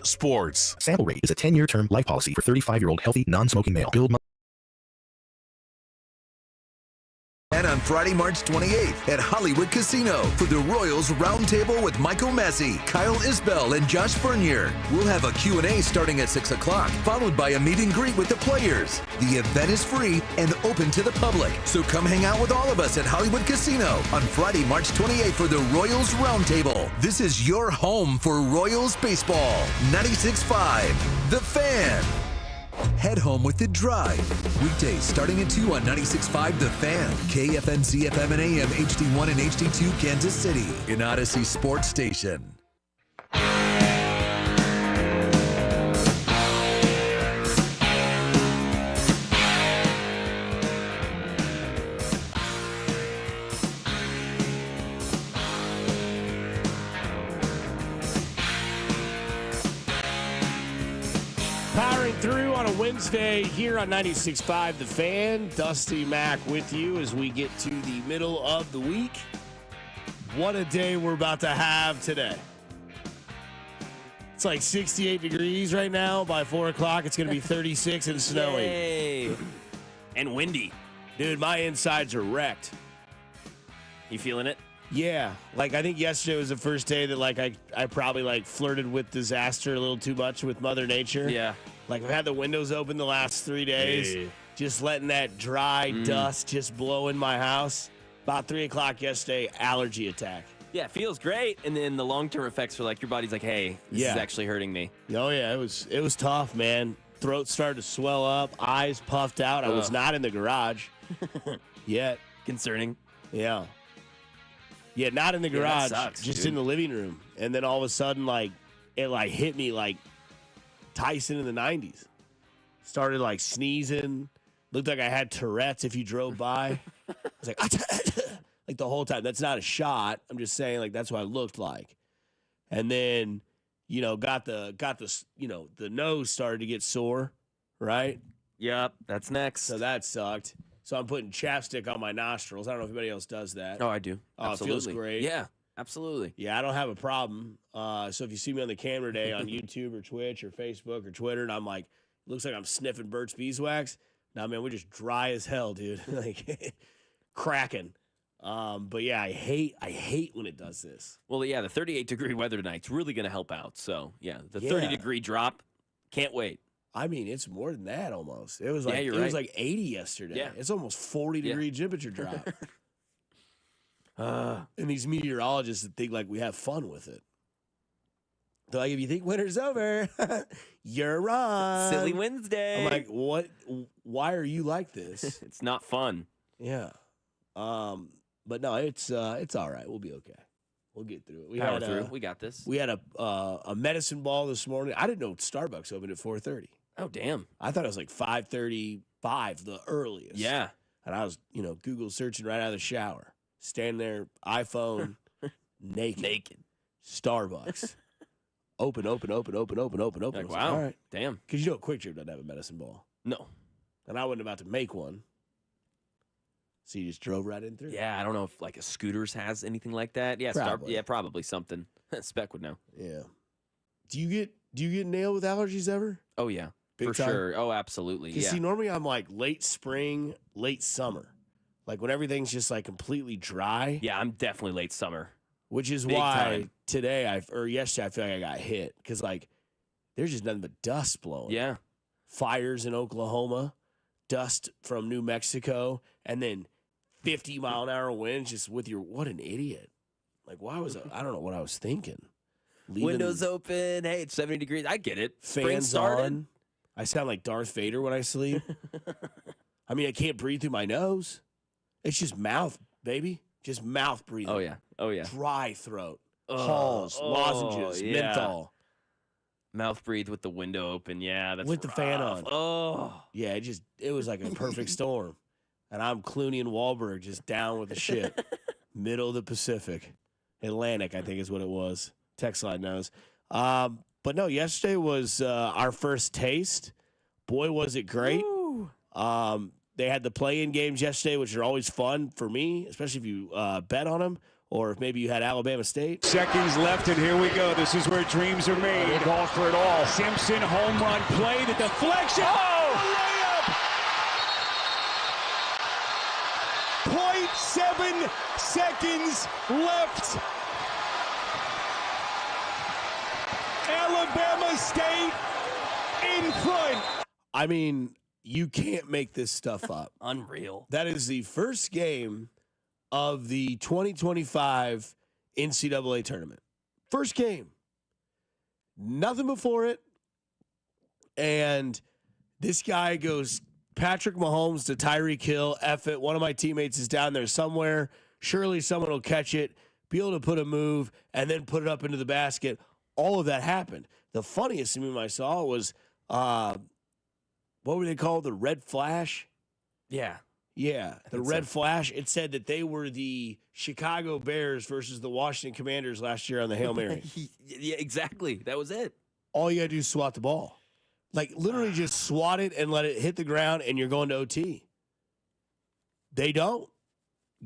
Sports. Sample rate is a 10-year term life policy for 35-year-old healthy, non-smoking male. Build And on Friday, March 28th at Hollywood Casino for the Royals Roundtable with Michael Massey, Kyle Isbell, and Josh Bernier. We'll have a Q&A starting at 6 o'clock, followed by a meet and greet with the players. The event is free and open to the public, so come hang out with all of us at Hollywood Casino on Friday, March 28th for the Royals Roundtable. This is your home for Royals baseball. 96.5, The Fan. Head home with The Drive. Weekdays starting at 2 on 96.5 The Fan. KFNC FM and AM HD1 and HD2 Kansas City. An Odyssey Sports Station. Powering through on a Wednesday here on 96.5 The Fan. Dusty Mac with you as we get to the middle of the week. What a day we're about to have today. It's like 68 degrees right now. By 4 o'clock, it's going to be 36 and snowy. Yay. And windy. Dude, my insides are wrecked. You feeling it? Yeah. Like, I think yesterday was the first day that, like, I probably, like, flirted with disaster a little too much with Mother Nature. Yeah. Like, I've had the windows open the last 3 days, just letting that dry dust just blow in my house. About 3 o'clock yesterday, allergy attack. Yeah, it feels great. And then the long-term effects are like your body's like, hey, this is actually hurting me. Oh, yeah, it was tough, man. Throat started to swell up, eyes puffed out. I was not in the garage yet. Concerning. Yeah. Yeah, not in the garage, that sucks, just dude. in the living room. And then all of a sudden, like, it, like, hit me like Tyson in the 90s. Started, like, sneezing. Looked like I had Tourette's if you drove by. I was like, like the whole time. That's not a shot. I'm just saying, like, that's what I looked like. And then, you know, got the the nose started to get sore, right? Yep, that's next. So that sucked. So I'm putting chapstick on my nostrils. I don't know if anybody else does that. Oh, I do. Oh, it feels great. Yeah, absolutely. Yeah, I don't have a problem. So if you see me on the camera today on YouTube or Twitch or Facebook or Twitter, and I'm like, looks like I'm sniffing Burt's Beeswax. Nah, man, we're just dry as hell, dude. Like cracking. But yeah, I hate when it does this. Well, yeah, the 38-degree weather tonight's really going to help out. So, yeah, the 30-degree drop, can't wait. I mean, it's more than that almost. It was like you're it right. was like 80 yesterday. Yeah. It's almost 40-degree temperature drop. And these meteorologists that think like we have fun with it. They're like, if you think winter's over, you're wrong. Silly Wednesday. I'm like, what? Why are you like this? It's not fun. Yeah. But no, it's all right. We'll be okay. We'll get through it. Power through. We got this. We had a medicine ball this morning. I didn't know Starbucks opened at 4:30. Oh, damn. I thought it was like 5:35, the earliest. Yeah. And I was, Google searching right out of the shower, standing there, iPhone, naked. Starbucks. Open. Like, Like, wow. all right. Damn. Because Quick Trip doesn't have a medicine ball. No. And I wasn't about to make one. So you just drove right in through. Yeah, I don't know if like a Scooters has anything like that. Yeah, Probably. Probably something. Spec would know. Yeah. Do you get nailed with allergies ever? Oh yeah, Big for time? sure. Oh, absolutely. Yeah. See, normally I'm like late spring, late summer. Like when everything's just like completely dry. Yeah, I'm definitely late summer. Which is Big why time. yesterday I feel like I got hit. Because like there's just nothing but dust blowing. Yeah. Fires in Oklahoma, dust from New Mexico, and then 50-mile-an-hour winds just with what an idiot. Like, why was I don't know what I was thinking. Windows open. Hey, it's 70 degrees. I get it. Spring Fans started. on. I sound like Darth Vader when I sleep. I mean, I can't breathe through my nose. It's just mouth, baby. Just mouth breathing. Oh, yeah. Dry throat. Halls, lozenges, yeah. menthol. Mouth breathe with the window open. Yeah, that's With the fan rough. on. Oh. Yeah, it was like a perfect storm. And I'm Clooney and Wahlberg just down with the shit. Middle of the Pacific. Atlantic, I think is what it was. Text line knows. But no, yesterday was our first taste. Boy, was it great. They had the play-in games yesterday, which are always fun for me, especially if you bet on them. or if maybe you had Alabama State. Seconds left, and here we go. This is where dreams are made. They're going for it all. Simpson, home run play, the deflection. Oh! The layup! 0.7 seconds left. Alabama State in front. I mean, you can't make this stuff up. Unreal. That is the first game of the 2025 NCAA tournament. First game. Nothing before it. And this guy goes Patrick Mahomes to Tyreek Hill. F it. One of my teammates is down there somewhere. Surely someone will catch it, be able to put a move, and then put it up into the basket. All of that happened. The funniest move I saw was, what were they called? The red flash? Yeah. Yeah, the red flash. It said that they were the Chicago Bears versus the Washington Commanders last year on the Hail Mary. Yeah, exactly. That was it. All you got to do is swat the ball. Like, literally just swat it and let it hit the ground, and you're going to OT. They don't.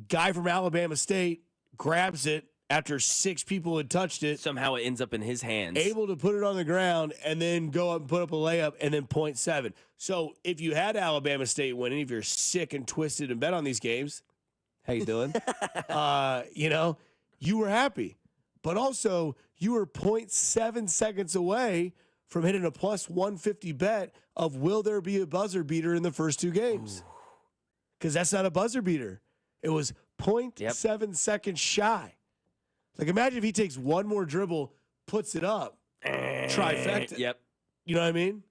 Guy from Alabama State grabs it after 6 people had touched it. Somehow it ends up in his hands. Able to put it on the ground and then go up and put up a layup and then 0.7. So if you had Alabama State winning, if you're sick and twisted and bet on these games, how you doing? You were happy. But also, you were 0.7 seconds away from hitting a plus 150 bet of will there be a buzzer beater in the first 2 games? Because that's not a buzzer beater. It was 0.7 seconds shy. Like, imagine if he takes one more dribble, puts it up, trifecta. Yep. You know what I mean?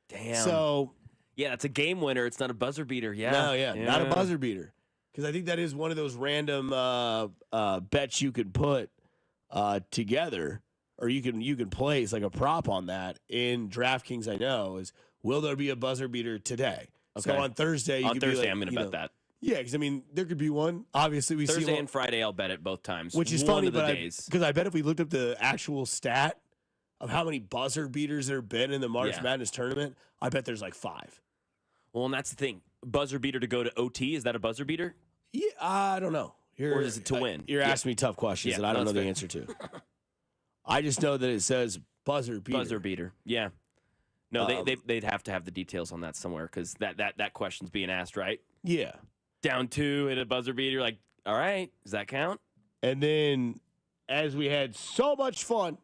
Damn. So, yeah, it's a game winner. It's not a buzzer beater. Yeah. no, not a buzzer beater. Because I think that is one of those random bets you could put together, or you can place like a prop on that in DraftKings. I know is will there be a buzzer beater today? Okay. So on Thursday, I'm going to bet that. Yeah, because I mean, there could be one. Obviously, we see Thursday and Friday. I'll bet it both times. which is one funny, of the but days. because I bet if we looked up the actual stat of how many buzzer beaters there have been in the March Madness tournament, I bet there's like 5. Well, and that's the thing. Buzzer beater to go to OT. Is that a buzzer beater? Yeah, I don't know. Or is it to win? You're asking me tough questions that I don't know the answer to. I just know that it says buzzer beater. Buzzer beater. Yeah. No, they'd have to have the details on that somewhere because that question's being asked, right? Yeah. Down 2 at a buzzer beater. Like, all right, does that count? And then, as we had so much fun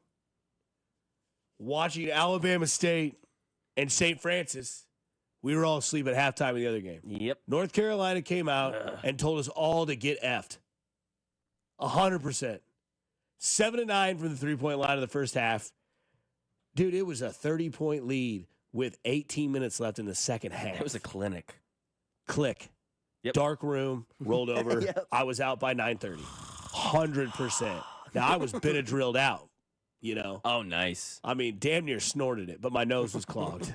watching Alabama State and St. Francis, we were all asleep at halftime of the other game. Yep. North Carolina came out and told us all to get effed. 100%. 7-9 from the 3-point line in the first half. Dude, it was a 30-point lead with 18 minutes left in the second half. It was a clinic. Click. Yep. Dark room, rolled over. Yep. I was out by 9:30. 100%. Now, I was Benadrylled out, you know. Oh, nice. I mean, damn near snorted it, but my nose was clogged.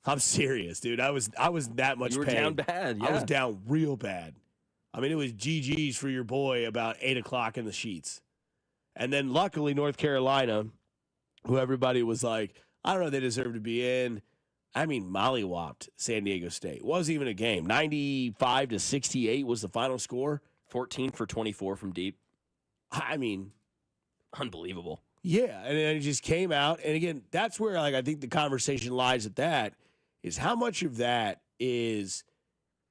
I'm serious, dude. I was that much You were pain. down bad, yeah. I was down real bad. I mean, it was GG's for your boy about 8 o'clock in the sheets. And then luckily North Carolina, who everybody was like, I don't know, they deserve to be in. I mean, mollywopped San Diego State. It wasn't even a game. 95-68 was the final score. 14 for 24 from deep. I mean, unbelievable. Yeah, and it just came out. And again, that's where I think the conversation lies at that is how much of that is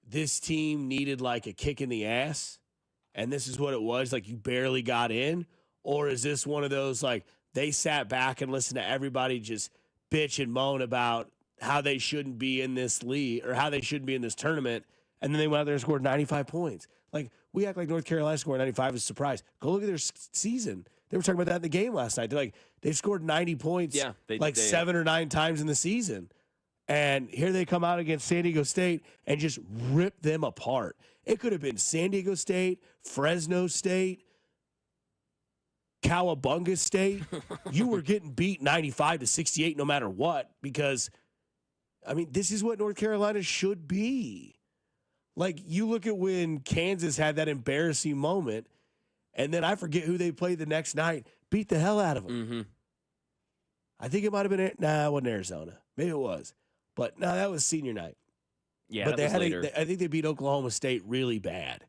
this team needed like a kick in the ass, and this is what it was, like you barely got in, or is this one of those like they sat back and listened to everybody just bitch and moan about how they shouldn't be in this league or how they shouldn't be in this tournament, and then they went out there and scored 95 points. Like, we act like North Carolina scored 95 is a surprise. Go look at their season. They were talking about that in the game last night. They're like, they've scored 90 points 7 or 9 times in the season. And here they come out against San Diego State and just rip them apart. It could have been San Diego State, Fresno State, Cowabunga State. You were getting beat 95-68 no matter what because, I mean, this is what North Carolina should be. Like, you look at when Kansas had that embarrassing moment, and then I forget who they played the next night, beat the hell out of them. Mm-hmm. I think it might have been, it wasn't Arizona. Maybe it was. But no, that was senior night. Yeah, but that was later. I think they beat Oklahoma State really bad.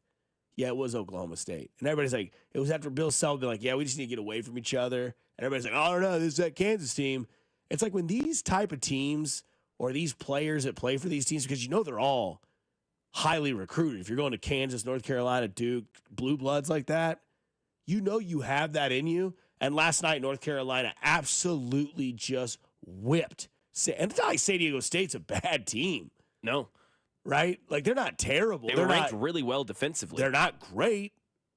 Yeah, it was Oklahoma State. And everybody's like, it was after Bill Self be like, yeah, we just need to get away from each other. And everybody's like, oh, no, this is that Kansas team. It's like when these type of teams or these players that play for these teams, because you know they're all highly recruited. If you're going to Kansas, North Carolina, Duke, blue bloods like that, you know you have that in you. And last night, North Carolina absolutely just whipped. And it's not like San Diego State's a bad team. No. Right? Like, they're not terrible. They're ranked really well defensively. They're not great.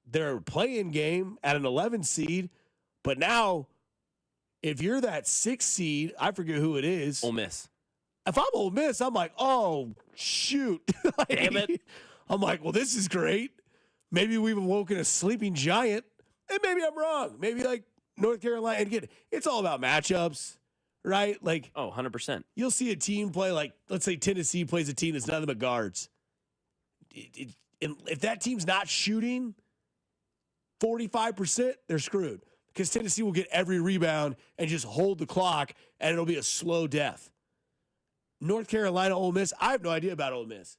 They're a playing game at an 11 seed. But now, if you're that 6 seed, I forget who it is. Ole Miss. If I'm Ole Miss, I'm like, oh, shoot. Like, damn it. I'm like, well, this is great. Maybe we've awoken a sleeping giant. And maybe I'm wrong. Maybe, like, North Carolina. And again, it's all about matchups, right? Like, 100%. You'll see a team play, like, let's say Tennessee plays a team that's nothing but guards. If that team's not shooting 45%, they're screwed. Because Tennessee will get every rebound and just hold the clock, and it'll be a slow death. North Carolina, Ole Miss, I have no idea about Ole Miss.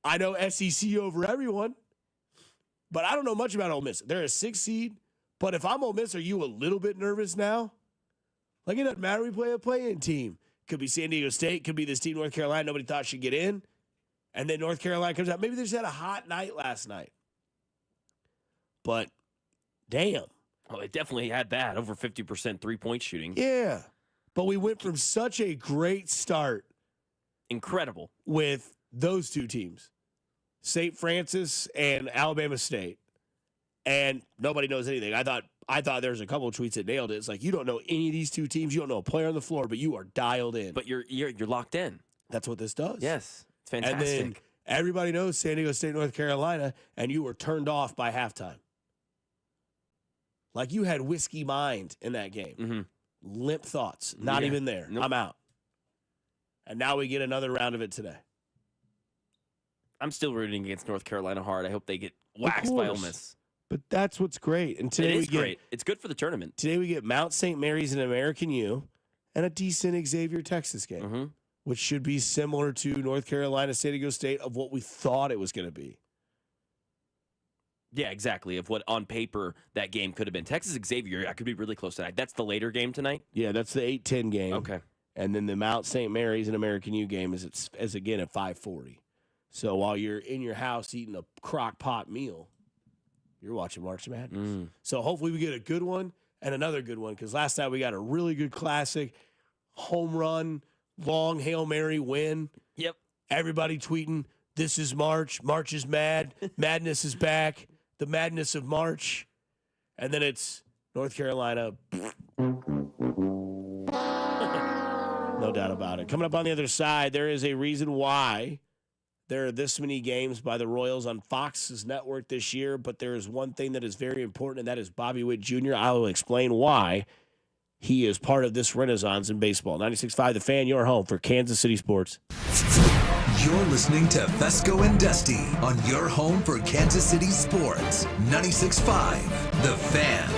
I know SEC over everyone, but I don't know much about Ole Miss. They're a 6 seed, but if I'm Ole Miss, are you a little bit nervous now? Like, it doesn't matter. We play a play-in team. Could be San Diego State. Could be this team, North Carolina, nobody thought should get in. And then North Carolina comes out. Maybe they just had a hot night last night. But, damn. Oh, they definitely had that. Over 50% three-point shooting. Yeah. But we went from such a great start. Incredible. With those two teams, St. Francis and Alabama State. And nobody knows anything. I thought there was a couple of tweets that nailed it. It's like, you don't know any of these two teams. You don't know a player on the floor, but you are dialed in. But you're locked in. That's what this does. Yes. It's fantastic. And then everybody knows San Diego State, North Carolina, and you were turned off by halftime. Like, you had whiskey mind in that game. Mm-hmm. Limp thoughts. Not even there. Nope. I'm out. And now we get another round of it today. I'm still rooting against North Carolina hard. I hope they get waxed by Ole Miss. But that's what's great. And today it is great. It's good for the tournament. Today we get Mount St. Mary's and American U and a decent Xavier Texas game, which should be similar to North Carolina, San Diego State of what we thought it was going to be. Yeah, exactly. Of what on paper that game could have been. Texas Xavier, I could be really close tonight. That's the later game tonight? Yeah, that's the 8-10 game. Okay. And then the Mount St. Mary's and American U game is again at 5:40. So while you're in your house eating a crock pot meal, you're watching March Madness. So hopefully we get a good one and another good one, because last night we got a really good classic home run, long Hail Mary win. Yep. Everybody tweeting, this is March. March is mad. Madness is back. The madness of March. And then it's North Carolina. No doubt about it. Coming up on the other side, there is a reason why there are this many games by the Royals on Fox's network this year, but there is one thing that is very important, and that is Bobby Witt Jr. I will explain why he is part of this renaissance in baseball. 96.5 The Fan, your home for Kansas City sports. You're listening to Fescoe and Dusty on your home for Kansas City sports. 96.5 The Fan.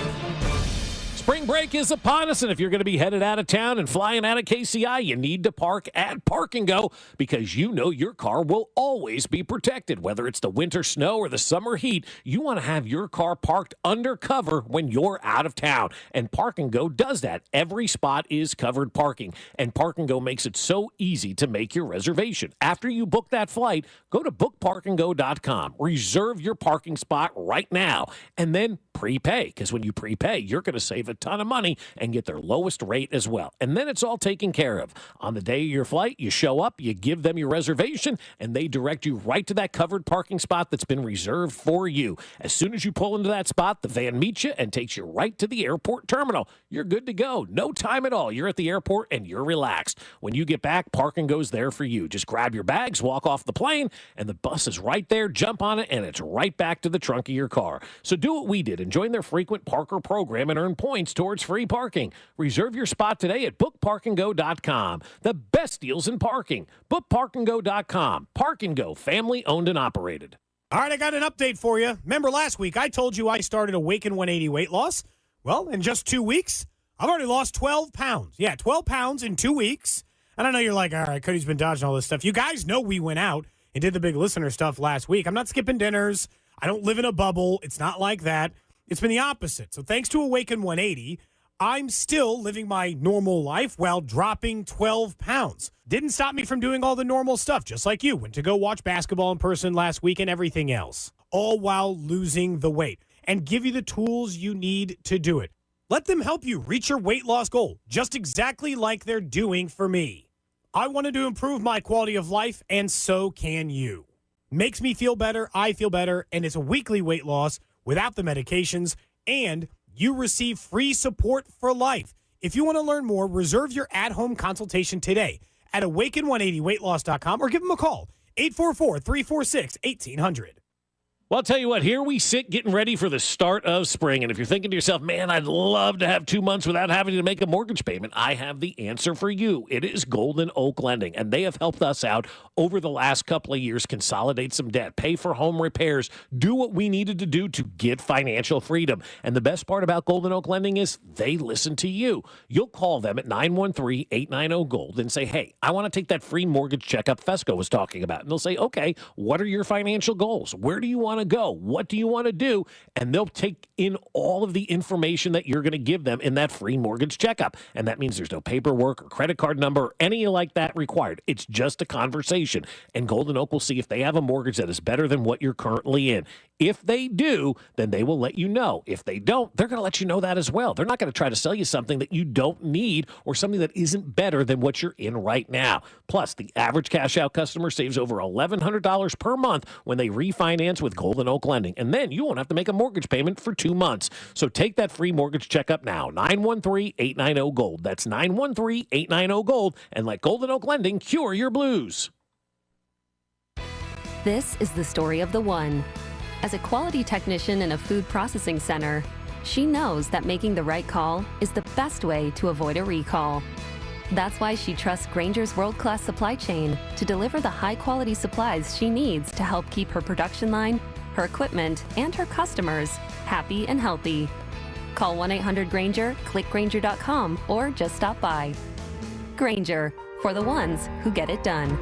Spring break is upon us, and if you're going to be headed out of town and flying out of KCI, you need to park at Park and Go, because you know your car will always be protected. Whether it's the winter snow or the summer heat, you want to have your car parked under cover when you're out of town. And Park and Go does that. Every spot is covered parking, and Park and Go makes it so easy to make your reservation. After you book that flight, go to bookparkandgo.com. Reserve your parking spot right now, and then prepay, because when you prepay, you're going to save a ton of money and get their lowest rate as well. And then it's all taken care of. On the day of your flight, you show up, you give them your reservation, and they direct you right to that covered parking spot that's been reserved for you. As soon as you pull into that spot, the van meets you and takes you right to the airport terminal. You're good to go. No time at all. You're at the airport and you're relaxed. When you get back, Park and Go's there for you. Just grab your bags, walk off the plane, and the bus is right there. Jump on it, and it's right back to the trunk of your car. So do what we did and join their frequent Parker program and earn points towards free parking. Reserve your spot today at bookparkandgo.com. The best deals in parking. Bookparkandgo.com. Park and Go, family owned and operated. All right, I got an update for you. Remember last week I told you I started Awaken 180 weight loss? Well, in just 2 weeks, I've already lost 12 pounds. Yeah, 12 pounds in 2 weeks. And I know you're like, all right, Cody's been dodging all this stuff. You guys know we went out and did the big listener stuff last week. I'm not skipping dinners. I don't live in a bubble. It's not like that. It's been the opposite. So thanks to Awaken 180, I'm still living my normal life while dropping 12 pounds. Didn't stop me from doing all the normal stuff, just like you. Went to go watch basketball in person last week and everything else, all while losing the weight, and give you the tools you need to do it. Let them help you reach your weight loss goal, just exactly like they're doing for me. I wanted to improve my quality of life, and so can you. Makes me feel better, I feel better, and it's a weekly weight loss without the medications, and you receive free support for life. If you want to learn more, reserve your at-home consultation today at awaken180weightloss.com or give them a call, 844-346-1800. Well, I'll tell you what, here we sit getting ready for the start of spring. And if you're thinking to yourself, man, I'd love to have 2 months without having to make a mortgage payment, I have the answer for you. It is Golden Oak Lending, and they have helped us out over the last couple of years, consolidate some debt, pay for home repairs, do what we needed to do to get financial freedom. And the best part about Golden Oak Lending is they listen to you. You'll call them at 913-890-GOLD and say, hey, I want to take that free mortgage checkup Fescoe was talking about. And they'll say, okay, what are your financial goals? Where do you want to go? What do you want to do? And they'll take in all of the information that you're going to give them in that free mortgage checkup. And that means there's no paperwork or credit card number or any like that required. It's just a conversation. And Golden Oak will see if they have a mortgage that is better than what you're currently in. If they do, then they will let you know. If they don't, they're going to let you know that as well. They're not going to try to sell you something that you don't need or something that isn't better than what you're in right now. Plus, the average cash-out customer saves over $1,100 per month when they refinance with Golden Oak Lending. And then you won't have to make a mortgage payment for 2 months. So take that free mortgage checkup now. 913-890-GOLD. That's 913-890-GOLD. And let Golden Oak Lending cure your blues. This is the story of the one. As a quality technician in a food processing center, she knows that making the right call is the best way to avoid a recall. That's why she trusts Grainger's world-class supply chain to deliver the high-quality supplies she needs to help keep her production line, her equipment, and her customers happy and healthy. Call 1-800-GRAINGER, click Grainger.com, or just stop by. Grainger, for the ones who get it done.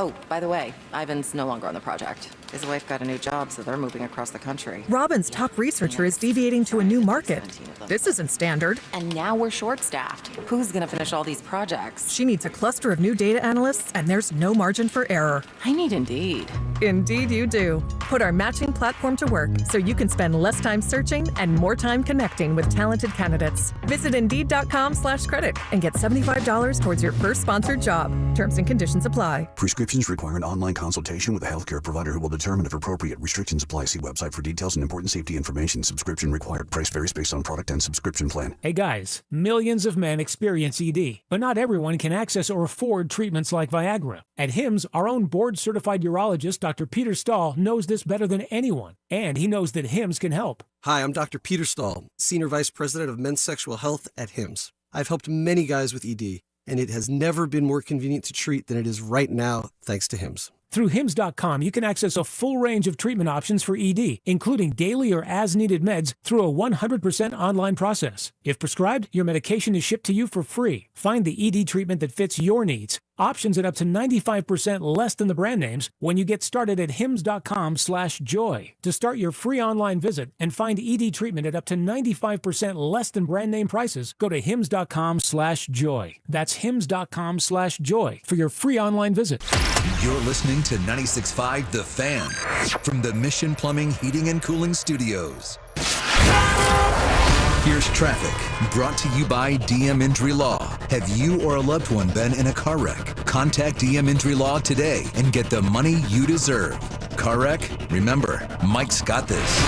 Oh, by the way, Ivan's no longer on the project. His wife got a new job, so they're moving across the country. Robin's top researcher is deviating to a new market. This isn't standard. And now we're short-staffed. Who's going to finish all these projects? She needs a cluster of new data analysts, and there's no margin for error. I need Indeed. Indeed you do. Put our matching platform to work so you can spend less time searching and more time connecting with talented candidates. Visit Indeed.com/credit and get $75 towards your first sponsored job. Terms and conditions apply. Prescriptions require an online consultation with a healthcare provider who will determine if appropriate. Restrictions apply. See website for details and important safety information. Subscription required. Price varies based on product and subscription plan. Hey guys, millions of men experience ED, but not everyone can access or afford treatments like Viagra. At HIMSS, our own board-certified urologist, Dr. Peter Stahl, knows this better than anyone, and he knows that HIMSS can help. Hi, I'm Dr. Peter Stahl, Senior Vice President of Men's Sexual Health at HIMSS. I've helped many guys with ED, and it has never been more convenient to treat than it is right now, thanks to HIMSS. Through HIMSS.com, you can access a full range of treatment options for ED, including daily or as-needed meds through a 100% online process. If prescribed, your medication is shipped to you for free. Find the ED treatment that fits your needs. Options at up to 95% less than the brand names when you get started at hims.com/joy. To start your free online visit and find ED treatment at up to 95% less than brand name prices, go to hims.com/joy. That's hims.com/joy for your free online visit. You're listening to 96.5 The Fan from the Mission Plumbing, Heating, and Cooling Studios. Here's traffic, brought to you by DM Injury Law. Have you or a loved one been in a car wreck? Contact DM Injury Law today and get the money you deserve. Car wreck? Remember, Mike's got this.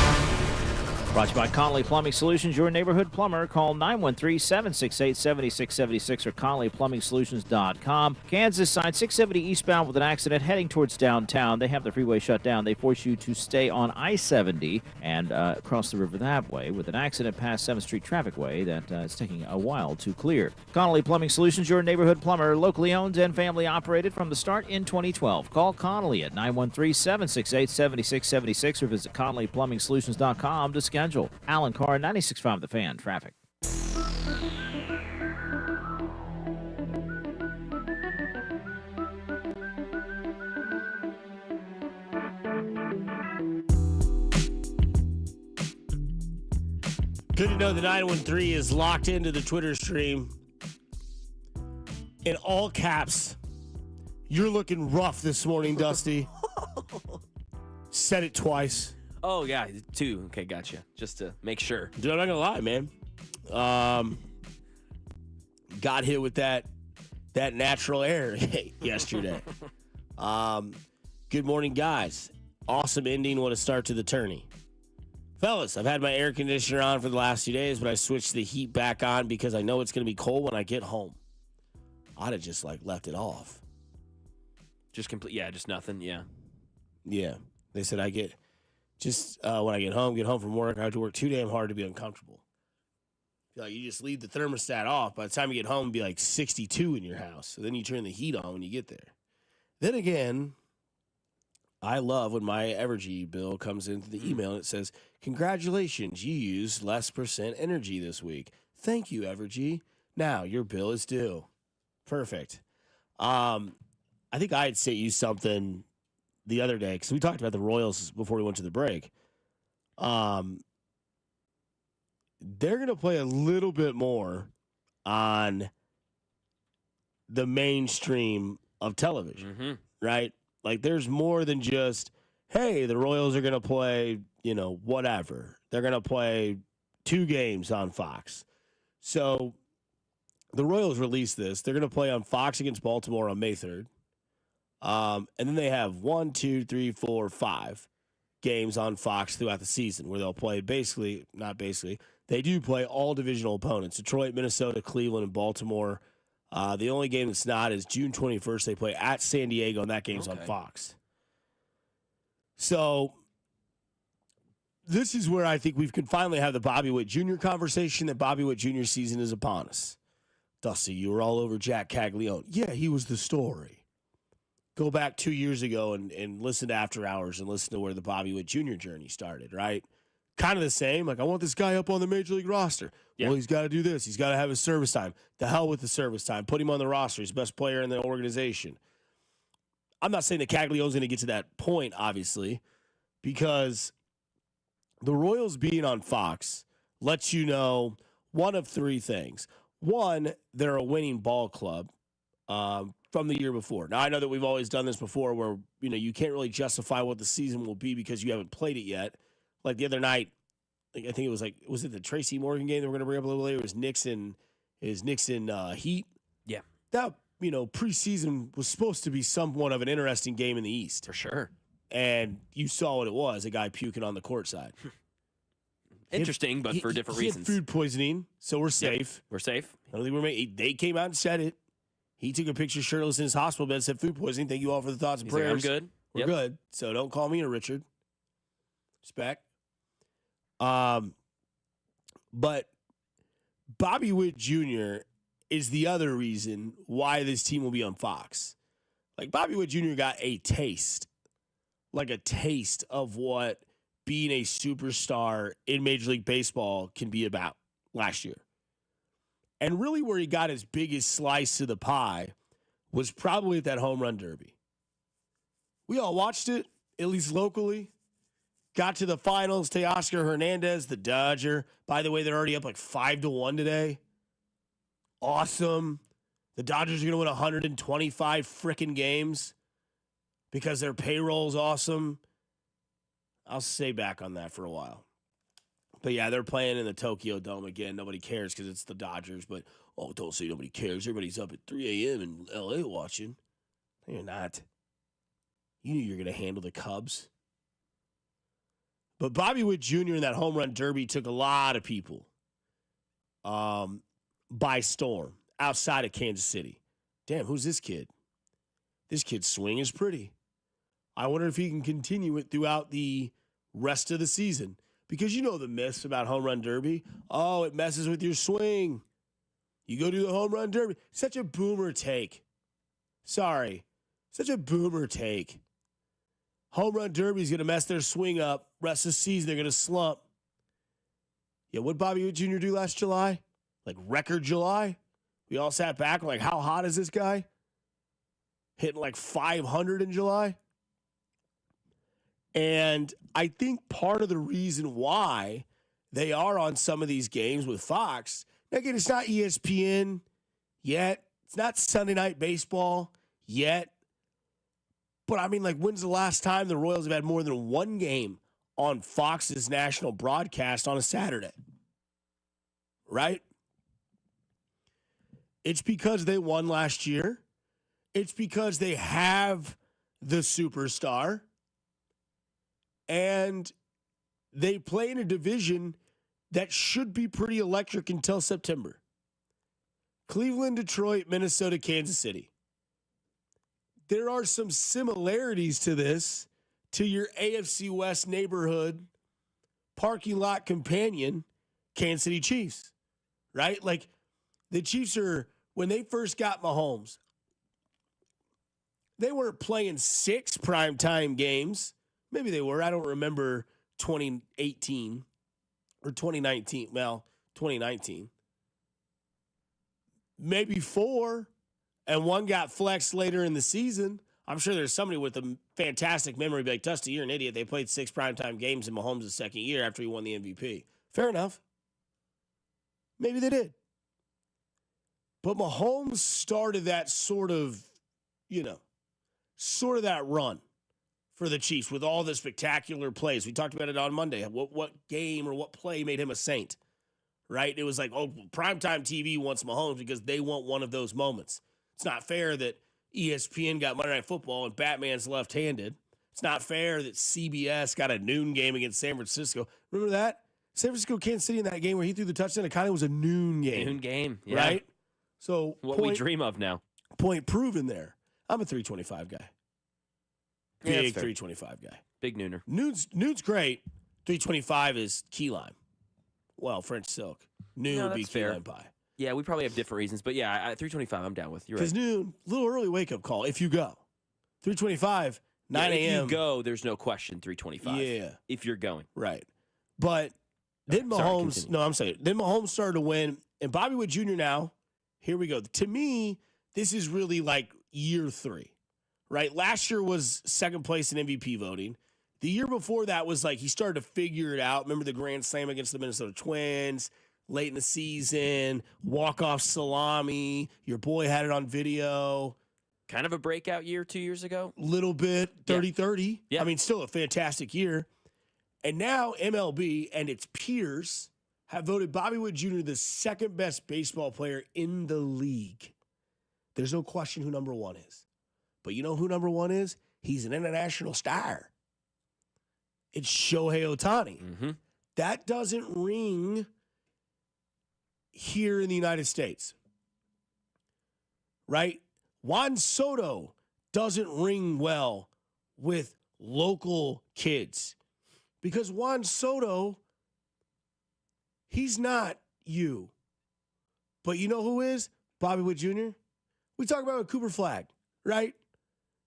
Brought to you by Connolly Plumbing Solutions, your neighborhood plumber. Call 913-768-7676 or ConnollyPlumbingSolutions.com. Kansas side 670 eastbound with an accident heading towards downtown. They have the freeway shut down. They force you to stay on I-70 and cross the river that way with an accident past 7th Street Traffic Way that is taking a while to clear. Connolly Plumbing Solutions, your neighborhood plumber, locally owned and family operated from the start in 2012. Call Connolly at 913-768-7676 or visit ConnollyPlumbingSolutions.com to schedule. Alan Carr, 96.5 The Fan, traffic. Good to know the 913 is locked into the Twitter stream. In all caps, you're looking rough this morning, Dusty. Said it twice. Oh, yeah, 2. Okay, gotcha. Just to make sure. Dude, I'm not going to lie, man. Got hit with that natural air yesterday. Good morning, guys. Awesome ending. What a start to the tourney. Fellas, I've had my air conditioner on for the last few days, but I switched the heat back on because I know it's going to be cold when I get home. I'd have just left it off. Just nothing. Yeah. Yeah. They said when I get home from work, I have to work too damn hard to be uncomfortable. Feel like you just leave the thermostat off. By the time you get home, it'll be like 62 in your house. So then you turn the heat on when you get there. Then again, I love when my Evergy bill comes into the email and it says, "Congratulations, you used less % energy this week. Thank you, Evergy. Now your bill is due." Perfect. I think I had sent you something the other day because we talked about the Royals before we went to the break. They're going to play a little bit more on the mainstream of television, right? Like, there's more than just, hey, the Royals are going to play, whatever. They're going to play 2 games on Fox. So the Royals released this. They're going to play on Fox against Baltimore on May 3rd. And then they have 5 games on Fox throughout the season where they'll play they do play all divisional opponents: Detroit, Minnesota, Cleveland, and Baltimore. The only game that's not is June 21st. They play at San Diego, and that game's on Fox. So this is where I think we can finally have the Bobby Witt Jr. conversation, that Bobby Witt Jr. season is upon us. Dusty, you were all over Jack Caglione. Yeah, he was the story. Go back 2 years ago and listen to After Hours and listen to where the Bobby Witt Jr. journey started, right? Kind of the same. Like, I want this guy up on the Major League roster. Yeah. Well, he's got to do this. He's got to have his service time. The hell with the service time. Put him on the roster. He's the best player in the organization. I'm not saying that Caglione's going to get to that point, obviously, because the Royals being on Fox lets you know one of 3 things. One, they're a winning ball club from the year before. Now, I know that we've always done this before where, you can't really justify what the season will be because you haven't played it yet. Like the other night, I think it was was it the Tracy Morgan game that we're going to bring up a little later? It was Knicks and Heat. Yeah. That, preseason was supposed to be somewhat of an interesting game in the East. For sure. And you saw what it was, a guy puking on the court side. Interesting, but for different reasons. He had food poisoning, so we're safe. Yep, we're safe. I don't think they came out and said it. He took a picture shirtless in his hospital bed, said food poisoning. Thank you all for the thoughts and prayers. I'm good. We're good. So don't call me a Richard. Respect. But Bobby Witt Jr. is the other reason why this team will be on Fox. Like, Bobby Witt Jr. got a taste of what being a superstar in Major League Baseball can be about last year. And really where he got his biggest slice of the pie was probably at that home run derby. We all watched it, at least locally. Got to the finals. Teoscar Hernandez, the Dodger. By the way, they're already up 5-1 today. Awesome. The Dodgers are going to win 125 frickin' games because their payroll's awesome. I'll stay back on that for a while. But yeah, they're playing in the Tokyo Dome again. Nobody cares because it's the Dodgers. But, don't say nobody cares. Everybody's up at 3 a.m. in L.A. watching. No, you're not. You knew you were going to handle the Cubs. But Bobby Witt Jr. in that home run derby took a lot of people by storm outside of Kansas City. Damn, who's this kid? This kid's swing is pretty. I wonder if he can continue it throughout the rest of the season. Because you know the myths about home run derby. Oh, it messes with your swing. You go do the home run derby. Such a boomer take. Sorry. Such a boomer take. Home run derby is going to mess their swing up. Rest of the season, they're going to slump. Yeah, what did Bobby Witt Jr. do last July? Record July? We all sat back how hot is this guy? Hitting 500 in July? And I think part of the reason why they are on some of these games with Fox. Now, again, it's not ESPN yet. It's not Sunday Night Baseball yet. But, I mean, like, when's the last time the Royals have had more than one game on Fox's national broadcast on a Saturday? Right? It's because they won last year. It's because they have the superstar. And they play in a division that should be pretty electric until September. Cleveland, Detroit, Minnesota, Kansas City. There are some similarities to this, to your AFC West neighborhood parking lot companion, Kansas City Chiefs, right? Like, the Chiefs are, when they first got Mahomes, they weren't playing 6 primetime games. Maybe they were. I don't remember 2018 or 2019. Well, 2019. Maybe 4, and one got flexed later in the season. I'm sure there's somebody with a fantastic memory be like, Dusty, you're an idiot. They played 6 primetime games in Mahomes' second year after he won the MVP. Fair enough. Maybe they did. But Mahomes started that sort of that run for the Chiefs with all the spectacular plays. We talked about it on Monday. What game or what play made him a saint, right? It was like, oh, primetime TV wants Mahomes because they want one of those moments. It's not fair that ESPN got Monday Night Football and Batman's left-handed. It's not fair that CBS got a noon game against San Francisco. Remember that? San Francisco, Kansas City in that game where he threw the touchdown, it kind of was a noon game. Noon game, yeah. Right? So what we dream of now. Point proven there. I'm a 325 guy. Yeah, Big 325 guy. Big nooner. Noon's great. 325 is key lime. Well, French silk. Noon would be key lime pie. Yeah, we probably have different reasons, but yeah, 325 I'm down with. You're right. Because noon, little early wake-up call if you go. 325, 9 a.m. If you go, there's no question 325. Yeah. If you're going. Right. But then Mahomes, then Mahomes started to win. And Bobby Wood Jr. now, here we go. To me, this is really like year 3, right? Last year was second place in MVP voting. The year before that was like he started to figure it out. Remember the grand slam against the Minnesota Twins late in the season, walk-off salami. Your boy had it on video. Kind of a breakout year 2 years ago. Little bit, 30-30. Yeah. I mean, still a fantastic year. And now MLB and its peers have voted Bobby Wood Jr. the second best baseball player in the league. There's no question who number 1 is. But you know who number 1 is? He's an international star. It's Shohei Ohtani. Mm-hmm. That doesn't ring here in the United States. Right? Juan Soto doesn't ring well with local kids. Because Juan Soto, he's not you. But you know who is? Bobby Wood Jr. We talk about Cooper Flagg, right?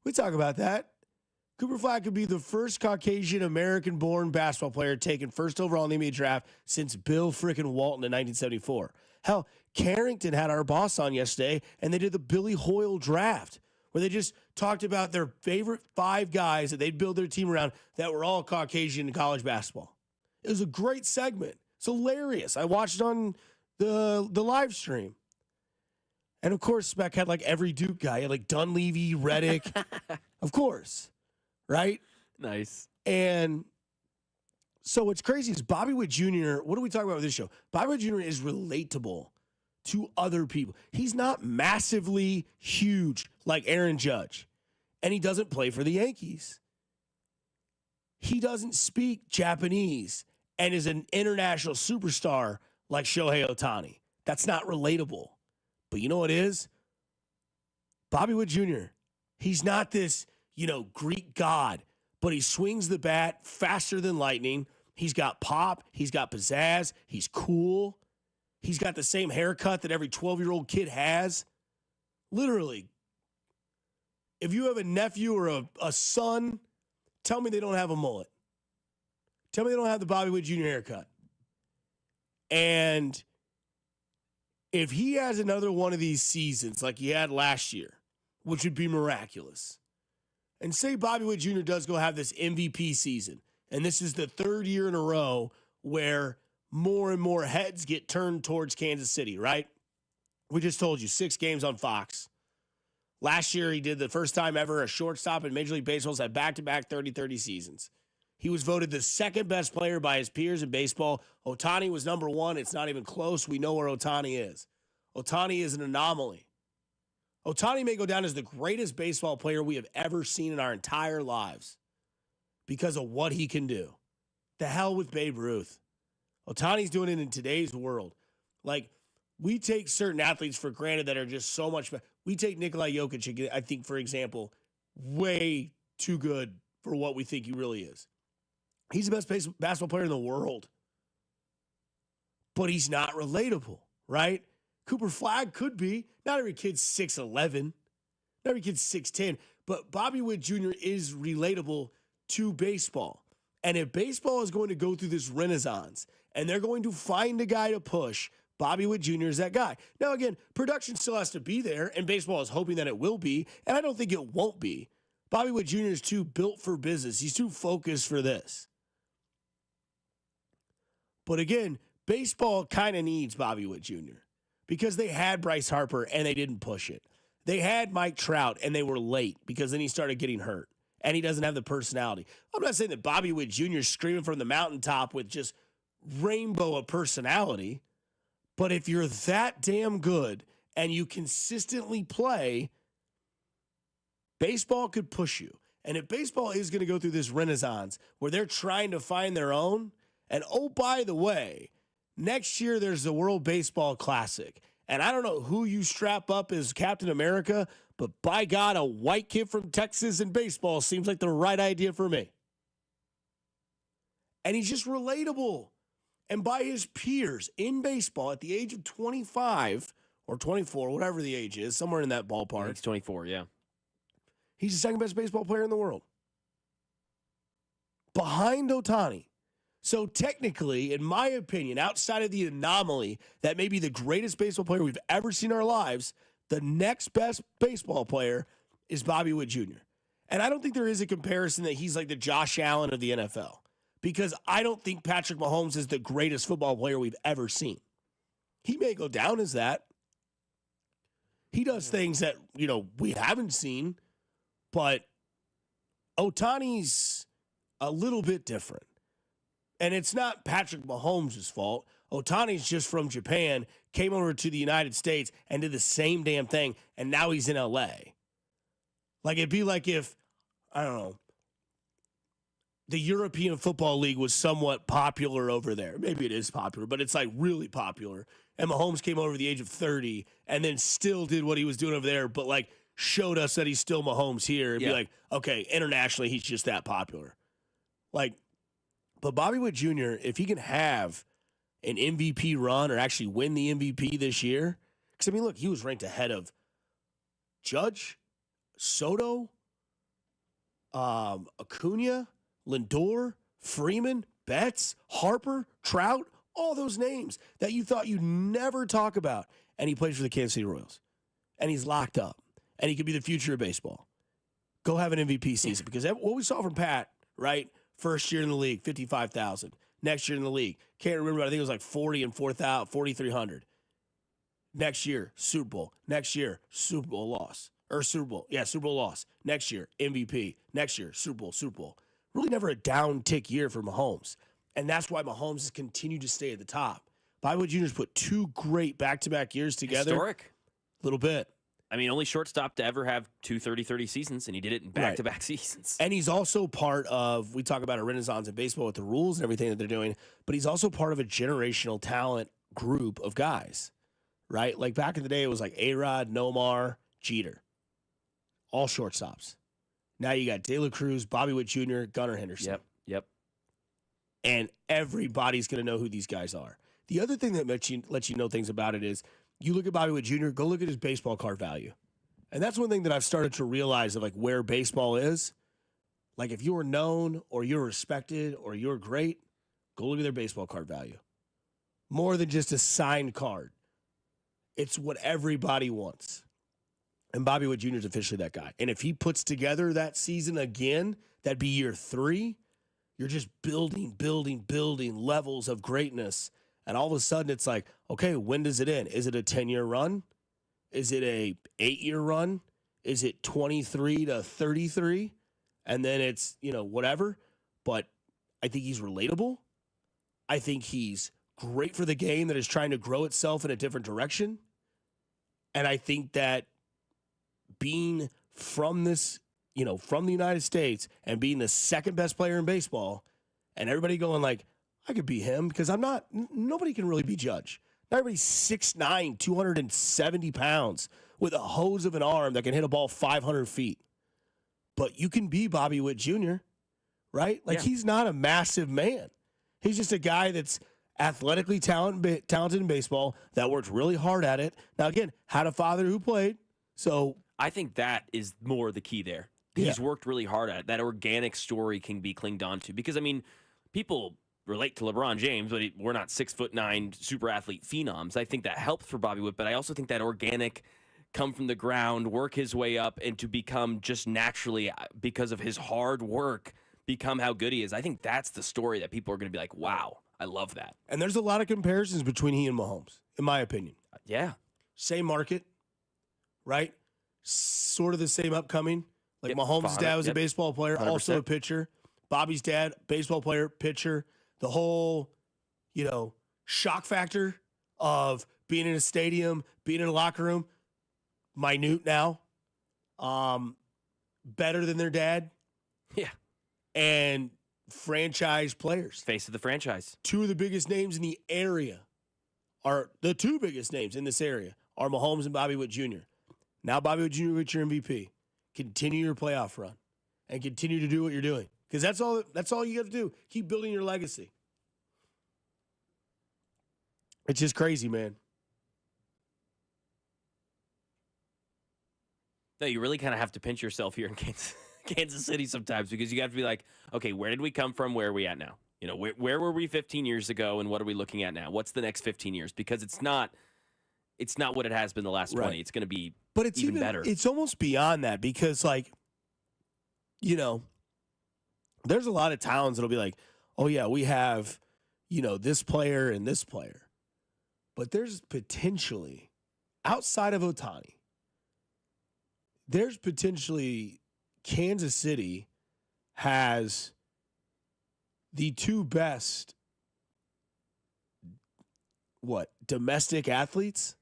We talk about that. Cooper Flagg could be the first Caucasian American-born basketball player taken first overall in the NBA draft since Bill frickin' Walton in 1974. Hell, Carrington had our boss on yesterday, and they did the Billy Hoyle draft, where they just talked about their favorite 5 guys that they'd build their team around that were all Caucasian in college basketball. It was a great segment. It's hilarious. I watched it on the live stream. And, of course, Spec had, like, every Duke guy. He had, like, Dunleavy, Reddick. Of course. Right? Nice. And so what's crazy is Bobby Wood Jr., what are we talking about with this show? Bobby Wood Jr. is relatable to other people. He's not massively huge like Aaron Judge, and he doesn't play for the Yankees. He doesn't speak Japanese and is an international superstar like Shohei Ohtani. That's not relatable. But you know what is? Bobby Wood Jr., he's not this, Greek god, but he swings the bat faster than lightning. He's got pop. He's got pizzazz. He's cool. He's got the same haircut that every 12-year-old kid has. Literally. If you have a nephew or a son, tell me they don't have a mullet. Tell me they don't have the Bobby Wood Jr. haircut. And if he has another one of these seasons like he had last year, which would be miraculous, and say Bobby Wood Jr. does go have this MVP season, and this is the 3rd year in a row where more and more heads get turned towards Kansas City, right? We just told you 6 games on Fox. Last year, he did the first time ever a shortstop in Major League Baseball's had back-to-back 30-30 seasons. He was voted the second best player by his peers in baseball. Ohtani was number 1. It's not even close. We know where Ohtani is. Ohtani is an anomaly. Ohtani may go down as the greatest baseball player we have ever seen in our entire lives because of what he can do. The hell with Babe Ruth. Ohtani's doing it in today's world. Like, we take certain athletes for granted that are just so much better. We take Nikola Jokic, I think, for example, way too good for what we think he really is. He's the best basketball player in the world. But he's not relatable, right? Cooper Flagg could be. Not every kid's 6'11". Not every kid's 6'10". But Bobby Witt Jr. is relatable to baseball. And if baseball is going to go through this renaissance and they're going to find a guy to push, Bobby Witt Jr. is that guy. Now, again, production still has to be there, and baseball is hoping that it will be, and I don't think it won't be. Bobby Witt Jr. is too built for business. He's too focused for this. But again, baseball kind of needs Bobby Witt Jr. because they had Bryce Harper, and they didn't push it. They had Mike Trout, and they were late because then he started getting hurt, and he doesn't have the personality. I'm not saying that Bobby Witt Jr. is screaming from the mountaintop with just rainbow of personality. But if you're that damn good and you consistently play, baseball could push you. And if baseball is going to go through this renaissance where they're trying to find their own, and oh, by the way, next year there's the World Baseball Classic. And I don't know who you strap up as Captain America, but by God, a white kid from Texas in baseball seems like the right idea for me. And he's just relatable. And by his peers in baseball at the age of 25 or 24, whatever the age is, somewhere in that ballpark. He's 24, yeah. He's the second best baseball player in the world. Behind Ohtani. So technically, in my opinion, outside of the anomaly that may be the greatest baseball player we've ever seen in our lives, the next best baseball player is Bobby Witt Jr. And I don't think there is a comparison that he's like the Josh Allen of the NFL. Because I don't think Patrick Mahomes is the greatest football player we've ever seen. He may go down as that. He does things that, we haven't seen. But Ohtani's a little bit different. And it's not Patrick Mahomes' fault. Ohtani's just from Japan, came over to the United States, and did the same damn thing. And now he's in L.A. Like, it'd be like if, I don't know, the European Football League was somewhat popular over there. Maybe it is popular, but it's like really popular. And Mahomes came over at the age of 30 and then still did what he was doing over there, but like showed us that he's still Mahomes here and be like, okay, internationally, he's just that popular. Like, but Bobby Witt Jr., if he can have an MVP run or actually win the MVP this year, because I mean, look, he was ranked ahead of Judge, Soto, Acuna, Lindor, Freeman, Betts, Harper, Trout, all those names that you thought you'd never talk about. And he plays for the Kansas City Royals. And he's locked up. And he could be the future of baseball. Go have an MVP season. Because what we saw from Pat, right? First year in the league, 55,000. Next year in the league, can't remember, I think it was like 40 and 4,300. Next year, Super Bowl. Next year, Super Bowl loss. Or Super Bowl. Yeah, Super Bowl loss. Next year, MVP. Next year, Super Bowl, Super Bowl. Really never a down tick year for Mahomes. And that's why Mahomes has continued to stay at the top. Bobby Witt Jr.'s put 2 great back-to-back years together. Historic. A little bit. I mean, only shortstop to ever have 2 30-30 seasons, and he did it in back-to-back seasons. And he's also part of, we talk about a renaissance in baseball with the rules and everything that they're doing, but he's also part of a generational talent group of guys, right? Like back in the day, it was like A-Rod, Nomar, Jeter. All shortstops. Now you got De La Cruz, Bobby Witt Jr., Gunnar Henderson. Yep. And everybody's going to know who these guys are. The other thing that lets you know things about it is you look at Bobby Witt Jr., go look at his baseball card value. And that's one thing that I've started to realize of like where baseball is. Like if you're known or you're respected or you're great, go look at their baseball card value. More than just a signed card. It's what everybody wants. And Bobby Witt Jr. is officially that guy. And if he puts together that season again, that'd be year 3. You're just building levels of greatness And all of a sudden, it's like, okay, when does it end? Is it a 10-year run? Is it a 8-year run? Is it 23 to 33? And then it's, whatever. But I think he's relatable. I think he's great for the game that is trying to grow itself in a different direction. And I think that being from this, from the United States and being the second best player in baseball and everybody going like, I could be him because nobody can really be Judge. Not everybody's 6'9", 270 pounds with a hose of an arm that can hit a ball 500 feet. But you can be Bobby Witt Jr., right? Like, he's not a massive man. He's just a guy that's athletically talented in baseball that worked really hard at it. Now, again, had a father who played. So I think that is more the key there. He's worked really hard at it. That organic story can be clinged onto. Because, people relate to LeBron James, but we're not 6'9" super athlete phenoms. I think that helps for Bobby Witt, but I also think that organic come from the ground, work his way up, and to become just naturally, because of his hard work, become how good he is. I think that's the story that people are going to be like, wow, I love that. And there's a lot of comparisons between he and Mahomes, in my opinion. Yeah. Same market, right? Sort of the same upcoming. Like Mahomes' dad was a baseball player, 100%. also a pitcher. Bobby's dad, baseball player, pitcher. The whole, shock factor of being in a stadium, being in a locker room, minute now, better than their dad. Yeah. And franchise players. Face of the franchise. Two of the biggest names in the area are the two biggest names in this area are Mahomes and Bobby Witt Jr. Now Bobby Witt Jr. with your MVP. Continue your playoff run and continue to do what you're doing. Because that's all you got to do. Keep building your legacy. It's just crazy, man. No, you really kind of have to pinch yourself here in Kansas City sometimes, because you have to be like, okay, where did we come from? Where are we at now? Where were we 15 years ago, and what are we looking at now? What's the next 15 years? Because it's not what it has been the last 20. Right. It's going to be But it's even better. It's almost beyond that, because, there's a lot of towns that'll be like, oh, yeah, we have, this player and this player. But there's potentially, outside of Ohtani, there's potentially Kansas City has the two best, domestic athletes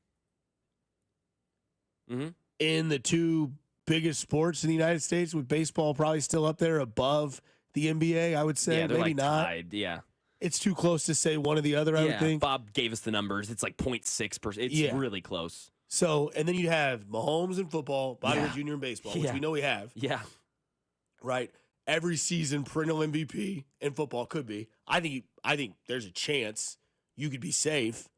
in the two biggest sports in the United States, with baseball probably still up there above the NBA, I would say. Yeah, they're maybe not. tied. Yeah. It's too close to say one or the other, I would think. Bob gave us the numbers. It's like 0.6%. It's really close. So, and then you have Mahomes in football, Bobby Witt Jr. in baseball, which we know we have. Yeah. Right? Every season, perennial MVP in football could be. I think there's a chance you could be safe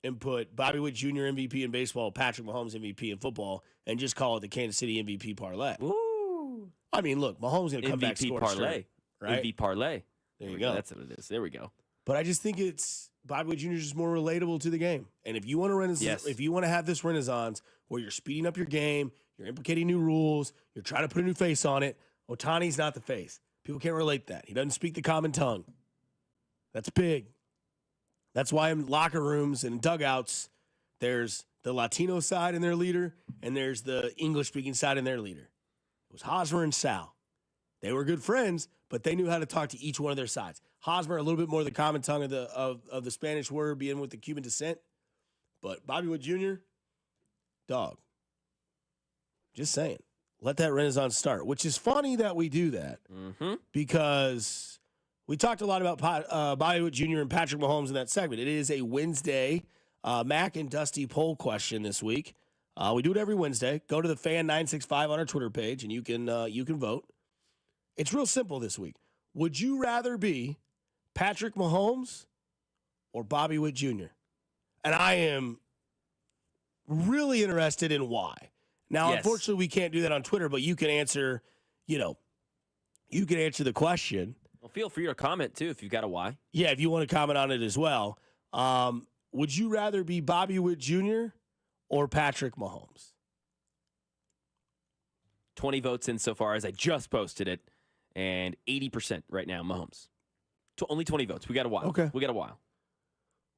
and put Bobby Witt Jr. MVP in baseball, Patrick Mahomes MVP in football, and just call it the Kansas City MVP parlay. Woo! I mean, look, Mahomes going to come back MVP score parlay. right? MVP parlay. There you go. That's what it is. There we go. But I just think it's Bobby Witt Jr. is just more relatable to the game. And if you want to if you want to have this renaissance where you're speeding up your game, you're implicating new rules, you're trying to put a new face on it, Ohtani's not the face. People can't relate that. He doesn't speak the common tongue. That's big. That's why in locker rooms and dugouts, there's the Latino side in their leader, and there's the English-speaking side in their leader. It was Hosmer and Sal. They were good friends, but they knew how to talk to each one of their sides. Hosmer, a little bit more the common tongue of the Spanish word, being with the Cuban descent. But Bobby Witt Jr., dog. Just saying. Let that renaissance start, which is funny that we do that because we talked a lot about Bobby Witt Jr. and Patrick Mahomes in that segment. It is a Wednesday Mac and Dusty poll question this week. We do it every Wednesday. Go to the Fan 965 on our Twitter page, and you can vote. It's real simple this week. Would you rather be Patrick Mahomes or Bobby Witt Jr.? And I am really interested in why. Now, unfortunately, we can't do that on Twitter, but you can answer, you can answer the question. Well, feel free to comment, too, if you've got a why. Yeah, if you want to comment on it as well. Would you rather be Bobby Witt Jr. or Patrick Mahomes? 20 votes in so far as I just posted it, and 80% right now, Mahomes. Only 20 votes. We got a while. Okay. We got a while.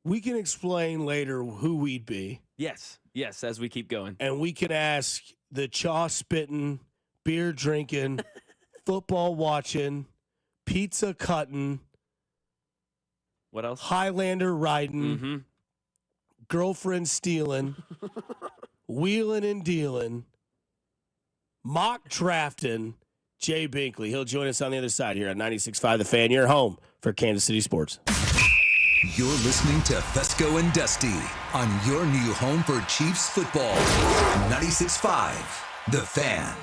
We can explain later who we'd be. Yes, as we keep going. And we can ask the chaw spitting, beer drinking, football watching, pizza cutting, what else? Highlander riding, girlfriend stealing, wheeling and dealing, mock drafting, Jay Binkley. He'll join us on the other side here on 96.5 The Fan, your home for Kansas City sports. You're listening to Fescoe and Dusty on your new home for Chiefs football. 96.5 The Fan.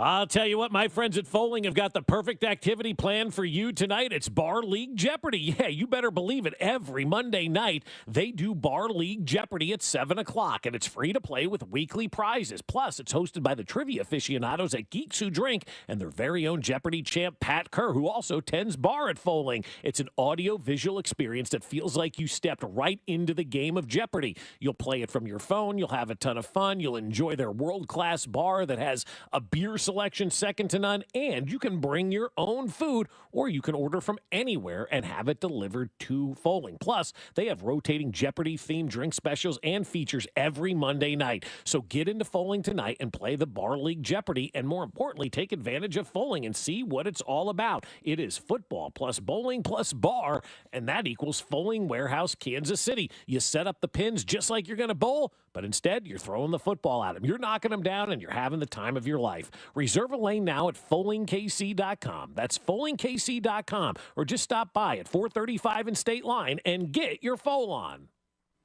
I'll tell you what, my friends at Foaling have got the perfect activity plan for you tonight. It's Bar League Jeopardy. Yeah, you better believe it. Every Monday night, they do Bar League Jeopardy at 7 o'clock, and it's free to play with weekly prizes. Plus, it's hosted by the trivia aficionados at Geeks Who Drink and their very own Jeopardy champ, Pat Kerr, who also tends bar at Foaling. It's an audio-visual experience that feels like you stepped right into the game of Jeopardy. You'll play it from your phone. You'll have a ton of fun. You'll enjoy their world-class bar that has a beer selection second to none, and you can bring your own food, or you can order from anywhere and have it delivered to Foaling. Plus, they have rotating Jeopardy-themed drink specials and features every Monday night. So get into Foaling tonight and play the Bar League Jeopardy, and more importantly, take advantage of Foaling and see what it's all about. It is football plus bowling plus bar, and that equals Foaling Warehouse, Kansas City. You set up the pins just like you're going to bowl, but instead, you're throwing the football at them. You're knocking them down, and you're having the time of your life. Reserve a lane now at FoalingKC.com. That's FoalingKC.com. Or just stop by at 435 in State Line and get your foal on.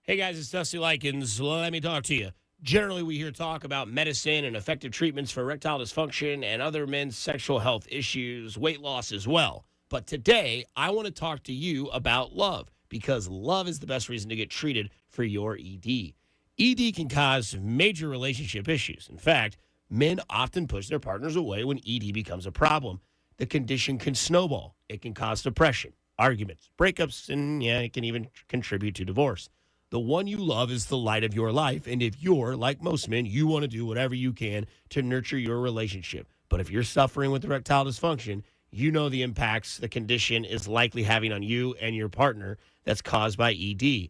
Hey, guys, it's Dusty Likens. Let me talk to you. Generally, we hear talk about medicine and effective treatments for erectile dysfunction and other men's sexual health issues, weight loss as well. But today, I want to talk to you about love, because love is the best reason to get treated for your ED. ED can cause major relationship issues. In fact, men often push their partners away when ED becomes a problem. The condition can snowball. It can cause depression, arguments, breakups, and it can even contribute to divorce. The one you love is the light of your life, and if you're, like most men, you want to do whatever you can to nurture your relationship. But if you're suffering with erectile dysfunction, you know the impacts the condition is likely having on you and your partner that's caused by ED.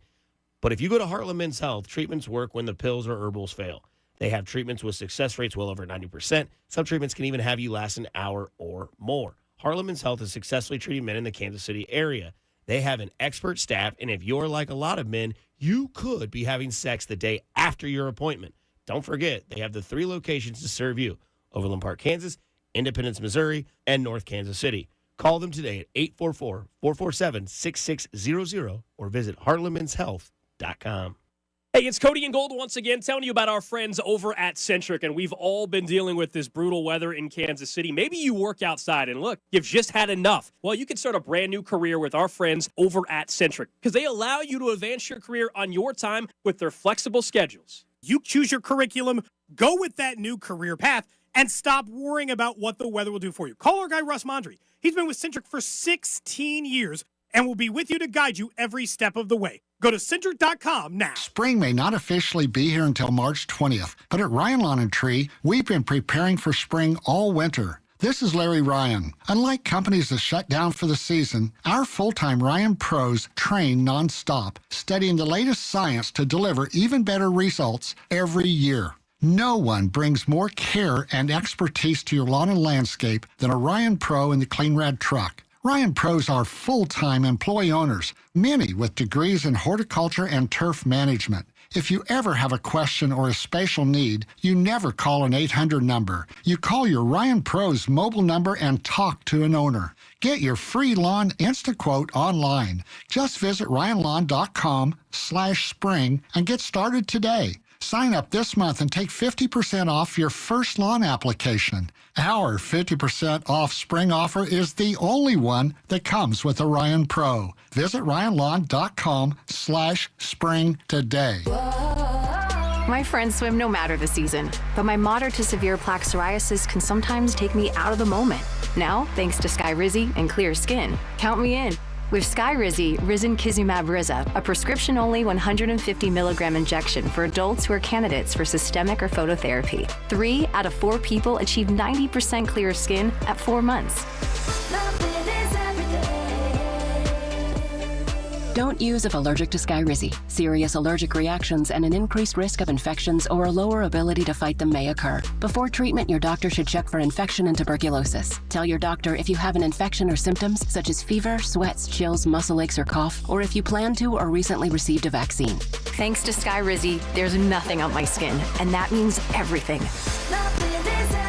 But if you go to Heartland Men's Health, treatments work when the pills or herbals fail. They have treatments with success rates well over 90%. Some treatments can even have you last an hour or more. Heartland Men's Health is successfully treating men in the Kansas City area. They have an expert staff, and if you're like a lot of men, you could be having sex the day after your appointment. Don't forget, they have the 3 locations to serve you: Overland Park, Kansas, Independence, Missouri, and North Kansas City. Call them today at 844-447-6600 or visit heartlandmenshealth.com. Hey, it's Cody and Gold once again telling you about our friends over at Centric, and we've all been dealing with this brutal weather in Kansas City. Maybe you work outside and look, you've just had enough. Well, you can start a brand new career with our friends over at Centric, because they allow you to advance your career on your time with their flexible schedules. You choose your curriculum, go with that new career path, and stop worrying about what the weather will do for you. Call our guy, Russ Mondry. He's been with Centric for 16 years and will be with you to guide you every step of the way. Go to Centric.com now. Spring may not officially be here until March 20th, but at Ryan Lawn & Tree, we've been preparing for spring all winter. This is Larry Ryan. Unlike companies that shut down for the season, our full-time Ryan pros train nonstop, studying the latest science to deliver even better results every year. No one brings more care and expertise to your lawn and landscape than a Ryan Pro in the Clean Rad truck. Ryan Pros are full-time employee owners, many with degrees in horticulture and turf management. If you ever have a question or a special need, you never call an 800 number. You call your Ryan Pros mobile number and talk to an owner. Get your free lawn InstaQuote online. Just visit ryanlawn.com/spring and get started today. Sign up this month and take 50% off your first lawn application. Our 50% off spring offer is the only one that comes with a Ryan Pro. Visit ryanlawn.com/spring today. My friends swim no matter the season, but my moderate to severe plaque psoriasis can sometimes take me out of the moment. Now, thanks to Skyrizi and Clear Skin, count me in. With Skyrizi, Risankizumab Riza, a prescription-only 150 milligram injection for adults who are candidates for systemic or phototherapy. 3 out of 4 people achieve 90% clear skin at 4 months. Don't use if allergic to Skyrizi. Serious allergic reactions and an increased risk of infections or a lower ability to fight them may occur. Before treatment, your doctor should check for infection and tuberculosis. Tell your doctor if you have an infection or symptoms such as fever, sweats, chills, muscle aches, or cough, or if you plan to or recently received a vaccine. Thanks to Skyrizi, there's nothing on my skin, and that means everything.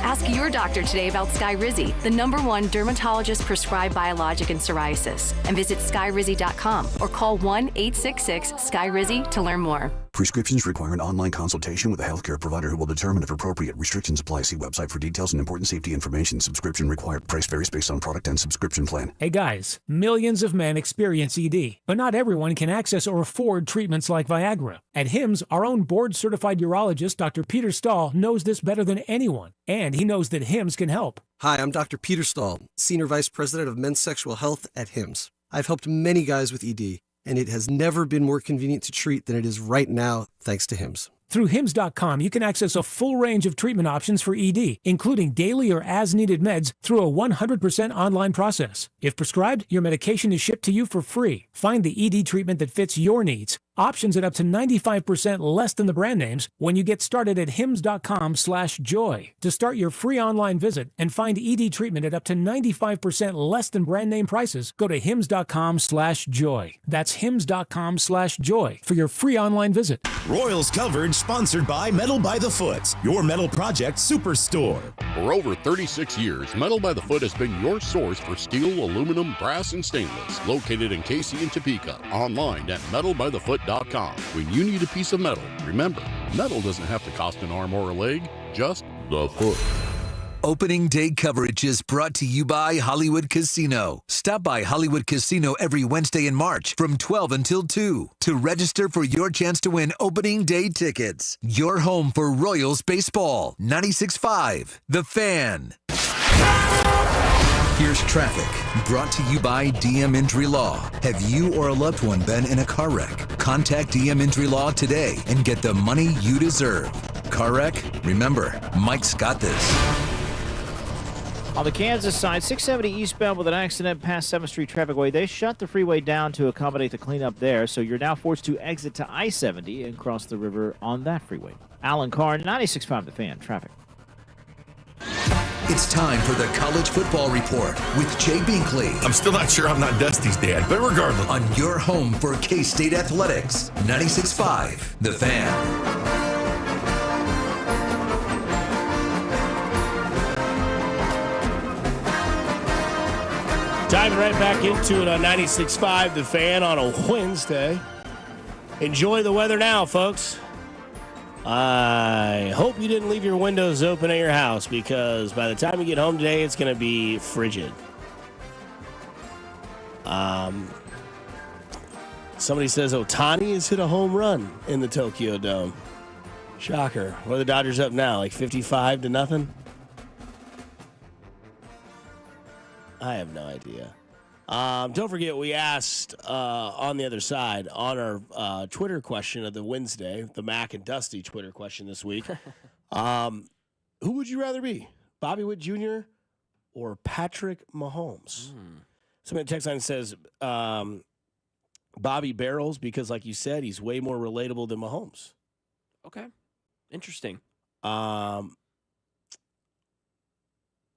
Ask your doctor today about Skyrizi, the #1 dermatologist-prescribed biologic in psoriasis, and visit skyrizi.com or call 1-866-SKYRIZI to learn more. Prescriptions require an online consultation with a healthcare provider who will determine if appropriate. Restrictions apply. See website for details and important safety information. Subscription required. Price varies based on product and subscription plan. Hey guys, millions of men experience ED, but not everyone can access or afford treatments like Viagra. At HIMSS, our own board-certified urologist, Dr. Peter Stahl, knows this better than anyone, and he knows that HIMSS can help. Hi, I'm Dr. Peter Stahl, Senior Vice President of Men's Sexual Health at HIMSS. I've helped many guys with ED, and it has never been more convenient to treat than it is right now, thanks to HIMSS. Through HIMSS.com, you can access a full range of treatment options for ED, including daily or as-needed meds through a 100% online process. If prescribed, your medication is shipped to you for free. Find the ED treatment that fits your needs. Options at up to 95% less than the brand names when you get started at hims.com/joy. To start your free online visit and find ED treatment at up to 95% less than brand name prices, go to hims.com/joy. That's hims.com/joy for your free online visit. Royals coverage sponsored by Metal by the Foot, your metal project superstore. For over 36 years, Metal by the Foot has been your source for steel, aluminum, brass, and stainless. Located in Casey and Topeka. Online at metalbythefoot.com. When you need a piece of metal, remember, metal doesn't have to cost an arm or a leg, just the foot. Opening day coverage is brought to you by Hollywood Casino. Stop by Hollywood Casino every Wednesday in March from 12 until 2 to register for your chance to win opening day tickets. Your home for Royals baseball. 96.5 The Fan. Here's traffic, brought to you by DM Injury Law. Have you or a loved one been in a car wreck? Contact DM Injury Law today and get the money you deserve. Car wreck? Remember, Mike's got this. On the Kansas side, 670 eastbound with an accident past 7th Street Traffic Way. They shut the freeway down to accommodate the cleanup there, so you're now forced to exit to I-70 and cross the river on that freeway. Alan Carr, 96.5 The Fan, traffic. It's time for the College Football Report with Jay Binkley. I'm still not sure I'm not Dusty's dad, but regardless. On your home for K-State Athletics, 96.5 The Fan. Diving right back into it on 96.5 The Fan on a Wednesday. Enjoy the weather now, folks. I hope you didn't leave your windows open at your house because by the time you get home today, it's going to be frigid. Somebody says Ohtani has hit a home run in the Tokyo Dome. Shocker. What are the Dodgers up now? Like 55-0? I have no idea. Don't forget, we asked on the other side on our Twitter question of the Wednesday, the Mac and Dusty Twitter question this week. Who would you rather be, Bobby Witt Jr. or Patrick Mahomes? Somebody text line says Bobby Barrels because, like you said, he's way more relatable than Mahomes. Okay, interesting.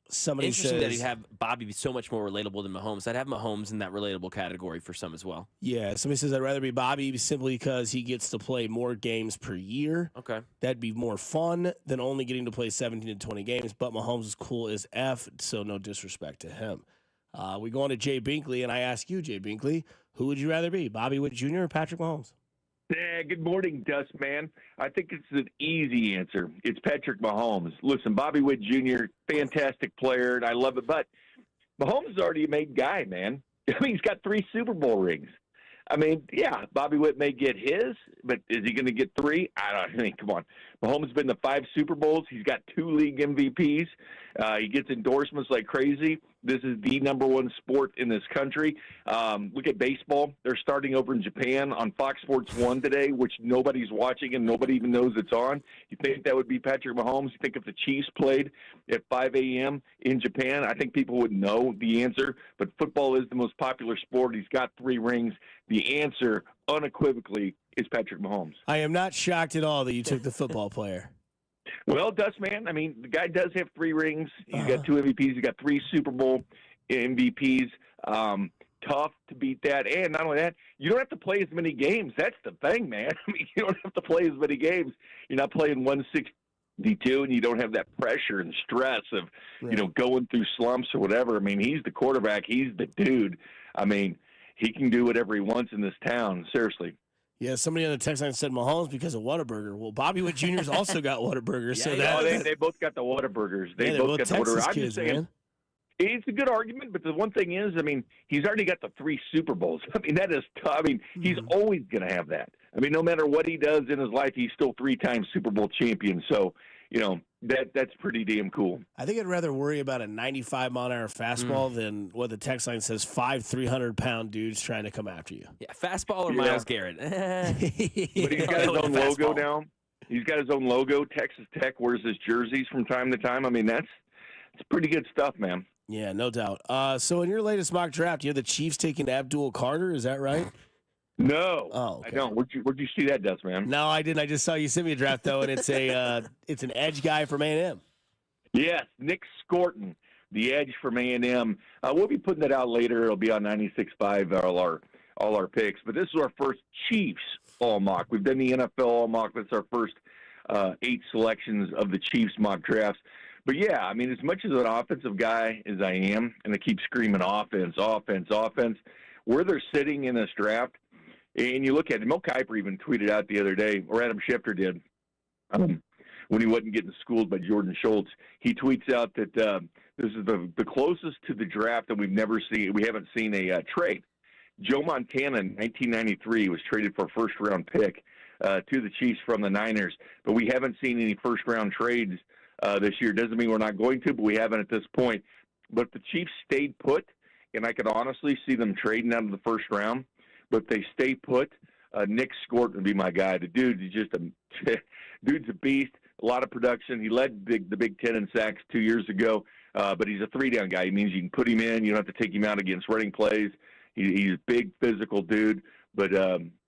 Somebody Interesting says that you have Bobby be so much more relatable than Mahomes. I'd have Mahomes in that relatable category for some as well. Yeah, somebody says I'd rather be Bobby simply because he gets to play more games per year. Okay. That'd be more fun than only getting to play 17 to 20 games. But Mahomes is cool as F, so no disrespect to him. We go on to Jay Binkley, and I ask you, Jay Binkley, who would you rather be, Bobby Witt Jr. or Patrick Mahomes? Yeah, good morning, Dust Man. I think it's an easy answer. It's Patrick Mahomes. Listen, Bobby Witt Jr., fantastic player, and I love it. But Mahomes is already a made guy, man. I mean, he's got 3 Super Bowl rings. I mean, yeah, Bobby Witt may get his, but is he going to get 3? I mean, come on. Mahomes has been to 5 Super Bowls. He's got 2 league MVPs. He gets endorsements like crazy. This is the number one sport in this country. Look at baseball. They're starting over in Japan on Fox Sports 1 today, which nobody's watching and nobody even knows it's on. You think that would be Patrick Mahomes? You think if the Chiefs played at 5 a.m. in Japan, I think people would know the answer. But football is the most popular sport. He's got 3 rings. The answer, unequivocally, is Patrick Mahomes. I am not shocked at all that you took the football player. Well, Dust, man, I mean, the guy does have 3 rings. He's got 2 MVPs. He's got 3 Super Bowl MVPs. Tough to beat that. And not only that, you don't have to play as many games. That's the thing, man. I mean, you don't have to play as many games. You're not playing 162, and you don't have that pressure and stress of, going through slumps or whatever. I mean, he's the quarterback. He's the dude. I mean, he can do whatever he wants in this town. Seriously. Yeah, somebody on the text line said Mahomes because of Whataburger. Well, Bobby Witt Jr.'s also got Whataburger. So they both got the Whataburgers. They both got the Whataburgers. I'm just saying, man. It's a good argument, but the one thing is, I mean, he's already got the 3 Super Bowls. I mean, that is tough. I mean, he's always going to have that. I mean, no matter what he does in his life, he's still 3-time Super Bowl champion. So, that's pretty damn cool. I think I'd rather worry about a 95-mile-an-hour fastball than what the text line says, 5 300-pound dudes trying to come after you. Yeah, fastball or Myles Garrett. But he's got his own logo now. He's got his own logo. Texas Tech wears his jerseys from time to time. I mean, it's pretty good stuff, man. Yeah, no doubt. So in your latest mock draft, you have the Chiefs taking Abdul Carter. Is that right? No, okay. I don't. Where'd you see that, Dust, man? No, I didn't. I just saw you send me a draft though, and it's it's an edge guy from A&M. Yes, Nick Scorton, the edge from A&M. We'll be putting that out later. It'll be on 96.5 all our picks. But this is our first Chiefs all mock. We've done the NFL all mock. That's our first 8 selections of the Chiefs mock drafts. But yeah, I mean, as much as an offensive guy as I am, and I keep screaming offense, where they're sitting in this draft. And you look at it, Mel Kiper even tweeted out the other day, or Adam Schefter did, when he wasn't getting schooled by Jordan Schultz. He tweets out that this is the closest to the draft that we haven't seen a trade. Joe Montana in 1993 was traded for a first-round pick to the Chiefs from the Niners, but we haven't seen any first-round trades this year. Doesn't mean we're not going to, but we haven't at this point. But the Chiefs stayed put, and I could honestly see them trading out of the first round. But they stay put. Nick Scorton would be my guy. The dude is just dude's a beast. A lot of production. He led the Big Ten in sacks 2 years ago. But he's a 3-down guy. He means you can put him in. You don't have to take him out against running plays. He's a big physical dude. But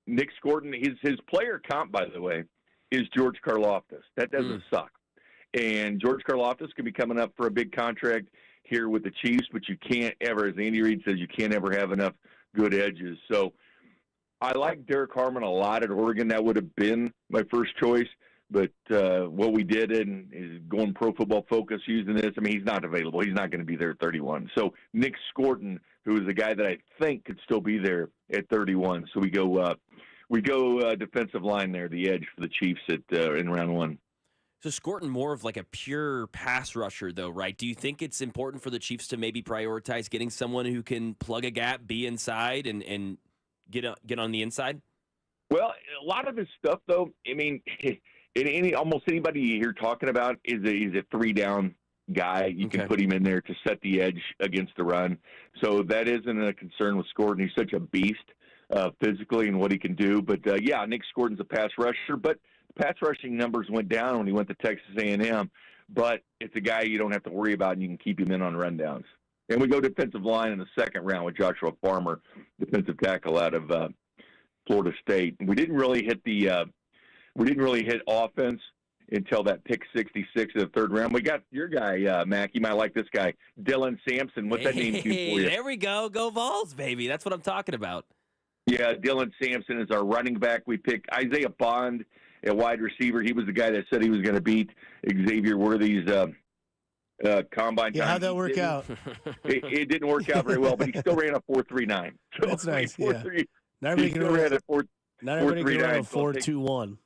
Nick Scorton, his player comp, by the way, is George Karlaftis. That doesn't suck. And George Karlaftis could be coming up for a big contract here with the Chiefs, but you can't ever, as Andy Reid says, you can't ever have enough good edges. So I like Derek Harmon a lot at Oregon. That would have been my first choice. But what we did is going Pro Football Focus using this. I mean, he's not available. He's not going to be there at 31. So Nick Scorton, who is a guy that I think could still be there at 31. So we go defensive line there, the edge for the Chiefs in round 1. So Scorton more of like a pure pass rusher, though, right? Do you think it's important for the Chiefs to maybe prioritize getting someone who can plug a gap, be inside, and get on the inside? Well, a lot of his stuff, though, I mean, almost anybody you hear talking about is a 3-down guy. You can put him in there to set the edge against the run. So that isn't a concern with Scorton. He's such a beast physically and what he can do. But, yeah, Nick Scorton's a pass rusher, but pass rushing numbers went down when he went to Texas A&M, but it's a guy you don't have to worry about, and you can keep him in on rundowns. And we go defensive line in the second round with Joshua Farmer, defensive tackle out of Florida State. We didn't really hit offense until that pick 66 of the third round. We got your guy, Mac. You might like this guy, Dylan Sampson. What's that name do for you? There we go. Go Vols, baby. That's what I'm talking about. Yeah, Dylan Sampson is our running back. We picked Isaiah Bond at wide receiver. He was the guy that said he was going to beat Xavier Worthy's combine time. Yeah, how'd that work out? It didn't work out very well, but he still ran a 4.39. So that's nice. Yeah. Not everybody can run a 4.21.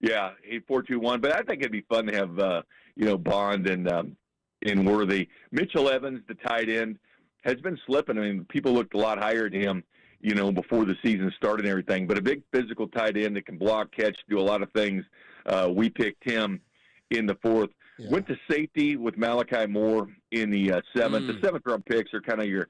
Yeah, 4.21. But I think it'd be fun to have Bond and Worthy. Mitchell Evans, the tight end, has been slipping. I mean, people looked a lot higher at him, before the season started and everything. But a big physical tight end that can block, catch, do a lot of things. We picked him in the 4th. Went to safety with Malachi Moore in the seventh. The seventh-round picks are kind of your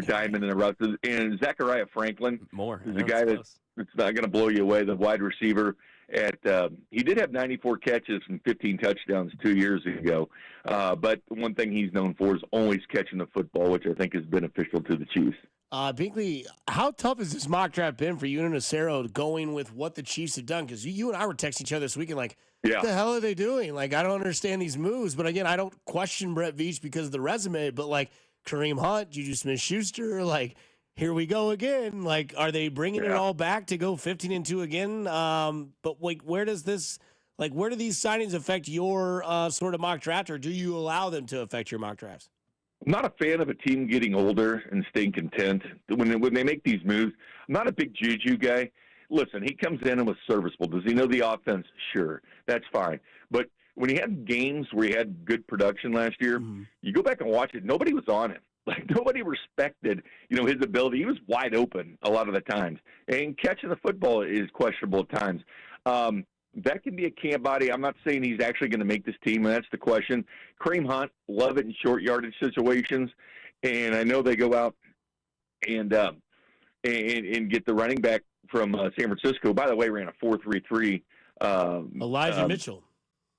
diamond in the rough. And Zachariah Franklin is the guy that's not going to blow you away, the wide receiver. He did have 94 catches and 15 touchdowns 2 years ago. But one thing he's known for is always catching the football, which I think is beneficial to the Chiefs. Binkley, how tough has this mock draft been for you and Nacero going with what the Chiefs have done? Because you and I were texting each other this weekend like, what the hell are they doing? Like, I don't understand these moves. But, again, I don't question Brett Veach because of the resume. But, like, Kareem Hunt, Juju Smith-Schuster, like, here we go again. Like, are they bringing it all back to go 15-2 again? But, like, where do these signings affect your sort of mock draft, or do you allow them to affect your mock drafts? I'm not a fan of a team getting older and staying content. When they make these moves, I'm not a big Juju guy. Listen, he comes in and was serviceable. Does he know the offense? Sure. That's fine. But when he had games where he had good production last year, you go back and watch it, nobody was on him. Like, nobody respected, his ability. He was wide open a lot of the times. And catching the football is questionable at times. That can be a camp body. I'm not saying he's actually going to make this team, and that's the question. Kareem Hunt, love it in short yardage situations. And I know they go out and get the running back from San Francisco. By the way, ran a 4.33. Elijah Mitchell.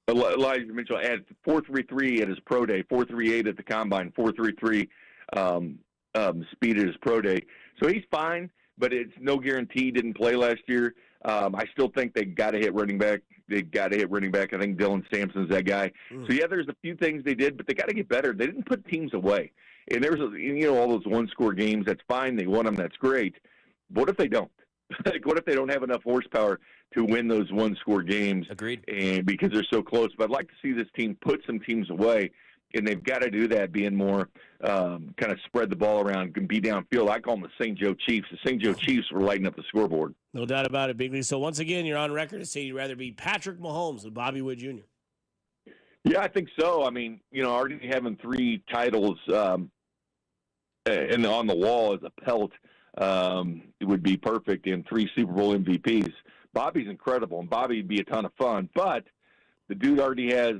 Elijah Mitchell at 4.33 at his pro day, 4.38 at the combine, 4.33 speed at his pro day. So he's fine, but it's no guarantee. Didn't play last year. I still think they got to hit running back. I think Dylan Sampson's that guy. So, there's a few things they did, but they got to get better. They didn't put teams away. And there's, all those one-score games. That's fine. They won them. That's great. But what if they don't? Like, what if they don't have enough horsepower to win those one-score games? Agreed. And because they're so close. But I'd like to see this team put some teams away, and they've got to do that, being more kind of spread the ball around and be downfield. I call them the St. Joe Chiefs. The St. Joe Chiefs were lighting up the scoreboard. No doubt about it, Bigley. So once again, you're on record to say you'd rather be Patrick Mahomes than Bobby Wood Jr. Yeah, I think so. I mean, already having 3 titles and on the wall as a pelt, it would be perfect, in 3 Super Bowl MVPs. Bobby's incredible, and Bobby would be a ton of fun. But the dude already has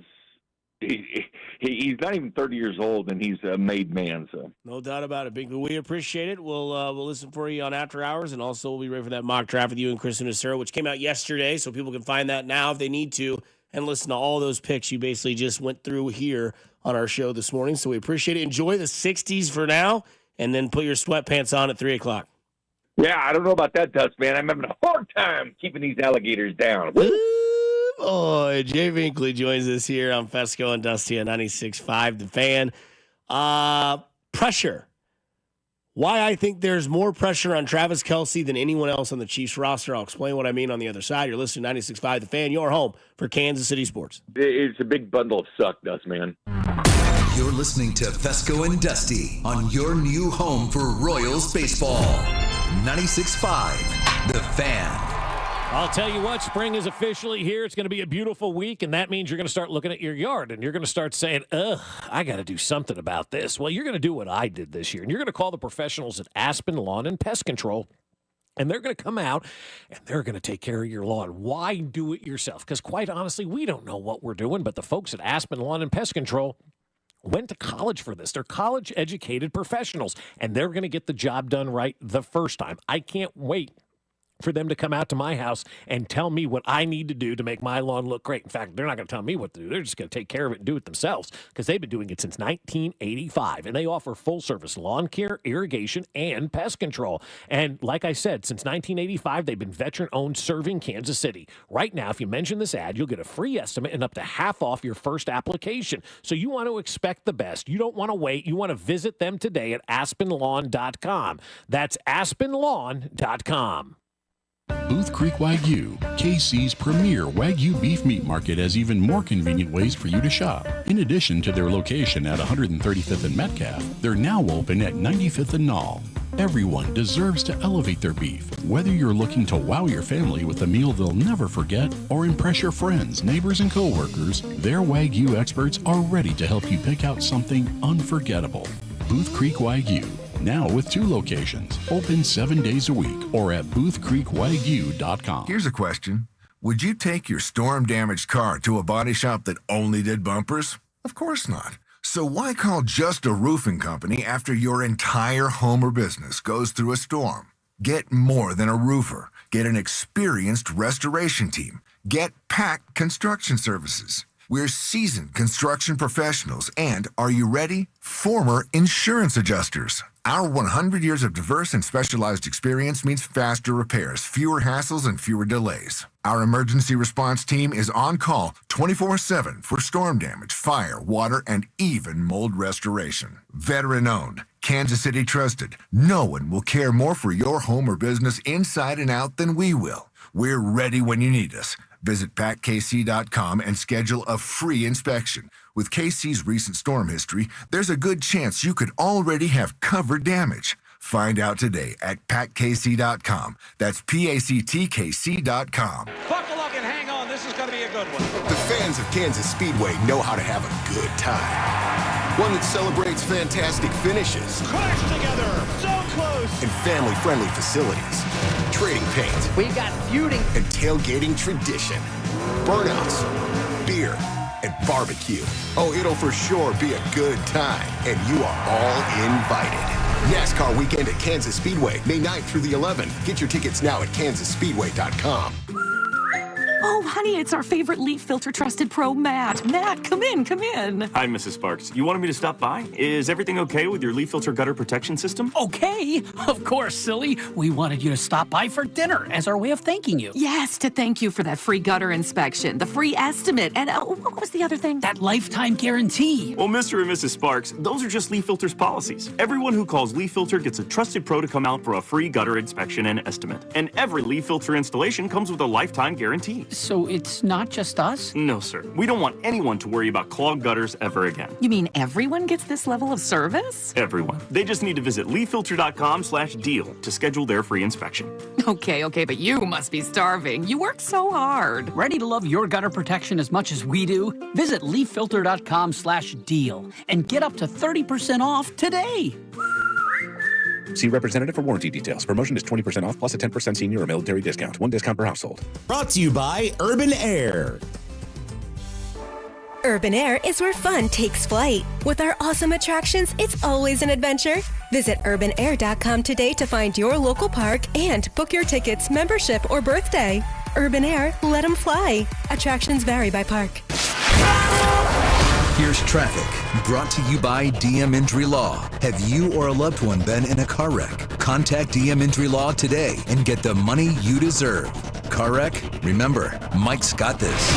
he's not even 30 years old, and he's a made man. So no doubt about it, Bigley. We appreciate it. We'll listen for you on After Hours, and also we'll be ready for that mock draft with you and Kristen Nacero, which came out yesterday, so people can find that now if they need to, and listen to all those picks you basically just went through here on our show this morning. So we appreciate it. Enjoy the 60s for now, and then put your sweatpants on at 3 o'clock. Yeah, I don't know about that, Dust, man. I'm having a hard time keeping these alligators down. Boy, Jay Binkley joins us here on Fescoe and Dusty on 96.5 The Fan. Pressure. Why I think there's more pressure on Travis Kelce than anyone else on the Chiefs roster. I'll explain what I mean on the other side. You're listening to 96.5 The Fan, your home for Kansas City sports. It's a big bundle of suck, Dust, man. You're listening to Fescoe and Dusty on your new home for Royals baseball. 96.5 The Fan. I'll tell you what, spring is officially here. It's going to be a beautiful week, and that means you're going to start looking at your yard, and you're going to start saying, I got to do something about this. Well, you're going to do what I did this year, and you're going to call the professionals at Aspen Lawn and Pest Control, and they're going to come out, and they're going to take care of your lawn. Why do it yourself? Because quite honestly, we don't know what we're doing, but the folks at Aspen Lawn and Pest Control went to college for this. They're college-educated professionals, and they're going to get the job done right the first time. I can't wait for them to come out to my house and tell me what I need to do to make my lawn look great. In fact, they're not going to tell me what to do. They're just going to take care of it and do it themselves because they've been doing it since 1985, and they offer full-service lawn care, irrigation, and pest control. And like I said, since 1985, they've been veteran-owned, serving Kansas City. Right now, if you mention this ad, you'll get a free estimate and up to half off your first application. So you want to expect the best. You don't want to wait. You want to visit them today at aspenlawn.com. That's aspenlawn.com. Booth Creek Wagyu, KC's premier Wagyu beef meat market, has even more convenient ways for you to shop. In addition to their location at 135th and Metcalf, they're now open at 95th and Knoll. Everyone deserves to elevate their beef. Whether you're looking to wow your family with a meal they'll never forget or impress your friends, neighbors, and coworkers, their Wagyu experts are ready to help you pick out something unforgettable. Booth Creek Wagyu, now with 2 locations, open 7 days a week, or at boothcreekwagyu.com. Here's a question. Would you take your storm-damaged car to a body shop that only did bumpers? Of course not. So why call just a roofing company after your entire home or business goes through a storm? Get more than a roofer. Get an experienced restoration team. Get PAC Construction Services. We're seasoned construction professionals and, are you ready? Former insurance adjusters. Our 100 years of diverse and specialized experience means faster repairs, fewer hassles, and fewer delays. Our emergency response team is on call 24/7 for storm damage, fire, water, and even mold restoration. Veteran-owned, Kansas City trusted. No one will care more for your home or business inside and out than we will. We're ready when you need us. Visit PacKC.com and schedule a free inspection. With KC's recent storm history, there's a good chance you could already have covered damage. Find out today at PacKC.com. That's PACTKC.com. Buckle up and hang on. This is going to be a good one. The fans of Kansas Speedway know how to have a good time. One that celebrates fantastic finishes. Crash together. So close. And family-friendly facilities. Trading paint. We've got feuding. And tailgating tradition. Burnouts. Beer. And barbecue. Oh, it'll for sure be a good time. And you are all invited. NASCAR weekend at Kansas Speedway, May 9th through the 11th. Get your tickets now at kansasspeedway.com. Oh, honey, it's our favorite leaf filter trusted pro, Matt. Matt, come in, come in. Hi, Mrs. Sparks. You wanted me to stop by? Is everything okay with your leaf filter gutter protection system? Okay, of course, silly. We wanted you to stop by for dinner as our way of thanking you. Yes, to thank you for that free gutter inspection, the free estimate, and what was the other thing? That lifetime guarantee. Well, Mr. and Mrs. Sparks, those are just Leaf Filter's policies. Everyone who calls Leaf Filter gets a trusted pro to come out for a free gutter inspection and estimate. And every Leaf Filter installation comes with a lifetime guarantee. So it's not just us? No, sir. We don't want anyone to worry about clogged gutters ever again. You mean everyone gets this level of service? Everyone. They just need to visit leaffilter.com/deal to schedule their free inspection. Okay, but you must be starving. You work so hard. Ready to love your gutter protection as much as we do? Visit leaffilter.com/deal and get up to 30% off today. See representative for warranty details. Promotion is 20% off plus a 10% senior or military discount. One discount per household. Brought to you by Urban Air. Urban Air is where fun takes flight. With our awesome attractions, it's always an adventure. Visit urbanair.com today to find your local park and book your tickets, membership, or birthday. Urban Air, let them fly. Attractions vary by park. Here's traffic, brought to you by DM Injury Law. Have you or a loved one been in a car wreck? Contact DM Injury Law today and get the money you deserve. Car wreck? Remember, Mike's got this.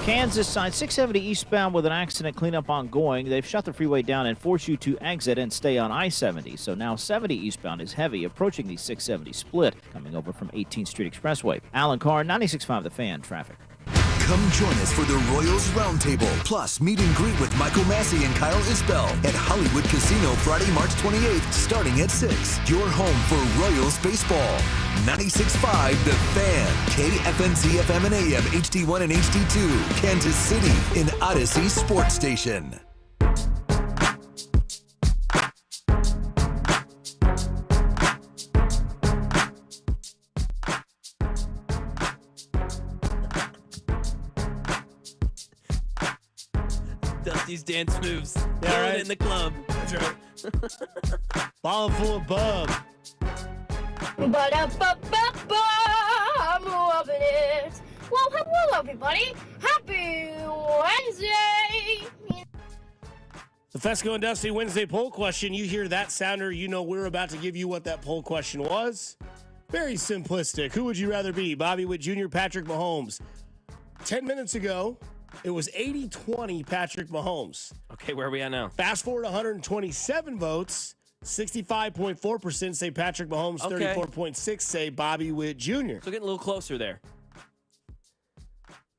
Kansas side 670 eastbound with an accident cleanup ongoing. They've shut the freeway down and forced you to exit and stay on I-70. So now 70 eastbound is heavy, approaching the 670 split, coming over from 18th Street Expressway. Alan Carr, 96.5 The Fan, traffic. Come join us for the Royals Roundtable, plus meet and greet with Michael Massey and Kyle Isbell at Hollywood Casino Friday, March 28th, starting at 6. Your home for Royals baseball. 96.5 The Fan, KFNC FM and AM, HD1 and HD2, Kansas City, in Odyssey Sports Station. Dusty's dance moves. Yeah, right. In the club. That's right. Ball full of bub. I'm loving it. Well, hello, everybody. Happy Wednesday. The Fescoe and Dusty Wednesday poll question. You hear that sounder, you know we're about to give you what that poll question was. Very simplistic. Who would you rather be, Bobby Witt Jr., Patrick Mahomes? 10 minutes ago, it was 80-20 Patrick Mahomes. Okay, where are we at now? Fast forward 127 votes. 65.4% say Patrick Mahomes. 34.6% say Bobby Witt Jr. So getting a little closer there.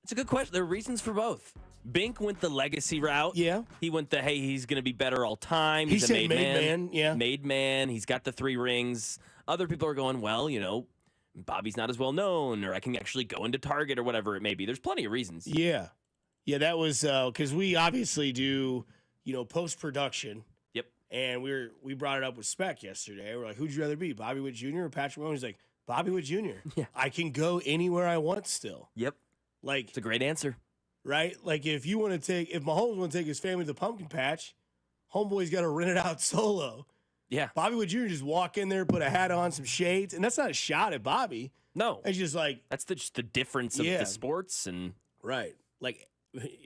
It's a good question. There are reasons for both. Bink went the legacy route. Yeah. He went the, hey, he's going to be better all time. He's a made man. Yeah. Made man. He's got the 3 rings. Other people are going, well, you know, Bobby's not as well known, or I can actually go into Target or whatever it may be. There's plenty of reasons. Yeah. Yeah, that was because we obviously do, post-production. Yep. And we brought it up with Spec yesterday. We're like, who'd you rather be, Bobby Witt Jr. or Patrick Mahomes? He's like, Bobby Wood Jr. Yeah. I can go anywhere I want still. Yep. Like, It's a great answer. right? Like if Mahomes want to take his family to the pumpkin patch, homeboy's got to rent it out solo. Yeah. Bobby Wood Jr. just walk in there, put a hat on, some shades, and that's not a shot at Bobby. No. It's just like, That's just the difference of the sports and right. Like,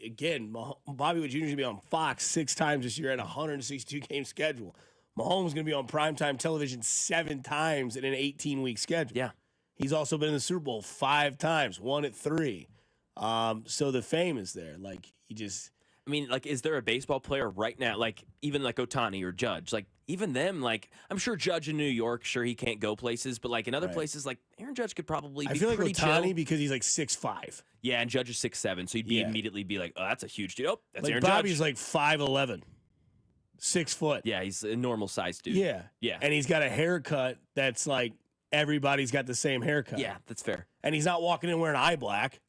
again, Bobby Wood Jr. is going to be on Fox 6 times this year at a 162-game schedule. Mahomes is going to be on primetime television 7 times in an 18-week schedule. Yeah. He's also been in the Super Bowl 5 times, won at 3. So the fame is there. Like, he just... I mean, like, is there a baseball player right now, like, even like Ohtani or Judge? Like, even them, like, I'm sure Judge in New York, sure, he can't go places, but, like, in other places, like, Aaron Judge could probably be I feel like pretty Ohtani chill. because he's like 6'5". Yeah, and Judge is 6'7", so you'd be immediately be like, oh, that's a huge dude. Oh, that's Like, Aaron Bobby's Judge. like 5'11", 6 foot. Yeah, he's a normal sized dude. Yeah. Yeah. And he's got a haircut that's like everybody's got the same haircut. Yeah, that's fair. And he's not walking in wearing eye black.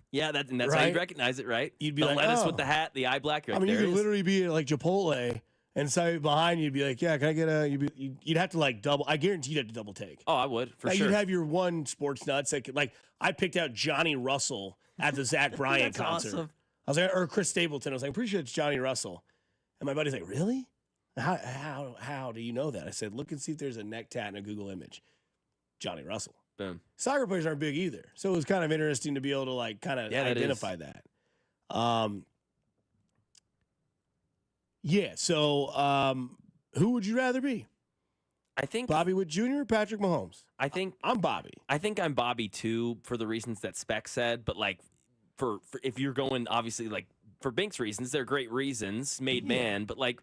Yeah, that's how Right? you recognize it, right? You'd be the like, lettuce oh. with the hat, the eye black. Right, I mean, you there could it is. literally be at like Chipotle and somebody behind you'd be like, yeah, can I get a, you'd have to like double, I guarantee you'd have to double take. Oh, I would, for Like, sure. You'd have your one sports nuts that could, like, I picked out Johnny Russell at the Zach Bryan That's concert. awesome. I was like, or Chris Stapleton. I was like, I'm pretty sure it's Johnny Russell. And my buddy's like, really? How do you know that? I said, look and see if there's a neck tat in a Google image. Johnny Russell. Boom. Soccer players aren't big either. So it was kind of interesting to be able to like kind of identify that. Yeah. So who would you rather be? I think Bobby Wood Jr. or Patrick Mahomes? I'm Bobby. I think I'm Bobby too for the reasons that Spec said, but like for if you're going obviously like for Binks reasons, they're great reasons, made man, but like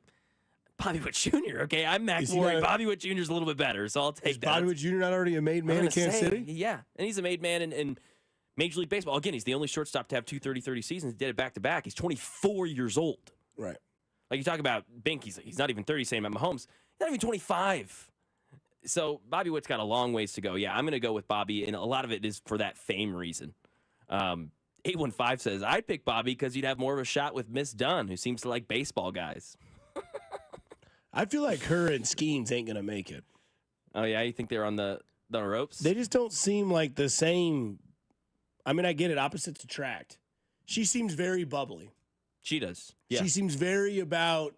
Bobby Wood Jr. Okay, I'm Mac Morey. Bobby Wood Jr. is a little bit better, so I'll take that. Bobby Wood Jr. not already a made man in Kansas City? Yeah, and he's a made man in Major League Baseball. Again, he's the only shortstop to have 2 30-30 seasons. He did it back to back. He's 24 years old. Right. Like you talk about Bink, he's not even 30. Same about Mahomes. He's not even 25. So Bobby Wood's got a long ways to go. Yeah, I'm going to go with Bobby, and a lot of it is for that fame reason. 815 says, I'd pick Bobby because you'd have more of a shot with Miss Dunn, who seems to like baseball guys. I feel like her and Skeens ain't going to make it. Oh, yeah? You think they're on the ropes? They just don't seem like the same. I mean, I get it. Opposites attract. She seems very bubbly. She does. Yeah. She seems very about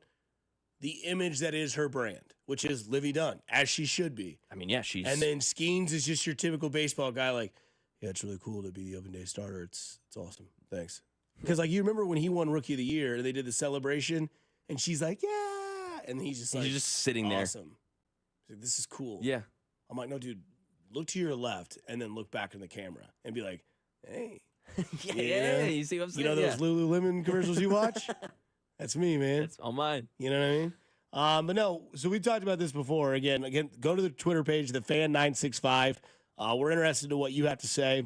the image that is her brand, which is Livy Dunn, as she should be. I mean, yeah, she's... And then Skeens is just your typical baseball guy, like, yeah, it's really cool to be the open day starter. It's awesome. Thanks. Because, like, you remember when he won Rookie of the Year, and they did the celebration, and she's like, yeah. And he's just like, he's just sitting there. Awesome. Like, this is cool. Yeah. I'm like, no, dude, look to your left and then look back in the camera and be like, hey. yeah, you see what I'm saying? You know those Lululemon commercials you watch? That's me, man. That's all mine. You know what I mean? But no, so we talked about this before. Again, go to the Twitter page, the Fan965. We're interested in what you have to say,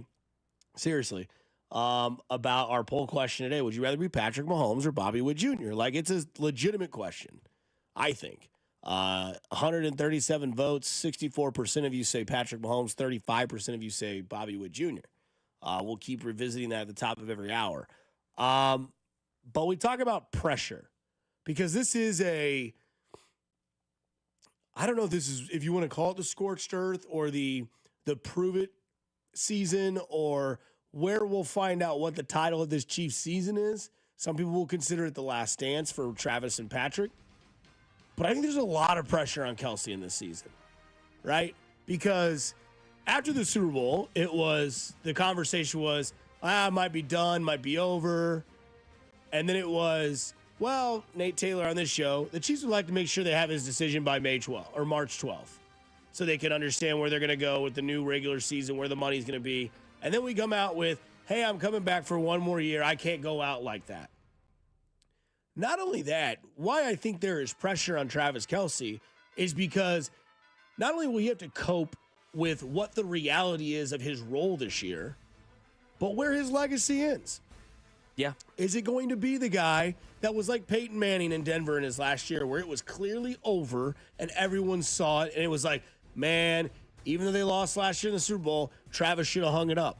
seriously, about our poll question today. Would you rather be Patrick Mahomes or Bobby Wood Jr.? Like, it's a legitimate question, I think. 137 votes, 64% of you say Patrick Mahomes, 35% of you say Bobby Wood Jr. We'll keep revisiting that at the top of every hour. But we talk about pressure because this is I don't know if you want to call it the scorched earth or the prove it season or where we'll find out what the title of this Chiefs season is. Some people will consider it the last dance for Travis and Patrick. But I think there's a lot of pressure on Kelsey in this season, right? Because after the Super Bowl, the conversation was, might be done, might be over. And then it was, well, Nate Taylor on this show, the Chiefs would like to make sure they have his decision by May 12th or March 12th so they can understand where they're going to go with the new regular season, where the money's going to be. And then we come out with, hey, I'm coming back for one more year. I can't go out like that. Not only that, why I think there is pressure on Travis Kelce is because not only will he have to cope with what the reality is of his role this year, but where his legacy ends. Yeah. Is it going to be the guy that was like Peyton Manning in Denver in his last year where it was clearly over and everyone saw it and it was like, man, even though they lost last year in the Super Bowl, Travis should have hung it up?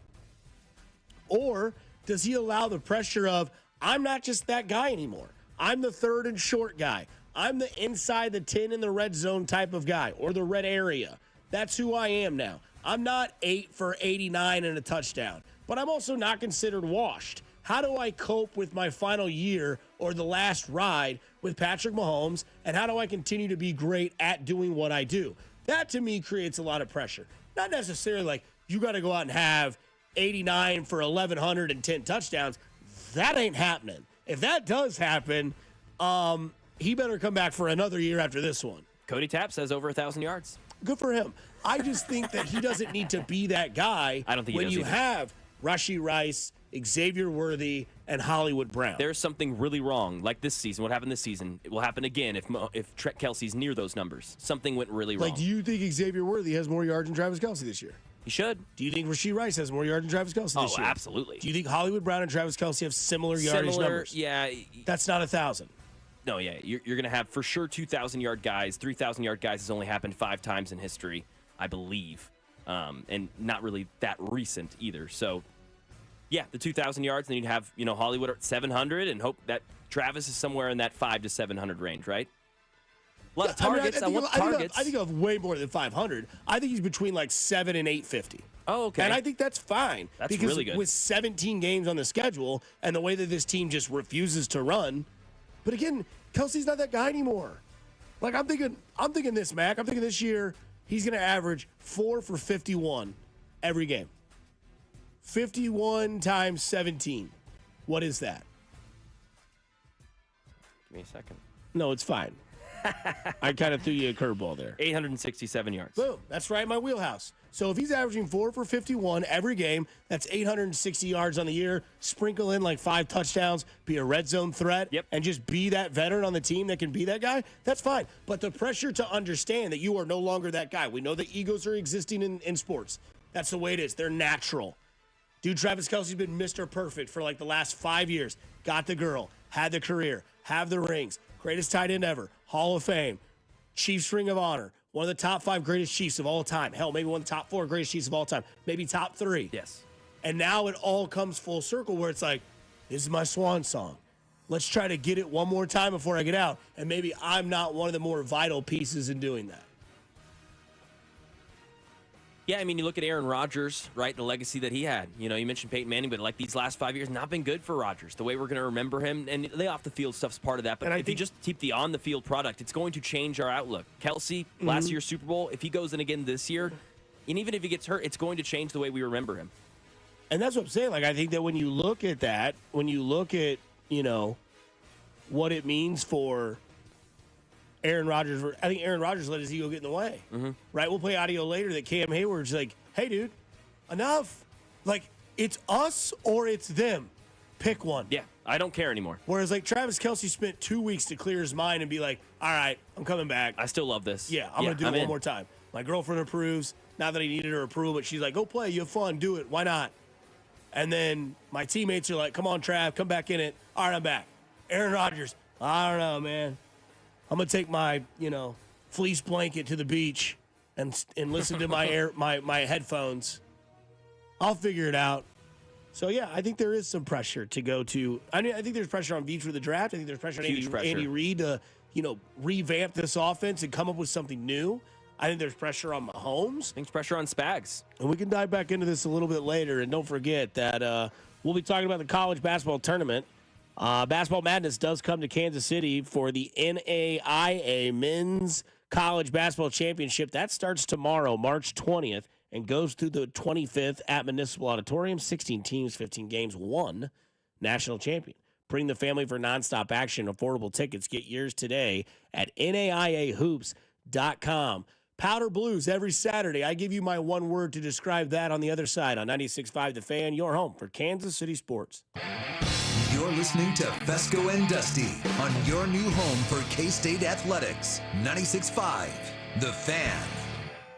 Or does he allow the pressure of, I'm not just that guy anymore. I'm the third and short guy. I'm the inside the 10 in the red zone type of guy or the red area. That's who I am now. I'm not 8 for 89 and a touchdown, but I'm also not considered washed. How do I cope with my final year or the last ride with Patrick Mahomes, and how do I continue to be great at doing what I do? That, to me, creates a lot of pressure. Not necessarily like you got to go out and have 89 for 1,110 touchdowns. That ain't happening. If that does happen, he better come back for another year after this one. Cody Tapp says over 1,000 yards. Good for him. I just think that he doesn't need to be that guy. I don't think he when does you either. have Rashee Rice, Xavier Worthy, and Hollywood Brown. There's something really wrong, like this season. What happened this season? It will happen again if Trent Kelsey's near those numbers. Something went really wrong. Like, do you think Xavier Worthy has more yards than Travis Kelce this year? He should. Do you think Rashee Rice has more yards than Travis Kelce this year? Oh, absolutely. Do you think Hollywood Brown and Travis Kelce have similar yardage numbers? Yeah. That's not 1,000. No, yeah. You're going to have, for sure, 2,000-yard guys. 3,000-yard guys has only happened 5 times in history, I believe. And not really that recent either. So, yeah, the 2,000 yards, then you'd have, Hollywood at 700 and hope that Travis is somewhere in that 500 to 700 range, right? A lot of targets. I think of way more than 500. I think he's between like 7 and 850. Oh, okay. And I think that's fine. That's because really good. With 17 games on the schedule and the way that this team just refuses to run. But again, Kelsey's not that guy anymore. Like, I'm thinking this, Mac. I'm thinking this year he's going to average 4 for 51 every game. 51 times 17. What is that? Give me a second. No, it's fine. I kind of threw you a curveball there. 867 yards. Boom. That's right in my wheelhouse. So if he's averaging 4 for 51 every game, that's 860 yards on the year. Sprinkle in like 5 touchdowns, be a red zone threat, and just be that veteran on the team that can be that guy, that's fine. But the pressure to understand that you are no longer that guy. We know that egos are existing in sports. That's the way it is. They're natural. Dude, Travis Kelce's been Mr. Perfect for like the last 5 years. Got the girl, had the career, have the rings, greatest tight end ever, Hall of Fame, Chiefs Ring of Honor, one of the top 5 greatest Chiefs of all time. Hell, maybe one of the top 4 greatest Chiefs of all time. Maybe top 3. Yes. And now it all comes full circle where it's like, this is my swan song. Let's try to get it one more time before I get out. And maybe I'm not one of the more vital pieces in doing that. Yeah, I mean, you look at Aaron Rodgers, right, the legacy that he had. You mentioned Peyton Manning, but like these last 5 years, not been good for Rodgers. The way we're going to remember him, and the off-the-field stuff's part of that. But if you just keep the on-the-field product, it's going to change our outlook. Kelsey, last year's Super Bowl, if he goes in again this year, and even if he gets hurt, it's going to change the way we remember him. And that's what I'm saying. Like, I think that when you look at that, when you look at, what it means for Aaron Rodgers, I think Aaron Rodgers let his ego get in the way, right? We'll play audio later that Cam Hayward's like, hey, dude, enough. Like, it's us or it's them. Pick one. Yeah, I don't care anymore. Whereas, like, Travis Kelce spent 2 weeks to clear his mind and be like, all right, I'm coming back. I still love this. Yeah, I'm going to do it one more time. My girlfriend approves. Not that he needed her approval, but she's like, go play. You have fun. Do it. Why not? And then my teammates are like, come on, Trav, come back in it. All right, I'm back. Aaron Rodgers, I don't know, man. I'm going to take my, fleece blanket to the beach and listen to my headphones. I'll figure it out. So, yeah, I think there is some pressure to go to. I think there's pressure on Veach for the draft. I think there's pressure on Andy Reid to, revamp this offense and come up with something new. I think there's pressure on Mahomes. I think there's pressure on Spags. And we can dive back into this a little bit later. And don't forget that we'll be talking about the college basketball tournament. Basketball Madness does come to Kansas City for the NAIA Men's College Basketball Championship. That starts tomorrow, March 20th, and goes through the 25th at Municipal Auditorium. 16 teams, 15 games, 1 national champion. Bring the family for nonstop action. Affordable tickets. Get yours today at NAIAHoops.com. Powder Blues every Saturday. I give you my one word to describe that on the other side on 96.5 The Fan, your home for Kansas City sports. You're listening to Fescoe and Dusty on your new home for K-State Athletics. 96.5 The Fan.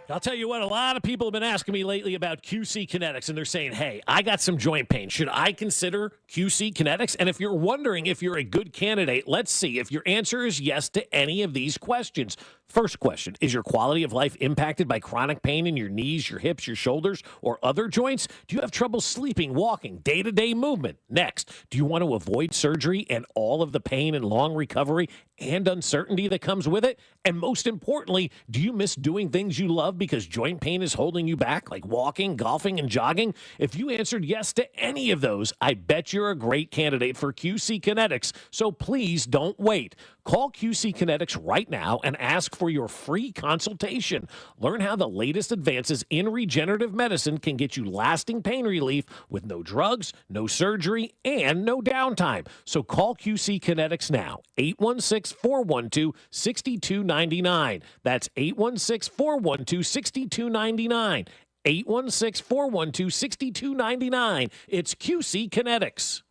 I'll tell you what, a lot of people have been asking me lately about QC Kinetics, and they're saying, hey, I got some joint pain. Should I consider QC Kinetics? And if you're wondering if you're a good candidate, let's see if your answer is yes to any of these questions. First question, is your quality of life impacted by chronic pain in your knees, your hips, your shoulders, or other joints? Do you have trouble sleeping, walking, day-to-day movement? Next, do you want to avoid surgery and all of the pain and long recovery and uncertainty that comes with it? And most importantly, do you miss doing things you love because joint pain is holding you back, like walking, golfing, and jogging? If you answered yes to any of those, I bet you're a great candidate for QC Kinetics, so please don't wait. Call QC Kinetics right now and ask for your free consultation. Learn how the latest advances in regenerative medicine can get you lasting pain relief with no drugs, no surgery, and no downtime. So call QC Kinetics now, 816-412-6299. That's 816-412-6299. 816-412-6299. It's QC Kinetics.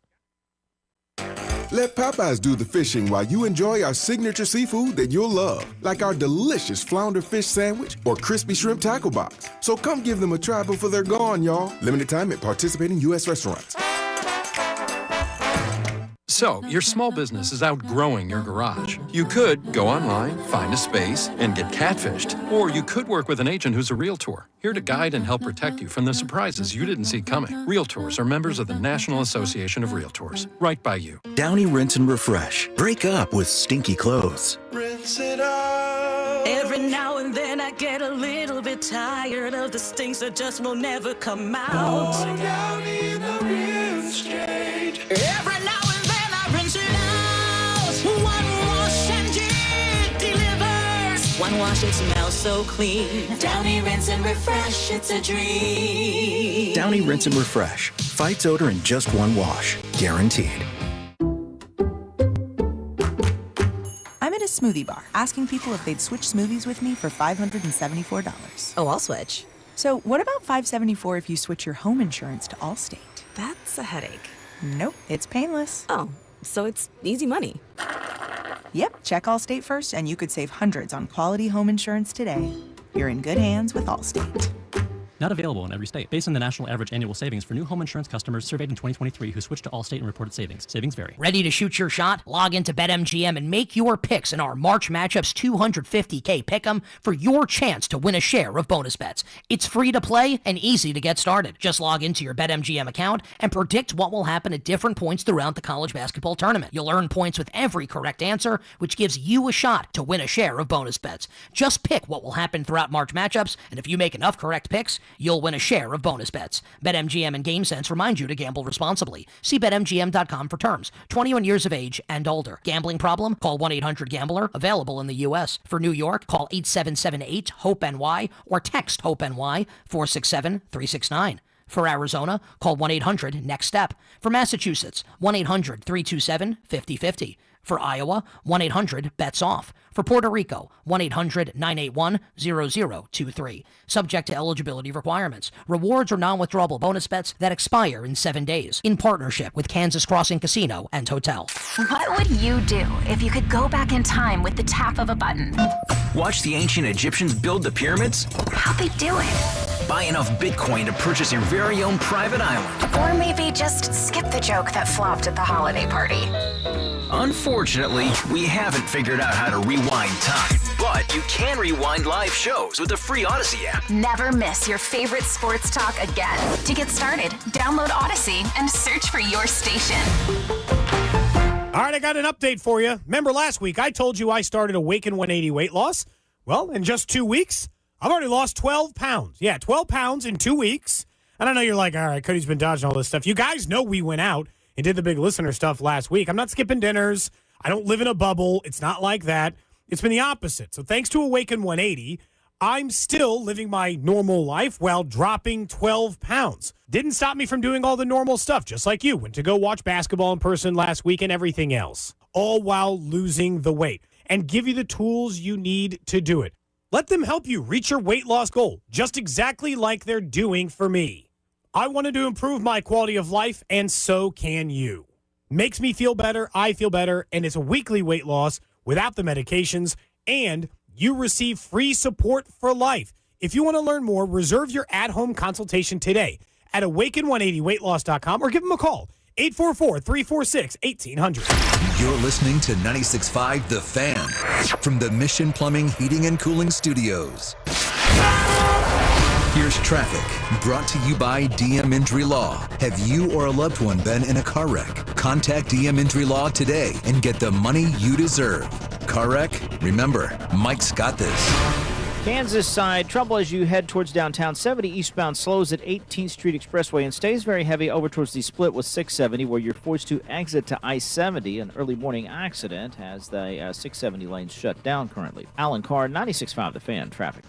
Let Popeyes do the fishing while you enjoy our signature seafood that you'll love, like our delicious flounder fish sandwich or crispy shrimp tackle box. So come give them a try before they're gone, y'all. Limited time at participating U.S. restaurants. So, your small business is outgrowing your garage. You could go online, find a space, and get catfished. Or you could work with an agent who's a realtor, here to guide and help protect you from the surprises you didn't see coming. Realtors are members of the National Association of Realtors. Right by you. Downy Rinse and Refresh. Break up with stinky clothes. Rinse it out. Every now and then I get a little bit tired of the stinks that just will never come out. Going down in the rinse change. Every now and then I rinse it out. One wash and it delivers. One wash, it smells so clean. Downy Rinse and Refresh, it's a dream. Downy Rinse and Refresh. Fights odor in just one wash. Guaranteed. I'm at a smoothie bar asking people if they'd switch smoothies with me for $574. Oh, I'll switch. So what about $574 if you switch your home insurance to Allstate? That's a headache. Nope, it's painless. Oh, so it's easy money. Yep, check Allstate first and you could save hundreds on quality home insurance today. You're in good hands with Allstate. Not available in every state. Based on the national average annual savings for new home insurance customers surveyed in 2023 who switched to Allstate and reported savings. Savings vary. Ready to shoot your shot? Log into BetMGM and make your picks in our March Matchups $250K Pick'em for your chance to win a share of bonus bets. It's free to play and easy to get started. Just log into your BetMGM account and predict what will happen at different points throughout the college basketball tournament. You'll earn points with every correct answer, which gives you a shot to win a share of bonus bets. Just pick what will happen throughout March Matchups, and if you make enough correct picks, you'll win a share of bonus bets. BetMGM and GameSense remind you to gamble responsibly. See BetMGM.com for terms. 21 years of age and older. Gambling problem? Call 1-800-GAMBLER. Available in the U.S. For New York, call 8778-HOPE-NY or text HOPE-NY 467-369. For Arizona, call 1-800-NEXT-STEP. For Massachusetts, 1-800-327-5050. For Iowa, 1-800-BETS-OFF. For Puerto Rico, 1-800-981-0023. Subject to eligibility requirements. Rewards or non-withdrawable bonus bets that expire in 7 days. In partnership with Kansas Crossing Casino and Hotel. What would you do if you could go back in time with the tap of a button? Watch the ancient Egyptians build the pyramids? How'd they do it? Buy enough Bitcoin to purchase your very own private island. Or maybe just skip the joke that flopped at the holiday party. Unfortunately, we haven't figured out how to rewind time. But you can rewind live shows with the free Odyssey app. Never miss your favorite sports talk again. To get started, download Odyssey and search for your station. All right, I got an update for you. Remember last week I told you I started Awaken 180 weight loss? Well, in just 2 weeks, I've already lost 12 pounds. Yeah, 12 pounds in 2 weeks. And I know you're like, all right, Cody's been dodging all this stuff. You guys know we went out and did the big listener stuff last week. I'm not skipping dinners. I don't live in a bubble. It's not like that. It's been the opposite. So thanks to Awaken 180, I'm still living my normal life while dropping 12 pounds. Didn't stop me from doing all the normal stuff, just like you. Went to go watch basketball in person last week and everything else, all while losing the weight, and give you the tools you need to do it. Let them help you reach your weight loss goal, just exactly like they're doing for me. I wanted to improve my quality of life, and so can you. Makes me feel better, I feel better, and it's a weekly weight loss without the medications, and you receive free support for life. If you want to learn more, reserve your at-home consultation today at awaken180weightloss.com or give them a call, 844-346-1800. You're listening to 96.5 The Fan. From the Mission Plumbing, Heating, and Cooling Studios, here's traffic brought to you by DM Injury Law. Have you or a loved one been in a car wreck? Contact DM Injury Law today and get the money you deserve. Car wreck? Remember, Mike's got this. Kansas side, trouble as you head towards downtown. 70 eastbound slows at 18th Street Expressway and stays very heavy over towards the split with 670, where you're forced to exit to I-70. An early morning accident has the 670 lanes shut down currently. Alan Carr, 96.5 The Fan, traffic.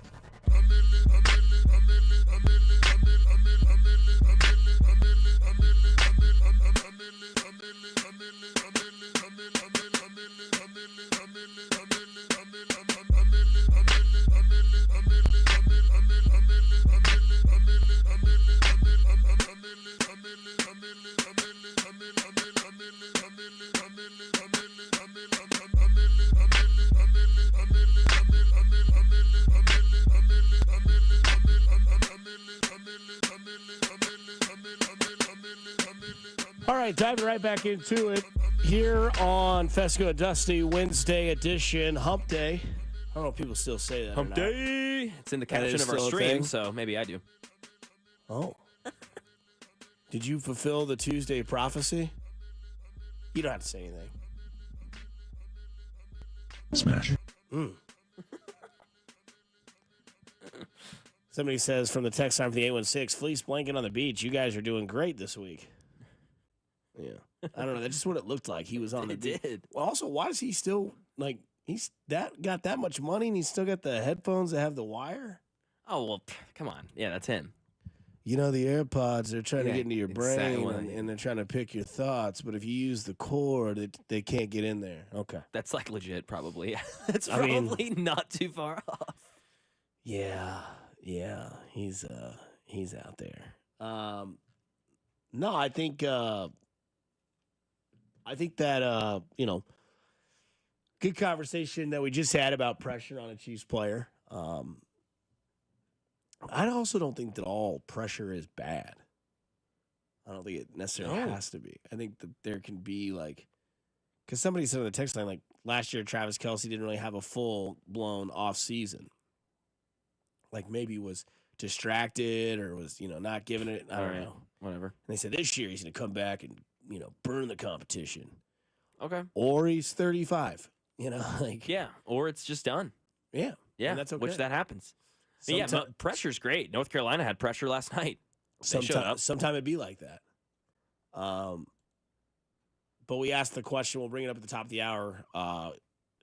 All right, diving right back into it here on Fescoe and Dusty Wednesday edition, Hump Day. I don't know if people still say that. Hump Day. It's in the caption of our stream, so maybe I do. Oh. Did you fulfill the Tuesday prophecy? You don't have to say anything. Smash. Somebody says from the text line for the 816, fleece blanket on the beach. You guys are doing great this week. Yeah. I don't know. That's just what it looked like. He was on the beach. did. Well, also, why is he still, got that much money and he's still got the headphones that have the wire? Oh, well, come on. Yeah, that's him. You know, the AirPods, they're trying to get into your brain exactly. and they're trying to pick your thoughts. But if you use the cord, they can't get in there. Okay. That's like legit, probably. That's probably not too far off. Yeah. Yeah. He's out there. No, I think that, good conversation that we just had about pressure on a Chiefs player. I also don't think that all pressure is bad. I don't think it necessarily has to be. I think that there can be because somebody said on the text line, last year Travis Kelce didn't really have a full-blown off season. Maybe was distracted or was, not giving it. I don't know. Whatever. And they said this year he's going to come back and, burn the competition. Okay. Or he's 35. Yeah, or it's just done. Yeah. Yeah, and that's okay. which that happens. Pressure's great. North Carolina had pressure last night. Sometime it'd be like that. But we asked the question. We'll bring it up at the top of the hour.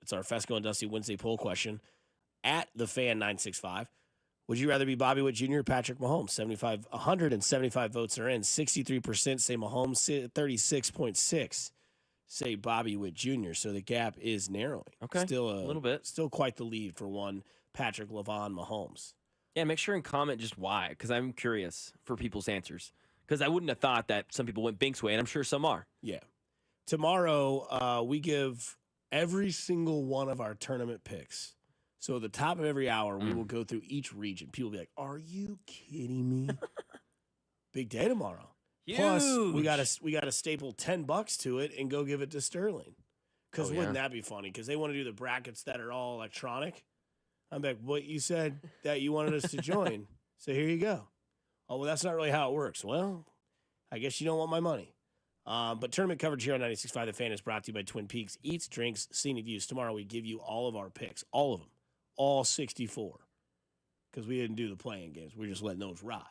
It's our Fescoe and Dusty Wednesday poll question at the fan 965. Would you rather be Bobby Witt Jr. or Patrick Mahomes? 175 votes are in. 63% say Mahomes. 36.6 say Bobby Witt Jr. So the gap is narrowing. Okay, still a little bit. Still quite the lead for one Patrick LaVon Mahomes. Yeah, make sure and comment just why, because I'm curious for people's answers. Because I wouldn't have thought that some people went Bink's way, and I'm sure some are. Yeah. Tomorrow, we give every single one of our tournament picks. So at the top of every hour, we will go through each region. People will be like, are you kidding me? Big day tomorrow. Huge. Plus, we gotta staple $10 to it and go give it to Sterling. Because wouldn't that be funny? Because they want to do the brackets that are all electronic. I'm like, what you said that you wanted us to join. So here you go. Oh, well, that's not really how it works. Well, I guess you don't want my money. But tournament coverage here on 96.5 The Fan is brought to you by Twin Peaks Eats, Drinks, Scenic Views. Tomorrow we give you all of our picks, all of them, all 64. Because we didn't do the playing games. We're just letting those ride.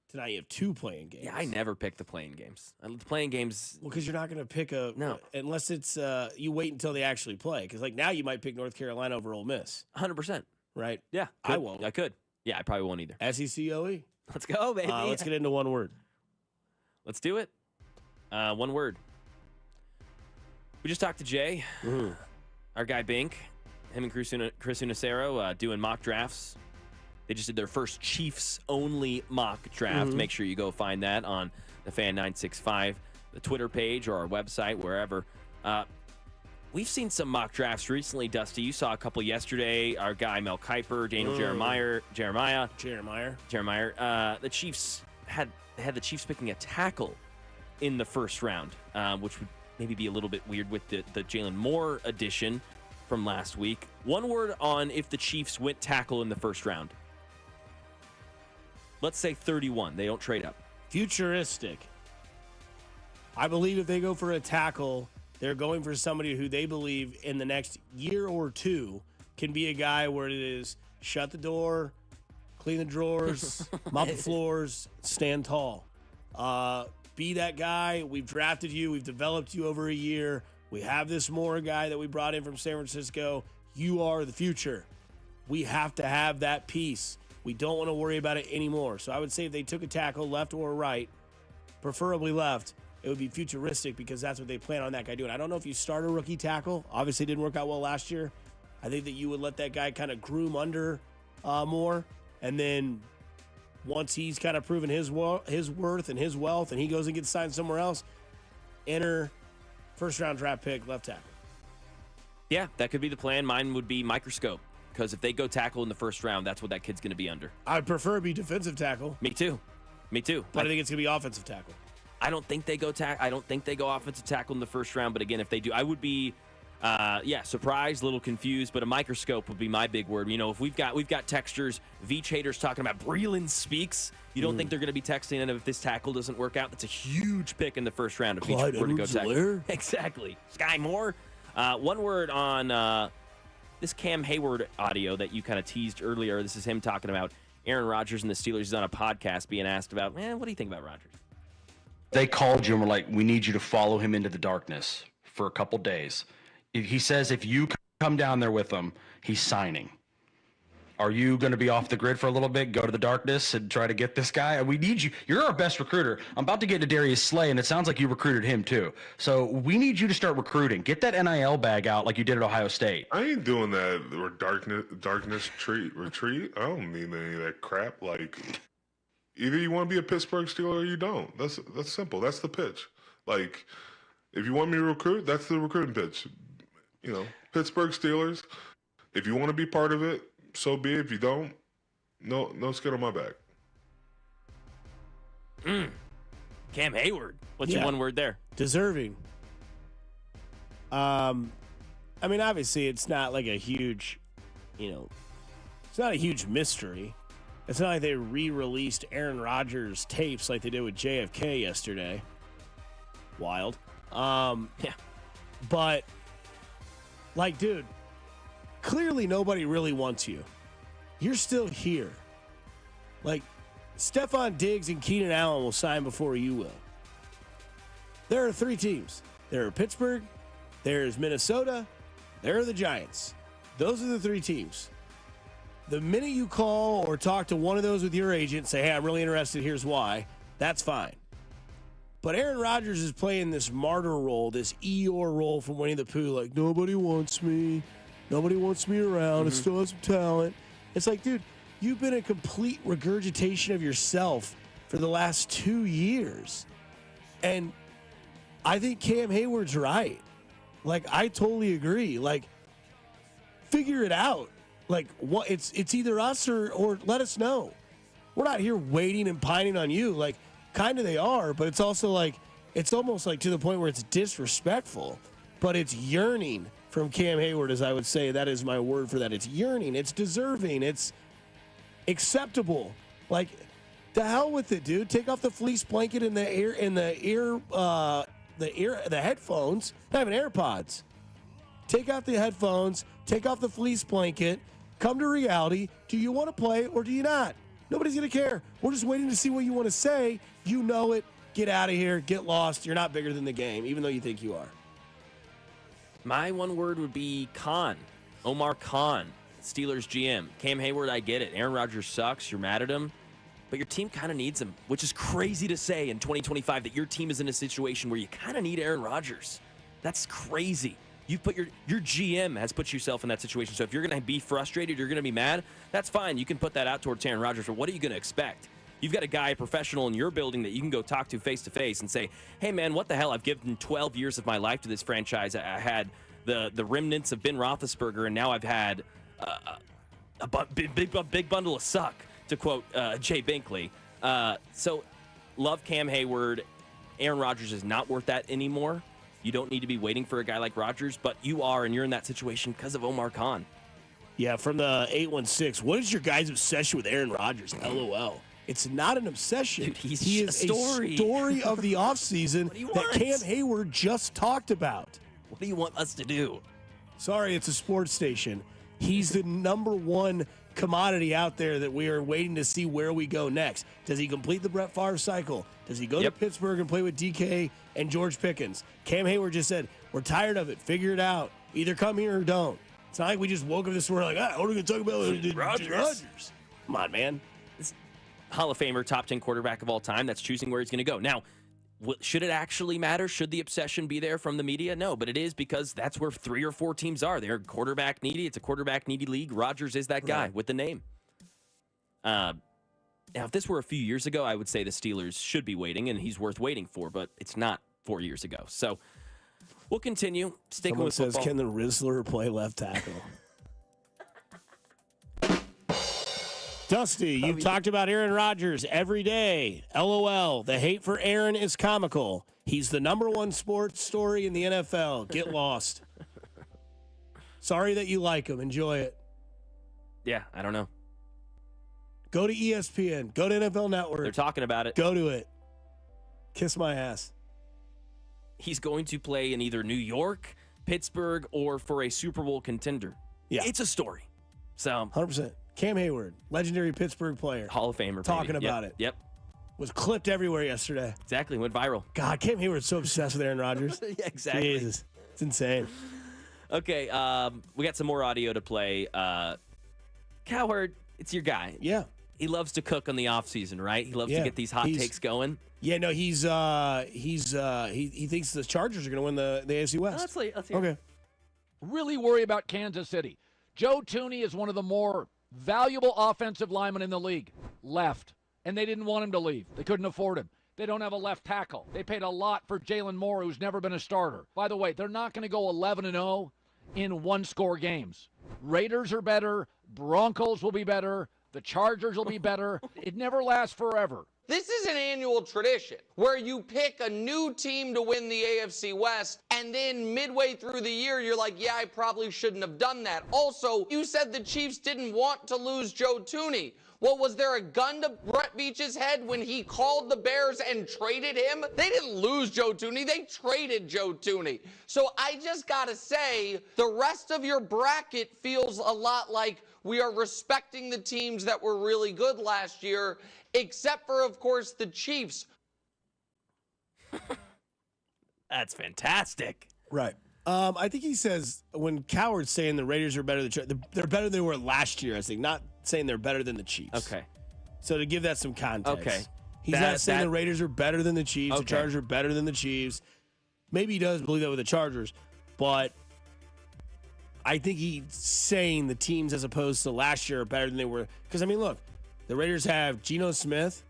Tonight you have 2 playing games. Yeah, I never pick the playing games. The playing games. Well, because you're not going to pick No. unless it's you wait until they actually play. Because now you might pick North Carolina over Ole Miss. 100%. Right? Yeah. I won't. I could. Yeah, I probably won't either. SECOE. Let's go, baby. Let's get into one word. Let's do it. One word. We just talked to Jay, our guy Bink, him and Chris Unicero doing mock drafts. They just did their first Chiefs-only mock draft. Make sure you go find that on the Fan 965, the Twitter page or our website, wherever. We've seen some mock drafts recently, Dusty. You saw a couple yesterday. Our guy Mel Kiper, Daniel Jeremiah. The Chiefs had the Chiefs picking a tackle in the first round, which would maybe be a little bit weird with the Jalen Moore addition. from last week. One word on if the Chiefs went tackle in the first round. Let's say 31. They don't trade up. Futuristic. I believe if they go for a tackle, they're going for somebody who they believe in the next year or two can be a guy where it is shut the door, clean the drawers, mop the floors, stand tall. Be that guy. We've drafted you. We've developed you over a year. We have this Moore guy that we brought in from San Francisco. You are the future. We have to have that piece. We don't want to worry about it anymore. So I would say if they took a tackle, left or right, preferably left, it would be futuristic because that's what they plan on that guy doing. I don't know if you start a rookie tackle. Obviously, it didn't work out well last year. I think that you would let that guy kind of groom under more. And then once he's kind of proven his worth and his wealth and he goes and gets signed somewhere else, enter first-round draft pick, left tackle. Yeah, that could be the plan. Mine would be microscope because if they go tackle in the first round, that's what that kid's going to be under. I'd prefer it be defensive tackle. Me too. But I think it's going to be offensive tackle. I don't think they go I don't think they go offensive tackle in the first round. But again, if they do, I would be, surprised, a little confused. But a microscope would be my big word. You know, if we've got textures, Veach haters talking about Breeland Speaks. You don't think they're going to be texting, and if this tackle doesn't work out, that's a huge pick in the first round. If Veach were to go tackle, exactly. Sky Moore. One word on this Cam Hayward audio that you kind of teased earlier. This is him talking about Aaron Rodgers and the Steelers. He's on a podcast being asked about, what do you think about Rodgers? They called you and were like, we need you to follow him into the darkness for a couple days. He says if you come down there with him, he's signing. Are you going to be off the grid for a little bit, go to the darkness and try to get this guy? We need you. You're our best recruiter. I'm about to get to Darius Slay, and it sounds like you recruited him too. So we need you to start recruiting. Get that NIL bag out like you did at Ohio State. I ain't doing that or darkness retreat. I don't need any of that crap. Like, either you want to be a Pittsburgh Steeler or you don't. That's simple. That's the pitch. Like, if you want me to recruit, that's the recruiting pitch. You know, Pittsburgh Steelers. If you want to be part of it, so be it. If you don't, no skin on my back. Cam Hayward. What's your one word there? Deserving. I mean, obviously, it's not like a huge, it's not a huge mystery. It's not like they re-released Aaron Rodgers tapes like they did with JFK yesterday. Wild. Yeah. But, like, dude, clearly nobody really wants you. You're still here. Like, Stephon Diggs and Keenan Allen will sign before you will. There are three teams. There are Pittsburgh, there's Minnesota, there are the Giants. Those are the three teams. The minute you call or talk to one of those with your agent, say, hey, I'm really interested, here's why, that's fine. But Aaron Rodgers is playing this martyr role, this Eeyore role from Winnie the Pooh, like, nobody wants me. Nobody wants me around. I still have some talent. It's like, dude, you've been a complete regurgitation of yourself for the last 2 years. And I think Cam Hayward's right. Like, I totally agree. Like, figure it out. Like, what? It's either us or let us know. We're not here waiting and pining on you. Like, kind of they are, but it's also like, it's almost like to the point where it's disrespectful, but it's yearning from Cam Hayward, as I would say. That is my word for that. It's yearning. It's deserving. It's acceptable. Like, the hell with it, dude. Take off the fleece blanket in the headphones. Not even AirPods. Take out the headphones. Take off the fleece blanket. Come to reality. Do you want to play or do you not? Nobody's going to care. We're just waiting to see what you want to say. You know it. Get out of here. Get lost. You're not bigger than the game, even though you think you are. My one word would be Khan. Omar Khan, Steelers GM. Cam Hayward, I get it. Aaron Rodgers sucks. You're mad at him. But your team kind of needs him, which is crazy to say in 2025 that your team is in a situation where you kind of need Aaron Rodgers. That's crazy. You put your GM has put yourself in that situation. So if you're going to be frustrated, you're going to be mad, that's fine. You can put that out towards Aaron Rodgers. But what are you going to expect? You've got a guy, a professional in your building that you can go talk to face-to-face and say, hey, man, what the hell? I've given 12 years of my life to this franchise. I had the remnants of Ben Roethlisberger, and now I've had a big bundle of suck, to quote Jay Binkley. So love Cam Hayward. Aaron Rodgers is not worth that anymore. You don't need to be waiting for a guy like Rodgers, but you are, and you're in that situation because of Omar Khan. Yeah, from the 816, what is your guys' obsession with Aaron Rodgers? LOL. It's not an obsession. Dude, he is a story of the offseason that Cam Hayward just talked about. What do you want us to do? Sorry, it's a sports station. He's the number one commodity out there that we are waiting to see where we go next. Does he complete the Brett Favre cycle? Does he go to Pittsburgh and play with DK and George Pickens? Cam Hayward just said, we're tired of it. Figure it out. Either come here or don't. It's not like we just woke up this morning like, what are we going to talk about? Rodgers. Come on, man. Hall of Famer, top 10 quarterback of all time. That's choosing where he's going to go. Now, should it actually matter? Should the obsession be there from the media? No, but it is because that's where 3 or 4 teams are. They're quarterback needy. It's a quarterback needy league. Rodgers is that guy with the name. Now, if this were a few years ago, I would say the Steelers should be waiting, and he's worth waiting for, but it's not 4 years ago. So we'll continue sticking Someone with says, football. can the Rizzler play left tackle? Dusty, you've talked about Aaron Rodgers every day. LOL. The hate for Aaron is comical. He's the number one sports story in the NFL. Get lost. Sorry that you like him. Enjoy it. Yeah, I don't know. Go to ESPN. Go to NFL Network. They're talking about it. Go to it. Kiss my ass. He's going to play in either New York, Pittsburgh, or for a Super Bowl contender. Yeah. It's a story. So 100%. Cam Hayward, legendary Pittsburgh player. Hall of Famer. Talking baby. about it. Yep. Was clipped everywhere yesterday. Exactly. Went viral. God, Cam Hayward's so obsessed with Aaron Rodgers. Yeah, exactly. Jesus. It's insane. Okay, we got some more audio to play. Cowherd, it's your guy. Yeah. He loves to cook on the off season, right? He loves to get these hot takes going. Yeah, no, he thinks the Chargers are going to win the AFC West. Let's hear Okay. Really worry about Kansas City. Joe Tooney is one of the more valuable offensive linemen in the league. Left. And they didn't want him to leave. They couldn't afford him. They don't have a left tackle. They paid a lot for Jalen Moore, who's never been a starter. By the way, they're not going to go 11-0 in one-score games. Raiders are better. Broncos will be better. The Chargers will be better. It never lasts forever. This is an annual tradition where you pick a new team to win the AFC West, and then midway through the year, you're like, yeah, I probably shouldn't have done that. Also, you said the Chiefs didn't want to lose Joe Tooney. Well, was there a gun to Brett Veach's head when he called the Bears and traded him? They didn't lose Joe Tooney. They traded Joe Tooney. So I just got to say, the rest of your bracket feels a lot like we are respecting the teams that were really good last year, except for, of course, the Chiefs. That's fantastic. Right. I think he says when Coward's saying the Raiders are better than they're better than they were last year, I think, not saying they're better than the Chiefs. Okay. So to give that some context. Okay. He's not saying the Raiders are better than the Chiefs. Okay. The Chargers are better than the Chiefs. Maybe he does believe that with the Chargers, but I think he's saying the teams as opposed to last year are better than they were. Because, I mean, look, the Raiders have Geno Smith,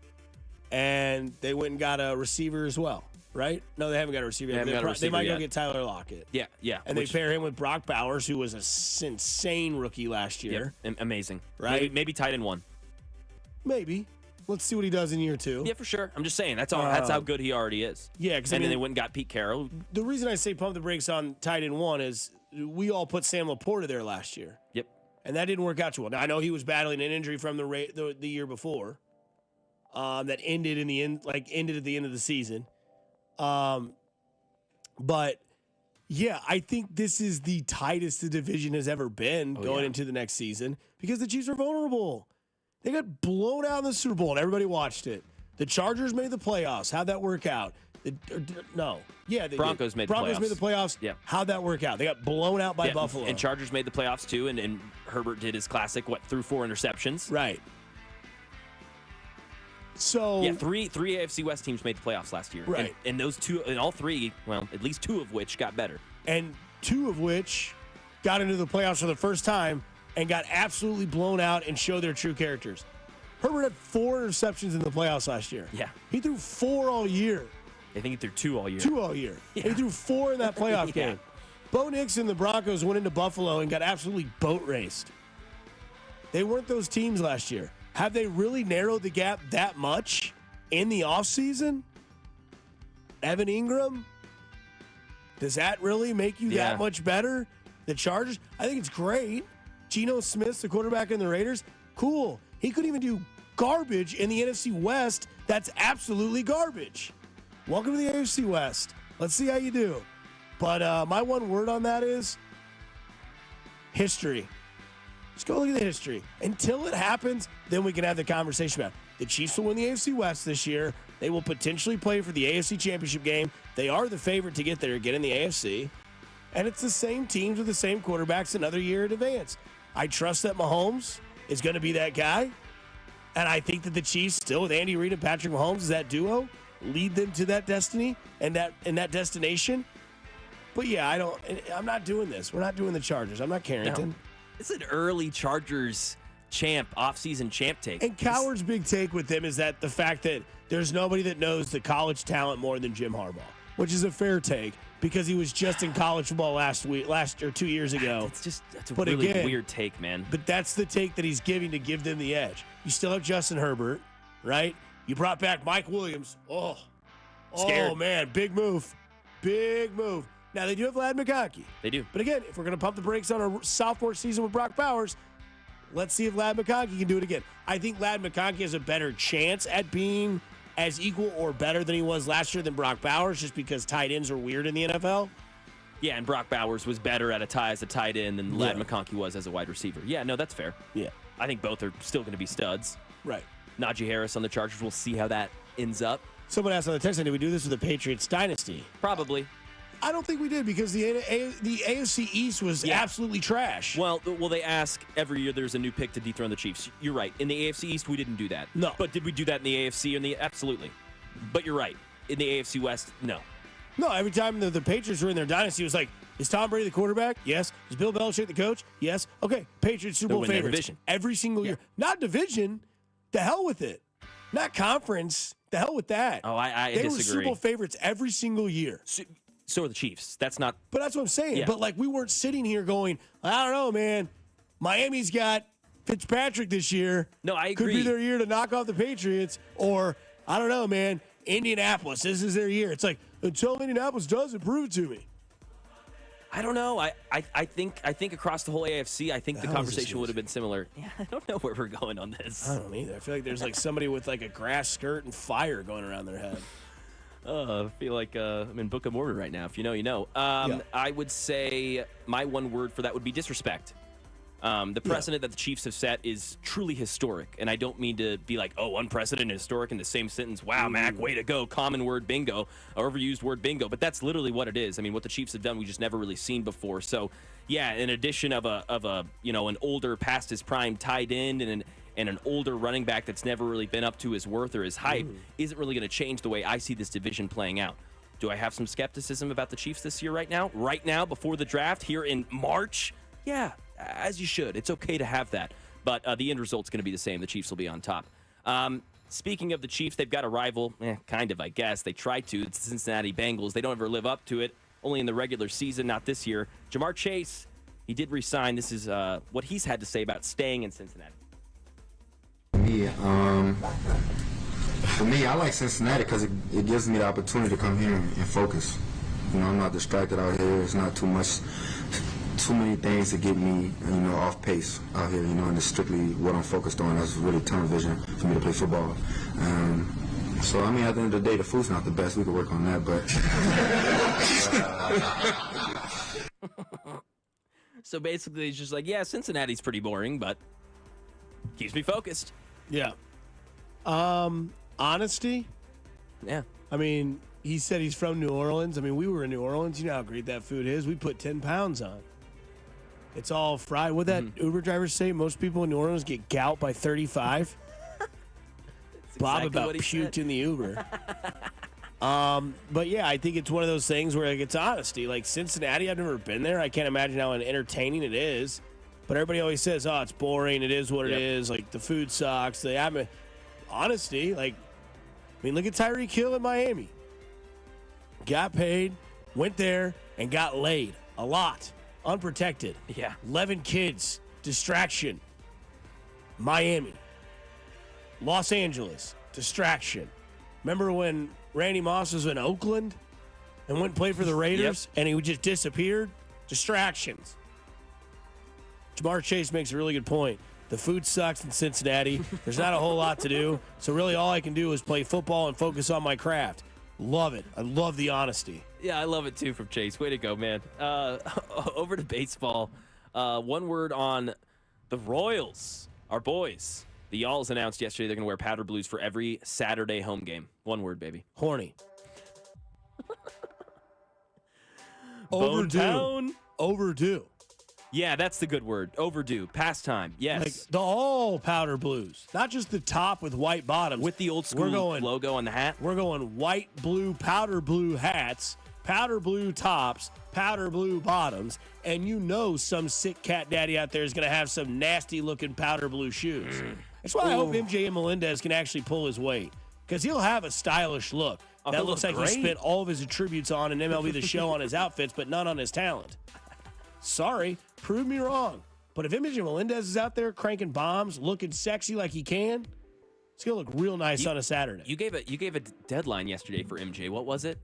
and they went and got a receiver as well, right? No, they haven't got a receiver yet. They might go get Tyler Lockett. Yeah. And they pair him with Brock Bowers, who was a insane rookie last year. Yep. Amazing. Right? Maybe tight end one. Maybe. Let's see what he does in year 2. Yeah, for sure. I'm just saying that's all. That's how good he already is. Yeah, because then they went and got Pete Carroll. The reason I say pump the brakes on tight end 1 is we all put Sam Laporta there last year. Yep. And that didn't work out too well. Now I know he was battling an injury from the year before, that ended ended at the end of the season. But yeah, I think this is the tightest the division has ever been going into the next season because the Chiefs are vulnerable. They got blown out in the Super Bowl, and everybody watched it. The Chargers made the playoffs. How'd that work out? Broncos made the playoffs. Yeah. How'd that work out? They got blown out by Buffalo. And Chargers made the playoffs too, and Herbert did his classic, threw 4 interceptions. Right. So yeah, three AFC West teams made the playoffs last year. Right. And those two, and all three, well, at least 2 of which got better. And 2 of which got into the playoffs for the first time and got absolutely blown out and showed their true characters. Herbert had 4 interceptions in the playoffs last year. Yeah. He threw 4 all year. I think he threw 2 all year. 2 all year. Yeah. He threw 4 in that playoff game. Bo Nix and the Broncos went into Buffalo and got absolutely boat raced. They weren't those teams last year. Have they really narrowed the gap that much in the offseason? Evan Ingram? Does that really make you that much better? The Chargers? I think it's great. Geno Smith's the quarterback in the Raiders. Cool. He couldn't even do garbage in the NFC West. That's absolutely garbage. Welcome to the AFC West. Let's see how you do. But my one word on that is history. Just go look at the history. Until it happens, then we can have the conversation about it. The Chiefs will win the AFC West this year. They will potentially play for the AFC Championship game. They are the favorite to get there again in the AFC. And it's the same teams with the same quarterbacks another year in advance. I trust that Mahomes is going to be that guy. And I think that the Chiefs, still with Andy Reid and Patrick Mahomes as that duo, lead them to that destiny and that destination. But yeah, I'm not doing this. We're not doing the Chargers. I'm not Carrington. No. It's an early Chargers offseason champ take. And Coward's big take with them is that the fact that there's nobody that knows the college talent more than Jim Harbaugh, which is a fair take because he was just in college football last 2 years ago. That's a really weird take, man. But that's the take that he's giving to give them the edge. You still have Justin Herbert, right? You brought back Mike Williams. Scared. Oh man, big move. Big move. Now, they do have Ladd McConkey. They do. But again, if we're going to pump the brakes on a sophomore season with Brock Bowers, let's see if Ladd McConkey can do it again. I think Ladd McConkey has a better chance at being as equal or better than he was last year than Brock Bowers, just because tight ends are weird in the NFL. Yeah, and Brock Bowers was better at as a tight end than Ladd McConkey was as a wide receiver. Yeah, no, that's fair. Yeah. I think both are still going to be studs. Right. Najee Harris on the Chargers. We'll see how that ends up. Someone asked on the text line, did we do this with the Patriots dynasty? Probably. I don't think we did because the AFC East was absolutely trash. Well, they ask every year there's a new pick to dethrone the Chiefs. You're right. In the AFC East, we didn't do that. No. But did we do that in the AFC? Absolutely. But you're right. In the AFC West, no. No, every time the Patriots were in their dynasty, it was like, is Tom Brady the quarterback? Yes. Is Bill Belichick the coach? Yes. Okay, Patriots Super Bowl favorites. Division. Every single year. Not division. The hell with it. Not conference. The hell with that. Oh, I they disagree. They were Super Bowl favorites every single year. So are the Chiefs. That's not. But that's what I'm saying. Yeah. But we weren't sitting here going, I don't know, man. Miami's got Fitzpatrick this year. No, I agree. Could be their year to knock off the Patriots. Or, I don't know, man. Indianapolis, this is their year. It's like, until Indianapolis does it, prove it to me. I don't know. I think across the whole AFC, I think the conversation would have been similar. Yeah, I don't know where we're going on this. I don't either. I feel like there's somebody with a grass skirt and fire going around their head. I feel like I'm in Book of Mormon right now. If you know, you know. I would say my one word for that would be disrespect. The precedent that the Chiefs have set is truly historic, and I don't mean to be like, unprecedented, historic in the same sentence. Wow, Mac, way to go. Common word bingo, or overused word bingo, but that's literally what it is. I mean, what the Chiefs have done, we just never really seen before. So, yeah, in addition of an older past his prime tight end and an older running back that's never really been up to his worth or his hype isn't really going to change the way I see this division playing out. Do I have some skepticism about the Chiefs this year right now? Right now, before the draft, here in March? Yeah, as you should. It's okay to have that. But the end result's going to be the same. The Chiefs will be on top. Speaking of the Chiefs, they've got a rival. Kind of, I guess. They try to. It's the Cincinnati Bengals. They don't ever live up to it. Only in the regular season, not this year. Jamar Chase, he did resign. This is what he's had to say about staying in Cincinnati. For me, I like Cincinnati because it gives me the opportunity to come here and focus. I'm not distracted out here. It's not too many things to get me, off pace out here, and it's strictly what I'm focused on. That's really tunnel vision for me to play football. So, at the end of the day, the food's not the best. We could work on that, but... So basically, he's just like, yeah, Cincinnati's pretty boring, but keeps me focused. Yeah. Honesty? Yeah. He said he's from New Orleans. We were in New Orleans. You know how great that food is. We put 10 pounds on. It's all fried. What'd that Uber driver say? Most people in New Orleans get gout by 35. Bob about puked in the Uber. But yeah, I think it's one of those things where it's honesty. Like Cincinnati, I've never been there. I can't imagine how entertaining it is. But everybody always says, it's boring. It is what it is. Like the food sucks. Honesty. Look at Tyreek Hill in Miami. Got paid, went there, and got laid. A lot. Unprotected. Yeah. 11 kids. Distraction. Miami. Los Angeles. Distraction. Remember when Randy Moss was in Oakland? and went and played for the Raiders, and he just disappeared? Distractions. Jamar Chase makes a really good point. The food sucks in Cincinnati. There's not a whole lot to do. So really all I can do is play football and focus on my craft. Love it. I love the honesty. Yeah, I love it too from Chase. Way to go, man. Over to baseball. One word on the Royals, our boys. The Y'alls announced yesterday they're going to wear powder blues for every Saturday home game. One word, baby. Horny. Overdue. Overdue. Yeah, that's the good word. Overdue. Past time. Yes. Like the all powder blues, not just the top with white bottoms. With the old school logo on the hat. We're going white, blue, powder blue hats, powder blue tops, powder blue bottoms, and you know some sick cat daddy out there is going to have some nasty looking powder blue shoes. That's why I hope MJ Melendez can actually pull his weight, because he'll have a stylish look. That looks like he spent all of his attributes on an MLB The Show on his outfits, but none on his talent. Sorry, prove me wrong. But if MJ Melendez is out there cranking bombs, looking sexy like he can, it's gonna look real nice on a Saturday. You gave a deadline yesterday for MJ. What was it?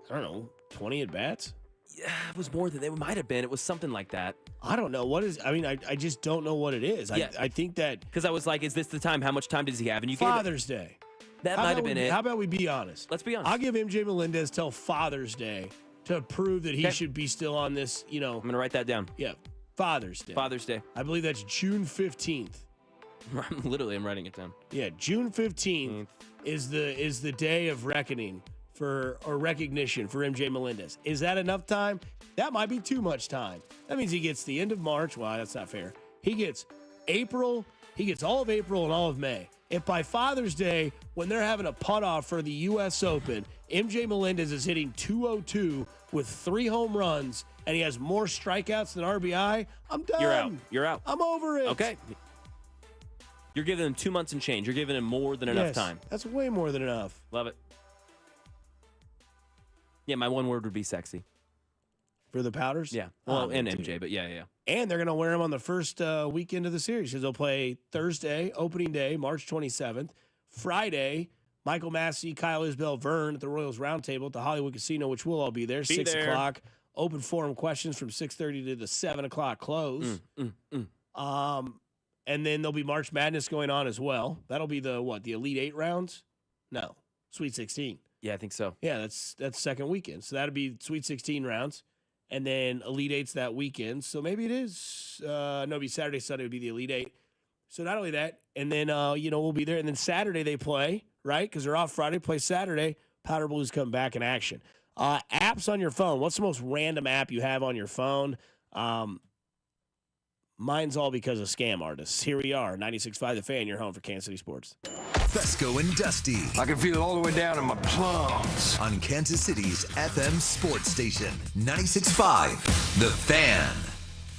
I don't know, 20 at bats. Yeah, it was more than it might have been. It was something like that. I don't know what is. I mean, I just don't know what it is. Yeah. I think that because I was like, is this the time? How much time does he have? And you Father's Day. That might have been it. How about we be honest? Let's be honest. I'll give MJ Melendez till Father's Day to prove that he should be still on this, I'm going to write that down. Yeah, Father's Day. Father's Day. I believe that's June 15th. I'm writing it down. Yeah, June 15th is the day of reckoning or recognition for MJ Melendez. Is that enough time? That might be too much time. That means he gets the end of March. Well, that's not fair. He gets April. He gets all of April and all of May. If by Father's Day, when they're having a putt off for the U.S. Open, MJ Melendez is hitting 202 with 3 home runs, and he has more strikeouts than RBI, I'm done. You're out. I'm over it. Okay. You're giving him 2 months and change. You're giving him more than enough time. That's way more than enough. Love it. Yeah, my one word would be sexy. For the Powders? Yeah. Well, and MJ, but yeah. And they're going to wear them on the first weekend of the series because they'll play Thursday, opening day, March 27th. Friday, Michael Massey, Kyle Isbell, Vern at the Royals Roundtable at the Hollywood Casino, which we'll all be there, 6 o'clock. Open forum questions from 6:30 to the 7 o'clock close. And then there'll be March Madness going on as well. That'll be the Elite 8 rounds? No, Sweet 16. Yeah, I think so. Yeah, that's second weekend. So that'll be Sweet 16 rounds. And then Elite 8's that weekend. So maybe it is. It'd be Saturday, Sunday would be the Elite 8. So not only that, and then, we'll be there. And then Saturday they play, right? Because they're off Friday, play Saturday. Powder Blues come back in action. Apps on your phone. What's the most random app you have on your phone? Mine's all because of scam artists. Here we are, 96.5 The Fan, your home for Kansas City sports. Fescoe and Dusty. I can feel it all the way down in my plums. On Kansas City's FM sports station, 96.5 The Fan.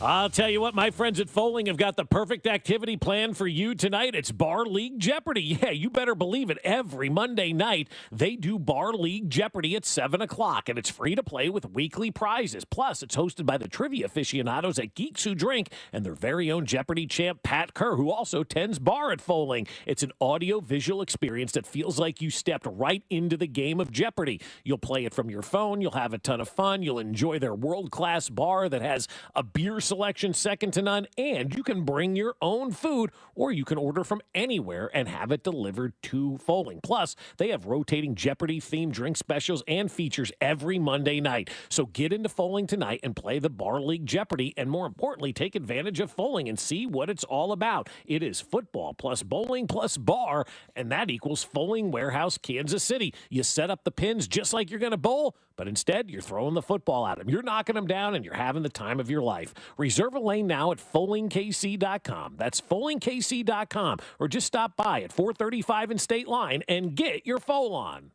I'll tell you what, my friends at Foaling have got the perfect activity plan for you tonight. It's Bar League Jeopardy. Yeah, you better believe it. Every Monday night, they do Bar League Jeopardy at 7 o'clock, and it's free to play with weekly prizes. Plus, it's hosted by the trivia aficionados at Geeks Who Drink and their very own Jeopardy champ, Pat Kerr, who also tends bar at Foaling. It's an audio-visual experience that feels like you stepped right into the game of Jeopardy. You'll play it from your phone. You'll have a ton of fun. You'll enjoy their world-class bar that has a beer selection second to none, and you can bring your own food, or you can order from anywhere and have it delivered to Foaling. Plus, they have rotating Jeopardy-themed drink specials and features every Monday night. So get into Foaling tonight and play the Bar League Jeopardy, and more importantly, take advantage of Foaling and see what it's all about. It is football plus bowling plus bar, and that equals Foaling Warehouse, Kansas City. You set up the pins just like you're going to bowl, but instead, you're throwing the football at them. You're knocking them down, and you're having the time of your life. Reserve a lane now at FoalingKC.com. That's FoalingKC.com. Or just stop by at 435 and State Line and get your foal on.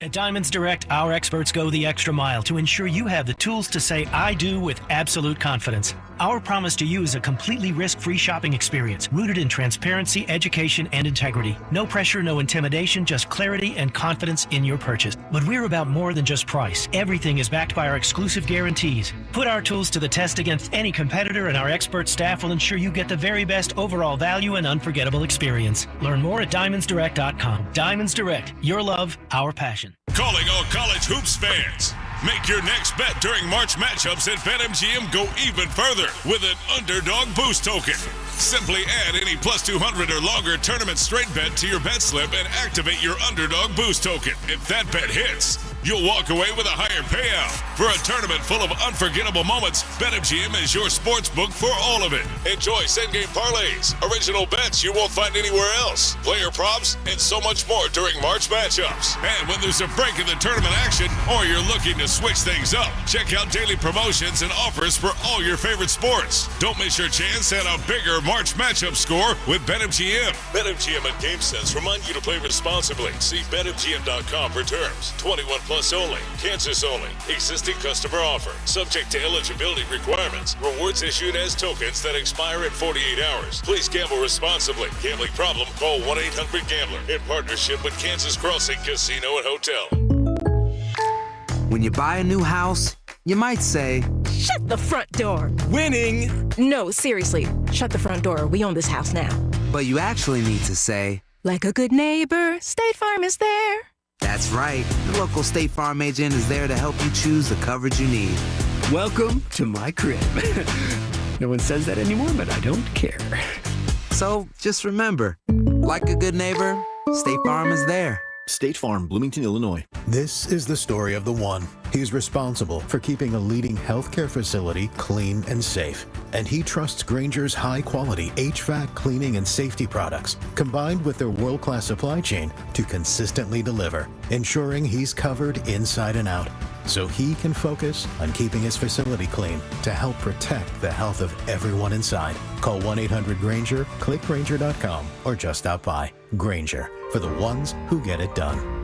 At Diamonds Direct, our experts go the extra mile to ensure you have the tools to say I do with absolute confidence. Our promise to you is a completely risk-free shopping experience rooted in transparency, education, and integrity. No pressure, no intimidation, just clarity and confidence in your purchase. But we're about more than just price. Everything is backed by our exclusive guarantees. Put our tools to the test against any competitor, and our expert staff will ensure you get the very best overall value and unforgettable experience. Learn more at DiamondsDirect.com. Diamonds Direct. Your love, our passion. Calling all college hoops fans. Make your next bet during March matchups at BetMGM go even further with an underdog boost token. Simply add any plus 200 or longer tournament straight bet to your bet slip and activate your underdog boost token. If that bet hits, you'll walk away with a higher payout. For a tournament full of unforgettable moments, BetMGM is your sports book for all of it. Enjoy same-game parlays, original bets you won't find anywhere else, player props, and so much more during March matchups. And when there's a break in the tournament action or you're looking to switch things up, check out daily promotions and offers for all your favorite sports. Don't miss your chance at a bigger March matchup score with BetMGM. BetMGM and GameSense remind you to play responsibly. See BetMGM.com for terms. 21 plus only. Kansas only. Existing customer offer. Subject to eligibility requirements. Rewards issued as tokens that expire in 48 hours. Please gamble responsibly. Gambling problem? Call 1-800-GAMBLER in partnership with Kansas Crossing Casino and Hotel. When you buy a new house, you might say, Shut the front door. winning. No, seriously. Shut the front door. We own this house now. But you actually need to say, Like a good neighbor, State Farm is there. that's right. The local State Farm agent is there to help you choose the coverage you need. Welcome to my crib. No one says that anymore, but I don't care. So just remember, like a good neighbor, State Farm is there. State Farm, Bloomington, Illinois. This is the story of the one. He's responsible for keeping a leading healthcare facility clean and safe. And he trusts Grainger's high-quality HVAC cleaning and safety products, combined with their world-class supply chain, to consistently deliver, ensuring he's covered inside and out, so he can focus on keeping his facility clean to help protect the health of everyone inside. Call 1-800-GRAINGER, click Grainger.com, or just stop by. Grainger, for the ones who get it done.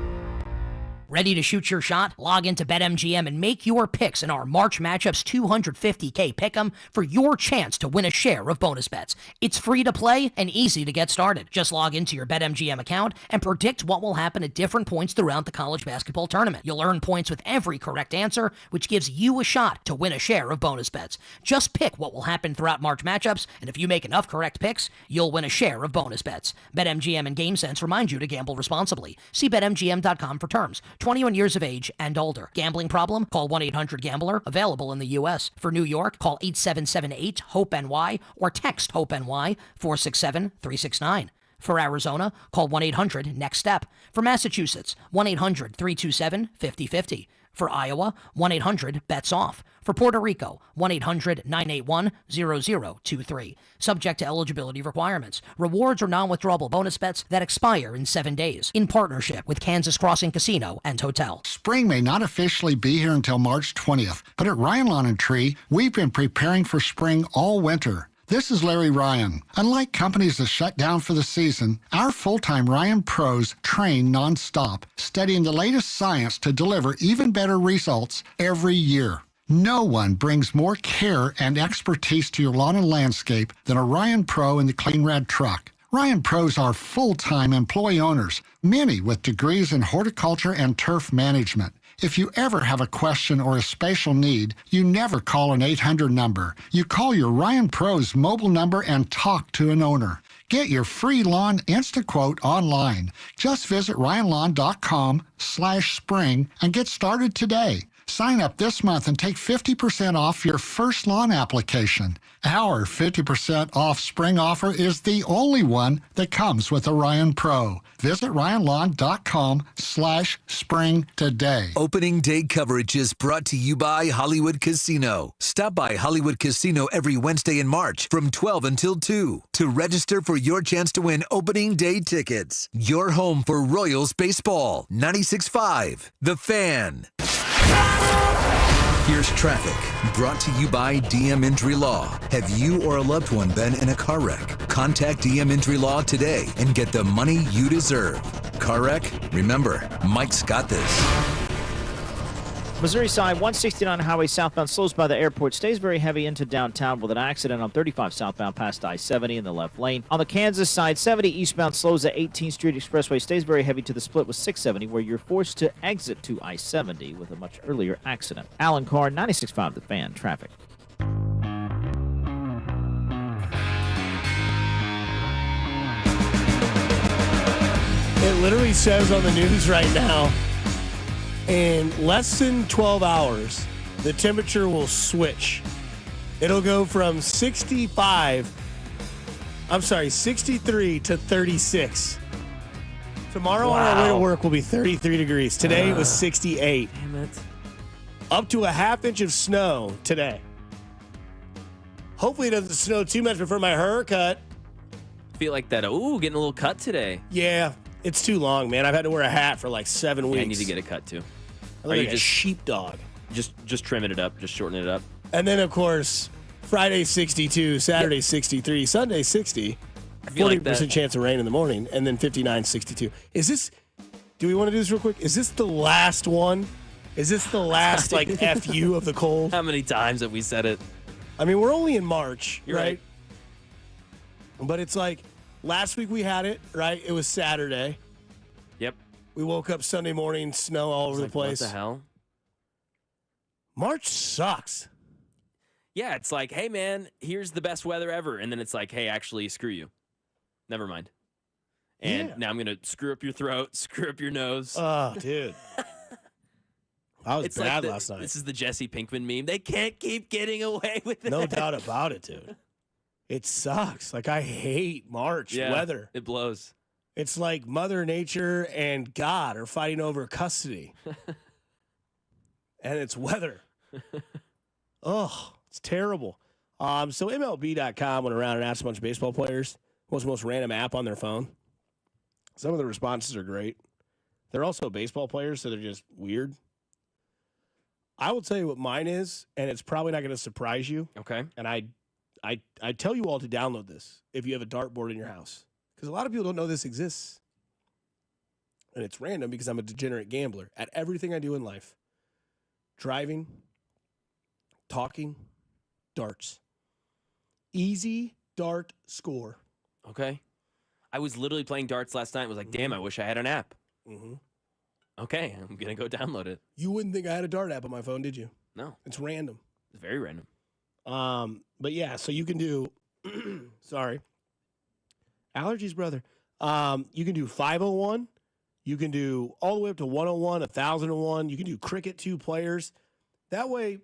Ready to shoot your shot? Log into BetMGM and make your picks in our March Matchups $250K Pick'em for your chance to win a share of bonus bets. It's free to play and easy to get started. Just log into your BetMGM account and predict what will happen at different points throughout the college basketball tournament. You'll earn points with every correct answer, which gives you a shot to win a share of bonus bets. Just pick what will happen throughout March Matchups, and if you make enough correct picks, you'll win a share of bonus bets. BetMGM and GameSense remind you to gamble responsibly. See BetMGM.com for terms. 21 years of age and older. Gambling problem? Call 1-800-GAMBLER. Available in the U.S. For New York, call 8778-HOPE-NY or text HOPE-NY 467-369. For Arizona, call 1-800-NEXT-STEP. For Massachusetts, 1-800-327-5050. For Iowa, 1-800-BETS-OFF. For Puerto Rico, 1-800-981-0023. Subject to eligibility requirements. Rewards or non-withdrawable bonus bets that expire in 7 days. In partnership with Kansas Crossing Casino and Hotel. Spring may not officially be here until March 20th, but at Ryan Lawn & Tree, we've been preparing for spring all winter. This is Larry Ryan. Unlike companies that shut down for the season, our full-time Ryan pros train nonstop, studying the latest science to deliver even better results every year. No one brings more care and expertise to your lawn and landscape than a Ryan Pro in the Clean Red truck. Ryan Pros are full-time employee owners, many with degrees in horticulture and turf management. If you ever have a question or a special need, you never call an 800 number. You call your Ryan Pro's mobile number and talk to an owner. Get your free lawn InstaQuote online. Just visit ryanlawn.com/spring and get started today. Sign up this month and take 50% off your first lawn application. Our 50% off spring offer is the only one that comes with a Ryan Pro. Visit ryanlawn.com/spring today. Opening day coverage is brought to you by Hollywood Casino. Stop by Hollywood Casino every Wednesday in March from 12 until 2 to register for your chance to win opening day tickets. Your home for Royals baseball. 96.5 The Fan. Here's traffic, brought to you by DM Injury Law. Have you or a loved one been in a car wreck? Contact DM Injury Law today and get the money you deserve. Car wreck? Remember, Mike's got this. Missouri side, 169 highway southbound slows by the airport, stays very heavy into downtown with an accident on 35 southbound past I-70 in the left lane. On the Kansas side, 70 eastbound slows at 18th Street Expressway, stays very heavy to the split with 670, where you're forced to exit to I-70 with a much earlier accident. Alan Carr, 96.5 The Fan, traffic. It literally says on the news right now, in less than 12 hours, the temperature will switch. It'll go from 63 to 36. Tomorrow on our way to work will be 33 degrees. Today it was 68. Damn it. Up to a half inch of snow today. Hopefully it doesn't snow too much before my haircut. Feel like that. Ooh, getting a little cut today. Yeah, it's too long, man. I've had to wear a hat for like 7 weeks. Yeah, I need to get a cut too. I look like a sheepdog. Just trimming it up, just shortening it up. And then, of course, Friday 62, Saturday 63, Sunday 60, 40% chance of rain in the morning, and then 59, 62. Is this, do we want to do this real quick? Is this the last one? Is this the last, like, FU of the cold? How many times have we said it? I mean, we're only in March, You're right? But it's like, last week we had it, right? It was Saturday. Yep. We woke up Sunday morning, snow all over the place. What the hell? March sucks. Yeah, it's like, hey, man, here's the best weather ever. And then it's like, hey, actually, screw you. Never mind. And now I'm going to screw up your throat, screw up your nose. Oh, dude. I was bad last night. This is the Jesse Pinkman meme. They can't keep getting away with it. No doubt about it, dude. It sucks. Like, I hate March weather. It blows. It's like Mother Nature and God are fighting over custody. And it's weather. Oh, it's terrible. So MLB.com went around and asked a bunch of baseball players what's the most random app on their phone. Some of the responses are great. They're also baseball players, so they're just weird. I will tell you what mine is, and it's probably not going to surprise you. Okay. And I tell you all to download this if you have a dartboard in your house. Because a lot of people don't know this exists. And it's random because I'm a degenerate gambler at everything I do in life. Driving, talking, darts. Easy dart score. Okay. I was literally playing darts last night and was like, damn, I wish I had an app. Mm-hmm. Okay, I'm going to go download it. You wouldn't think I had a dart app on my phone, did you? No. It's random. It's very random. But yeah, so you can do, sorry, allergies, brother. You can do 501. You can do all the way up to 101, 1001. You can do cricket, 2 players. That way,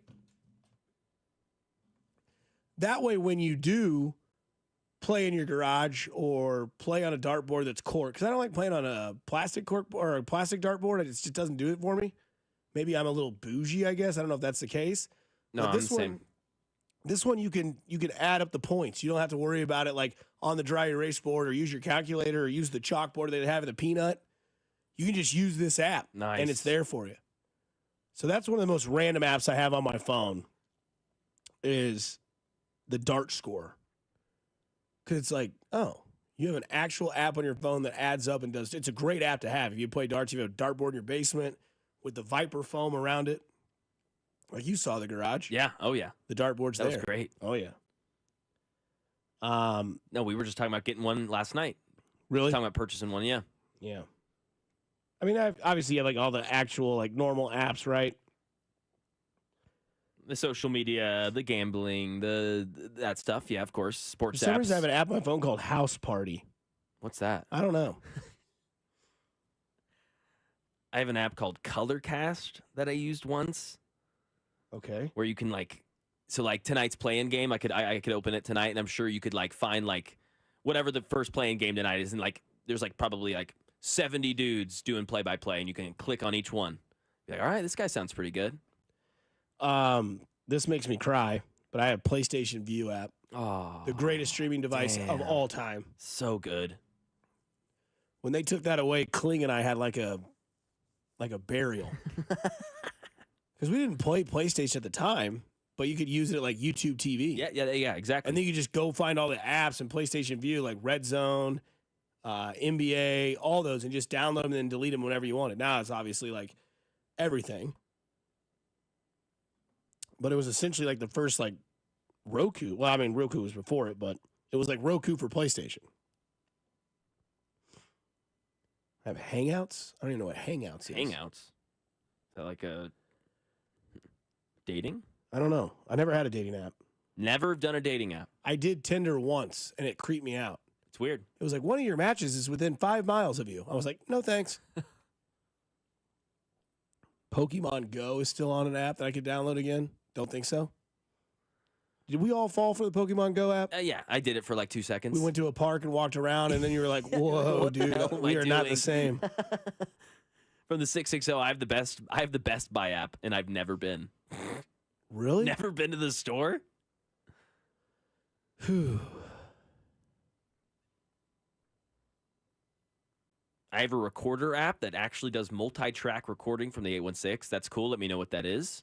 when you do play in your garage or play on a dartboard that's cork, because I don't like playing on a plastic cork or a plastic dartboard. It just doesn't do it for me. Maybe I'm a little bougie, I guess. I don't know if that's the case. No, I'm the same. This one you can add up the points. You don't have to worry about it like on the dry erase board or use your calculator or use the chalkboard they have in the Peanut. You can just use this app. Nice. And it's there for you. So that's one of the most random apps I have on my phone is the dart score. Because it's like, oh, you have an actual app on your phone that adds up and does. It's a great app to have. If you play darts, you have a dartboard in your basement with the Viper foam around it. Like you saw the garage. Yeah. Oh, yeah. The dartboard's that there. Was great. Oh, yeah. No, we were just talking about getting one last night. Really? Talking about purchasing one, yeah. Yeah. I mean, obviously you have like all the actual like normal apps, right? The social media, the gambling, that stuff. Yeah, of course. Sports For some apps. reason I have an app on my phone called House Party. What's that? I don't know. I have an app called Colorcast that I used once. Okay. Where you can like, so like tonight's playing game, I could open it tonight, and I'm sure you could like find like whatever the first playing game tonight is, and like there's like probably like 70 dudes doing play-by-play, and you can click on each one. Be like, all right, this guy sounds pretty good. This makes me cry, but I have PlayStation View app. Oh, the greatest streaming device of all time. So good. When they took that away, Kling and I had like a burial. Because we didn't play PlayStation at the time, but you could use it at like YouTube TV. Yeah, exactly. And then you just go find all the apps in PlayStation View, like Red Zone, NBA, all those, and just download them and then delete them whenever you want it. Now it's obviously like everything. but it was essentially like the first like Roku. Well, I mean, Roku was before it, but it was like Roku for PlayStation. I have Hangouts. I don't even know what Hangouts is. Hangouts? Is that like a dating? I don't know. I never had a dating app. Never done a dating app. I did Tinder once, and it creeped me out. It's weird. It was like, one of your matches is within 5 miles of you. I was like, no thanks. Pokemon Go is still on an app that I could download again. Don't think so. Did we all fall for the Pokemon Go app? Yeah, I did it for like 2 seconds. We went to a park and walked around, and then you were like, whoa, dude, we are not the same. From the 660, I have the Best Buy app, and I've never been. Really? Never been to the store? Whew. I have a recorder app that actually does multi-track recording from the 816. That's cool. Let me know what that is.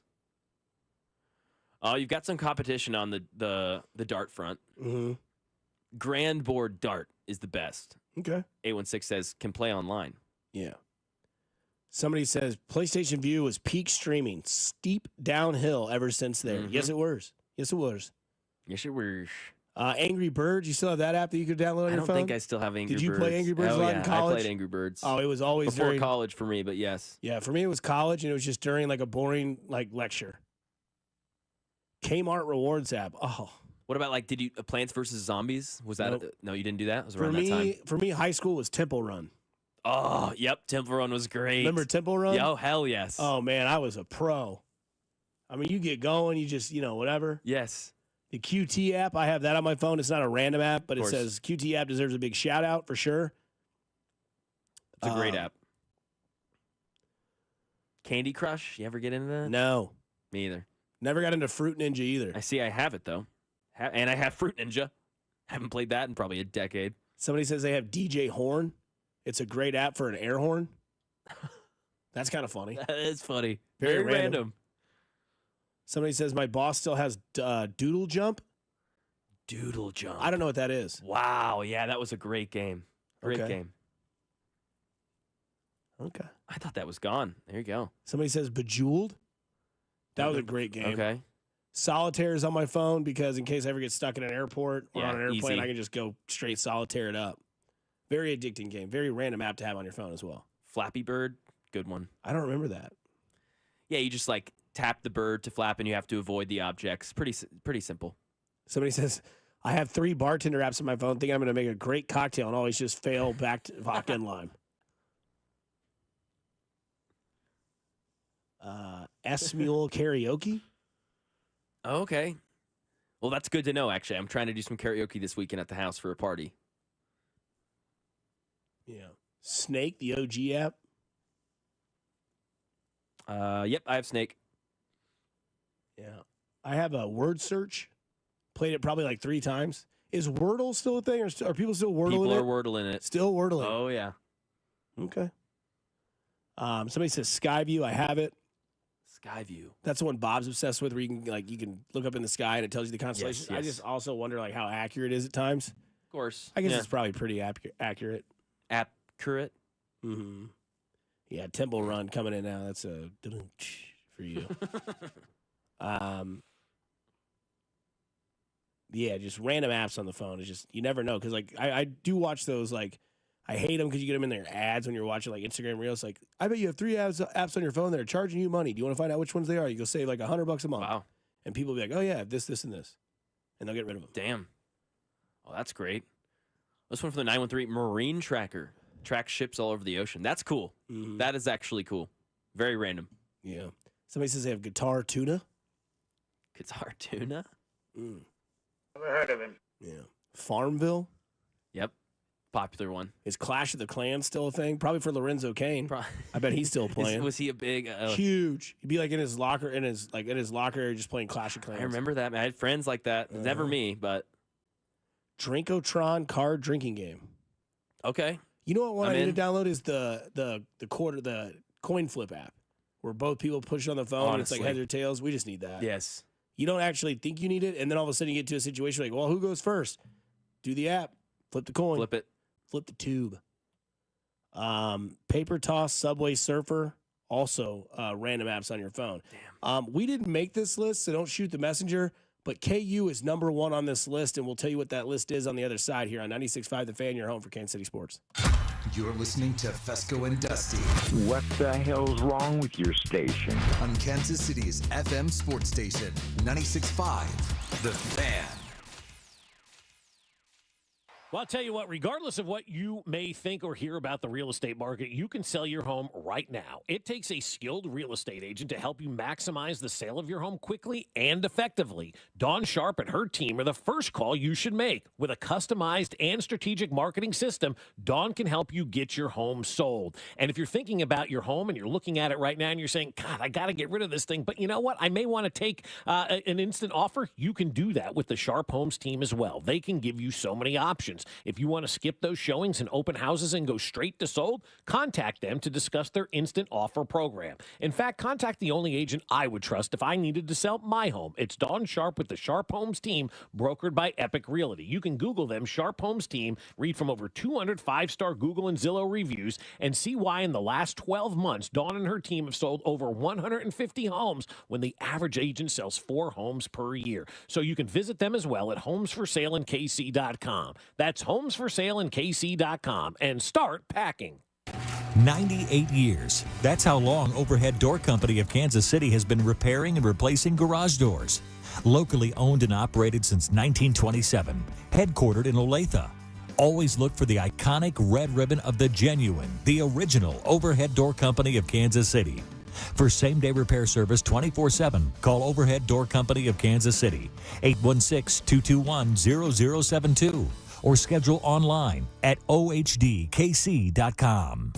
You've got some competition on the dart front. Mm-hmm. Grand Board Dart is the best. Okay. 816 says can play online. Yeah. Somebody says PlayStation View was peak streaming, steep downhill ever since there. Mm-hmm. Yes, it was. Yes, it was. Yes, it was. Angry Birds, you still have that app that you could download on your phone? I don't think I still have Angry Birds. Did you play Angry Birds a lot in I college? played Angry Birds. Oh, it was always before during college for me, but yes. Yeah, for me it was college, and it was just during like a boring like lecture. Kmart Rewards app. Oh. What about like did you Plants vs Zombies? Was that Nope. no? You didn't do that. It was For around that time. me, high school was Temple Run. Oh, yep. Temple Run was great. Remember Temple Run? Yeah, oh, hell yes. Oh man, I was a pro. I mean, you get going, you just whatever. Yes. The QT app, I have that on my phone. It's not a random app, but it course. says QT app deserves a big shout out for sure. It's a great app. Candy Crush, you ever get into that? No. Me either. Never got into Fruit Ninja either. I see I have it though. And I have Fruit Ninja. Haven't played that in probably a decade. Somebody says they have DJ Horn. It's a great app for an air horn. That's kind of funny. That is funny. Very Very random. Somebody says my boss still has Doodle Jump. Doodle Jump. I don't know what that is. Wow. Yeah, that was a great game. Great Okay. game. Okay. I thought that was gone. There you go. Somebody says Bejeweled. That was a great game. Okay. Solitaire is on my phone because in case I ever get stuck in an airport or Yeah, on an airplane, easy. I can just go straight solitaire it up. Very addicting game. Very random app to have on your phone as well. Flappy Bird, good one. I don't remember that. Yeah, you just like tap the bird to flap and you have to avoid the objects. Pretty simple. Somebody says, I have 3 bartender apps on my phone, think I'm going to make a great cocktail and always just fail back to vodka and lime. S-Mule Karaoke? Okay. Well, that's good to know, actually. I'm trying to do some karaoke this weekend at the house for a party. Yeah. Snake, the OG app? Yep, I have Snake. Yeah. I have a word search. Played it probably like 3 times. Is Wordle still a thing, or are people still Wordling People it? are Wordling it. Still Wordling. Oh, yeah. Okay. Somebody says Skyview. I have it. Skyview. That's the one Bob's obsessed with, where you can look up in the sky and it tells you the constellations. Yes. I just also wonder like how accurate it is at times. Of course. I guess Yeah. it's probably pretty accurate. Accurate. Mm-hmm. Yeah, Temple Run coming in now. That's a for you. Yeah, just random apps on the phone. It's just you never know because like I do watch those like. I hate them because you get them in their ads when you're watching like Instagram Reels. Like, I bet you have 3 apps on your phone that are charging you money. Do you want to find out which ones they are? You go save like $100 a month. Wow. And people will be like, oh yeah, this, and this. And they'll get rid of them. Damn. Oh, that's great. This one from the 913 Marine Tracker. Tracks ships all over the ocean. That's cool. Mm-hmm. That is actually cool. Very random. Yeah. Somebody says they have Guitar Tuna. Guitar Tuna? Mm. Never heard of him. Yeah. Farmville. Yep. Popular one. Is Clash of the Clans still a thing? Probably for Lorenzo Kane. I bet he's still playing. Was he a big huge? He'd be like in his locker, just playing Clash of Clans. I remember that. I had friends like that. Never me, but Drinkotron card drinking game. Okay. You know what one I'm I need in. to download is the coin flip app, where both people push it on the phone. And it's like Honestly. heads or tails. We just need that. Yes. You don't actually think you need it, and then all of a sudden you get to a situation like, well, who goes first? Do the app, flip the coin, Flip it. flip the tube. Paper toss, Subway Surfer, also random apps on your phone. We didn't make this list, so don't shoot the messenger. But KU is number 1 on this list, and we'll tell you what that list is on the other side here on 96.5 The Fan, your home for Kansas City sports. You're listening to Fescoe and Dusty. What the hell's wrong with your station? On Kansas City's FM sports station, 96.5 The Fan. Well, I'll tell you what, regardless of what you may think or hear about the real estate market, you can sell your home right now. It takes a skilled real estate agent to help you maximize the sale of your home quickly and effectively. Dawn Sharp and her team are the first call you should make. With a customized and strategic marketing system, Dawn can help you get your home sold. And if you're thinking about your home and you're looking at it right now and you're saying, God, I got to get rid of this thing, but you know what? I may want to take an instant offer. You can do that with the Sharp Homes team as well. They can give you so many options. If you want to skip those showings and open houses and go straight to sold, contact them to discuss their instant offer program. In fact, contact the only agent I would trust if I needed to sell my home. It's Dawn Sharp with the Sharp Homes team, brokered by Epic Realty. You can Google them, Sharp Homes team, read from over 200 5-star Google and Zillow reviews, and see why in the last 12 months, Dawn and her team have sold over 150 homes when the average agent sells 4 homes per year. So you can visit them as well at homesforsaleandkc.com. That's homesforsaleandkc.com, and start packing. 98 years. That's how long Overhead Door Company of Kansas City has been repairing and replacing garage doors. Locally owned and operated since 1927. Headquartered in Olathe. Always look for the iconic red ribbon of the genuine, the original Overhead Door Company of Kansas City. For same-day repair service 24/7, call Overhead Door Company of Kansas City, 816-221-0072. Or schedule online at OHDKC.com.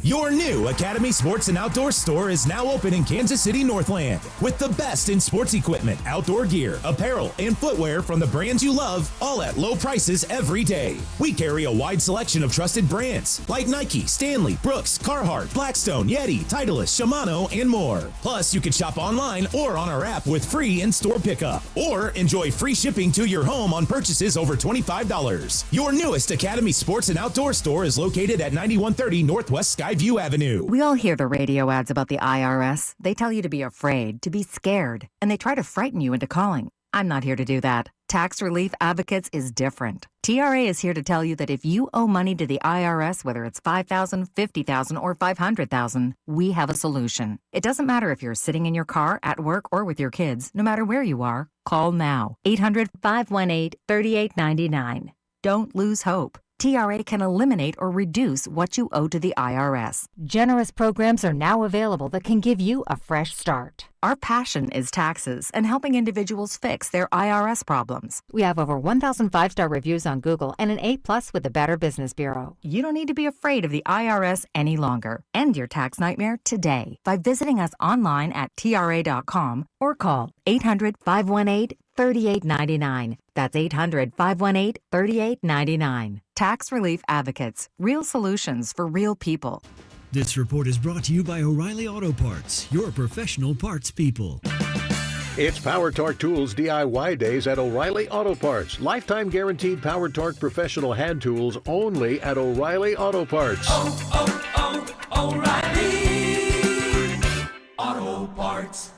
Your new Academy Sports and Outdoor store is now open in Kansas City, Northland, with the best in sports equipment, outdoor gear, apparel, and footwear from the brands you love, all at low prices every day. We carry a wide selection of trusted brands like Nike, Stanley, Brooks, Carhartt, Blackstone, Yeti, Titleist, Shimano, and more. Plus, you can shop online or on our app with free in-store pickup, or enjoy free shipping to your home on purchases over $25. Your newest Academy Sports and Outdoor store is located at 9130 Northwest Skyview Avenue. We all hear the radio ads about the IRS. They tell you to be afraid, to be scared, and they try to frighten you into calling. I'm not here to do that. Tax Relief Advocates is different. TRA is here to tell you that if you owe money to the IRS, whether it's $5,000, $50,000, or $500,000, we have a solution. It doesn't matter if you're sitting in your car, at work, or with your kids. No matter where you are, call now. 800-518-3899. Don't lose hope. TRA can eliminate or reduce what you owe to the IRS. Generous programs are now available that can give you a fresh start. Our passion is taxes and helping individuals fix their IRS problems. We have over 1,000 5-star reviews on Google and an A+ with the Better Business Bureau. You don't need to be afraid of the IRS any longer. End your tax nightmare today by visiting us online at TRA.com or call 800-518-3899. That's 800-518-3899. Tax Relief Advocates. Real solutions for real people. This report is brought to you by O'Reilly Auto Parts, your professional parts people. It's Power Torque Tools DIY days at O'Reilly Auto Parts. Lifetime guaranteed Power Torque professional hand tools only at O'Reilly Auto Parts. O'Reilly Auto Parts.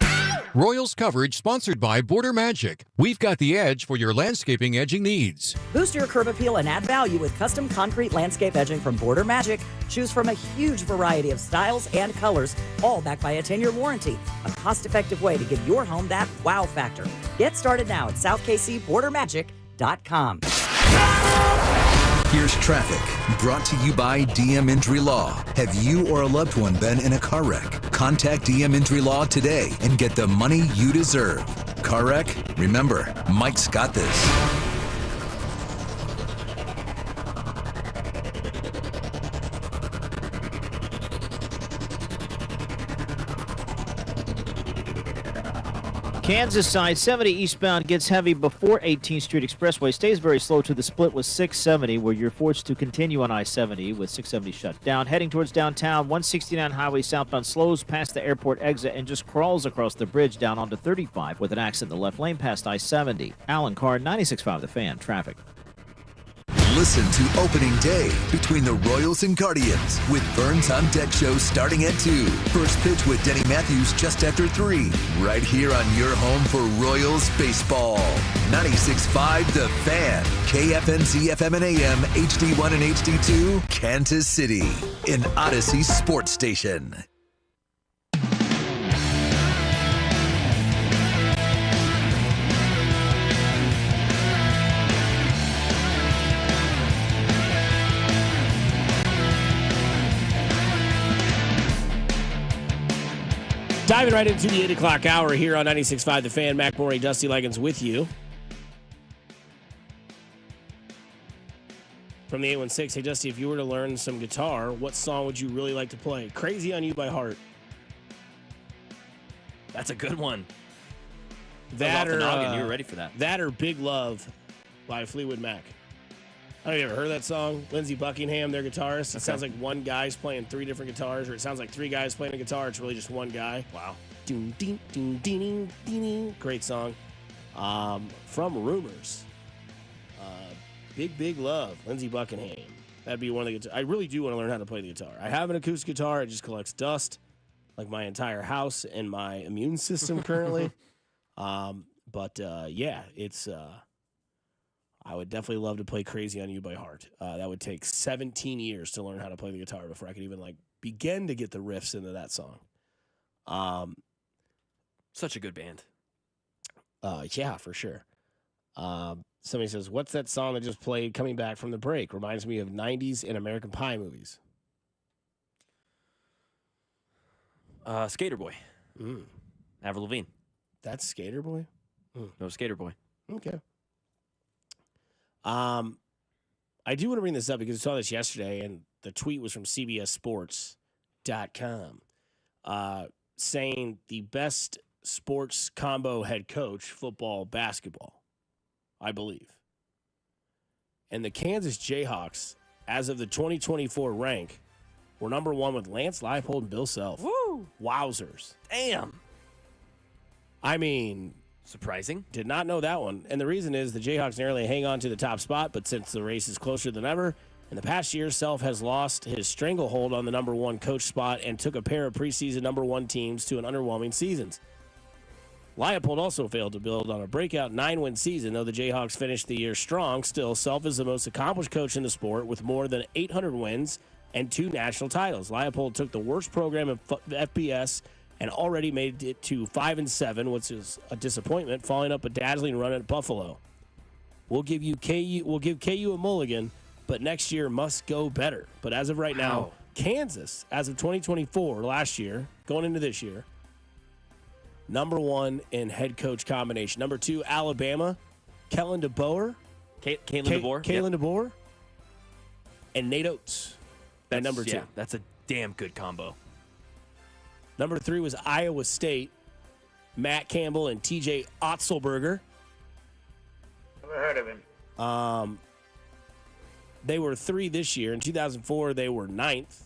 Royals coverage sponsored by Border Magic. We've got the edge for your landscaping edging needs. Boost your curb appeal and add value with custom concrete landscape edging from Border Magic. Choose from a huge variety of styles and colors, all backed by a 10-year warranty. A cost-effective way to give your home that wow factor. Get started now at SouthKCBorderMagic.com. Here's traffic, brought to you by DM Injury Law. Have you or a loved one been in a car wreck? Contact DM Injury Law today and get the money you deserve. Car wreck? Remember, Mike's got this. Kansas side, 70 eastbound gets heavy before 18th Street Expressway. Stays very slow to the split with 670, where you're forced to continue on I-70 with 670 shut down. Heading towards downtown, 169 highway southbound slows past the airport exit and just crawls across the bridge down onto 35 with an accident in the left lane past I-70. Alan Carr, 96.5 The Fan, traffic. listen to Opening Day between the Royals and Guardians with Burns on Deck show starting at 2. First pitch with Denny Matthews just after 3. Right here on your home for Royals baseball. 96.5 The Fan. KFNZ FM and AM, HD1 and HD2, Kansas City. An Odyssey sports station. Diving right into the 8 o'clock hour here on 96.5 The Fan. Mac Morey, Dusty Leggins with you. From the 816, hey, Dusty, if you were to learn some guitar, what song would you really like to play? Crazy on You by Heart. That's a good one. That or, you were ready for that. That or Big Love by Fleetwood Mac. I don't know if you ever heard that song. Lindsey Buckingham, their guitarist. It sounds like one guy's playing 3 different guitars, or it sounds like 3 guys playing a guitar. It's really just one guy. Wow. Ding, ding, ding, ding, ding. Great song. From Rumors. Big Love, Lindsey Buckingham. That'd be one of the guitars. I really do want to learn how to play the guitar. I have an acoustic guitar. It just collects dust, like my entire house and my immune system currently. Yeah, it's... I would definitely love to play Crazy on You by Heart. That would take 17 years to learn how to play the guitar before I could even begin to get the riffs into that song. Such a good band. Yeah, for sure. Somebody says, what's that song that just played coming back from the break? Reminds me of 90s and American Pie movies. Skater Boy. Avril Lavigne. That's Skater Boy? No, Skater Boy. Okay. I do want to bring this up because I saw this yesterday, and the tweet was from CBSSports.com saying the best sports combo head coach, football, basketball, I believe. And the Kansas Jayhawks, as of the 2024 rank, were number 1 with Lance Leipold and Bill Self. Woo! Wowzers. Damn. I mean... surprising. Did not know that one. And the reason is the Jayhawks narrowly hang on to the top spot, but since the race is closer than ever, in the past year, Self has lost his stranglehold on the number 1 coach spot and took a pair of preseason number 1 teams to an underwhelming seasons. Leipold also failed to build on a breakout 9-win season, though the Jayhawks finished the year strong. Still, Self is the most accomplished coach in the sport with more than 800 wins and 2 national titles. Leipold took the worst program in FBS and already made it to 5-7, which is a disappointment, following up a dazzling run at Buffalo. We'll give KU a mulligan, but next year must go better. But as of right now, Kansas, as of 2024, last year, going into this year, number 1 in head coach combination. Number 2, Alabama, Kellen DeBoer. Kalen DeBoer. And Nate Oates at number 2. Yeah, that's a damn good combo. Number 3 was Iowa State, Matt Campbell and TJ Otzelberger. Never heard of him. They were 3 this year. In 2004, they were 9th.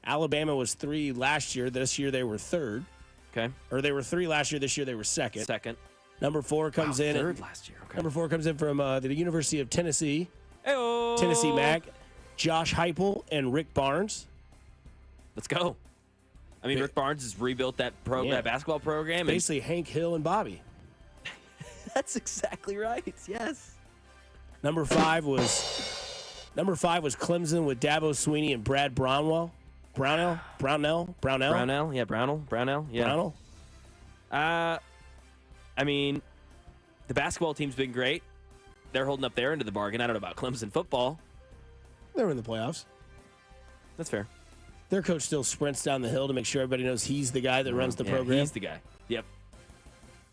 Alabama was 3 last year. This year, they were 3rd. Okay. Or they were 3 last year. This year, they were 2nd. 2nd. Number 4 comes in. 3rd last year. Okay. Number 4 comes in from the University of Tennessee. Hey-o. Tennessee Mac, Josh Heupel, and Rick Barnes. Let's go. I mean, Rick Barnes has rebuilt that that basketball program. Basically, Hank Hill and Bobby. That's exactly right. Yes. Number 5 was Clemson with Dabo Swinney and Brad Brownell. Yeah, Brownell. Yeah. Brownell. I mean, the basketball team's been great. They're holding up their end of the bargain. I don't know about Clemson football. They were in the playoffs. That's fair. Their coach still sprints down the hill to make sure everybody knows he's the guy that runs the program. He's the guy. Yep.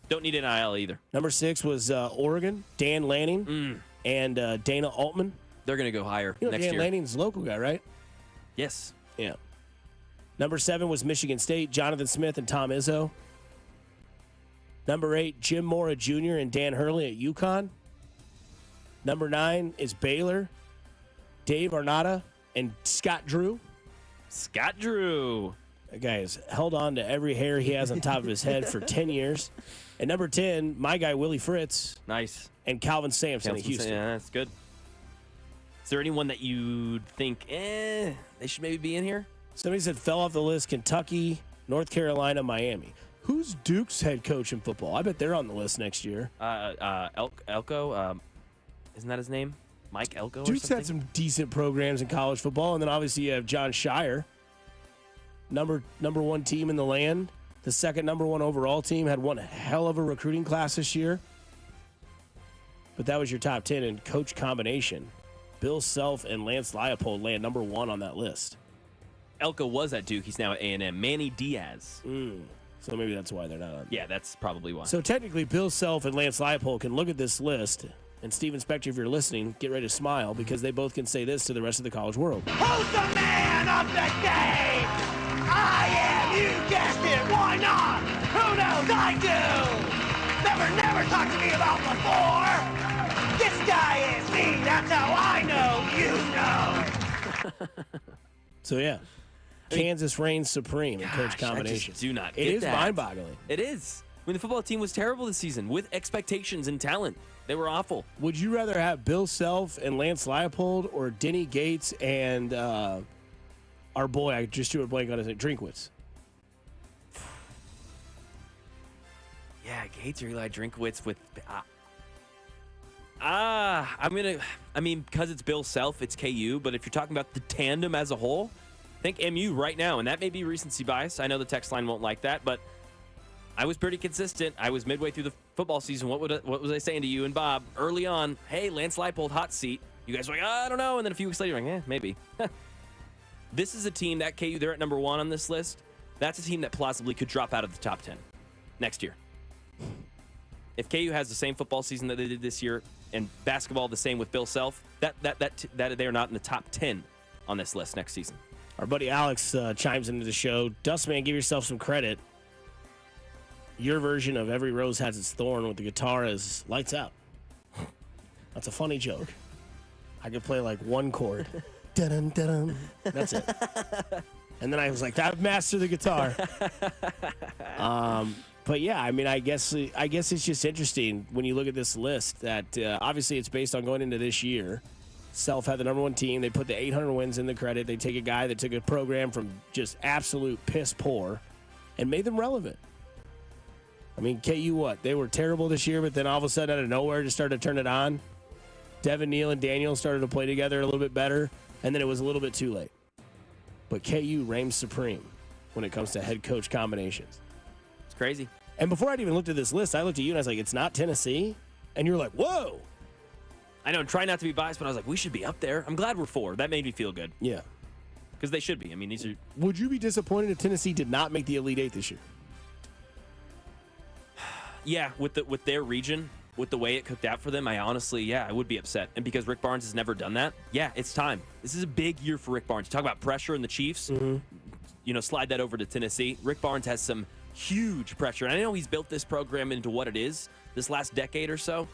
Don't need an IL either. Number 6 was Oregon, Dan Lanning and Dana Altman. They're going to go higher next Dan year. Lanning's a local guy, right? Yes. Yeah. Number 7 was Michigan State, Jonathan Smith and Tom Izzo. Number 8, Jim Mora Jr. and Dan Hurley at UConn. Number 9 is Baylor, Dave Arnetta and Scott Drew. Scott Drew. That guy has held on to every hair he has on top of his head for 10 years. And number 10, my guy Willie Fritz. Nice. And Calvin Sampson at Houston. Yeah, that's good. Is there anyone that you'd think, they should maybe be in here? Somebody said fell off the list: Kentucky, North Carolina, Miami. Who's Duke's head coach in football? I bet they're on the list next year. Elko, isn't that his name? Mike Elko or Duke's something? had some decent programs in college football, and then obviously you have John Shire, number one team in the land, the second number one overall team, had one hell of a recruiting class this year. But that was your top 10 in coach combination. Bill Self and Lance Leipold land number one on that list. Elko was at Duke. He's now at A&M. Manny Diaz. So maybe that's why they're not on. Yeah, that's probably why. So technically, Bill Self and Lance Leipold can look at this list, and Steven Spector, if you're listening, get ready to smile, because they both can say this to the rest of the college world. Who's the man of the game? I am. You guessed it. Why not? Who knows? I do. Never talk to me about before. This guy is me. That's how I know. You know. So yeah, Kansas reigns supreme in coach combination. I just do not It get is that. mind-boggling. It is. I mean, the football team was terrible this season with expectations and talent. They were awful. Would you rather have Bill Self and Lance Leipold or Denny Gates and our boy, I just drew a blank on his name, Drinkwitz? Yeah, Gates or Eli Drinkwitz with... because it's Bill Self, it's KU, but if you're talking about the tandem as a whole, think MU right now, and that may be recency bias. I know the text line won't like that, but I was pretty consistent. I was midway through the football season. What was I saying to you and Bob early on? Hey, Lance Leipold, hot seat. You guys were like, I don't know, and then a few weeks later, you're like, maybe. This is a team that KU, they're at number one on this list. That's a team that plausibly could drop out of the top 10 next year. If KU has the same football season that they did this year, and basketball the same with Bill Self, that they are not in the top 10 on this list next season. Our buddy Alex chimes into the show. Dustman, give yourself some credit. Your version of Every Rose Has Its Thorn with the guitar is lights out. That's a funny joke. I could play like one chord. Dun-dun, dun-dun. That's it. And then I was like, I've mastered the guitar. But yeah, I mean, I guess it's just interesting when you look at this list that obviously it's based on going into this year. Self had the number one team. They put the 800 wins in the credit. They take a guy that took a program from just absolute piss poor and made them relevant. I mean, KU, they were terrible this year, but then all of a sudden out of nowhere just started to turn it on. Devin Neal and Daniel started to play together a little bit better, and then it was a little bit too late. But KU reigns supreme when it comes to head coach combinations. It's crazy. And before I'd even looked at this list, I looked at you and I was like, it's not Tennessee? And you're like, whoa. I know, try not to be biased, but I was like, we should be up there. I'm glad we're 4. That made me feel good. Yeah. Because they should be. I mean, these are... Would you be disappointed if Tennessee did not make the Elite Eight this year? Yeah, with their region, with the way it cooked out for them, I would be upset. And because Rick Barnes has never done that, yeah, it's time. This is a big year for Rick Barnes. You talk about pressure in the Chiefs, slide that over to Tennessee. Rick Barnes has some huge pressure. And I know he's built this program into what it is this last decade or so.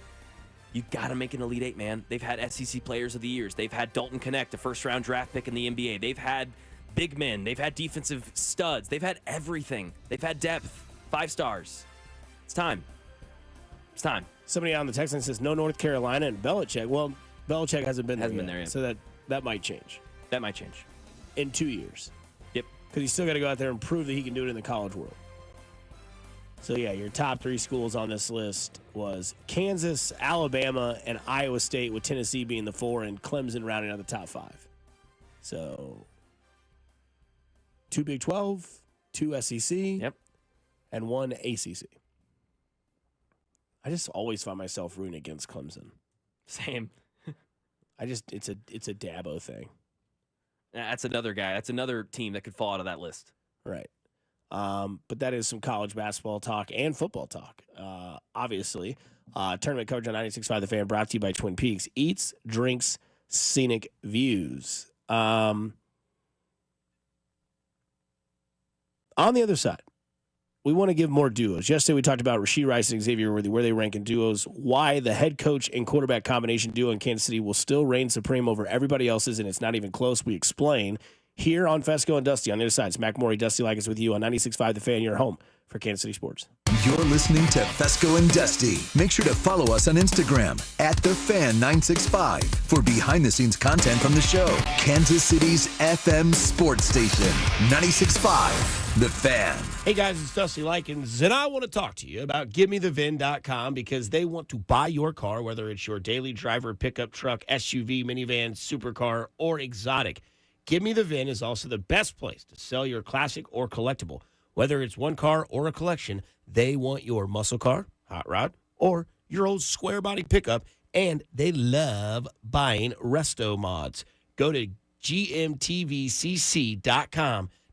You got to make an Elite Eight, man. They've had SEC Players of the Years. They've had Dalton Knecht, a first-round draft pick in the NBA. They've had big men. They've had defensive studs. They've had everything. They've had depth. 5 stars. It's time. It's time. Somebody on the text line says no North Carolina and Belichick. Well, Belichick hasn't been there yet. yet. So that might change. That might change. In 2 years. Yep. Because he's still got to go out there and prove that he can do it in the college world. So, yeah, your top 3 schools on this list was Kansas, Alabama, and Iowa State, with Tennessee being the 4 and Clemson rounding out the top 5. So, 2 Big 12, 2 SEC, and 1 ACC. I just always find myself rooting against Clemson. Same. It's a Dabo thing. That's another guy. That's another team that could fall out of that list. Right. But that is some college basketball talk and football talk. Obviously, tournament coverage on 96.5 The Fan, brought to you by Twin Peaks Eats, Drinks, Scenic Views. On the other side, we want to give more duos. Yesterday, we talked about Rashee Rice and Xavier Worthy, where they rank in duos, why the head coach and quarterback combination duo in Kansas City will still reign supreme over everybody else's, and it's not even close. We explain here on Fescoe and Dusty. On the other side, it's Mac Morey, Dusty Like is with you on 96.5 The Fan, your home for Kansas City Sports. You're listening to Fescoe and Dusty. Make sure to follow us on Instagram @TheFan965 for behind-the-scenes content from the show. Kansas City's FM sports station, 96.5, The Fan. Hey guys, it's Dusty Likens, and I want to talk to you about GiveMeTheVin.com because they want to buy your car, whether it's your daily driver, pickup truck, SUV, minivan, supercar, or exotic. Give Me The VIN is also the best place to sell your classic or collectible. Whether it's one car or a collection, they want your muscle car, hot rod, or your old square body pickup, and they love buying resto mods. Go to gmtvcc.com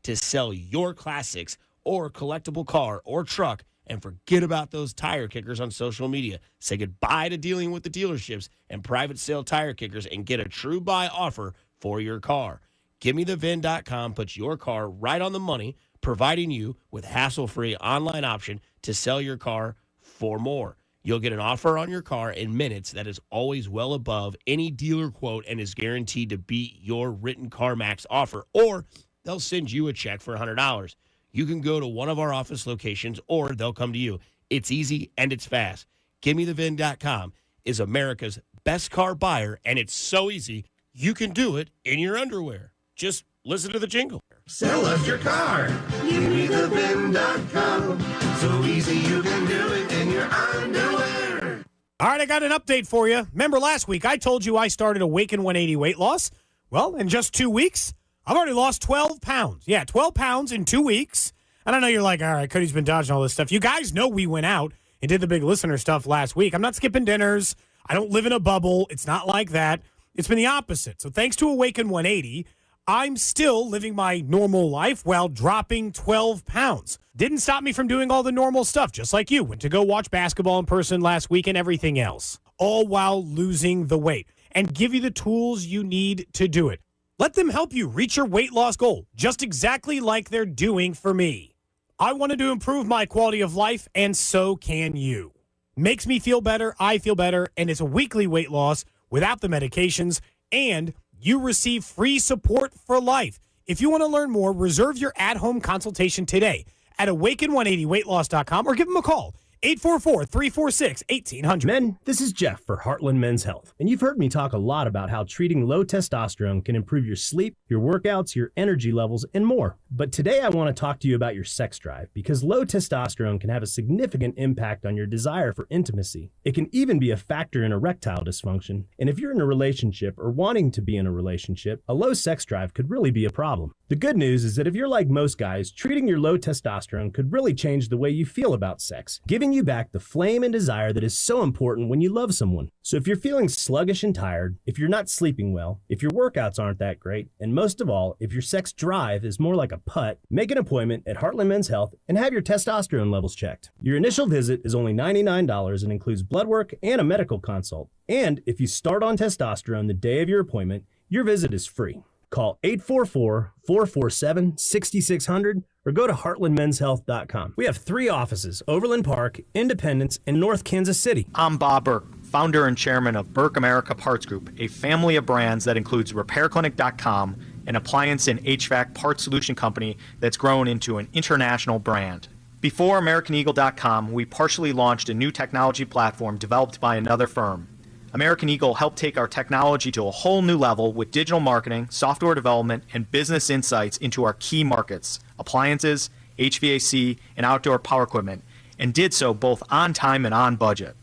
to sell your classics or collectible car or truck, and forget about those tire kickers on social media. Say goodbye to dealing with the dealerships and private sale tire kickers and get a true buy offer for your car. GiveMeTheVin.com puts your car right on the money, providing you with hassle-free online option to sell your car for more. You'll get an offer on your car in minutes that is always well above any dealer quote and is guaranteed to beat your written CarMax offer, or they'll send you a check for $100. You can go to one of our office locations, or they'll come to you. It's easy and it's fast. GiveMeTheVin.com is America's best car buyer, and it's so easy, you can do it in your underwear. Just listen to the jingle. Sell us your car. GiveMeTheVin.com. So easy you can do it in your underwear. All right, I got an update for you. Remember last week I told you I started Awaken 180 weight loss? Well, in just 2 weeks, I've already lost 12 pounds. Yeah, 12 pounds in 2 weeks. And I know you're like, all right, Cody's been dodging all this stuff. You guys know we went out and did the big listener stuff last week. I'm not skipping dinners. I don't live in a bubble. It's not like that. It's been the opposite. So thanks to Awaken 180, I'm still living my normal life while dropping 12 pounds. Didn't stop me from doing all the normal stuff, just like you. Went to go watch basketball in person last week and everything else, all while losing the weight, and give you the tools you need to do it. Let them help you reach your weight loss goal, just exactly like they're doing for me. I wanted to improve my quality of life, and so can you. Makes me feel better, I feel better, and it's a weekly weight loss without the medications, and you receive free support for life. If you want to learn more, reserve your at-home consultation today at awaken180weightloss.com or give them a call, 844-346-1800. Men, this is Jeff for Heartland Men's Health, and you've heard me talk a lot about how treating low testosterone can improve your sleep, your workouts, your energy levels, and more. But today I want to talk to you about your sex drive, because low testosterone can have a significant impact on your desire for intimacy. It can even be a factor in erectile dysfunction, and if you're in a relationship or wanting to be in a relationship, a low sex drive could really be a problem. The good news is that if you're like most guys, treating your low testosterone could really change the way you feel about sex, giving you back the flame and desire that is so important when you love someone. So if you're feeling sluggish and tired, if you're not sleeping well, if your workouts aren't that great, and most of all, if your sex drive is more like a putt, make an appointment at Heartland Men's Health and have your testosterone levels checked. Your initial visit is only $99 and includes blood work and a medical consult. And if you start on testosterone the day of your appointment, your visit is free. Call 844-447-6600 or go to heartlandmenshealth.com. We have 3 offices, Overland Park, Independence, and North Kansas City. I'm Bob Burke, founder and chairman of Burke America Parts Group, a family of brands that includes RepairClinic.com, an appliance and HVAC part solution company that's grown into an international brand. Before AmericanEagle.com, we partially launched a new technology platform developed by another firm. American Eagle helped take our technology to a whole new level with digital marketing, software development, and business insights into our key markets, appliances, HVAC, and outdoor power equipment, and did so both on time and on budget.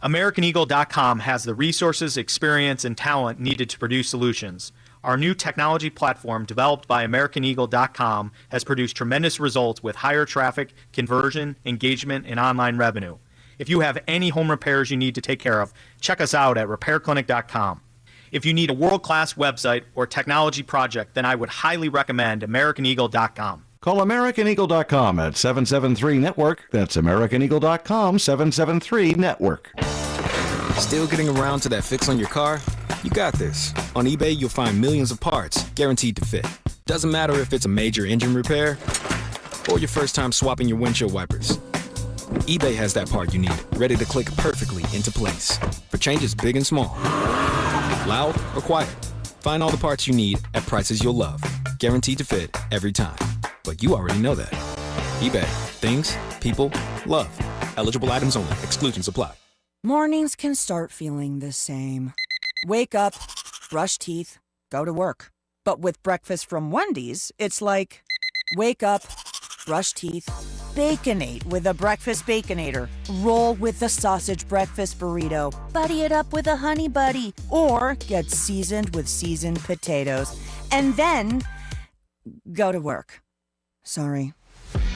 AmericanEagle.com has the resources, experience, and talent needed to produce solutions. Our new technology platform, developed by AmericanEagle.com, has produced tremendous results with higher traffic, conversion, engagement, and online revenue. If you have any home repairs you need to take care of, check us out at RepairClinic.com. If you need a world-class website or technology project, then I would highly recommend AmericanEagle.com. Call AmericanEagle.com at 773-NETWORK. That's AmericanEagle.com, 773-NETWORK. Still getting around to that fix on your car? You got this. On eBay, you'll find millions of parts, guaranteed to fit. Doesn't matter if it's a major engine repair or your first time swapping your windshield wipers. eBay has that part you need, ready to click perfectly into place for changes big and small, loud or quiet. Find all the parts you need at prices you'll love, guaranteed to fit every time. But you already know that. eBay Things, people, love. Eligible items only. Exclusions apply. Mornings can start feeling the same. Wake up, brush teeth, go to work. But with breakfast from Wendy's, it's like, wake up, brush teeth, Baconate with a breakfast Baconator. Roll with the sausage breakfast burrito. Buddy it up with a honey buddy. Or get seasoned with seasoned potatoes. And then go to work. Sorry.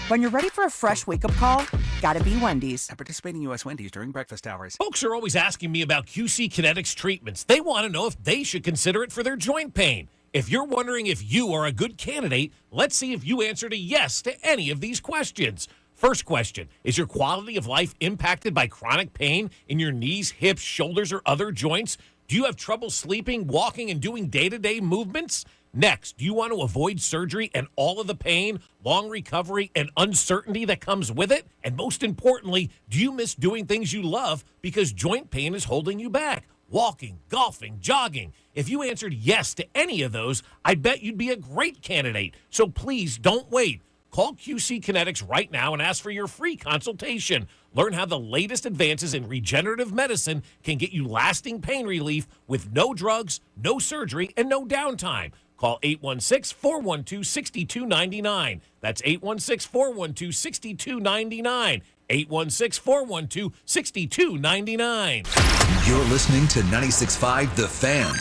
When you're ready for a fresh wake-up call, gotta be Wendy's. At participating U.S. Wendy's during breakfast hours. Folks are always asking me about QC Kinetics treatments. They want to know if they should consider it for their joint pain. If you're wondering if you are a good candidate, let's see if you answered a yes to any of these questions. First question, is your quality of life impacted by chronic pain in your knees, hips, shoulders, or other joints? Do you have trouble sleeping, walking, and doing day-to-day movements? Next, do you want to avoid surgery and all of the pain, long recovery, and uncertainty that comes with it? And most importantly, do you miss doing things you love because joint pain is holding you back? Walking, golfing, jogging. If you answered yes to any of those, I bet you'd be a great candidate. So please don't wait. Call QC Kinetics right now and ask for your free consultation. Learn how the latest advances in regenerative medicine can get you lasting pain relief with no drugs, no surgery, and no downtime. Call 816-412-6299. That's 816-412-6299. 816-412-6299. You're listening to 96.5 The Fan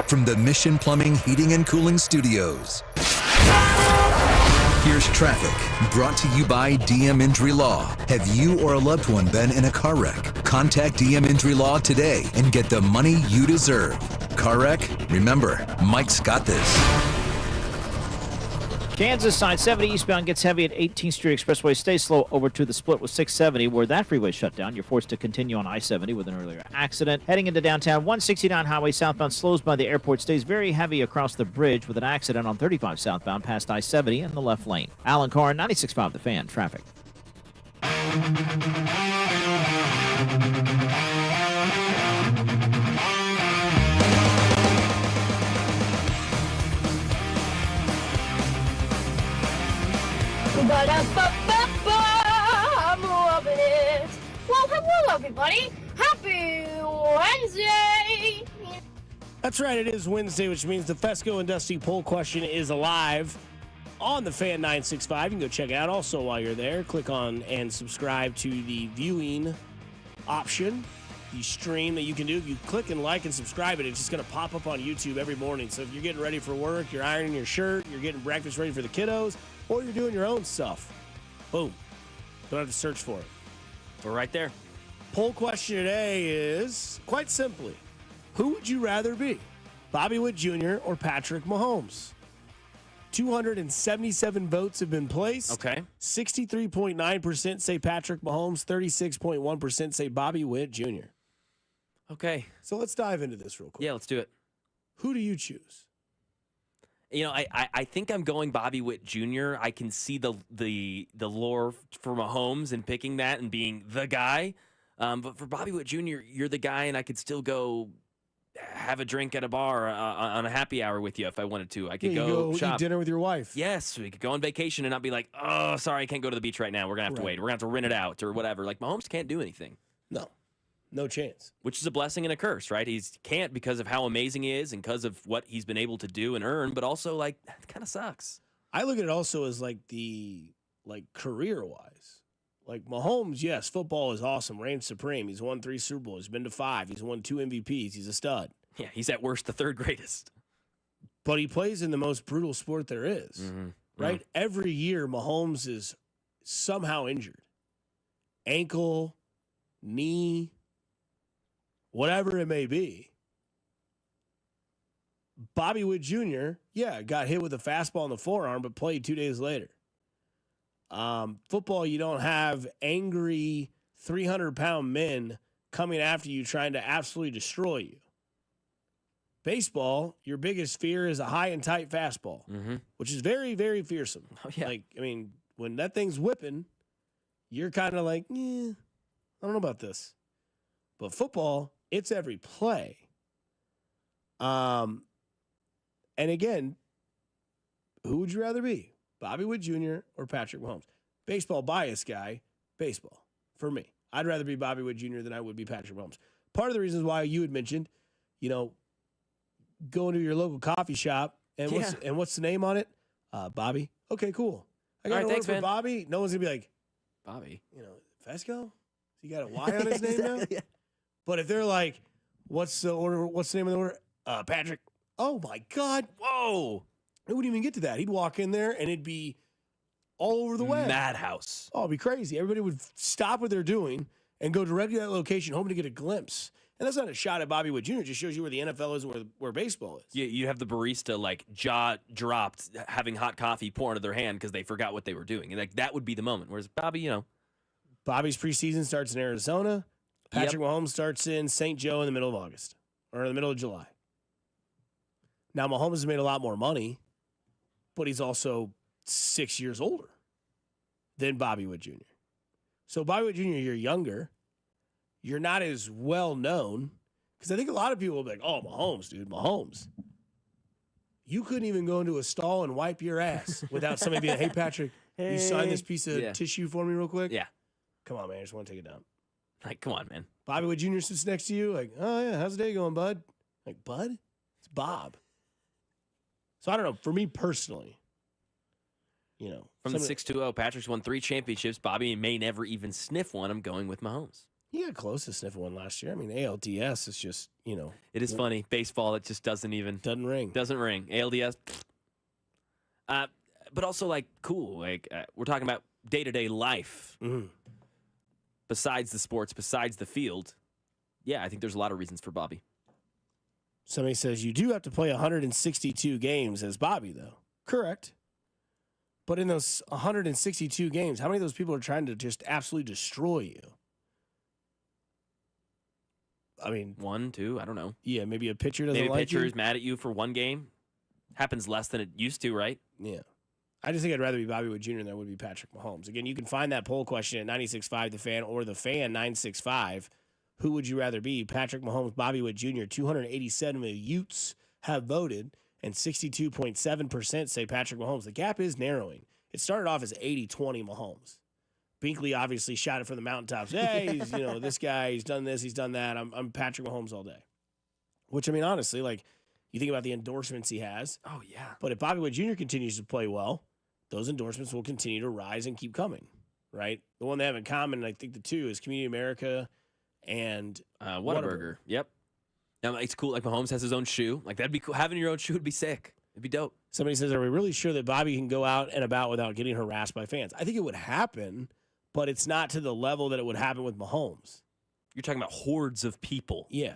from the Mission Plumbing, Heating, and Cooling Studios. Here's traffic, brought to you by DM Injury Law. Have you or a loved one been in a car wreck? Contact DM Injury Law today and get the money you deserve. Car wreck? Remember, Mike's got this. Kansas side 70 eastbound gets heavy at 18th Street Expressway. Stay slow over to the split with 670, where that freeway shut down. You're forced to continue on I-70 with an earlier accident. Heading into downtown, 169 highway southbound slows by the airport. Stays very heavy across the bridge with an accident on 35 southbound past I-70 in the left lane. Alan Carr, 96.5 The Fan, traffic. I'm loving it. Well, hello, everybody. Happy Wednesday. That's right, it is Wednesday, which means the Fescoe and Dusty poll question is alive on the Fan 965. You can go check it out. Also, while you're there, click on and subscribe to the viewing option, the stream that you can do. If you click and like and subscribe it's just going to pop up on YouTube every morning. So if you're getting ready for work, you're ironing your shirt, you're getting breakfast ready for the kiddos, or you're doing your own stuff, boom. Don't have to search for it. We're right there. Poll question today is, quite simply, who would you rather be, Bobby Witt Jr. or Patrick Mahomes? 277 votes have been placed. Okay. 63.9% say Patrick Mahomes, 36.1% say Bobby Witt Jr. Okay. So let's dive into this real quick. Yeah, let's do it. Who do you choose? You know, I think I'm going Bobby Witt Jr. I can see the lore for Mahomes and picking that and being the guy. But for Bobby Witt Jr., you're the guy, and I could still go have a drink at a bar on a happy hour with you if I wanted to. I could go shop. Eat dinner with your wife. Yes, we could go on vacation and not be like, oh, sorry, I can't go to the beach right now. We're going to have to wait. We're going to have to rent it out or whatever. Like, Mahomes can't do anything. No chance. Which is a blessing and a curse, right? He can't because of how amazing he is and because of what he's been able to do and earn, but also, like, it kind of sucks. I look at it also as, career-wise. Like, Mahomes, yes, football is awesome, reigns supreme. He's won 3 Super Bowls. He's been to 5. He's won 2 MVPs. He's a stud. Yeah, he's at worst the third greatest. But he plays in the most brutal sport there is, right? Mm-hmm. Every year, Mahomes is somehow injured. Ankle, knee, whatever it may be. Bobby Witt Jr., got hit with a fastball in the forearm, but played 2 days later. Football, you don't have angry 300-pound men coming after you trying to absolutely destroy you. Baseball, your biggest fear is a high and tight fastball, which is very, very fearsome. Oh, yeah. When that thing's whipping, you're kind of like, I don't know about this. But football, it's every play. And again, who would you rather be? Bobby Witt Jr. or Patrick Mahomes? baseball bias guy, baseball for me. I'd rather be Bobby Witt Jr. than I would be Patrick Mahomes. Part of the reasons why you had mentioned, going to your local coffee shop and what's the name on it? Bobby. Okay, cool. I got to order for Bobby. No one's gonna be like, Bobby. Fescoe? He got a Y on his name now? Yeah. But if they're like, what's the order? What's the name of the order? Patrick. Oh my God. Whoa. It wouldn't even get to that. He'd walk in there and it'd be all over the web. Madhouse. Oh, it'd be crazy. Everybody would stop what they're doing and go directly to that location, hoping to get a glimpse. And that's not a shot at Bobby Witt Jr. It just shows you where the NFL is and where baseball is. Yeah, you have the barista jaw dropped, having hot coffee pour into their hand because they forgot what they were doing. And that would be the moment. Whereas Bobby, Bobby's preseason starts in Arizona. Patrick Mahomes starts in St. Joe in the middle of August or in the middle of July. Now, Mahomes has made a lot more money, but he's also 6 years older than Bobby Witt Jr. So Bobby Witt Jr., you're younger. You're not as well known. Because I think a lot of people will be like, oh, Mahomes, dude, Mahomes. You couldn't even go into a stall and wipe your ass without somebody being like, hey, Patrick, you sign this piece of tissue for me real quick? Yeah. Come on, man. I just want to take it down. Like, come on, man. Bobby Witt Jr. sits next to you like, oh, yeah, how's the day going, bud? Like, bud? It's Bob. So I don't know. For me personally, From the 6-2-0, Patrick's won 3 championships. Bobby may never even sniff one. I'm going with Mahomes. He got close to sniffing one last year. I mean, ALDS is just, It is funny. Baseball, it just doesn't ring. Doesn't ring. ALDS. But also, cool. We're talking about day-to-day life. Mm-hmm. Besides the sports, besides the field. Yeah, I think there's a lot of reasons for Bobby. Somebody says you do have to play 162 games as Bobby, though. Correct. But in those 162 games, how many of those people are trying to just absolutely destroy you? I mean, 1, 2, I don't know. Yeah, maybe a pitcher doesn't maybe like you. Maybe a pitcher is mad at you for one game. Happens less than it used to, right? Yeah. I just think I'd rather be Bobby Witt Jr. than I would be Patrick Mahomes. Again, you can find that poll question at 96.5 The Fan or The Fan 965. Who would you rather be, Patrick Mahomes, Bobby Witt Jr.? 287 of the Utes have voted, and 62.7% say Patrick Mahomes. The gap is narrowing. It started off as 80-20 Mahomes. Binkley obviously shot it from the mountaintops. Hey, he's, this guy, he's done this, he's done that. I'm Patrick Mahomes all day. Which, I mean, honestly, you think about the endorsements he has. Oh, yeah. But if Bobby Witt Jr. continues to play well, those endorsements will continue to rise and keep coming, right? The one they have in common, I think the two, is Community America and Whataburger. Yep. Now, it's cool. Mahomes has his own shoe. That'd be cool. Having your own shoe would be sick. It'd be dope. Somebody says, are we really sure that Bobby can go out and about without getting harassed by fans? I think it would happen, but it's not to the level that it would happen with Mahomes. You're talking about hordes of people. Yeah.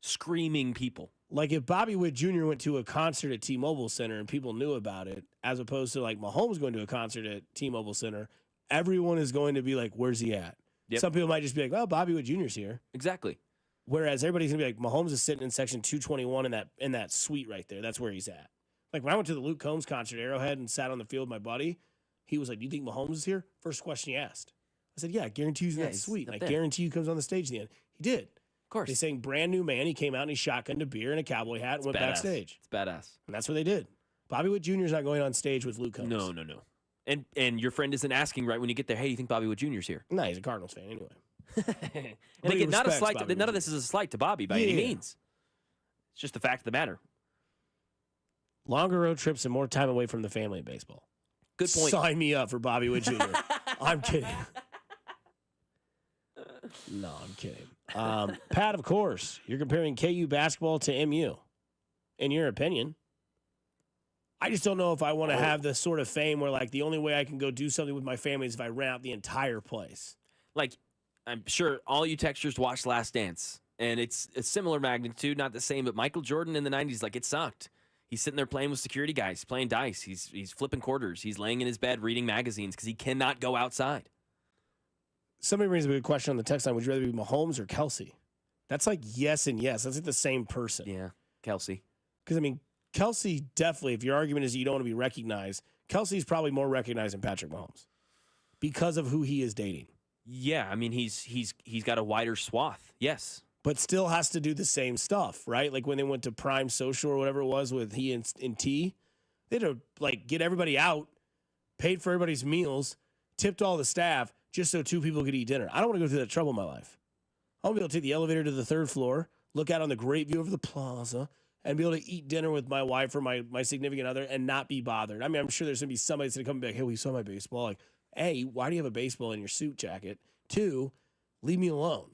Screaming people. Like if Bobby Witt Jr. went to a concert at T-Mobile Center and people knew about it, as opposed to Mahomes going to a concert at T-Mobile Center, everyone is going to be like, where's he at? Yep. Some people might just be like, well, Bobby Witt Jr.'s here. Exactly. Whereas everybody's going to be like, Mahomes is sitting in section 221 in that suite right there. That's where he's at. When I went to the Luke Combs concert at Arrowhead and sat on the field with my buddy, he was like, do you think Mahomes is here? First question he asked. I said, yeah, I guarantee he's in that suite. I guarantee he comes on the stage at the end. He did. Of course. They sang brand new man. He came out and he shotgunned a beer and a cowboy hat and went backstage. It's badass. And that's what they did. Bobby Witt Jr. is not going on stage with Luke Combs. No. And your friend isn't asking right when you get there, hey, do you think Bobby Witt Jr.'s here? No, he's a Cardinals fan anyway. And again, not a slight. None of this is a slight to Bobby by any means. It's just the fact of the matter. Longer road trips and more time away from the family in baseball. Good point. Sign me up for Bobby Witt Jr. I'm kidding. No, I'm kidding. Pat, of course, you're comparing KU basketball to MU. In your opinion, I just don't know if I want to have the sort of fame where the only way I can go do something with my family is if I rent out the entire place. I'm sure all you textures watched Last Dance, and it's a similar magnitude, not the same, but Michael Jordan in the 90s, it sucked. He's sitting there playing with security guys, playing dice. He's flipping quarters. He's laying in his bed reading magazines because he cannot go outside. Somebody brings up a good question on the text line. Would you rather be Mahomes or Kelsey? That's yes and yes. That's the same person. Yeah, Kelsey. Because, Kelsey definitely, if your argument is that you don't want to be recognized, Kelsey's probably more recognized than Patrick Mahomes because of who he is dating. Yeah, he's got a wider swath. Yes. But still has to do the same stuff, right? When they went to Prime Social or whatever it was with he and T, they had to get everybody out, paid for everybody's meals, tipped all the staff just so 2 people could eat dinner. I don't want to go through that trouble in my life. I want to be able to take the elevator to the 3rd floor, look out on the great view over the plaza, and be able to eat dinner with my wife or my significant other and not be bothered. I mean, I'm sure there's going to be somebody that's going to come and be like, hey, we saw my baseball. Like, A, why do you have a baseball in your suit jacket? 2, leave me alone.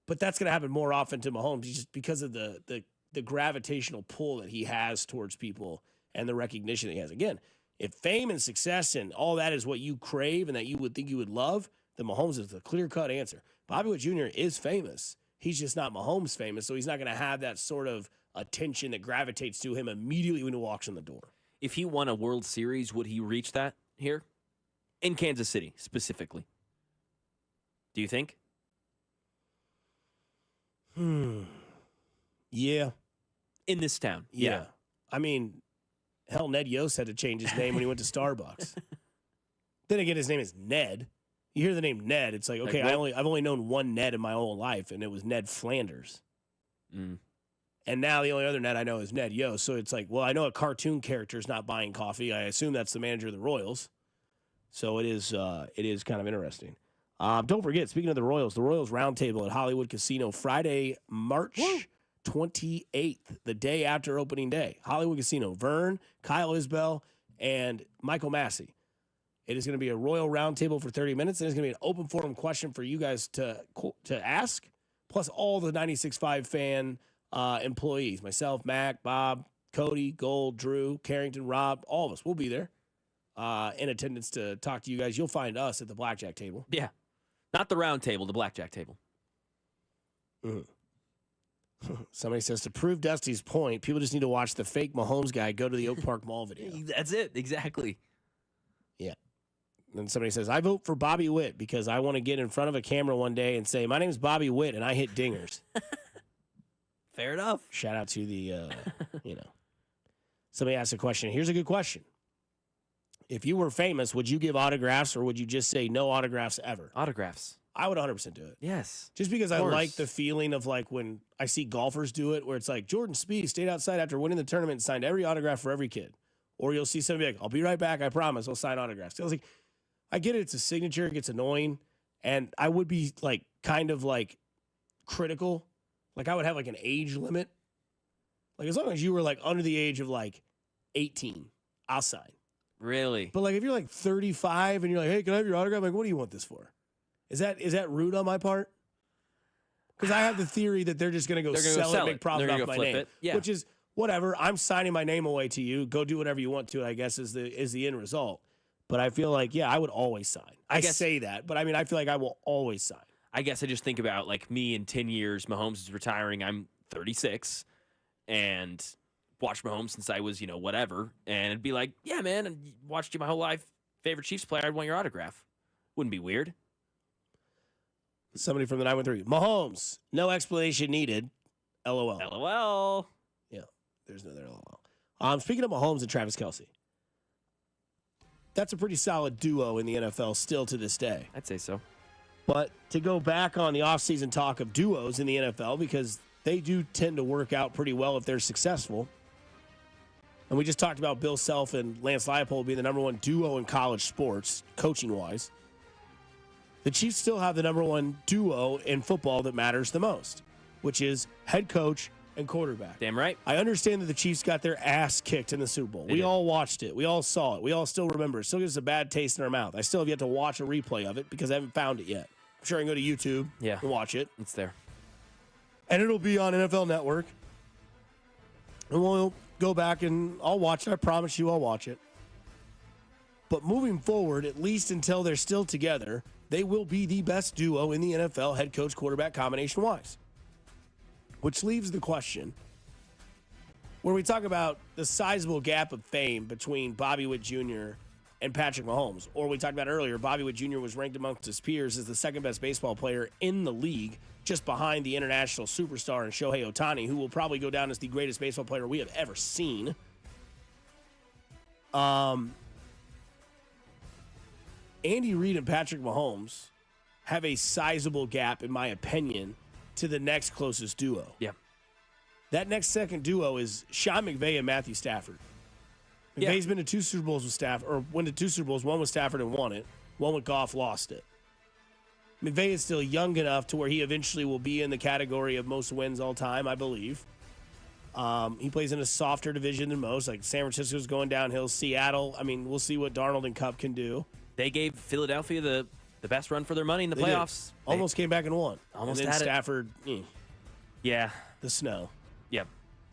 But that's going to happen more often to Mahomes just because of the gravitational pull that he has towards people and the recognition that he has. Again, if fame and success and all that is what you crave and that you would think you would love, then Mahomes is the clear-cut answer. Bobby Witt Jr. is famous. He's just not Mahomes famous, so he's not going to have that sort of attention that gravitates to him immediately when he walks in the door. If he won a World Series, would he reach that here? In Kansas City, specifically. Do you think? Yeah. In this town? Yeah. I mean, hell, Ned Yost had to change his name when he went to Starbucks. Then again, his name is Ned. You hear the name Ned, it's like, okay, I've only known one Ned in my whole life, and it was Ned Flanders. And now the only other Ned I know is Ned Yost. So it's like, well, I know a cartoon character is not buying coffee. I assume that's the manager of the Royals. So it is kind of interesting. Don't forget, speaking of the Royals Roundtable at Hollywood Casino, Friday, March 28th, the day after opening day. Hollywood Casino. Vern, Kyle Isbell, and Michael Massey. It is going to be a Royal Roundtable for 30 minutes, and it's going to be an open forum question for you guys to ask, plus all the 96.5 fan employees. Myself, Mac, Bob, Cody, Gold, Drew, Carrington, Rob, all of us. We'll be there in attendance to talk to you guys. You'll find us at the blackjack table. Yeah. Not the round table, the blackjack table. Somebody says, to prove Dusty's point, people just need to watch the fake Mahomes guy go to the Oak Park Mall video. That's it. Exactly. Yeah. And somebody says, I vote for Bobby Witt because I want to get in front of a camera one day and say, my name is Bobby Witt and I hit dingers. Fair enough. Shout out to the, Somebody asked a question. Here's a good question. If you were famous, would you give autographs or would you just say no autographs ever? Autographs. I would 100% do it. Yes. Just because I like the feeling of like when I see golfers do it, where it's like Jordan Spieth stayed outside after winning the tournament and signed every autograph for every kid. Or you'll see somebody like, I'll be right back, I promise, I'll sign autographs. I was like, I get it, it's a signature, it gets annoying. And I would be like kind of like critical. Like I would have like an age limit. Like as long as you were like under the age of like 18, I'll sign. Really? But like if you're like 35 and you're like, hey, can I have your autograph? I'm like, what do you want this for? Is that rude on my part? Because I have the theory that they're just going to go sell it, make profit off my name. Yeah. Which is whatever. I'm signing my name away to you. Go do whatever you want to it, I guess, is the end result. But I feel like, yeah, I would always sign. I say that, but I mean, I feel like I will always sign. I guess I just think about like me in 10 years, Mahomes is retiring. I'm 36 and watched Mahomes since I was, whatever. And it'd be like, yeah, man, I watched you my whole life. Favorite Chiefs player, I'd want your autograph. Wouldn't be weird. Somebody from the 913. Mahomes, no explanation needed. LOL. LOL. Yeah, there's no there. LOL. Speaking of Mahomes and Travis Kelce, that's a pretty solid duo in the NFL still to this day. I'd say so. But to go back on the offseason talk of duos in the NFL, because they do tend to work out pretty well if they're successful. And we just talked about Bill Self and Lance Leipold being the number one duo in college sports, coaching-wise. The Chiefs still have the number one duo in football that matters the most, which is head coach and quarterback. Damn right. I understand that the Chiefs got their ass kicked in the Super Bowl. We all watched it. We all saw it. We all still remember. It still gives us a bad taste in our mouth. I still have yet to watch a replay of it because I haven't found it yet. I'm sure I can go to YouTube and watch it. It's there. And it'll be on NFL Network. And we'll go back and I'll watch it. I promise you I'll watch it. But moving forward, at least until they're still together, they will be the best duo in the NFL head coach quarterback combination wise. Which leaves the question, when we talk about the sizable gap of fame between Bobby Witt Jr. and Patrick Mahomes, or we talked about earlier, Bobby Witt Jr. was ranked amongst his peers as the second best baseball player in the league, just behind the international superstar and Shohei Ohtani, who will probably go down as the greatest baseball player we have ever seen. Andy Reid and Patrick Mahomes have a sizable gap, in my opinion, to the next closest duo. Yeah. That next second duo is Sean McVay and Matthew Stafford. McVay's been to 2 Super Bowls with Stafford, or went to 2 Super Bowls, one with Stafford and won it. One with Goff, lost it. McVay is still young enough to where he eventually will be in the category of most wins all time, I believe. He plays in a softer division than most. Like San Francisco's going downhill. Seattle, I mean, we'll see what Darnold and Kupp can do. They gave Philadelphia the best run for their money in the playoffs. Almost came back and won. Almost and then had Stafford, Yeah. the snow. Yep.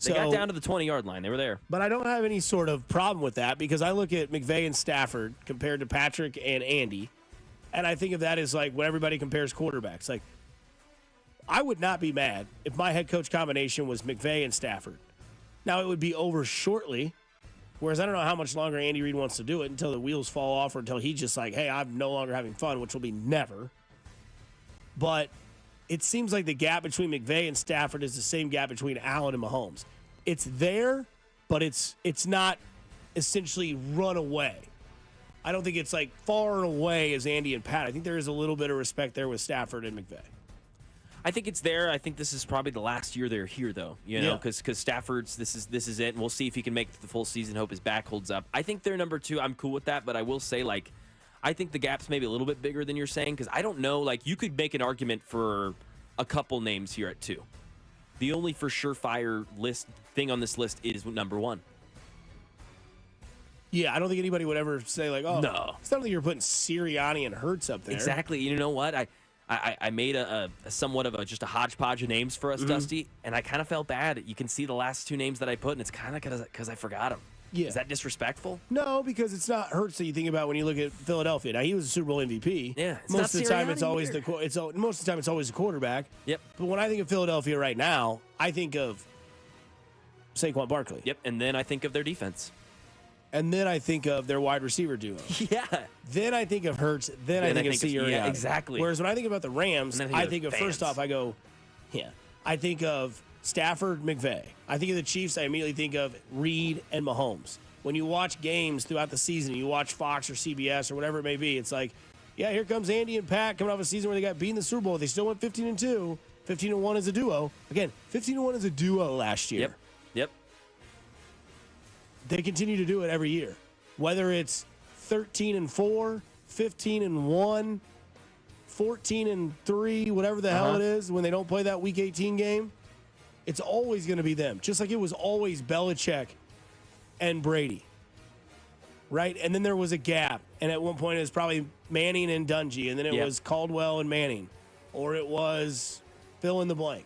They got down to the 20-yard line. They were there. But I don't have any sort of problem with that because I look at McVay and Stafford compared to Patrick and Andy, and I think of that as like when everybody compares quarterbacks. Like, I would not be mad if my head coach combination was McVay and Stafford. Now, it would be over shortly, whereas I don't know how much longer Andy Reid wants to do it until the wheels fall off or until he's just like, hey, I'm no longer having fun, which will be never. But it seems like the gap between McVay and Stafford is the same gap between Allen and Mahomes. It's there, but it's not essentially run away. I don't think it's like far away as Andy and Pat. I think there is a little bit of respect there with Stafford and McVay. I think it's there. I think this is probably the last year they're here, though. You know, because Stafford's this is it, and we'll see if he can make the full season. Hope his back holds up. I think they're number 2. I'm cool with that, but I will say, like, I think the gap's maybe a little bit bigger than you're saying because I don't know. Like, you could make an argument for a couple names here at 2. The only for surefire thing on this list is number 1. Yeah, I don't think anybody would ever say like, "Oh, no." It's not like you're putting Sirianni and Hurts up there." Exactly. You know what? I made a somewhat of just a hodgepodge of names for us, Dusty, and I kind of felt bad. You can see the last 2 names that I put, and it's kind of because I forgot them. Yeah. Is that disrespectful? No, because it's not Hurts that you think about when you look at Philadelphia. Now he was a Super Bowl MVP. Yeah, most of the time it's always most of the time it's always the quarterback. Yep. But when I think of Philadelphia right now, I think of Saquon Barkley. Yep. And then I think of their defense. And then I think of their wide receiver duo. Yeah. Then I think of Hurts. Then I think of Sirianni. Yeah, exactly. Whereas when I think about the Rams, I think of first off, I go, I think of Stafford, McVay. I think of the Chiefs. I immediately think of Reed and Mahomes. When you watch games throughout the season, you watch Fox or CBS or whatever it may be, it's like, yeah, here comes Andy and Pat coming off a season where they got beat in the Super Bowl. They still went 15-2, 15-1 as a duo. Again, 15-1 as a duo last year. Yep. They continue to do it every year. Whether it's 13-4, 15-1, 14-3, whatever the hell it is, when they don't play that Week 18 game, it's always going to be them. Just like it was always Belichick and Brady, right? And then there was a gap, and at one point it was probably Manning and Dungy, and then it was Caldwell and Manning, or it was fill in the blank.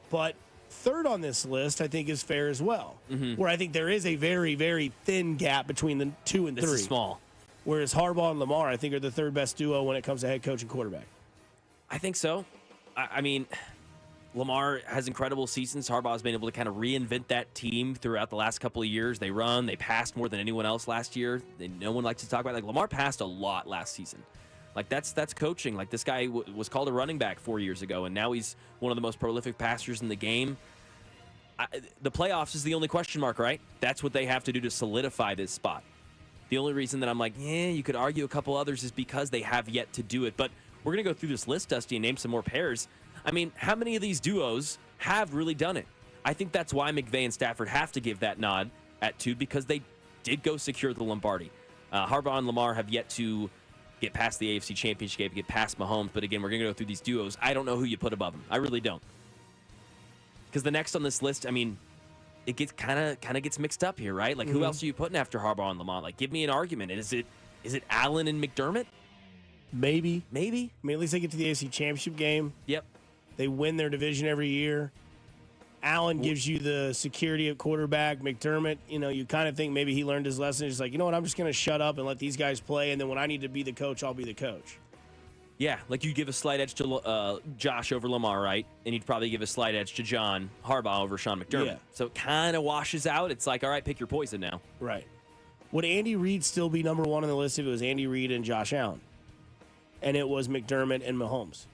But third on this list, I think, is fair as well, where I think there is a very, very thin gap between the 2 and 3. This is small. Whereas Harbaugh and Lamar, I think, are the third best duo when it comes to head coach and quarterback. I think so. I mean, Lamar has incredible seasons. Harbaugh has been able to kind of reinvent that team throughout the last couple of years. They passed more than anyone else last year. No one likes to talk about it. Like, Lamar passed a lot last season. Like, that's coaching. Like, this guy was called a running back 4 years ago, and now he's one of the most prolific passers in the game. The playoffs is the only question mark, right? That's what they have to do to solidify this spot. The only reason that I'm like, you could argue a couple others is because they have yet to do it. But we're going to go through this list, Dusty, and name some more pairs. I mean, how many of these duos have really done it? I think that's why McVay and Stafford have to give that nod at 2 because they did go secure the Lombardi. Harbaugh and Lamar have yet to get past the AFC Championship game, get past Mahomes. But again, we're going to go through these duos. I don't know who you put above them. I really don't. Because the next on this list, I mean, it gets kind of gets mixed up here, right? Like, who else are you putting after Harbaugh and Lamar? Like, give me an argument. Is it Allen and McDermott? Maybe. I mean, at least they get to the AFC Championship game. Yep. They win their division every year. Allen gives you the security at quarterback. McDermott, you kind of think maybe he learned his lesson. He's like, you know what, I'm just going to shut up and let these guys play, and then when I need to be the coach, I'll be the coach. Yeah, like you give a slight edge to Josh over Lamar, right? And you'd probably give a slight edge to John Harbaugh over Sean McDermott. Yeah. So it kind of washes out. It's like, all right, pick your poison now. Right. Would Andy Reid still be number 1 on the list if it was Andy Reid and Josh Allen? And it was McDermott and Mahomes?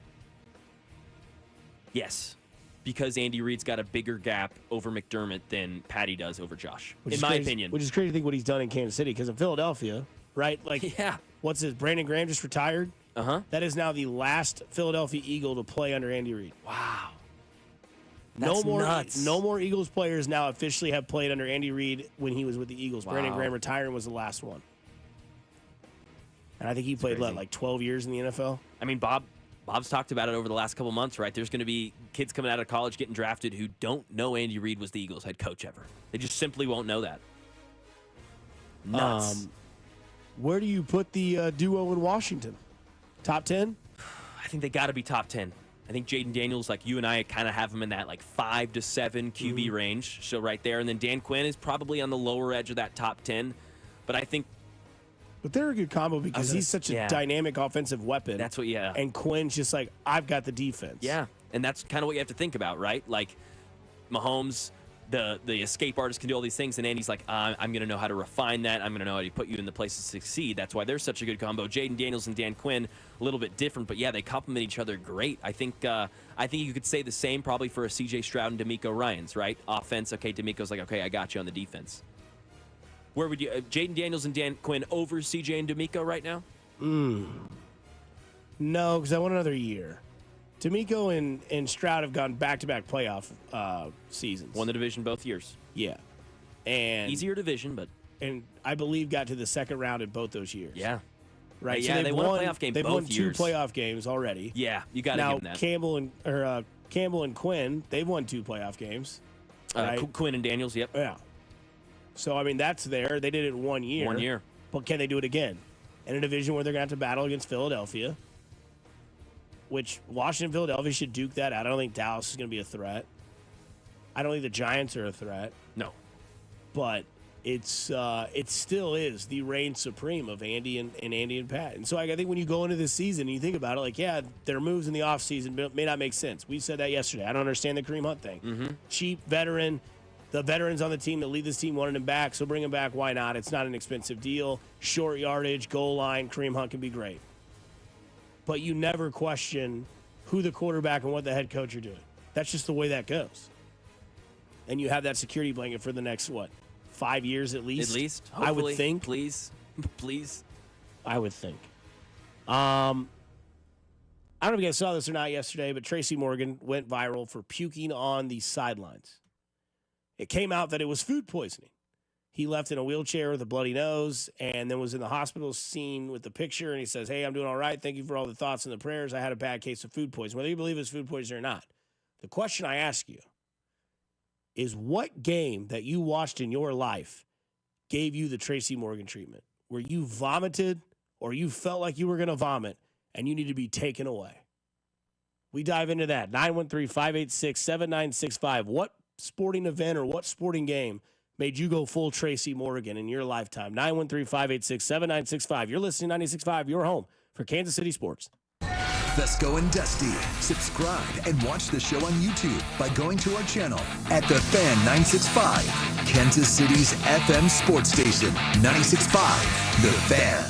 Yes, because Andy Reid's got a bigger gap over McDermott than Patty does over Josh, In my opinion. Which is crazy to think what he's done in Kansas City, because in Philadelphia, right? Like, what's his, Brandon Graham just retired? That is now the last Philadelphia Eagle to play under Andy Reid. Wow. No nuts. more Eagles players now officially have played under Andy Reid when he was with the Eagles. Wow. Brandon Graham retiring was the last one. And I think he played, like 12 years in the NFL? I mean, Bob's talked about it over the last couple months, right? There's going to be kids coming out of college getting drafted who don't know Andy Reid was the Eagles head coach ever. They just simply won't know that. Nuts. Where do you put the duo in Washington? Top 10? I think they got to be top 10. I think Jaden Daniels, like you and I, kind of have him in that like 5 to 7 QB range. So right there. And then Dan Quinn is probably on the lower edge of that top 10. But I think. But they're a good combo because he's such a dynamic offensive weapon. That's what, And Quinn's just like, I've got the defense. Yeah. And that's kind of what you have to think about, right? Like Mahomes, the escape artist can do all these things. And Andy's like, I'm going to know how to refine that. I'm going to know how to put you in the place to succeed. That's why they're such a good combo. Jaden Daniels and Dan Quinn, a little bit different. But, yeah, they complement each other great. I think you could say the same probably for a C.J. Stroud and D'Amico Ryans, right? Offense, okay, D'Amico's like, okay, I got you on the defense. Where would you Jaden Daniels and Dan Quinn over CJ and D'Amico right now? No, because I want another year. D'Amico and Stroud have gone back-to-back playoff seasons. Won the division both years. Yeah. And easier division, but and I believe got to the second round in both those years. Yeah. Right. Yeah, so they won a playoff game They've both won years. 2 playoff games already. Yeah, you got to give them that. Now Campbell and Quinn, they've won 2 playoff games. Right? Quinn and Daniels, yep. Yeah. So, I mean, that's there. They did it in 1 year. 1 year. But can they do it again? In a division where they're going to have to battle against Philadelphia, which Washington, Philadelphia should duke that out. I don't think Dallas is going to be a threat. I don't think the Giants are a threat. No. But it still is the reign supreme of Andy and Pat. And so I think when you go into this season and you think about it, like, yeah, their moves in the offseason may not make sense. We said that yesterday. I don't understand the Kareem Hunt thing. Mm-hmm. Cheap veteran. The veterans on the team that lead this team wanted him back, so bring him back. Why not? It's not an expensive deal. Short yardage, goal line, Kareem Hunt can be great. But you never question who the quarterback and what the head coach are doing. That's just the way that goes. And you have that security blanket for the next, 5 years at least? At least. I would think. Please. I would think. I don't know if you guys saw this or not yesterday, but Tracy Morgan went viral for puking on the sidelines. It came out that it was food poisoning. He left in a wheelchair with a bloody nose and then was in the hospital scene with the picture. And he says, hey, I'm doing all right. Thank you for all the thoughts and the prayers. I had a bad case of food poisoning. Whether you believe it's food poisoning or not, the question I ask you is what game that you watched in your life gave you the Tracy Morgan treatment? Where you vomited or you felt like you were going to vomit and you need to be taken away? We dive into that. 913-586-7965. What sporting event or what sporting game made you go full Tracy Morgan in your lifetime? 913-586-7965. You're listening to 96.5, your home for Kansas City sports. Fescoe and Dusty. Subscribe and watch the show on YouTube by going to our channel at The Fan 965, Kansas City's FM sports station. 96.5, The Fan.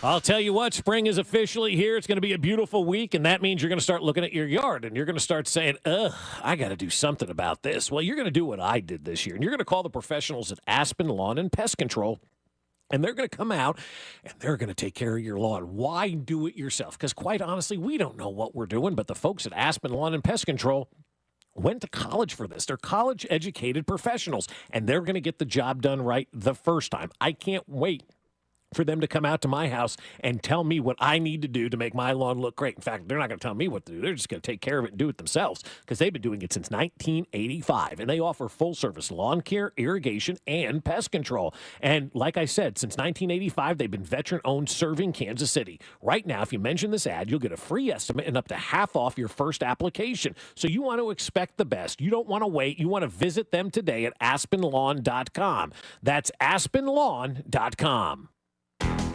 I'll tell you what, spring is officially here. It's going to be a beautiful week, and that means you're going to start looking at your yard, and you're going to start saying, I got to do something about this. Well, you're going to do what I did this year, and you're going to call the professionals at Aspen Lawn and Pest Control, and they're going to come out, and they're going to take care of your lawn. Why do it yourself? Because quite honestly, we don't know what we're doing, but the folks at Aspen Lawn and Pest Control went to college for this. They're college-educated professionals, and they're going to get the job done right the first time. I can't wait for them to come out to my house and tell me what I need to do to make my lawn look great. In fact, they're not going to tell me what to do. They're just going to take care of it and do it themselves because they've been doing it since 1985, and they offer full-service lawn care, irrigation, and pest control. And like I said, since 1985, they've been veteran-owned, serving Kansas City. Right now, if you mention this ad, you'll get a free estimate and up to half off your first application. So you want to expect the best. You don't want to wait. You want to visit them today at aspenlawn.com. That's aspenlawn.com.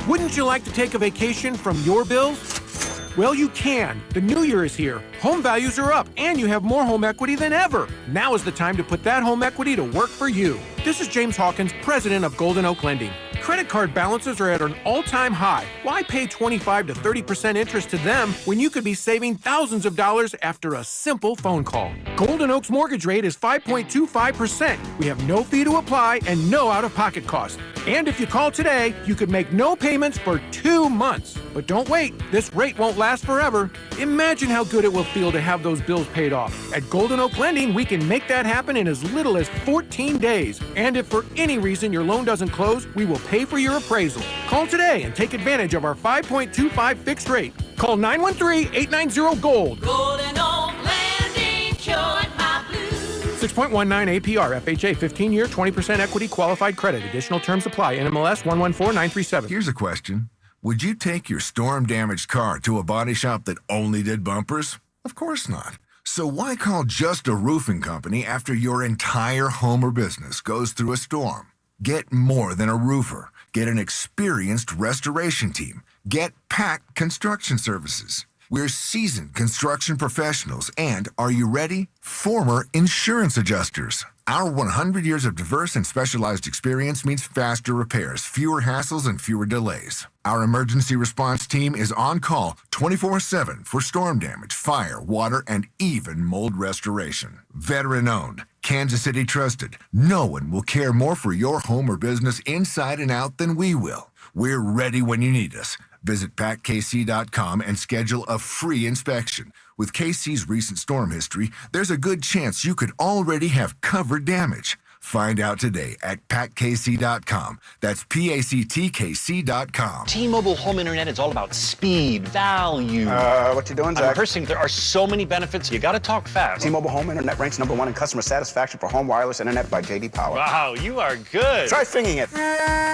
Wouldn't you like to take a vacation from your bills? Well, you can. The new year is here. Home values are up, and you have more home equity than ever. Now is the time to put that home equity to work for you. This is James Hawkins, president of Golden Oak Lending. Credit card balances are at an all-time high. Why pay 25 to 30% interest to them when you could be saving thousands of dollars after a simple phone call? Golden Oak's mortgage rate is 5.25%. We have no fee to apply and no out-of-pocket cost. And if you call today, you could make no payments for 2 months. But don't wait. This rate won't last forever. Imagine how good it will feel to have those bills paid off. At Golden Oak Lending, we can make that happen in as little as 14 days. And if for any reason your loan doesn't close, we will pay for your appraisal. Call today and take advantage of our 5.25 fixed rate. Call 913-890-GOLD. Golden Oak Landing, cured my blues. 6.19 APR, FHA, 15-year, 20% equity, qualified credit. Additional terms apply. NMLS 114937. Here's a question. Would you take your storm-damaged car to a body shop that only did bumpers? Of course not. So why call just a roofing company after your entire home or business goes through a storm? Get more than a roofer. Get an experienced restoration team. Get Pack Construction Services. We're seasoned construction professionals and, are you ready? Former insurance adjusters. Our 100 years of diverse and specialized experience means faster repairs, fewer hassles, and fewer delays. Our emergency response team is on call 24/7 for storm damage, fire, water, and even mold restoration. Veteran-owned, Kansas City trusted. No one will care more for your home or business inside and out than we will. We're ready when you need us. Visit PackKC.com and schedule a free inspection. With KC's recent storm history, there's a good chance you could already have covered damage. Find out today at PackKC.com. That's PACTKC.com. T-Mobile home internet is all about speed, value. What you doing, Zach? I'm rehearsing. There are so many benefits. You got to talk fast. T-Mobile home internet ranks #1 in customer satisfaction for home wireless internet by J.D. Power. Wow, you are good. Try singing it.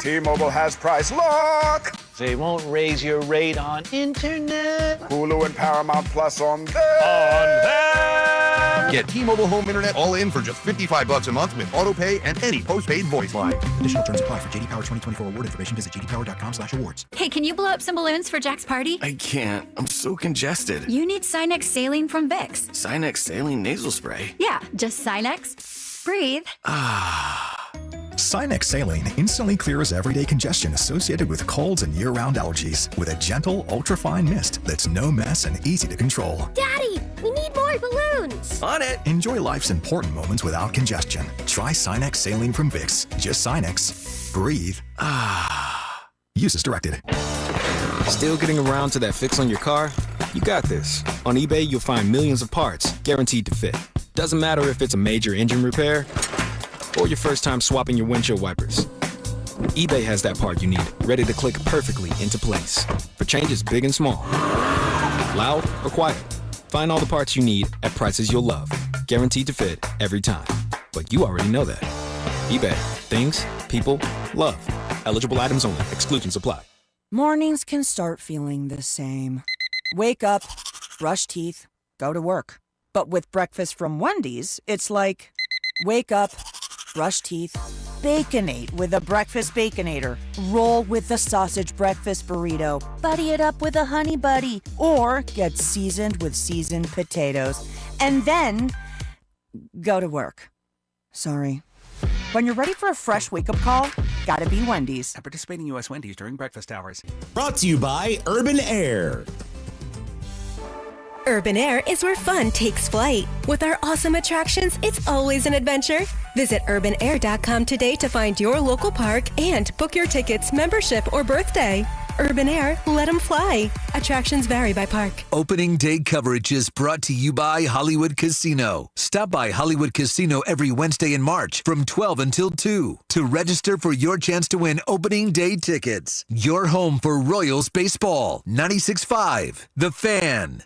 T-Mobile has price lock. They won't raise your rate on internet. Hulu and Paramount Plus on them. Get T-Mobile home internet all in for just $55 a month with auto pay and any postpaid voice line. Additional terms apply. For J.D. Power 2024 award information, visit jdpower.com/awards. Hey, can you blow up some balloons for Jack's party? I can't. I'm so congested. You need Sinex Saline from Vicks. Sinex Saline nasal spray. Yeah, just Sinex. Breathe. Sinex Saline instantly clears everyday congestion associated with colds and year-round allergies with a gentle, ultra-fine mist that's no mess and easy to control. Daddy, we need more balloons. On it. Enjoy life's important moments without congestion. Try Sinex Saline from Vicks. Just Sinex. Breathe. Use as directed. Still getting around to that fix on your car? You got this. On eBay, you'll find millions of parts guaranteed to fit. Doesn't matter if it's a major engine repair or your first time swapping your windshield wipers. eBay has that part you need, ready to click perfectly into place for changes big and small, loud or quiet. Find all the parts you need at prices you'll love, guaranteed to fit every time. But you already know that. eBay. Things, people, love. Eligible items only. Exclusions apply. Mornings can start feeling the same. Wake up, brush teeth, go to work. But with breakfast from Wendy's, it's like, wake up, brush teeth, Baconate with a breakfast Baconator. Roll with the sausage breakfast burrito. Buddy it up with a honey buddy. Or get seasoned with seasoned potatoes. And then go to work. Sorry. When you're ready for a fresh wake-up call, gotta be Wendy's. At participating U.S. Wendy's during breakfast hours. Brought to you by Urban Air. Urban Air is where fun takes flight. With our awesome attractions, it's always an adventure. Visit urbanair.com today to find your local park and book your tickets, membership, or birthday. Urban Air, let them fly. Attractions vary by park. Opening day coverage is brought to you by Hollywood Casino. Stop by Hollywood Casino every Wednesday in March from 12 until 2 to register for your chance to win opening day tickets. Your home for Royals baseball. 96.5 The Fan.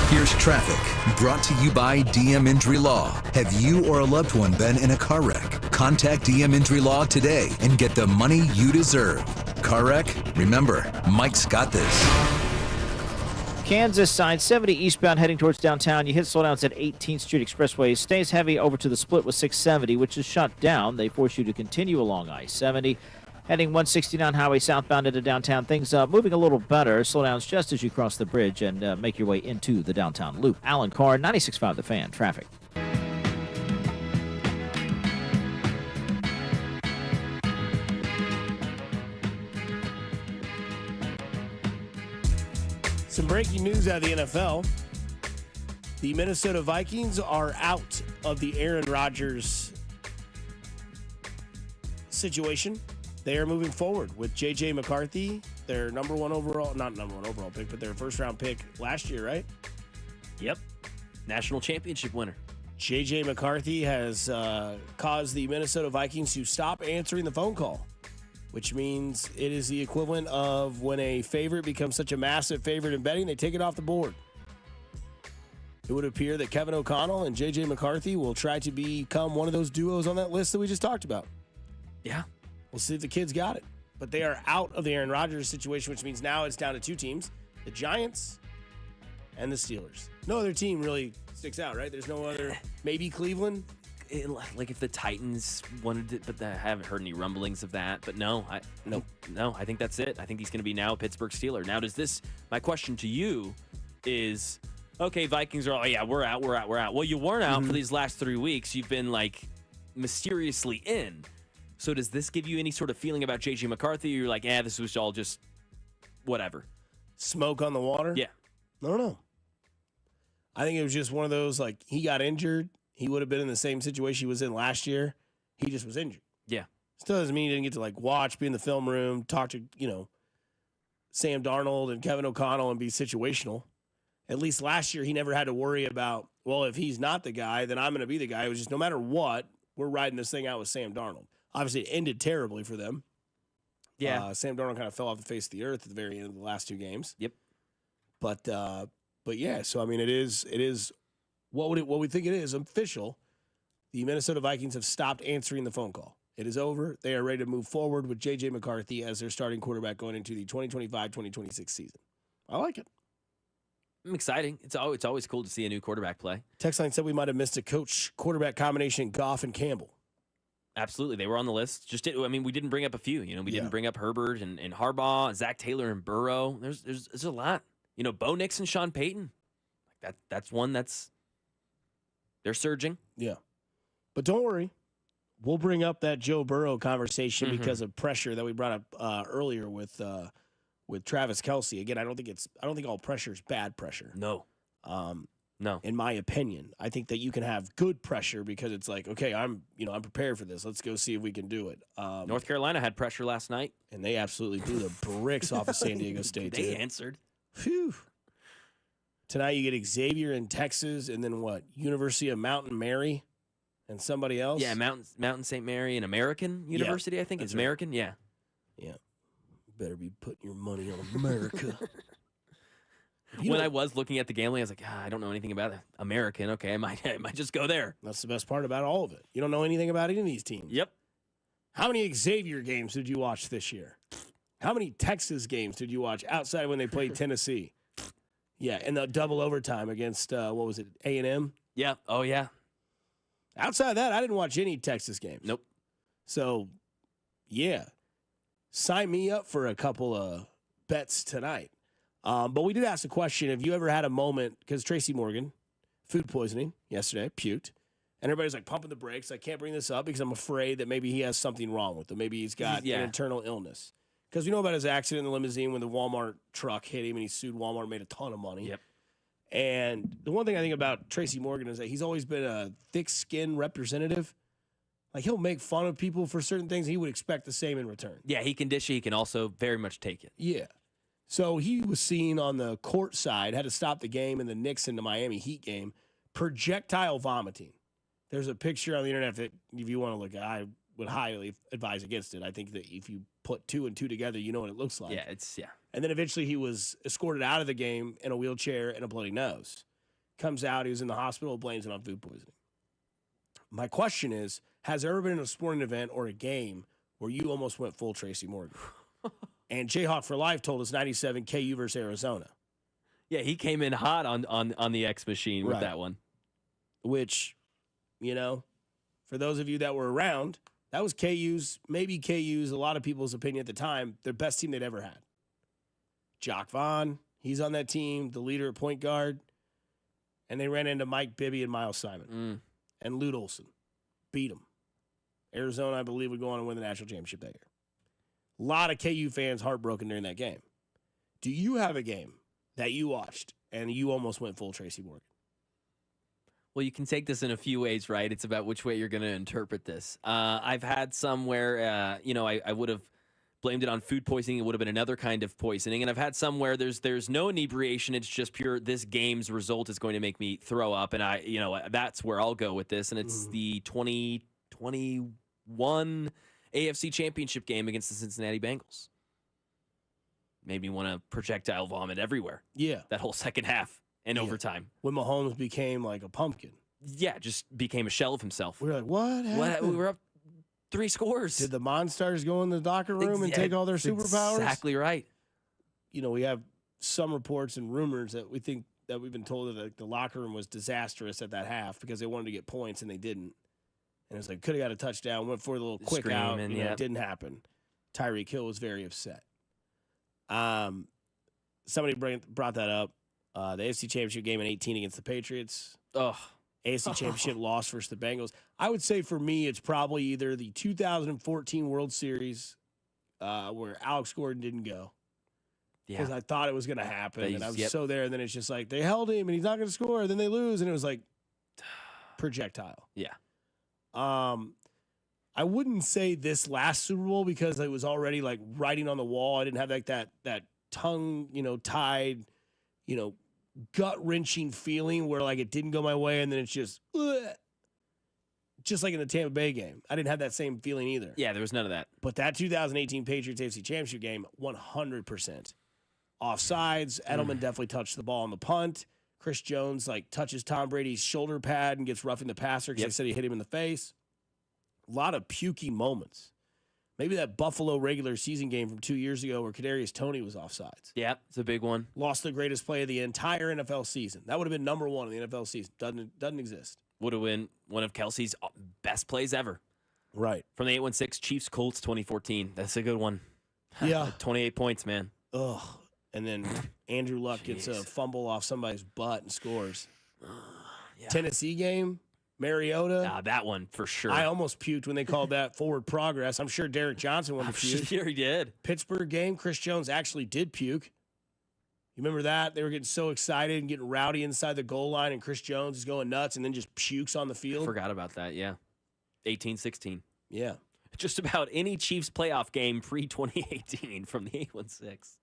Here's traffic, brought to you by DM Injury Law. Have you or a loved one been in a car wreck? Contact DM Injury Law today and get the money you deserve. Car wreck? Remember, Mike's got this. Kansas side, 70 eastbound heading towards downtown. You hit slowdowns at 18th Street Expressway. Stays heavy over to the split with 670, which is shut down. They force you to continue along I-70. Heading 169 highway southbound into downtown. Things moving a little better. Slowdowns just as you cross the bridge and make your way into the downtown loop. Alan Carr, 96.5 The Fan. Traffic. Some breaking news out of the NFL. The Minnesota Vikings are out of the Aaron Rodgers situation, they are moving forward with J.J. McCarthy, their not number one overall pick, but their first-round pick last year, right? Yep. National championship winner. J.J. McCarthy has caused the Minnesota Vikings to stop answering the phone call, which means it is the equivalent of when a favorite becomes such a massive favorite in betting, they take it off the board. It would appear that Kevin O'Connell and J.J. McCarthy will try to become one of those duos on that list that we just talked about. Yeah. We'll see if the kids got it. But they are out of the Aaron Rodgers situation, which means now it's down to two teams, the Giants and the Steelers. No other team really sticks out, right? There's no other, maybe Cleveland. Like if the Titans wanted to, but I haven't heard any rumblings of that. But no, I think that's it. I think he's going to be now a Pittsburgh Steeler. Now, my question to you is, okay, Vikings are, we're out. Well, you weren't out for these last 3 weeks. You've been like mysteriously in. So does this give you any sort of feeling about J.J. McCarthy? Or you're like, this was all just whatever. Smoke on the water? Yeah. I don't know. I think it was just one of those, like, he got injured. He would have been in the same situation he was in last year. He just was injured. Yeah. Still doesn't mean he didn't get to, like, watch, be in the film room, talk to, Sam Darnold and Kevin O'Connell and be situational. At least last year, he never had to worry about, well, if he's not the guy, then I'm going to be the guy. It was just no matter what, we're riding this thing out with Sam Darnold. Obviously, it ended terribly for them. Yeah. Sam Darnold kind of fell off the face of the earth at the very end of the last two games. Yep. But yeah, so I mean, it is what we think it is official. The Minnesota Vikings have stopped answering the phone call. It is over. They are ready to move forward with J.J. McCarthy as their starting quarterback going into the 2025-2026 season. I like it. Exciting. It's always cool to see a new quarterback play. Text line said we might have missed a coach quarterback combination, Goff and Campbell. Absolutely. They were on the list. We didn't bring up a few. We didn't bring up Herbert and Harbaugh, Zach Taylor and Burrow. There's a lot. Bo Nix and Sean Payton. That's one they're surging. Yeah. But don't worry. We'll bring up that Joe Burrow conversation because of pressure that we brought up earlier with Travis Kelce. Again, I don't think all pressure is bad pressure. No. No. In my opinion, I think that you can have good pressure because it's like, okay, I'm prepared for this. Let's go see if we can do it. North Carolina had pressure last night, and they absolutely blew the bricks off of San Diego State. They answered. Phew. Tonight you get Xavier in Texas, and then what? University of Mountain Mary, and somebody else. Yeah, Mountain St. Mary, an American university. I think it's American. Yeah. Yeah. Better be putting your money on America. When I was looking at the gambling, I was like, I don't know anything about it. American. Okay, I might just go there. That's the best part about all of it. You don't know anything about any of these teams. Yep. How many Xavier games did you watch this year? How many Texas games did you watch outside when they played Tennessee? Yeah, and the double overtime against, what was it, A&M? Yeah. Oh, yeah. Outside of that, I didn't watch any Texas games. Nope. So, yeah. Sign me up for a couple of bets tonight. But we did ask the question, have you ever had a moment, because Tracy Morgan, food poisoning yesterday, puked, and everybody's like pumping the brakes. I can't bring this up because I'm afraid that maybe he has something wrong with him. Maybe he's got an internal illness. Because we know about his accident in the limousine when the Walmart truck hit him and he sued Walmart and made a ton of money. Yep. And the one thing I think about Tracy Morgan is that he's always been a thick-skinned representative. Like, he'll make fun of people for certain things. He would expect the same in return. Yeah, he can dish it. He can also very much take it. Yeah. So he was seen on the court side, had to stop the game in the Knicks and the Miami Heat game, projectile vomiting. There's a picture on the internet that if you want to look at, I would highly advise against it. I think that if you put two and two together, you know what it looks like. Yeah, And then eventually he was escorted out of the game in a wheelchair and a bloody nose. Comes out, he was in the hospital, blames it on food poisoning. My question is, has there ever been a sporting event or a game where you almost went full Tracy Morgan? And Jayhawk for Life told us 97 KU versus Arizona. Yeah, he came in hot on the X machine with that one. Which, for those of you that were around, that was maybe KU's, a lot of people's opinion at the time, their best team they'd ever had. Jock Vaughn, he's on that team, the leader at point guard. And they ran into Mike Bibby and Miles Simon. And Lute Olson. Beat them. Arizona, I believe, would go on and win the national championship that year. A lot of KU fans heartbroken during that game. Do you have a game that you watched and you almost went full Tracy Morgan? Well, you can take this in a few ways, right? It's about which way you're going to interpret this. I've had some where, I would have blamed it on food poisoning. It would have been another kind of poisoning. And I've had some where there's no inebriation. It's just pure, this game's result is going to make me throw up. And that's where I'll go with this. And it's the 2021 AFC Championship game against the Cincinnati Bengals. Made me want to projectile vomit everywhere. Yeah. That whole second half and overtime. When Mahomes became like a pumpkin. Yeah, just became a shell of himself. We were like, what happened? We were up 3 scores. Did the Monstars go in the locker room and take all their superpowers? Exactly right. We have some reports and rumors that we think that we've been told that the locker room was disastrous at that half because they wanted to get points and they didn't. And it's like, could have got a touchdown, went for the little quick out. It didn't happen. Tyreek Hill was very upset. Somebody brought that up. The AFC Championship game in 18 against the Patriots. AFC Championship loss versus the Bengals. I would say for me, it's probably either the 2014 World Series where Alex Gordon didn't go. Because I thought it was going to happen. And I was so there. And then it's just like, they held him and he's not going to score. Then they lose. And it was like, projectile. Yeah. I wouldn't say this last Super Bowl because it was already like writing on the wall. I didn't have like that tongue, tied, gut-wrenching feeling where like it didn't go my way and then it's just like in the Tampa Bay game. I didn't have that same feeling either. Yeah, there was none of that. But that 2018 Patriots AFC Championship game, 100%. Offsides, Edelman definitely touched the ball on the punt. Chris Jones touches Tom Brady's shoulder pad and gets roughing the passer because they said he hit him in the face. A lot of puking moments. Maybe that Buffalo regular season game from 2 years ago where Kadarius Toney was offsides. Yeah, it's a big one. Lost the greatest play of the entire NFL season. That would have been number 1 in the NFL season. Doesn't exist. Would have been one of Kelsey's best plays ever. Right. From the 816 Chiefs Colts 2014. That's a good one. Yeah. 28 points, man. Ugh. And then Andrew Luck gets a fumble off somebody's butt and scores. Tennessee game. Mariota. That one for sure. I almost puked when they called that forward progress. I'm sure Derek Johnson wanted to puke. Sure he did. Pittsburgh game, Chris Jones actually did puke. You remember that? They were getting so excited and getting rowdy inside the goal line, and Chris Jones is going nuts and then just pukes on the field. Forgot about that, yeah. 18-16. Yeah. Just about any Chiefs playoff game pre-2018 from the 816.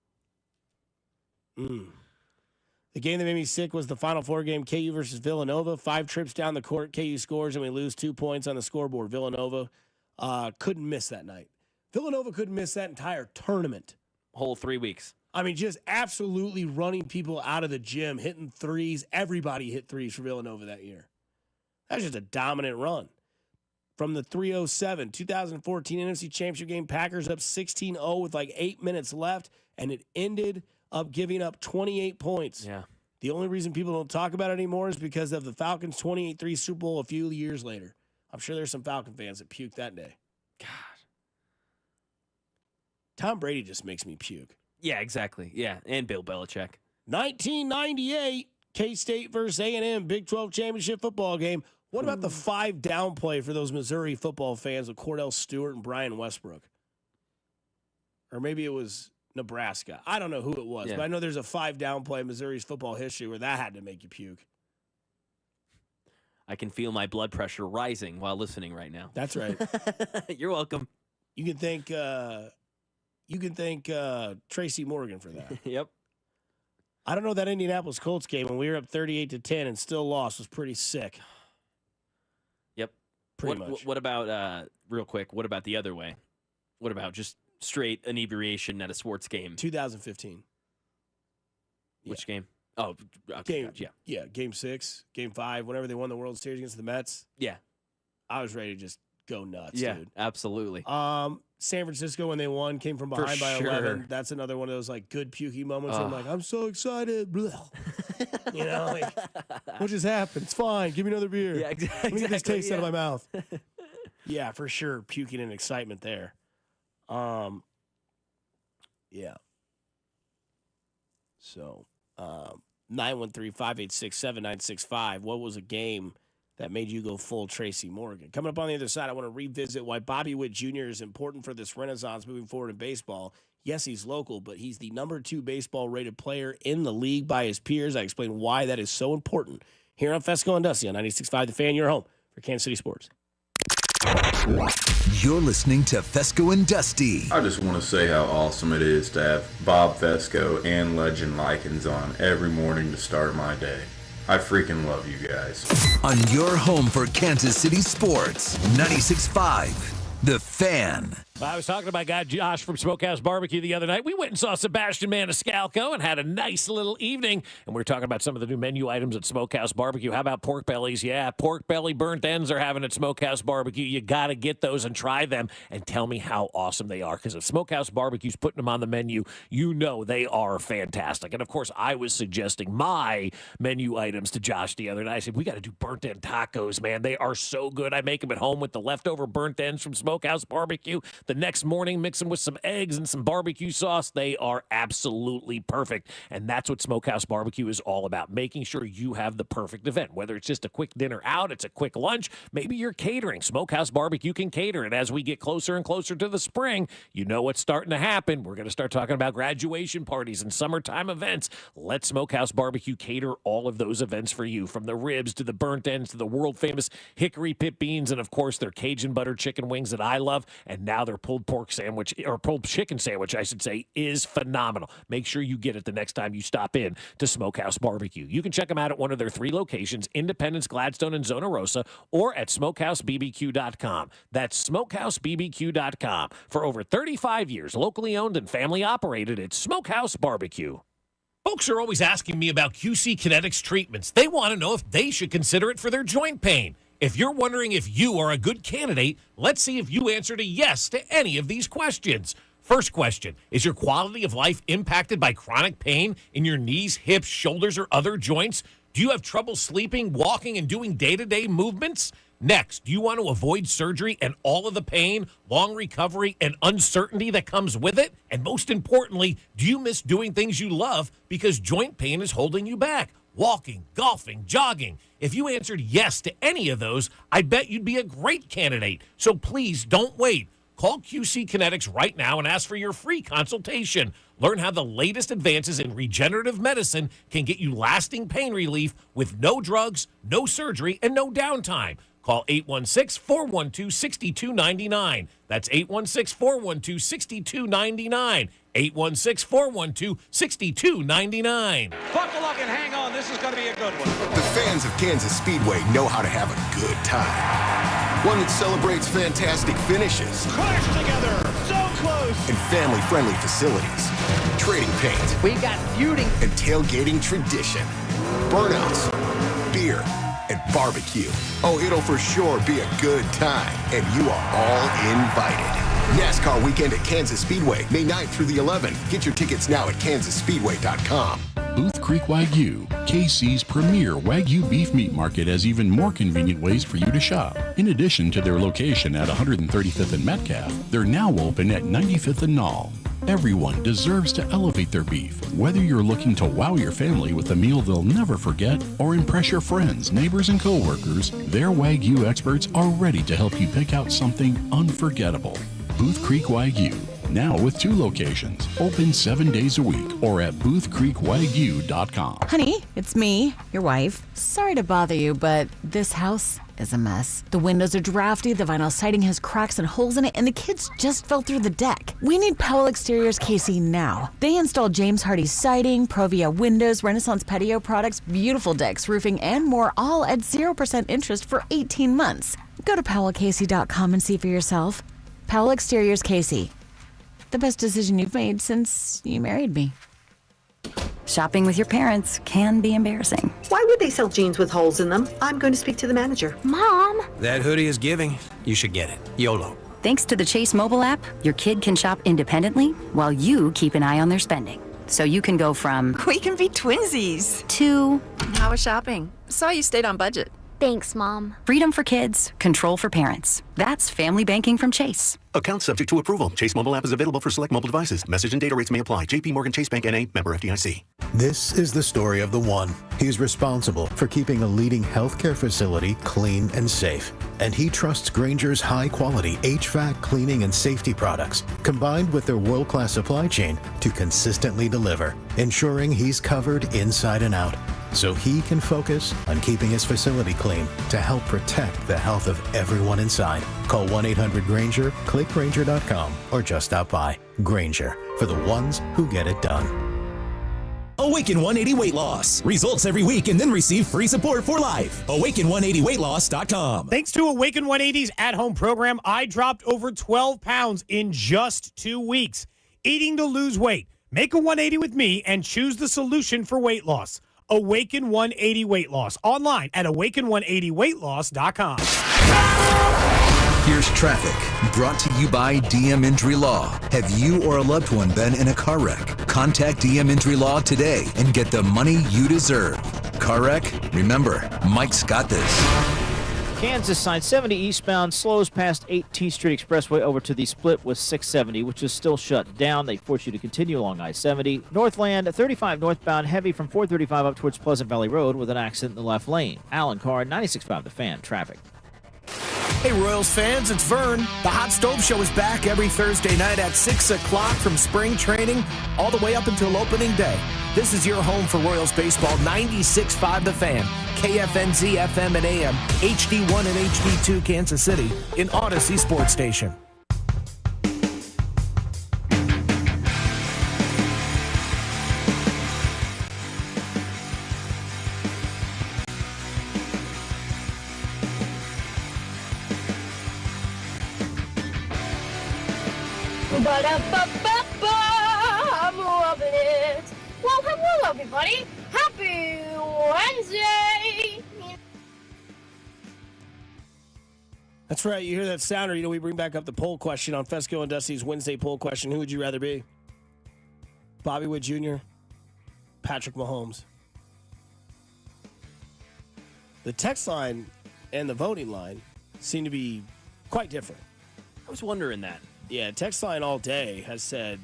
The game that made me sick was the Final Four game, KU versus Villanova. 5 trips down the court, KU scores, and we lose 2 points on the scoreboard. Villanova couldn't miss that night. Villanova couldn't miss that entire tournament. Whole 3 weeks. I mean, just absolutely running people out of the gym, hitting threes. Everybody hit threes for Villanova that year. That was just a dominant run. From the 307, 2014 NFC Championship game, Packers up 16-0 with 8 minutes left, and it ended up giving up 28 points. Yeah. The only reason people don't talk about it anymore is because of the Falcons' 28-3 Super Bowl a few years later. I'm sure there's some Falcon fans that puked that day. God. Tom Brady just makes me puke. Yeah, exactly. Yeah, and Bill Belichick. 1998, K-State versus A&M, Big 12 championship football game. What about the 5 down play for those Missouri football fans with Cordell Stewart and Brian Westbrook? Or maybe it was Nebraska. I don't know who it was, but I know there's a 5 down play in Missouri's football history where that had to make you puke. I can feel my blood pressure rising while listening right now. That's right. You're welcome. You can thank Tracy Morgan for that. Yep. I don't know, that Indianapolis Colts game when we were up 38-10 and still lost was pretty sick. Yep. Pretty much. What about real quick? What about the other way? What about just straight inebriation at a sports game? 2015. Which game? Oh, okay, game. gotcha. Yeah, game 6, game 5. Whenever they won the World Series against the Mets. Yeah. I was ready to just go nuts, yeah, dude. Absolutely. San Francisco when they won came from behind by 11. That's another one of those good pukey moments where I'm like, I'm so excited. You know, what just happened? It's fine. Give me another beer. Yeah, exactly. Let me get this taste out of my mouth. Yeah, for sure. Puking and excitement there. Yeah. So, 913-586-7965. What was a game that made you go full Tracy Morgan? Coming up on the other side, I want to revisit why Bobby Witt Jr. is important for this renaissance moving forward in baseball. Yes, he's local, but he's the number 2 baseball-rated player in the league by his peers. I explain why that is so important here on Fescoe and Dusty on 96.5 The Fan, your home for Kansas City sports. You're listening to Fescoe and Dusty. I just want to say how awesome it is to have Bob Fescoe and Legend Likens on every morning to start my day. I freaking love you guys. On your home for Kansas City sports, 96.5 The Fan. I was talking to my guy Josh from Smokehouse Barbecue the other night. We went and saw Sebastian Maniscalco and had a nice little evening. And we were talking about some of the new menu items at Smokehouse Barbecue. How about pork bellies? Yeah, pork belly burnt ends are having at Smokehouse Barbecue. You got to get those and try them and tell me how awesome they are. Because if Smokehouse Barbecue's putting them on the menu, you know they are fantastic. And, of course, I was suggesting my menu items to Josh the other night. I said, we got to do burnt end tacos, man. They are so good. I make them at home with the leftover burnt ends from Smokehouse Barbecue. The next morning, mix them with some eggs and some barbecue sauce. They are absolutely perfect. And that's what Smokehouse Barbecue is all about, making sure you have the perfect event. Whether it's just a quick dinner out, it's a quick lunch, maybe you're catering. Smokehouse Barbecue can cater. And as we get closer and closer to the spring, you know what's starting to happen. We're going to start talking about graduation parties and summertime events. Let Smokehouse Barbecue cater all of those events for you, from the ribs to the burnt ends to the world-famous hickory pit beans, and, of course, their Cajun butter chicken wings that I love. And now their pulled pork sandwich, or pulled chicken sandwich, I should say, is phenomenal. Make sure you get it the next time you stop in to Smokehouse Barbecue. You can check them out at one of their 3 locations, Independence, Gladstone, and Zona Rosa, or at smokehousebbq.com. That's smokehousebbq.com. For over 35 years, locally owned and family operated, it's Smokehouse Barbecue. Folks are always asking me about QC Kinetics treatments. They want to know if they should consider it for their joint pain. If you're wondering if you are a good candidate, let's see if you answered a yes to any of these questions. First question, is your quality of life impacted by chronic pain in your knees, hips, shoulders, or other joints? Do you have trouble sleeping, walking, and doing day-to-day movements? Next, do you want to avoid surgery and all of the pain, long recovery, and uncertainty that comes with it? And most importantly, do you miss doing things you love because joint pain is holding you back? Walking, golfing, jogging. If you answered yes to any of those, I bet you'd be a great candidate. So please don't wait. Call QC Kinetics right now and ask for your free consultation. Learn how the latest advances in regenerative medicine can get you lasting pain relief with no drugs, no surgery, and no downtime. Call 816-412-6299. That's 816-412-6299. 816-412-6299. Buckle up and hang on. This is going to be a good one. The fans of Kansas Speedway know how to have a good time. One that celebrates fantastic finishes. Crash together. So close. And family-friendly facilities. Trading paint. We've got feuding. And tailgating tradition. Burnouts. Beer. And barbecue. Oh, it'll for sure be a good time. And you are all invited. NASCAR weekend at Kansas Speedway, May 9th through the 11th. Get your tickets now at kansasspeedway.com. Booth Creek Wagyu, KC's premier Wagyu beef meat market, has even more convenient ways for you to shop. In addition to their location at 135th and Metcalf, they're now open at 95th and Knoll. Everyone deserves to elevate their beef. Whether you're looking to wow your family with a meal they'll never forget or impress your friends, neighbors, and coworkers, their Wagyu experts are ready to help you pick out something unforgettable. Booth Creek Wagyu, now with 2 locations, open 7 days a week, or at boothcreekwagyu.com. Honey, it's me, your wife. Sorry to bother you, but this house is a mess. The windows are drafty, the vinyl siding has cracks and holes in it, and the kids just fell through the deck. We need Powell Exteriors KC now. They install James Hardie siding, Provia windows, Renaissance patio products, beautiful decks, roofing, and more, all at 0% interest for 18 months. Go to powellkc.com and see for yourself. Powell Exteriors KC. The best decision you've made since you married me. Shopping with your parents can be embarrassing. Why would they sell jeans with holes in them? I'm going to speak to the manager. Mom! That hoodie is giving. You should get it. YOLO. Thanks to the Chase mobile app, your kid can shop independently while you keep an eye on their spending. So you can go from we can be twinsies to how was shopping? Saw you stayed on budget. Thanks, Mom. Freedom for kids, control for parents. That's family banking from Chase. Account subject to approval. Chase mobile app is available for select mobile devices. Message and data rates may apply. JP Morgan Chase Bank N.A. member FDIC. This is the story of the one. He's responsible for keeping a leading healthcare facility clean and safe. And he trusts Grainger's high-quality HVAC cleaning and safety products, combined with their world-class supply chain, to consistently deliver, ensuring he's covered inside and out. so he can focus on keeping his facility clean to help protect the health of everyone inside. Call 1-800-GRANGER, click Granger.com, or just stop by. Granger, for the ones who get it done. Awaken 180 Weight Loss. Results every week and then receive free support for life. Awaken180weightloss.com. Thanks to Awaken 180's at-home program, I dropped over 12 pounds in just 2 weeks. Eating to lose weight. Make a 180 with me and choose the solution for weight loss. Awaken 180 Weight Loss. Online at awaken180weightloss.com. Here's traffic, brought to you by DM Injury Law. Have you or a loved one been in a car wreck? Contact DM Injury Law today and get the money you deserve. Car wreck? Remember, Mike's got this. Kansas side 70 eastbound slows past 8T Street Expressway over to the split with 670, which is still shut down. They force you to continue along I-70. Northland 35 northbound heavy from 435 up towards Pleasant Valley Road with an accident in the left lane. Alan Carr, 96.5 The Fan, traffic. Hey, Royals fans, it's Vern. The Hot Stove Show is back every Thursday night at 6 o'clock from spring training all the way up until opening day. This is your home for Royals baseball, 96.5 The Fan, KFNZ, FM, and AM, HD1 and HD2 Kansas City, in Odyssey Sports Station. I'm loving it. Well, hello, everybody. Happy Wednesday. That's right. You hear that sounder. You know, we bring back up the poll question on Fescoe and Dusty's Wednesday poll question. Who would you rather be? Bobby Witt Jr., Patrick Mahomes? The text line and the voting line seem to be quite different. I was wondering that. Yeah, text line all day has said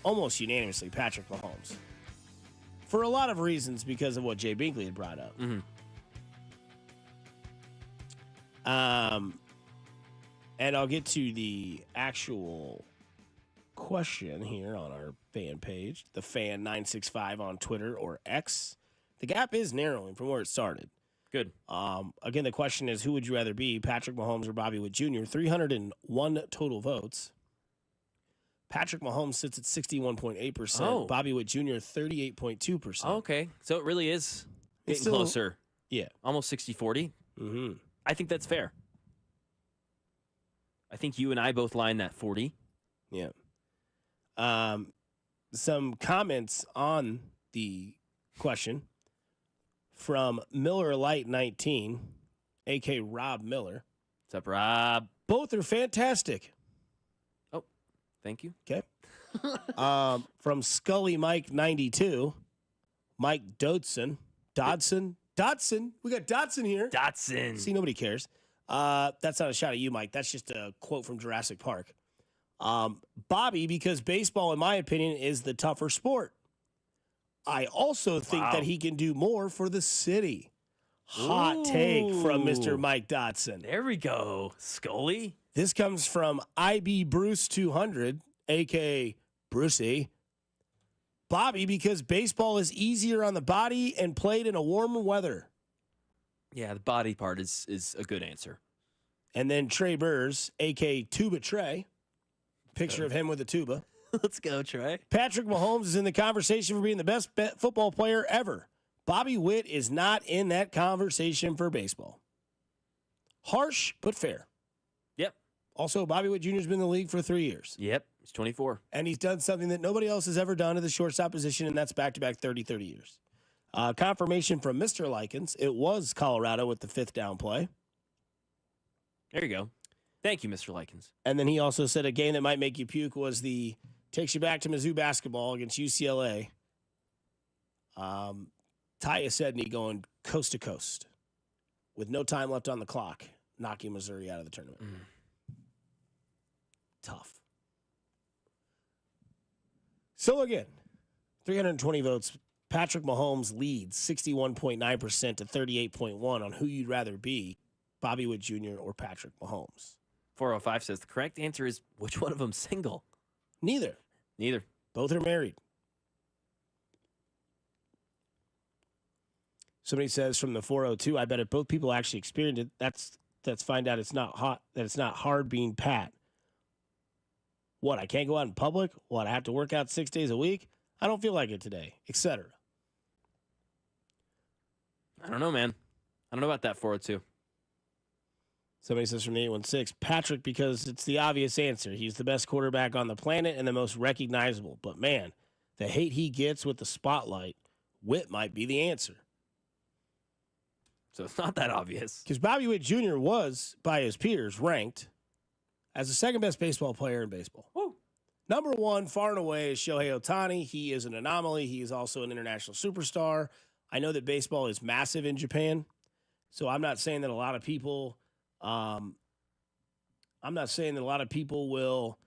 almost unanimously Patrick Mahomes. For a lot of reasons because of what Jay Binkley had brought up. Mm-hmm. And I'll get to the actual question here on our fan page, the Fan 965 on Twitter or X. The gap is narrowing from where it started. Good. Again, the question is, who would you rather be, Patrick Mahomes or Bobby Witt Jr.? 301 total votes. Patrick Mahomes sits at 61.8%. Oh. Bobby Witt Jr., 38.2%. Oh, okay. So it really is It's getting still- closer. Yeah. Almost 60-40. Mm-hmm. I think that's fair. I think you and I both line that 40. Yeah. Some comments on the question from Miller Light 19, a.k.a. Rob Miller. What's up, Rob? Both are fantastic. Oh, thank you. Okay. From Scully Mike 92, Mike Dodson. Dodson. We got Dodson here. Dotson. See, nobody cares. That's not a shot at you, Mike. That's just a quote from Jurassic Park. Bobby, because baseball, in my opinion, is the tougher sport. I also think that he can do more for the city. Hot take from Mr. Mike Dotson. There we go. Scully. This comes from IB Bruce 200, a.k.a. Brucey. Bobby, because baseball is easier on the body and played in a warmer weather. Yeah, the body part is a good answer. And then Trey Burrs, a.k.a. Tuba Trey. Picture of him with a tuba. Let's go, Trey. Patrick Mahomes is in the conversation for being the best football player ever. Bobby Witt is not in that conversation for baseball. Harsh, but fair. Yep. Also, Bobby Witt Jr. has been in the league for 3 years. Yep. He's 24. And he's done something that nobody else has ever done at the shortstop position, and that's back-to-back 30 years. Confirmation from Mr. Likens. It was Colorado with the 5th down play. There you go. Thank you, Mr. Likens. And then he also said a game that might make you puke was takes you back to Mizzou basketball against UCLA. Ty Esedny going coast to coast with no time left on the clock, knocking Missouri out of the tournament. Tough. So again, 320 votes. Patrick Mahomes leads 61.9% to 38.1 on who you'd rather be, Bobby Witt Jr. or Patrick Mahomes. 405 says the correct answer is which one of them single? Neither. Neither. Both are married. Somebody says from the 402, I bet if both people actually experienced it, that's find out it's not hot, that it's not hard being Pat. What, I can't go out in public? What, I have to work out 6 days a week? I don't feel like it today, etc. I don't know, man. I don't know about that 402. Somebody says from the 816, Patrick, because it's the obvious answer. He's the best quarterback on the planet and the most recognizable. But man, the hate he gets with the spotlight, Witt might be the answer. So it's not that obvious. Because Bobby Witt Jr. was, by his peers, ranked as the second best baseball player in baseball. Woo. Number one, far and away, is Shohei Ohtani. He is an anomaly. He is also an international superstar. I know that baseball is massive in Japan, so I'm not saying that a lot of people will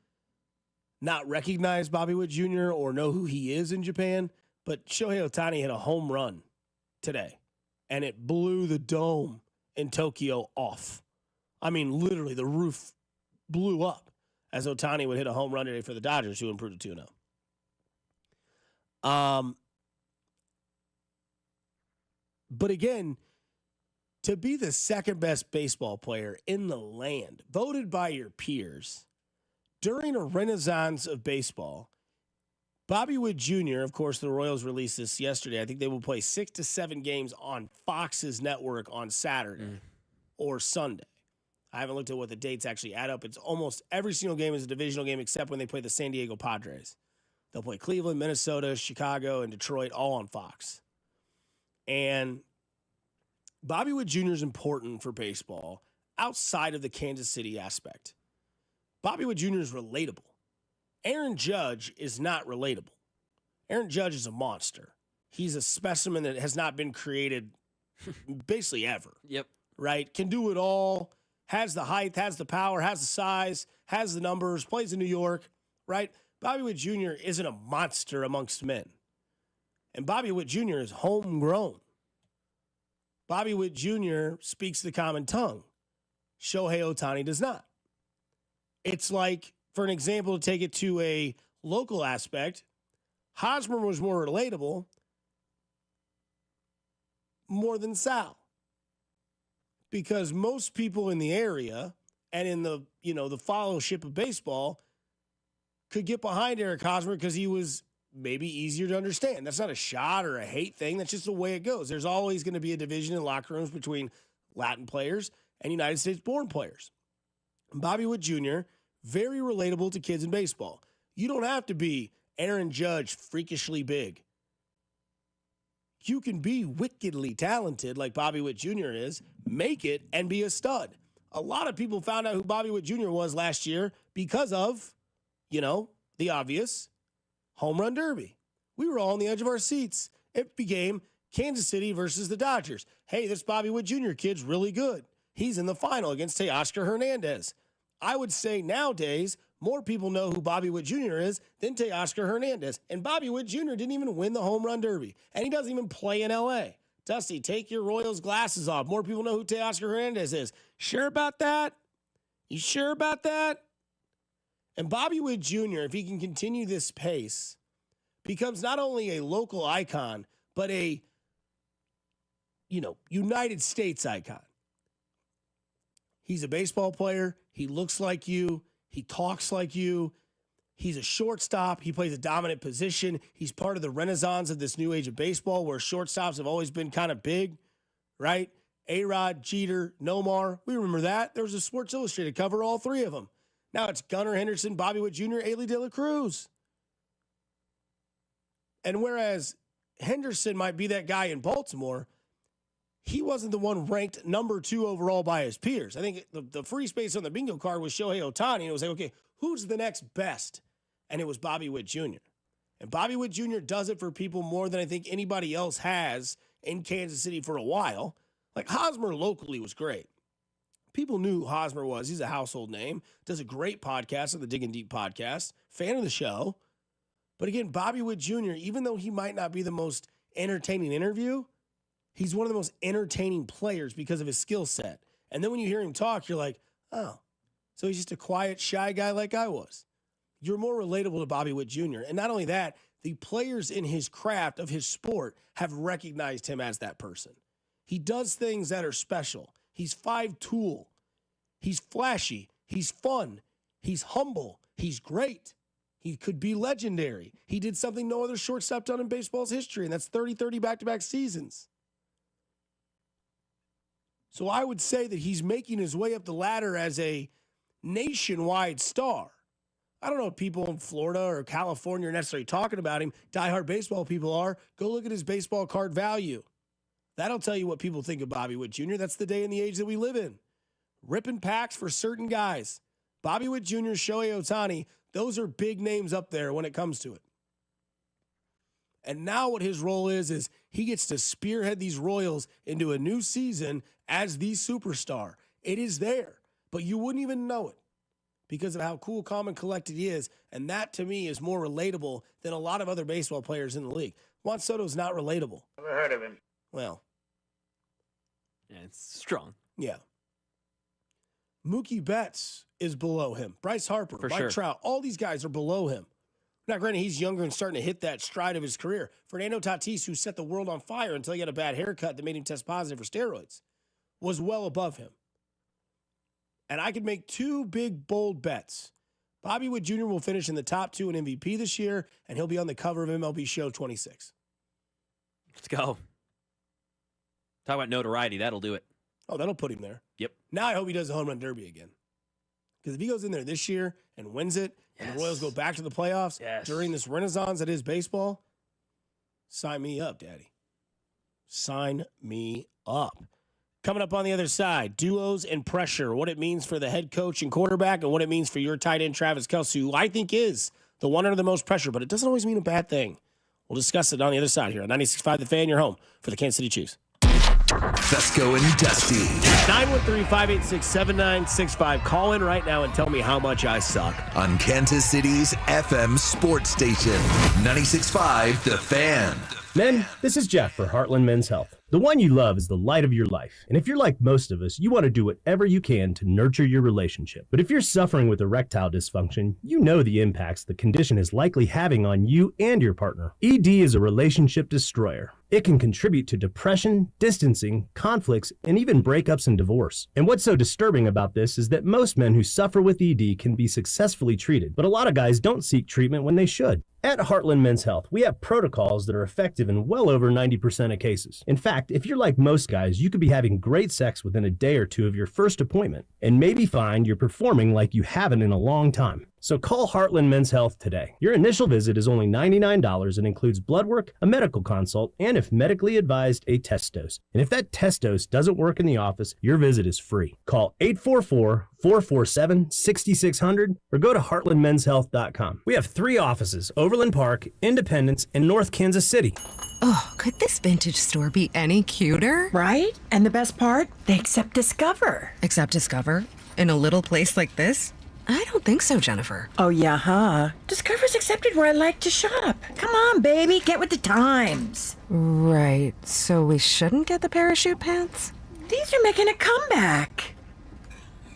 not recognize Bobby Witt Jr. or know who he is in Japan, but Shohei Ohtani hit a home run today, and it blew the dome in Tokyo off. I mean, literally, the roof blew up as Ohtani would hit a home run today for the Dodgers, who improved to 2-0. But again, to be the second best baseball player in the land, voted by your peers, during a renaissance of baseball, Bobby Witt Jr., of course, the Royals released this yesterday. I think they will play 6 to 7 games on Fox's network on Saturday or Sunday. I haven't looked at what the dates actually add up. It's almost every single game is a divisional game except when they play the San Diego Padres. They'll play Cleveland, Minnesota, Chicago, and Detroit all on Fox. And Bobby Witt Jr. is important for baseball outside of the Kansas City aspect. Bobby Witt Jr. is relatable. Aaron Judge is not relatable. Aaron Judge is a monster. He's a specimen that has not been created basically ever. Yep. Right? Can do it all. Has the height, has the power, has the size, has the numbers, plays in New York. Right? Bobby Witt Jr. isn't a monster amongst men. And Bobby Witt Jr. is homegrown. Bobby Witt Jr. speaks the common tongue. Shohei Ohtani does not. It's like, for an example, to take it to a local aspect, Hosmer was more relatable more than Sal. Because most people in the area and in the, the followership of baseball could get behind Eric Hosmer because he was maybe easier to understand. That's not a shot or a hate thing. That's just the way it goes. There's always going to be a division in locker rooms between Latin players and United States-born players. Bobby Witt Jr., very relatable to kids in baseball. You don't have to be Aaron Judge freakishly big. You can be wickedly talented like Bobby Witt Jr. is, make it, and be a stud. A lot of people found out who Bobby Witt Jr. was last year because of, the obvious, home run derby. We were all on the edge of our seats. It became Kansas City versus the Dodgers. Hey, this Bobby Witt Jr. kid's really good. He's in the final against Teoscar Hernandez. I would say nowadays, more people know who Bobby Witt Jr. is than Teoscar Hernandez. And Bobby Witt Jr. didn't even win the home run derby. And he doesn't even play in L.A. Dusty, take your Royals glasses off. More people know who Teoscar Hernandez is. Sure about that? You sure about that? And Bobby Witt Jr., if he can continue this pace, becomes not only a local icon, but a, United States icon. He's a baseball player. He looks like you. He talks like you. He's a shortstop. He plays a dominant position. He's part of the renaissance of this new age of baseball where shortstops have always been kind of big, right? A-Rod, Jeter, Nomar. We remember that. There was a Sports Illustrated cover, all three of them. Now it's Gunnar Henderson, Bobby Witt Jr., Ailey De La Cruz. And whereas Henderson might be that guy in Baltimore, he wasn't the one ranked number 2 overall by his peers. I think the free space on the bingo card was Shohei Ohtani, and it was like, okay, who's the next best? And it was Bobby Witt Jr. And Bobby Witt Jr. does it for people more than I think anybody else has in Kansas City for a while. Like Hosmer locally was great. People knew who Hosmer was. He's a household name. Does a great podcast on the Digging Deep podcast. Fan of the show. But again, Bobby Witt Jr., even though he might not be the most entertaining interview, he's one of the most entertaining players because of his skill set. And then when you hear him talk, you're like, oh, so he's just a quiet, shy guy like I was. You're more relatable to Bobby Witt Jr. And not only that, the players in his craft of his sport have recognized him as that person. He does things that are special. He's 5-tool. He's flashy. He's fun. He's humble. He's great. He could be legendary. He did something no other shortstop done in baseball's history, and that's 30-30 back-to-back seasons. So I would say that he's making his way up the ladder as a nationwide star. I don't know if people in Florida or California are necessarily talking about him. Diehard baseball people are. Go look at his baseball card value. That'll tell you what people think of Bobby Witt Jr. That's the day and the age that we live in. Ripping packs for certain guys. Bobby Witt Jr., Shohei Ohtani, those are big names up there when it comes to it. And now what his role is he gets to spearhead these Royals into a new season as the superstar. It is there, but you wouldn't even know it because of how cool, calm, and collected he is. And that, to me, is more relatable than a lot of other baseball players in the league. Juan Soto's not relatable. Never heard of him. Well. Yeah, it's strong. Yeah. Mookie Betts is below him. Bryce Harper, Mike Trout, all these guys are below him. Now, granted, he's younger and starting to hit that stride of his career. Fernando Tatis, who set the world on fire until he got a bad haircut that made him test positive for steroids, was well above him. And I could make two big, bold bets. Bobby Witt Jr. will finish in the top 2 in MVP this year, and he'll be on the cover of MLB Show 26. Let's go. Talk about notoriety. That'll do it. Oh, that'll put him there. Yep. Now I hope he does the home run derby again. Because if he goes in there this year and wins it, and the Royals go back to the playoffs during this renaissance that is baseball, sign me up, Daddy. Sign me up. Coming up on the other side, duos and pressure, what it means for the head coach and quarterback, and what it means for your tight end, Travis Kelce, who I think is the one under the most pressure, but it doesn't always mean a bad thing. We'll discuss it on the other side here on 96.5 The Fan, your home for the Kansas City Chiefs. Fescoe and Dusty. 913-586-7965. Call in right now and tell me how much I suck. On Kansas City's FM sports station, 96.5 The Fan. Men, this is Jeff for Heartland Men's Health. The one you love is the light of your life. And if you're like most of us, you want to do whatever you can to nurture your relationship. But if you're suffering with erectile dysfunction, you know the impacts the condition is likely having on you and your partner. ED is a relationship destroyer. It can contribute to depression, distancing, conflicts, and even breakups and divorce. And what's so disturbing about this is that most men who suffer with ED can be successfully treated, but a lot of guys don't seek treatment when they should. At Heartland Men's Health, we have protocols that are effective in well over 90% of cases. In fact, if you're like most guys, you could be having great sex within a day or two of your first appointment, and maybe find you're performing like you haven't in a long time. So call Heartland Men's Health today. Your initial visit is only $99 and includes blood work, a medical consult, and if medically advised, a test dose. And if that test dose doesn't work in the office, your visit is free. Call 844-447-6600 or go to heartlandmenshealth.com. We have 3 offices, Overland Park, Independence, and North Kansas City. Oh, could this vintage store be any cuter? Right? And the best part? They accept Discover. Accept Discover? In a little place like this? I don't think so, Jennifer. Oh, yeah, huh? Discover's accepted where I like to shop. Come on, baby, get with the times. Right, so we shouldn't get the parachute pants? These are making a comeback.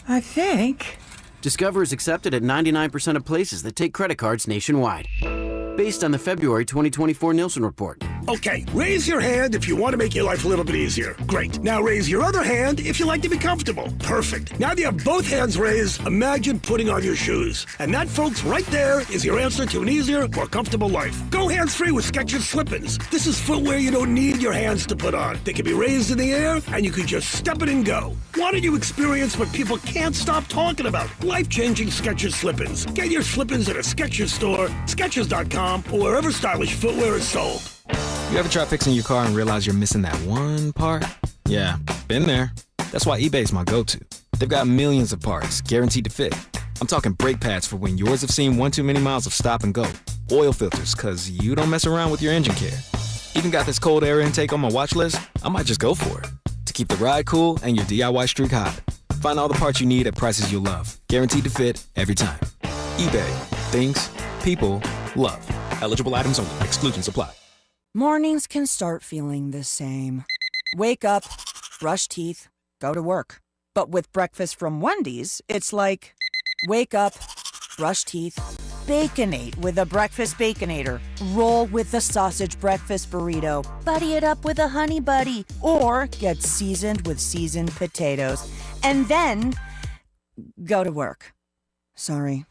I think. Discover is accepted at 99% of places that take credit cards nationwide. Based on the February 2024 Nielsen report. Okay, raise your hand if you want to make your life a little bit easier. Great. Now raise your other hand if you like to be comfortable. Perfect. Now that you have both hands raised, imagine putting on your shoes. And that, folks, right there is your answer to an easier, more comfortable life. Go hands-free with Skechers Slip-ins. This is footwear you don't need your hands to put on. They can be raised in the air, and you can just step it and go. Why don't you experience what people can't stop talking about? Life-changing Skechers Slip-ins. Get your Slip-ins at a Skechers store, Skechers.com, or wherever stylish footwear is sold. You ever try fixing your car and realize you're missing that one part? Yeah, been there. That's why eBay's my go-to. They've got millions of parts, guaranteed to fit. I'm talking brake pads for when yours have seen one too many miles of stop and go. Oil filters, cause you don't mess around with your engine care. Even got this cold air intake on my watch list. I might just go for it. To keep the ride cool and your DIY streak hot. Find all the parts you need at prices you'll love. Guaranteed to fit every time. eBay. Things. People. Love. Eligible items only. Exclusions apply. Mornings can start feeling the same. Wake up, brush teeth, go to work. But with breakfast from Wendy's, it's like, wake up, brush teeth, Baconate with a breakfast Baconator. Roll with the sausage breakfast burrito. Buddy it up with a honey buddy. Or get seasoned with seasoned potatoes. And then go to work. Sorry.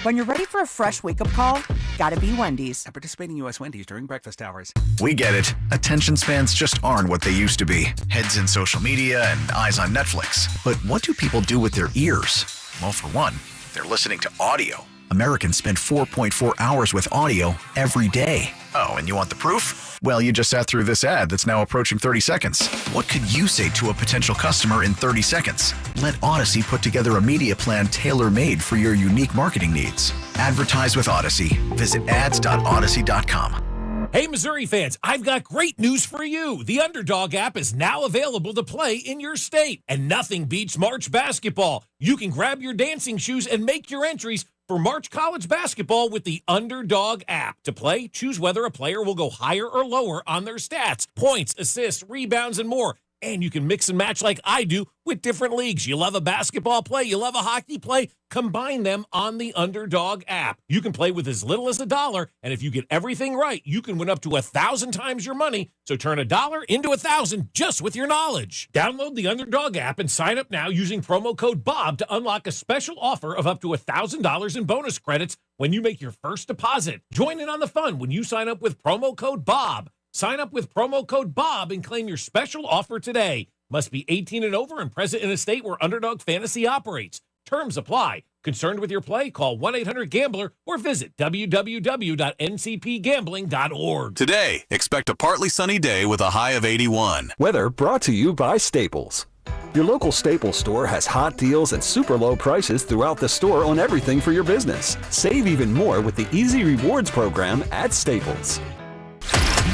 When you're ready for a fresh wake-up call, gotta be Wendy's. At participating U.S. Wendy's during breakfast hours. We get it. Attention spans just aren't what they used to be. Heads in social media and eyes on Netflix. But what do people do with their ears? Well, for one, they're listening to audio. Americans spend 4.4 hours with audio every day. Oh, and you want the proof? Well, you just sat through this ad that's now approaching 30 seconds. What could you say to a potential customer in 30 seconds? Let Odyssey put together a media plan tailor-made for your unique marketing needs. Advertise with Odyssey. Visit ads.odyssey.com. Hey, Missouri fans, I've got great news for you. The Underdog app is now available to play in your state, and nothing beats March basketball. You can grab your dancing shoes and make your entries for March college basketball with the Underdog app. To play, choose whether a player will go higher or lower on their stats, points, assists, rebounds, and more. And you can mix and match like I do with different leagues. You love a basketball play, you love a hockey play, combine them on the Underdog app. You can play with as little as $1, and if you get everything right, you can win up to 1,000 times your money. So turn $1 into 1,000 just with your knowledge. Download the Underdog app and sign up now using promo code BOB to unlock a special offer of up to $1,000 in bonus credits when you make your first deposit. Join in on the fun when you sign up with promo code BOB. Sign up with promo code BOB and claim your special offer today. Must be 18 and over and present in a state where Underdog Fantasy operates. Terms apply. Concerned with your play? Call 1-800-GAMBLER or visit www.ncpgambling.org. Today, expect a partly sunny day with a high of 81. Weather brought to you by Staples. Your local Staples store has hot deals and super low prices throughout the store on everything for your business. Save even more with the Easy Rewards program at Staples.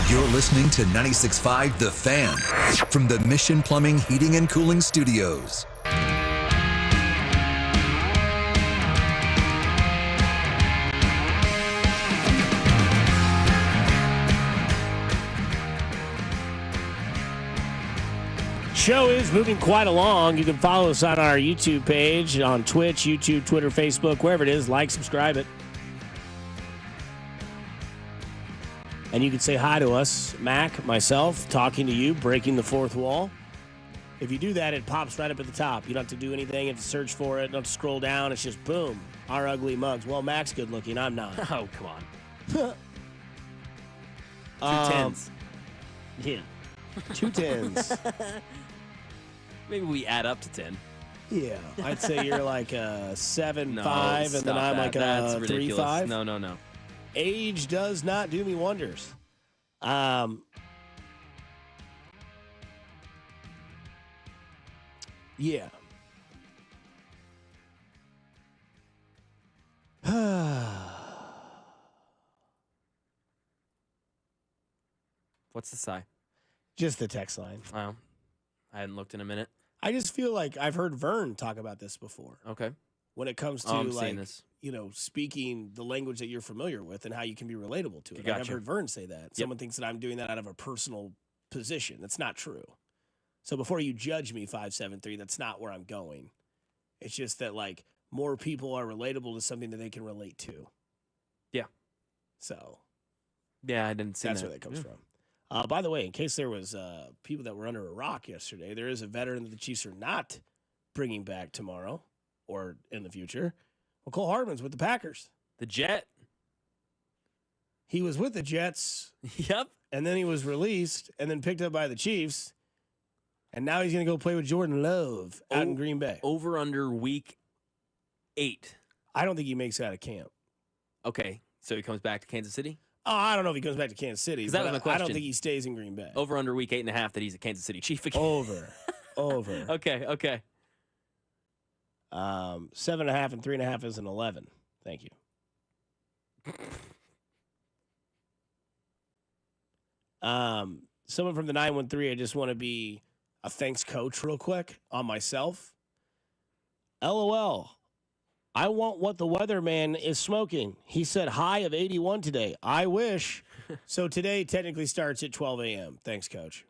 You're listening to 96.5 The Fan from the Mission Plumbing, Heating, and Cooling Studios. Show is moving quite along. You can follow us on our YouTube page, on Twitch, YouTube, Twitter, Facebook, wherever it is. Like, subscribe it. And you can say hi to us, Mac, myself, talking to you, breaking the fourth wall. If you do that, it pops right up at the top. You don't have to do anything. You have to search for it. You don't have to scroll down. It's just, boom, our ugly mugs. Well, Mac's good looking. I'm not. Oh, come on. 2 10s. Yeah. 2 10s. Maybe we add up to 10. Yeah. I'd say you're like a 7-5, No, and then stop I'm that. like That's a ridiculous. 3-5. No. Age does not do me wonders. Yeah. What's the sigh? Just the text line. Wow. I hadn't looked in a minute. I just feel like I've heard Vern talk about this before. Okay. When it comes to I'm seeing like, this. you know, speaking the language that you're familiar with and how you can be relatable to it. Like, Gotcha. I've heard Vern say that. Someone thinks that I'm doing that out of a personal position. That's not true. So before you judge me, 573, that's not where I'm going. It's just that like more people are relatable to something that they can relate to. Yeah. So. Yeah, I didn't see That's that. where that comes from. By the way, in case there was people that were under a rock yesterday, there is a veteran that the Chiefs are not bringing back tomorrow or in the future. Well, Cole Hardman's with the Packers. The Jet. He was with the Jets. Yep. And then he was released and then picked up by the Chiefs. And now he's going to go play with Jordan Love out in Green Bay. Over under week 8. I don't think he makes it out of camp. Okay. So he comes back to Kansas City? Oh, I don't know if he comes back to Kansas City. Because that was my question. I don't think he stays in Green Bay. Over under week 8.5 that he's a Kansas City Chief again. Over. Okay. 7.5 and 3.5 is an 11. Thank you. Someone from the 913, I just want to be a thanks coach real quick on myself. LOL. I want what the weatherman is smoking. He said high of 81 today. I wish. So today technically starts at 12 a.m. Thanks, coach.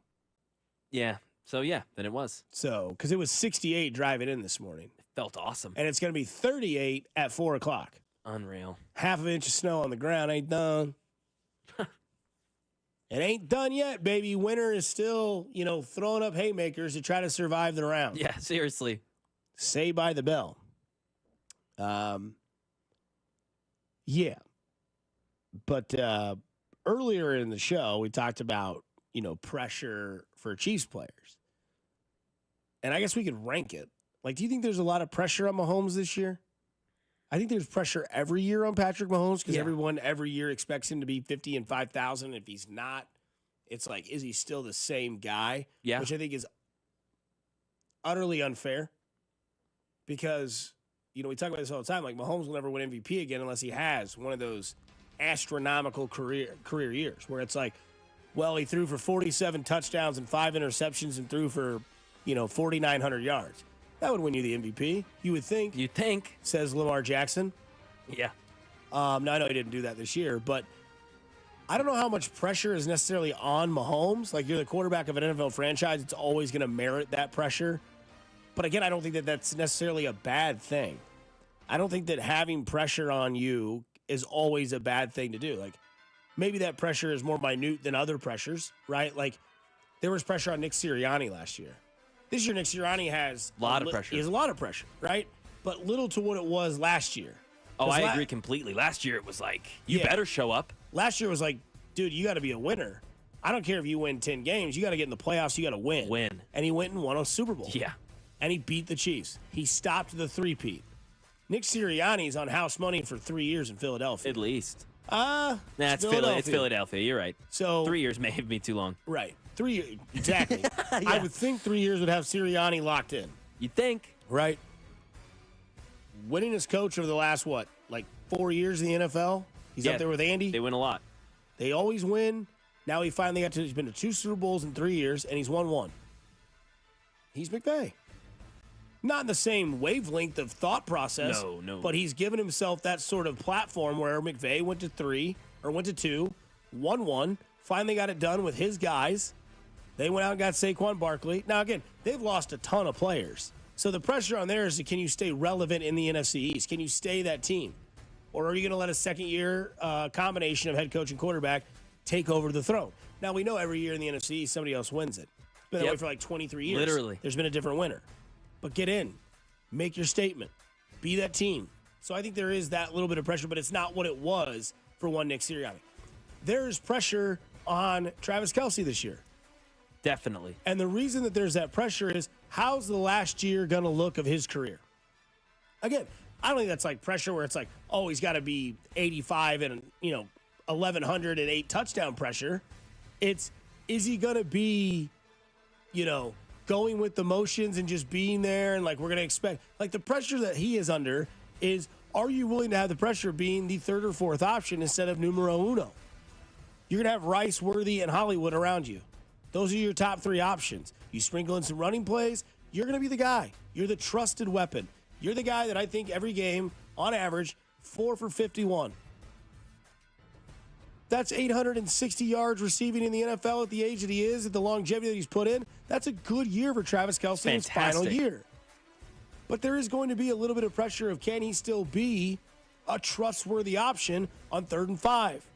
Yeah. So, yeah, then it was. So, because it was 68 driving in this morning. It felt awesome. And it's going to be 38 at 4 o'clock. Unreal. Half an inch of snow on the ground ain't done. It ain't done yet, baby. Winter is still, throwing up haymakers to try to survive the round. Yeah, seriously. Say by the bell. Yeah. But earlier in the show, we talked about, pressure for Chiefs players. And I guess we could rank it. Like, do you think there's a lot of pressure on Mahomes this year? I think there's pressure every year on Patrick Mahomes because everyone every year expects him to be 50 and 5,000. If he's not, it's like, is he still the same guy? Yeah. Which I think is utterly unfair because, we talk about this all the time. Like, Mahomes will never win MVP again unless he has one of those astronomical career years where it's like, well, he threw for 47 touchdowns and 5 interceptions and threw for, 4,900 yards. That would win you the MVP. You would think. You'd think. Says Lamar Jackson. Yeah. Now, I know he didn't do that this year, but I don't know how much pressure is necessarily on Mahomes. Like, you're the quarterback of an NFL franchise. It's always going to merit that pressure. But again, I don't think that that's necessarily a bad thing. I don't think that having pressure on you is always a bad thing to do. Like, maybe that pressure is more minute than other pressures, right? Like, there was pressure on Nick Sirianni last year. This year, Nick Sirianni has a lot of pressure. He has a lot of pressure, right? But little to what it was last year. Oh, I agree completely. Last year, it was like, you better show up. Last year was like, dude, you got to be a winner. I don't care if you win 10 games. You got to get in the playoffs. You got to win. And he went and won a Super Bowl. Yeah. And he beat the Chiefs. He stopped the three-peat. Nick Sirianni's on house money for 3 years in Philadelphia. At least. It's Philadelphia. It's Philadelphia. You're right. So 3 years may be too long. Right. 3 years. Exactly. I would think 3 years would have Sirianni locked in. You'd think. Right. Winning as coach over the last, 4 years in the NFL? He's up there with Andy. They win a lot. They always win. Now he's been to 2 Super Bowls in 3 years, and he's won 1. He's McVay. Not in the same wavelength of thought process. No. But he's given himself that sort of platform where McVay went to 2, won 1, finally got it done with his guys. They went out and got Saquon Barkley. Now, again, they've lost a ton of players. So the pressure on there is, can you stay relevant in the NFC East? Can you stay that team? Or are you going to let a second-year combination of head coach and quarterback take over the throne? Now, we know every year in the NFC East, somebody else wins it. It's been that way for 23 years. Literally. There's been a different winner. But get in. Make your statement. Be that team. So I think there is that little bit of pressure, but it's not what it was for one Nick Sirianni. There's pressure on Travis Kelce this year. Definitely. And the reason that there's that pressure is, how's the last year going to look of his career? Again, I don't think that's like pressure where it's like, oh, he's got to be 85 and, 1,108 touchdown pressure. Is he going to be, going with the motions and just being there and we're going to expect, the pressure that he is under is, are you willing to have the pressure of being the third or fourth option instead of numero uno? You're going to have Rice, Worthy, and Hollywood around you. Those are your top 3 options. You sprinkle in some running plays, you're going to be the guy. You're the trusted weapon. You're the guy that I think every game, on average, 4 for 51. That's 860 yards receiving in the NFL at the age that he is, at the longevity that he's put in. That's a good year for Travis Kelce in his final year. But there is going to be a little bit of pressure of, can he still be a trustworthy option on 3rd and 5?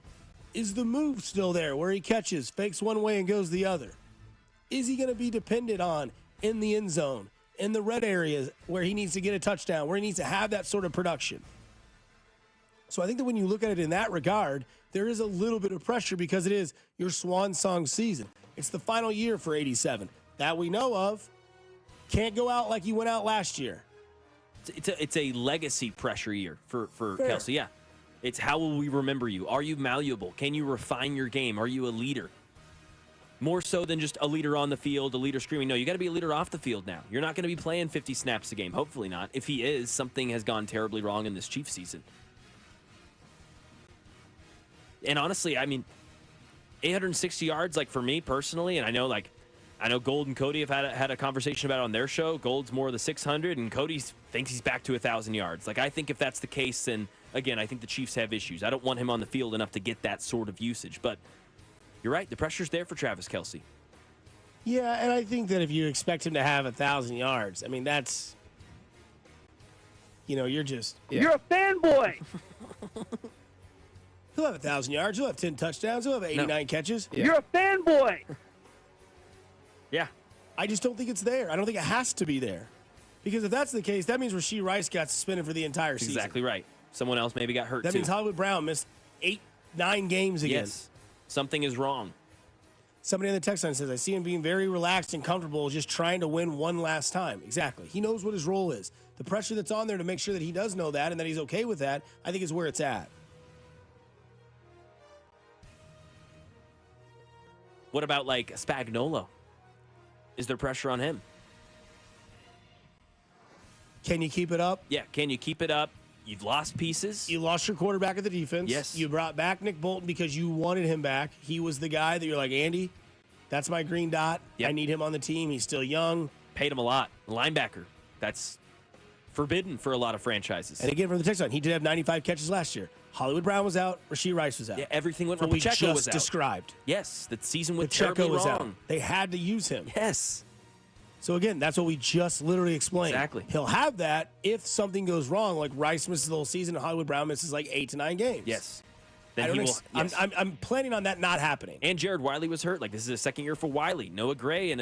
Is the move still there where he catches, fakes one way and goes the other? Is he going to be dependent on in the end zone, in the red areas where he needs to get a touchdown, where he needs to have that sort of production? So I think that when you look at it in that regard, there is a little bit of pressure because it is your swan song season. It's the final year for 87 that we know of. Can't go out like he went out last year. It's a legacy pressure year for Kelce. Yeah. It's how will we remember you? Are you malleable? Can you refine your game? Are you a leader? More so than just a leader on the field, a leader screaming. No, you got to be a leader off the field now. You're not going to be playing 50 snaps a game. Hopefully not. If he is, something has gone terribly wrong in this Chiefs season. And honestly, 860 yards, for me personally, and I know Gold and Cody have had a conversation about it on their show. Gold's more of the 600, and Cody thinks he's back to 1,000 yards. I think if that's the case, then, again, I think the Chiefs have issues. I don't want him on the field enough to get that sort of usage. But you're right. The pressure's there for Travis Kelce. Yeah, and I think that if you expect him to have 1,000 yards, that's... you're just. Yeah. You're a fanboy. He'll have 1,000 yards. He'll have 10 touchdowns. He'll have 89 catches. Yeah. You're a fanboy. Yeah. I just don't think it's there. I don't think it has to be there. Because if that's the case, that means Rashee Rice got suspended for the entire season. Exactly right. Someone else maybe got hurt, That too. means Hollywood Brown missed 8-9 games again. Yes. Something is wrong. Somebody in the text line says, I see him being very relaxed and comfortable, just trying to win one last time. Exactly. He knows what his role is. The pressure that's on there to make sure that he does know that and that he's okay with that, I think is where it's at. What about, like, Spagnuolo? Is there pressure on him? Can you keep it up? Yeah, can you keep it up? You've lost pieces. You lost your quarterback of the defense. Yes. You brought back Nick Bolton because you wanted him back. He was the guy that you're like, Andy, that's my green dot. Yep. I need him on the team. He's still young. Paid him a lot. Linebacker. That's forbidden for a lot of franchises. And again, from the text line, he did have 95 catches last year. Hollywood Brown was out. Rashee Rice was out. Yeah, everything went What wrong. we Pacheco just was out. described. Yes, the season went Pacheco terribly was wrong. out. They had to use him. Yes. So again, that's what we just literally explained. Exactly. He'll have that if something goes wrong, like Rice misses the whole season and Hollywood Brown misses like 8 to 9 games. Yes. I Then don't he will. ex- Yes. I'm planning on that not happening. And Jared Wiley was hurt. Like, this is his second year for Wiley. Noah Gray. And,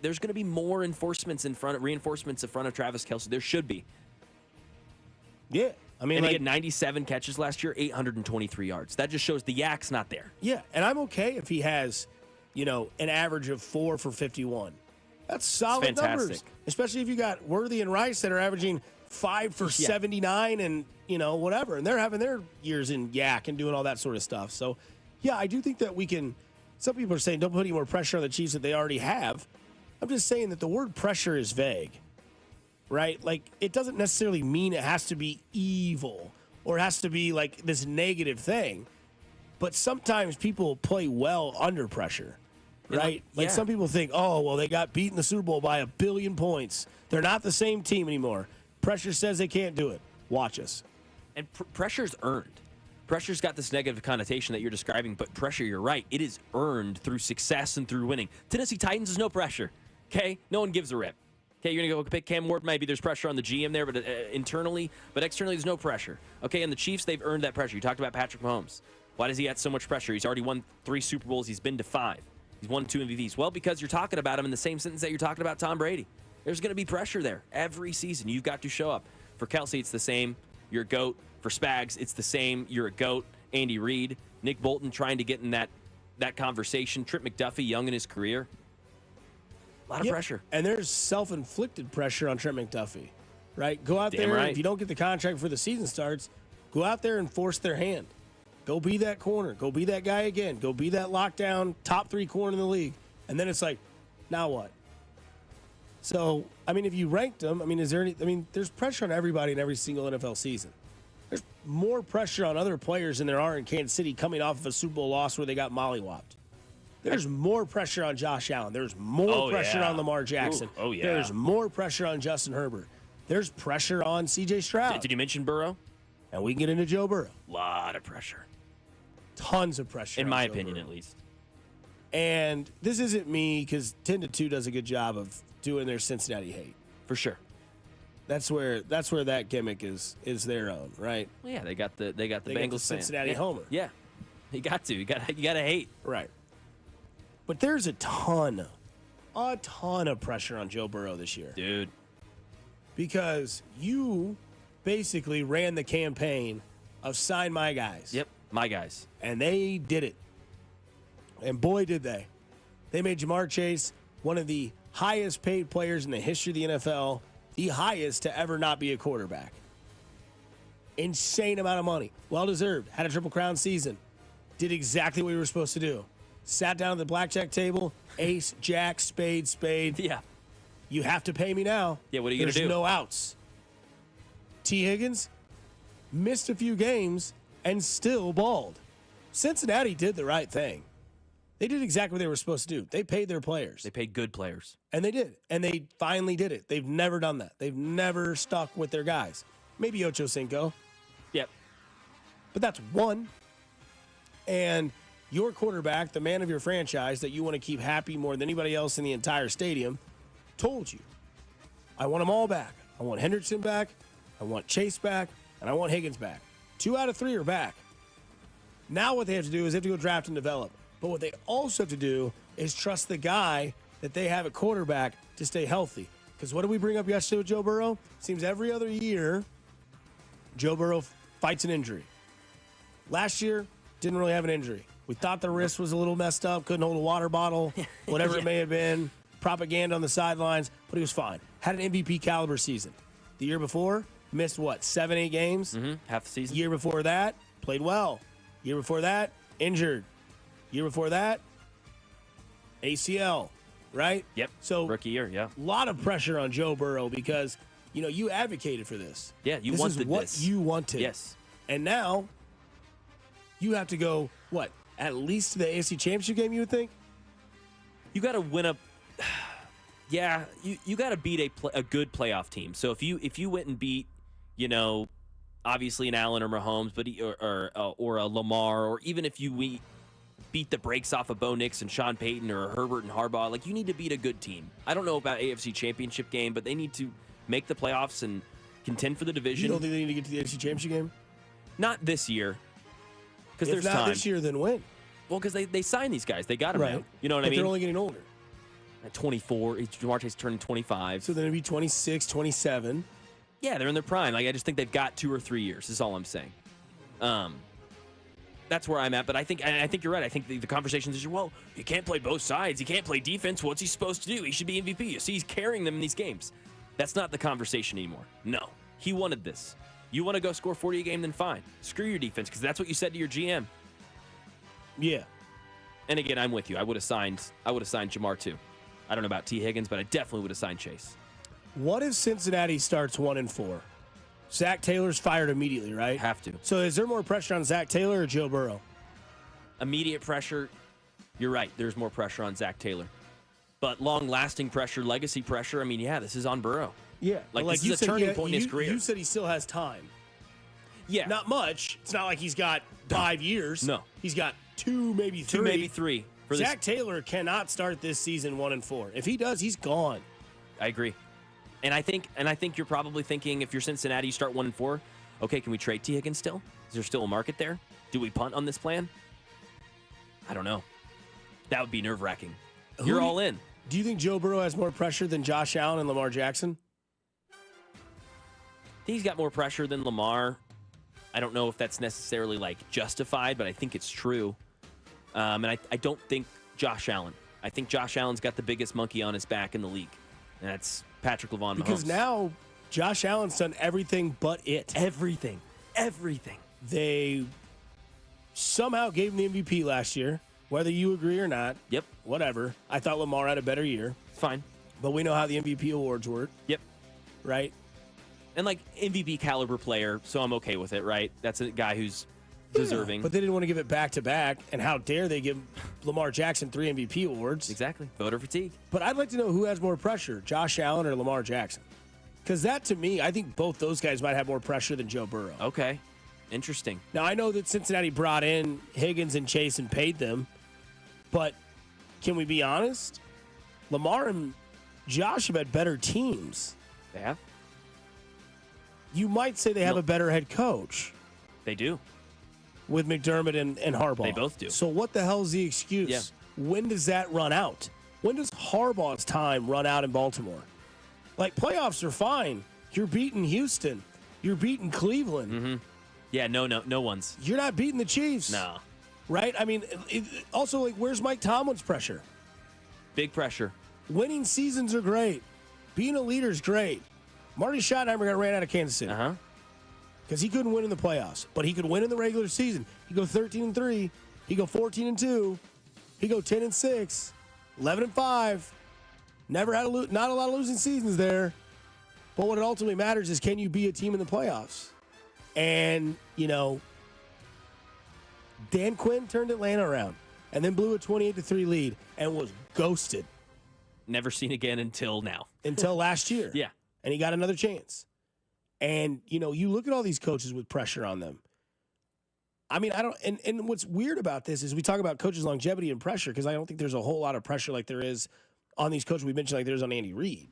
there's going to be more reinforcements in front of Travis Kelce. There should be. Yeah. I mean, And like, he had 97 catches last year, 823 yards. That just shows the yak's not there. yeah, and I'm okay if he has, an average of 4 for 51. That's solid fantastic. numbers, especially if you got Worthy and Rice that are averaging 5 for 79 and, whatever. And they're having their years in yak and doing all that sort of stuff. So, yeah, I do think that we can. Some people are saying don't put any more pressure on the Chiefs that they already have. I'm just saying that the word pressure is vague, right? Like, it doesn't necessarily mean it has to be evil or it has to be like this negative thing. But sometimes people play well under pressure. Right? Like some people think, oh, well, they got beat in the Super Bowl by 1 billion points. They're not the same team anymore. Pressure says they can't do it. Watch us. And pressure's earned. Pressure's got this negative connotation that you're describing, but pressure, you're right. It is earned through success and through winning. Tennessee Titans is no pressure. Okay? No one gives a rip. Okay, you're going to go pick Cam Ward. Maybe there's pressure on the GM there, but internally, but externally, there's no pressure. Okay, and the Chiefs, they've earned that pressure. You talked about Patrick Mahomes. Why does he have so much pressure? He's already won 3 Super Bowls. He's been to 5. He's won 2 MVPs. Well, because you're talking about him in the same sentence that you're talking about Tom Brady. There's going to be pressure there every season. You've got to show up. For Kelce, it's the same. You're a GOAT. For Spags, it's the same. You're a GOAT. Andy Reid, Nick Bolton trying to get in that conversation. Trip McDuffie, young in his career. A lot of pressure. And there's self-inflicted pressure on Trent McDuffie, right? Go out Damn there. right. If you don't get the contract before the season starts, go out there and force their hand. Go be that corner. Go be that guy again. Go be that lockdown top 3 corner in the league. And then it's like, now what? So, I mean, if you ranked them, there's pressure on everybody in every single NFL season. There's more pressure on other players than there are in Kansas City coming off of a Super Bowl loss where they got mollywopped. There's more pressure on Josh Allen. There's more pressure on Lamar Jackson. Ooh, oh, yeah. There's more pressure on Justin Herbert. There's pressure on C.J. Stroud. Did you mention Burrow? And we can get into Joe Burrow. A lot of pressure. Tons of pressure. In my opinion, at least. And this isn't me because 10-2 does a good job of doing their Cincinnati hate. For sure. That's where that gimmick is their own, right? Well, yeah, they got the Bengals got the Cincinnati fan. homer. Yeah. You got to. You got to hate. Right. But there's a ton of pressure on Joe Burrow this year. Dude. Because you basically ran the campaign of sign my guys. Yep, my guys. And they did it. And boy, did they. They made Jamar Chase one of the highest paid players in the history of the NFL, the highest to ever not be a quarterback. Insane amount of money. Well-deserved. Had a Triple Crown season. Did exactly what we were supposed to do. Sat down at the blackjack table, ace, jack, spade. Yeah. You have to pay me now. Yeah, what are you going to do? There's no outs. T. Higgins missed a few games and still balled. Cincinnati did the right thing. They did exactly what they were supposed to do. They paid their players. They paid good players. And they did. And they finally did it. They've never done that. They've never stuck with their guys. Maybe Ocho Cinco. Yep. But that's one. And your quarterback, the man of your franchise that you want to keep happy more than anybody else in the entire stadium, told you, I want them all back. I want Hendrickson back. I want Chase back, and I want Higgins back. 2 out of 3 are back. Now what they have to do is they have to go draft and develop. But what they also have to do is trust the guy that they have at quarterback to stay healthy. Because what did we bring up yesterday with Joe Burrow? Seems every other year, Joe Burrow fights an injury. Last year, didn't really have an injury. We thought the wrist was a little messed up, couldn't hold a water bottle, whatever it may have been, propaganda on the sidelines, but he was fine. Had an MVP caliber season. The year before, missed 7, 8 games? Half the season. Year before that, played well. Year before that, injured. Year before that, ACL, right? Yep. So rookie year, yeah. A lot of pressure on Joe Burrow because, you advocated for this. Yeah, you this wanted is what this. you wanted. Yes. And now you have to go, at least to the AFC Championship game, you would think? You got to win a Yeah, you got to beat a good playoff team. So if you went and beat, obviously an Allen or Mahomes, but or a Lamar, or even if we beat the brakes off of Bo Nix and Sean Payton or Herbert and Harbaugh, you need to beat a good team. I don't know about AFC Championship game, but they need to make the playoffs and contend for the division. You don't think they need to get to the AFC Championship game? Not this year, because there's if not time. this year, then when? Well, because they signed these guys, they got them Right. now. You know what But I mean? they're only getting older. At 24, Jamar Chase turning 25. So then it'd be 26, 27. Yeah, they're in their prime. I just think they've got 2 or 3 years. Is all I'm saying. That's where I'm at. But I think you're right. I think the conversations is, you can't play both sides. He can't play defense. What's he supposed to do? He should be MVP. You see, he's carrying them in these games. That's not the conversation anymore. No, he wanted this. You want to go score 40 a game, then fine. Screw your defense, because that's what you said to your GM. Yeah. And again, I'm with you. I would have signed Jamar too. I don't know about T. Higgins, but I definitely would have signed Chase. What if Cincinnati starts 1-4? Zach Taylor's fired immediately, right? Have to. So is there more pressure on Zach Taylor or Joe Burrow? Immediate pressure. You're right. There's more pressure on Zach Taylor. But long-lasting pressure, legacy pressure, this is on Burrow. Yeah. This is a turning point in his career. You said he still has time. Yeah. Not much. It's not like he's got 5 years. No. He's got 2, maybe 3. 2, maybe 3. Zach Taylor cannot start this season 1-4. If he does, he's gone. I agree. And I think you're probably thinking, if you're Cincinnati, you start 1-4. Okay, can we trade T. Higgins still? Is there still a market there? Do we punt on this plan? I don't know. That would be nerve-wracking. You're all in. Do you think Joe Burrow has more pressure than Josh Allen and Lamar Jackson? I think he's got more pressure than Lamar. I don't know if that's necessarily justified, but I think it's true. And I don't think Josh Allen. I think Josh Allen's got the biggest monkey on his back in the league. And that's Patrick LaVon Mahomes. Because now Josh Allen's done everything but it. Everything. They somehow gave him the MVP last year, whether you agree or not. Yep. Whatever. I thought Lamar had a better year. Fine. But we know how the MVP awards work. Yep. Right? And MVP caliber player, so I'm okay with it, right? That's a guy who's deserving. But they didn't want to give it back to back, and how dare they give Lamar Jackson 3 MVP awards? Exactly. Voter fatigue. But I'd like to know who has more pressure, Josh Allen or Lamar Jackson. Because that, to me, I think both those guys might have more pressure than Joe Burrow. Okay. Interesting. Now, I know that Cincinnati brought in Higgins and Chase and paid them, but can we be honest? Lamar and Josh have had better teams. They have? You might say they have a better head coach. They do. With McDermott and Harbaugh. They both do. So what the hell is the excuse? Yeah. When does that run out? When does Harbaugh's time run out in Baltimore? Playoffs are fine. You're beating Houston. You're beating Cleveland. Mm-hmm. Yeah, no one's. You're not beating the Chiefs. No. Right? Also, where's Mike Tomlin's pressure? Big pressure. Winning seasons are great. Being a leader is great. Marty Schottenheimer got ran out of Kansas City. Uh-huh. Because he couldn't win in the playoffs. But he could win in the regular season. He'd go 13-3. He'd go 14-2. He'd go 10-6. 11-5. Not a lot of losing seasons there. But what it ultimately matters is, can you be a team in the playoffs? And, Dan Quinn turned Atlanta around and then blew a 28-3 lead and was ghosted. Never seen again until now. Until last year. Yeah. And he got another chance. And, you look at all these coaches with pressure on them. And what's weird about this is we talk about coaches' longevity and pressure, because I don't think there's a whole lot of pressure like there is on these coaches we mentioned, like there is on Andy Reid.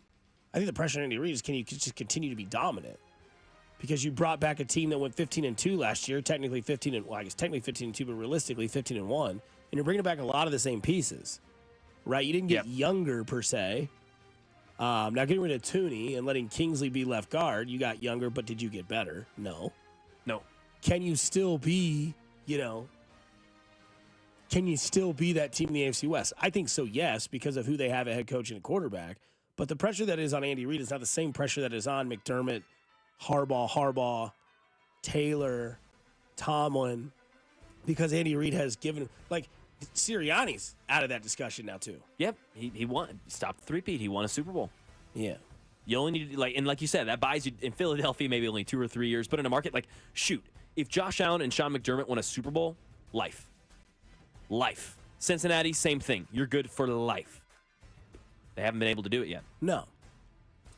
I think the pressure on Andy Reid is, can you just continue to be dominant? because you brought back a team that went 15-2 last year, technically 15-2, but realistically 15-1, and you're bringing back a lot of the same pieces, right? You didn't get younger per se. Now getting rid of Tooney and letting Kingsley be left guard, you got younger, but did you get better? No. Can you still be, can you still be that team in the AFC West? I think so, yes, because of who they have at head coach and a quarterback. But the pressure that is on Andy Reid is not the same pressure that is on McDermott, Harbaugh, Taylor, Tomlin, because Andy Reid has given, Sirianni's out of that discussion now, too. Yep, he won. Stopped the three-peat. He won a Super Bowl. Yeah. You only need, and like you said, that buys you, in Philadelphia, maybe only 2 or 3 years, but in a market, if Josh Allen and Sean McDermott won a Super Bowl, life. Cincinnati, same thing. You're good for life. They haven't been able to do it yet. No.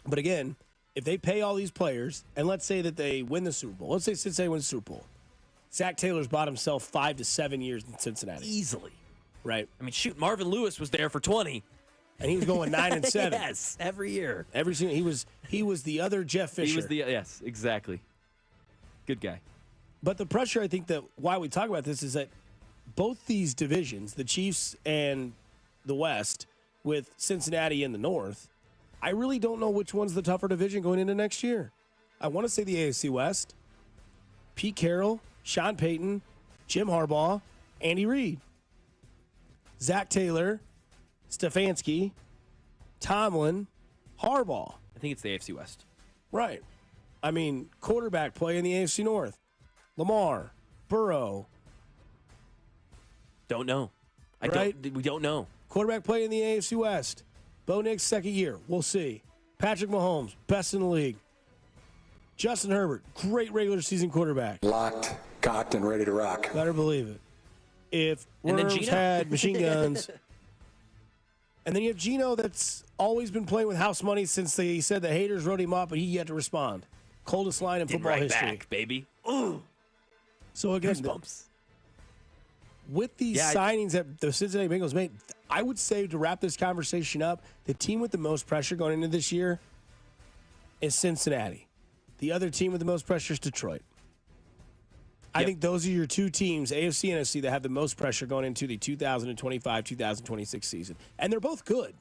But again, if they pay all these players, and let's say that they win the Super Bowl. Let's say Cincinnati wins the Super Bowl. Zach Taylor's bought himself 5 to 7 years in Cincinnati. Easily. Right. I mean, shoot, Marvin Lewis was there for 20. And he was going 9-7. Yes, every year. Every single he was the other Jeff Fisher. He was yes, exactly. Good guy. But the pressure, I think that why we talk about this is that both these divisions, the Chiefs and the West, with Cincinnati in the North, I really don't know which one's the tougher division going into next year. I want to say the AFC West. Pete Carroll, Sean Payton, Jim Harbaugh, Andy Reid, Zach Taylor, Stefanski, Tomlin, Harbaugh. I think it's the AFC West. Right. I mean, quarterback play in the AFC North. Lamar, Burrow. Don't know. We don't know. Quarterback play in the AFC West. Bo Nix, second year. We'll see. Patrick Mahomes, best in the league. Justin Herbert, great regular season quarterback. Locked, cocked, and ready to rock. Better believe it. If Worms had machine guns. And then you have Geno that's always been playing with house money since they said the haters wrote him off, but he yet to respond. Coldest line in football history. Back, baby. Ooh. So again, with these signings that the Cincinnati Bengals made, I would say to wrap this conversation up, the team with the most pressure going into this year is Cincinnati. The other team with the most pressure is Detroit. I think those are your two teams, AFC and NFC, that have the most pressure going into the 2025-2026 season. And they're both good.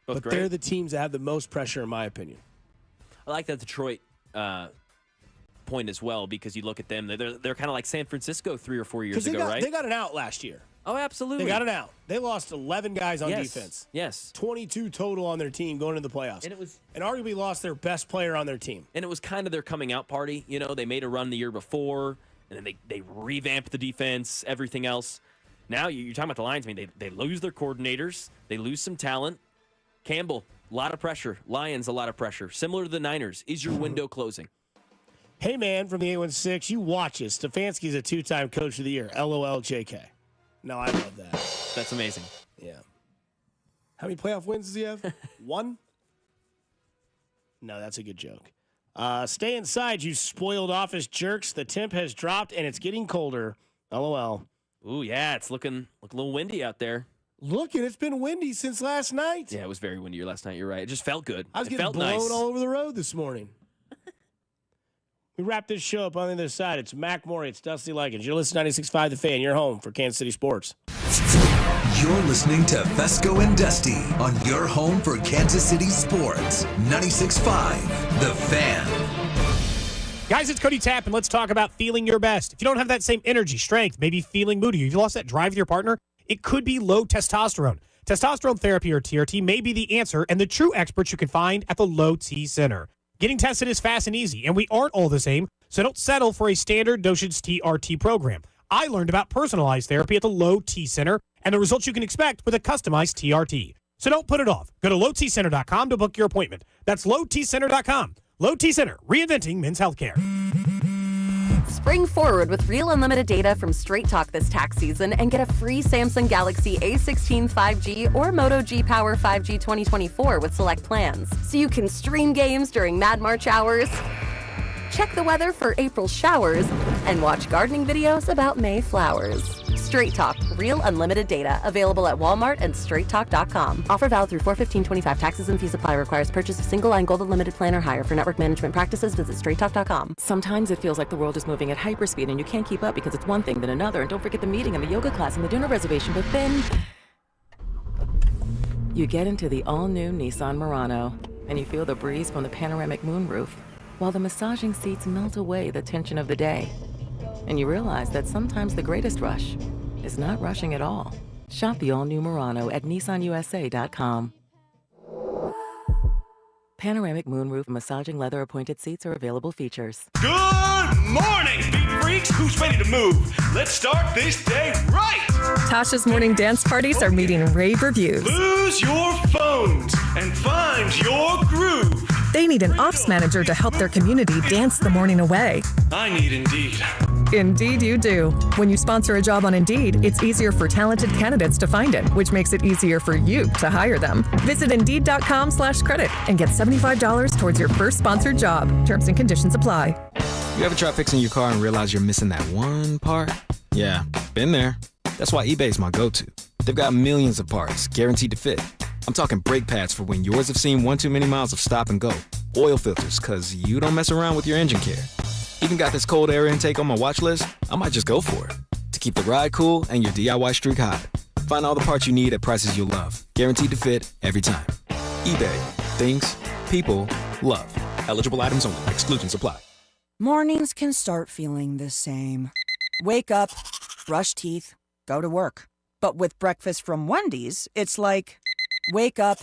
But they're the teams that have the most pressure, in my opinion. I like that Detroit point as well, because you look at them, they're kind of like San Francisco 3 or 4 years ago, right? They got an out last year. Oh, absolutely. They got an out. They lost 11 guys on defense. Yes. 22 total on their team going into the playoffs. And arguably lost their best player on their team. And it was kind of their coming out party. You know, they made a run the year before, and then they revamped the defense, everything else. Now you're talking about the Lions. I mean, they lose their coordinators. They lose some talent. Campbell, a lot of pressure. Lions, a lot of pressure. Similar to the Niners. Is your window closing? Hey, man, from the 816, you watch it. Stefanski's a 2-time coach of the year. LOL JK. No, I love that. That's amazing. Yeah. How many playoff wins does he have? 1? No, that's a good joke. Stay inside, you spoiled office jerks. The temp has dropped, and it's getting colder. LOL. Ooh, yeah, it's looking a little windy out there. Looking, it's been windy since last night. Yeah, it was very windy last night. You're right. It just felt good. I was getting blown all over the road this morning. We wrap this show up on the other side. It's Mac Morey. It's Dusty Likens. You're listening to 96.5 The Fan. You're home for Kansas City sports. You're listening to Fescoe and Dusty on your home for Kansas City sports. 96.5 The Fan. Guys, it's Cody Tapp, and let's talk about feeling your best. If you don't have that same energy, strength, maybe feeling moody, if you lost that drive with your partner, it could be low testosterone. Testosterone therapy, or TRT, may be the answer, and the true experts you can find at the Low T Center. Getting tested is fast and easy, and we aren't all the same, so don't settle for a standard dosage TRT program. I learned about personalized therapy at the Low T Center and the results you can expect with a customized TRT. So don't put it off. Go to lowtcenter.com to book your appointment. That's lowtcenter.com. Low T Center, reinventing men's healthcare. Spring forward with real unlimited data from Straight Talk this tax season and get a free Samsung Galaxy A16 5G or Moto G Power 5G 2024 with select plans. So you can stream games during Mad March hours, check the weather for April showers, and watch gardening videos about May flowers. Straight Talk, real unlimited data. Available at Walmart and straighttalk.com. Offer valid through 4/15/25. Taxes and fees apply. Requires purchase of single line gold unlimited plan or higher. For network management practices, visit straighttalk.com. Sometimes it feels like the world is moving at hyperspeed and you can't keep up because it's one thing then another. And don't forget the meeting and the yoga class and the dinner reservation. But then you get into the all-new Nissan Murano and you feel the breeze from the panoramic moonroof while the massaging seats melt away the tension of the day. And you realize that sometimes the greatest rush is not rushing at all. Shop the all-new Murano at nissanusa.com. Panoramic moonroof massaging leather appointed seats are available features. Good morning, beat freaks. Who's ready to move? Let's start this day right. Tasha's morning dance parties are meeting rave reviews. Lose your phones and find your groove. They need an ops manager to help their community dance the morning away. I need Indeed. Indeed you do. When you sponsor a job on Indeed, it's easier for talented candidates to find it, which makes it easier for you to hire them. Visit Indeed.com/credit and get $75 towards your first sponsored job. Terms and conditions apply. You ever try fixing your car and realize you're missing that one part? Yeah, been there. That's why eBay's my go-to. They've got millions of parts, guaranteed to fit. I'm talking brake pads for when yours have seen one too many miles of stop and go. Oil filters, cause you don't mess around with your engine care. Even got this cold air intake on my watch list. I might just go for it. To keep the ride cool and your DIY streak hot. Find all the parts you need at prices you'll love. Guaranteed to fit every time. eBay. Things. People. Love. Eligible items only. Exclusions apply. Mornings can start feeling the same. Wake up, brush teeth, go to work. But with breakfast from Wendy's, it's like, wake up,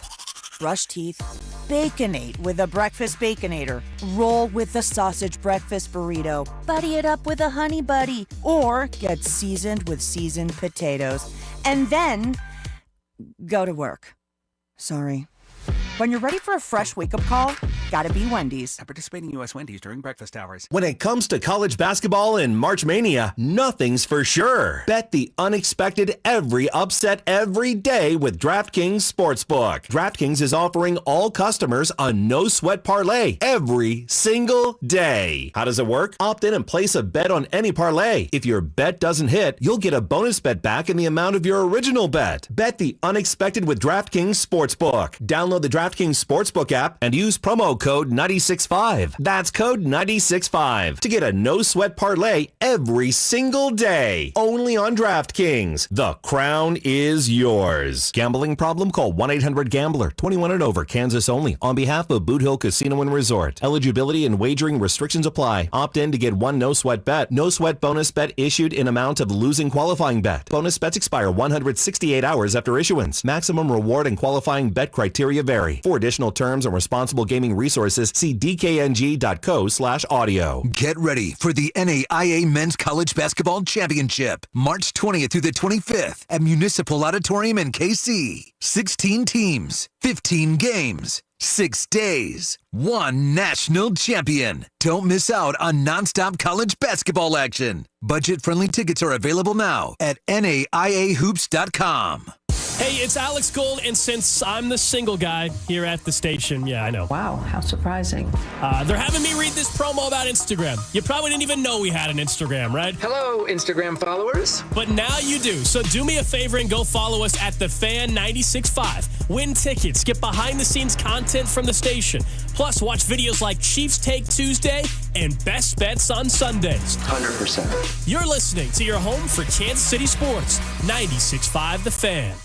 brush teeth, Baconate with a breakfast Baconator. Roll with the sausage breakfast burrito. Buddy it up with a honey buddy. Or get seasoned with seasoned potatoes. And then go to work. Sorry. When you're ready for a fresh wake-up call, gotta be Wendy's. At participating U.S. Wendy's during breakfast hours. When it comes to college basketball and March Mania, nothing's for sure. Bet the unexpected every upset every day with DraftKings Sportsbook. DraftKings is offering all customers a no-sweat parlay every single day. How does it work? Opt in and place a bet on any parlay. If your bet doesn't hit, you'll get a bonus bet back in the amount of your original bet. Bet the unexpected with DraftKings Sportsbook. Download the DraftKings Sportsbook app and use promo code 965. That's code 965 to get a no-sweat parlay every single day. Only on DraftKings. The crown is yours. Gambling problem? Call 1-800-GAMBLER. 21 and over. Kansas only. On behalf of Boot Hill Casino and Resort. Eligibility and wagering restrictions apply. Opt in to get one no-sweat bet. No-sweat bonus bet issued in amount of losing qualifying bet. Bonus bets expire 168 hours after issuance. Maximum reward and qualifying bet criteria vary. For additional terms and responsible gaming resources, see dkng.co/audio. Get ready for the NAIA Men's College Basketball Championship, March 20th through the 25th at Municipal Auditorium in KC. 16 teams, 15 games, 6 days, 1 national champion. Don't miss out on nonstop college basketball action. Budget-friendly tickets are available now at NAIAHoops.com. Hey, it's Alex Gold, and since I'm the single guy here at the station, yeah, I know. Wow, how surprising. They're having me read this promo about Instagram. You probably didn't even know we had an Instagram, right? Hello, Instagram followers. But now you do. So do me a favor and go follow us at TheFan965. Win tickets, get behind-the-scenes content from the station. Plus, watch videos like Chiefs Take Tuesday and Best Bets on Sundays. 100%. You're listening to your home for Kansas City sports, 96.5 The Fan.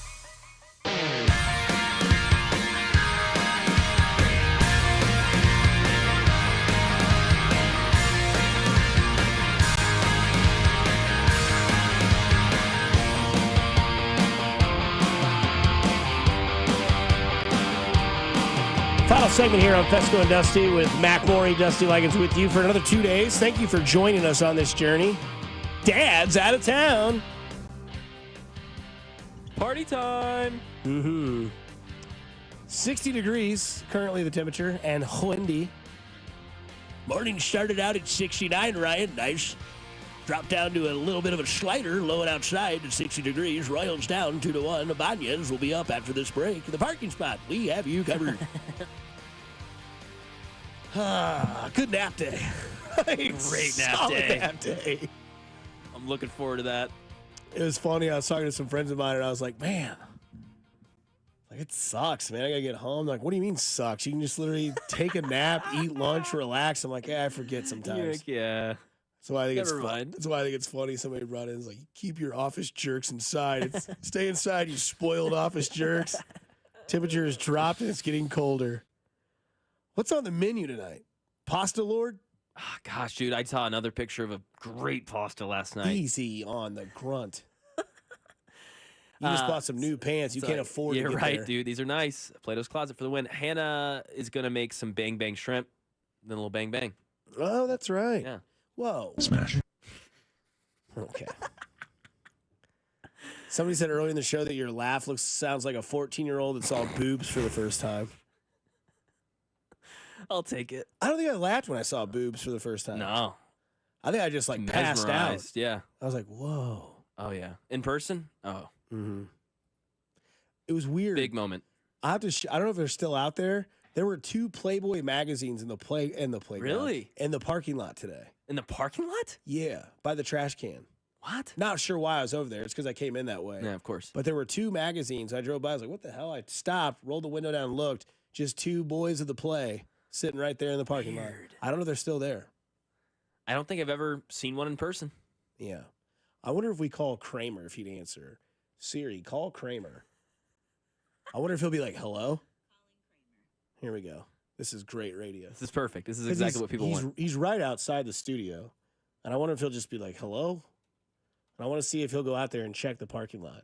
Final segment here on Fescoe and Dusty with Mac Morey. Dusty Liggins with you for another 2 days. Thank you for joining us on this journey. Dad's out of town. Party time. 60 degrees currently the temperature and windy. Morning started out at 69, Ryan. Nice. Dropped down to a little bit of a slider, low and outside at 60 degrees. Royals down 2-1. Ibanez will be up after this break. The parking spot, we have you covered. Good nap day. Great nap day. Nap day. I'm looking forward to that. It was funny. I was talking to some friends of mine, and I was like, man, like it sucks, man. I got to get home. They're like, what do you mean sucks? You can just literally take a nap, eat lunch, relax. I'm like, yeah, I forget sometimes. Yeah. That's why I think Never it's mind. That's why I think it's funny. Somebody brought in, it's like, keep your office jerks inside. Stay inside, you spoiled office jerks. Temperature has dropped, and it's getting colder. What's on the menu tonight? Pasta Lord? Oh, gosh, dude, I saw another picture of a great pasta last night. Easy on the grunt. You just bought some new pants. You can't afford to get right, there. dude. These are nice. Plato's Closet for the win. Hannah is going to make some bang bang shrimp, then a little bang bang. Oh, that's right. Yeah. Whoa. Smash. Okay. Somebody said earlier in the show that your laugh sounds like a 14-year-old that saw boobs for the first time. I'll take it. I don't think I laughed when I saw boobs for the first time. No. I think I just like passed out. Mesmerized, yeah. I was like, whoa. Oh, yeah. In person? Oh. Mm-hmm. It was weird. Big moment. I have to. I don't know if they're still out there. There were 2 Playboy magazines in the playground. Really? In the parking lot today. In the parking lot? Yeah, by the trash can. What? Not sure why I was over there. It's because I came in that way. Yeah, of course. But there were 2 magazines. I drove by. I was like, what the hell? I stopped, rolled the window down, and looked. Just 2 boys of the play sitting right there in the parking lot. I don't know if they're still there. I don't think I've ever seen one in person. Yeah. I wonder if we call Kramer if he'd answer. Siri, call Kramer. I wonder if he'll be like, hello? Here we go. This is great radio. This is perfect. This is exactly what people want. He's right outside the studio. And I wonder if he'll just be like, hello? And I want to see if he'll go out there and check the parking lot.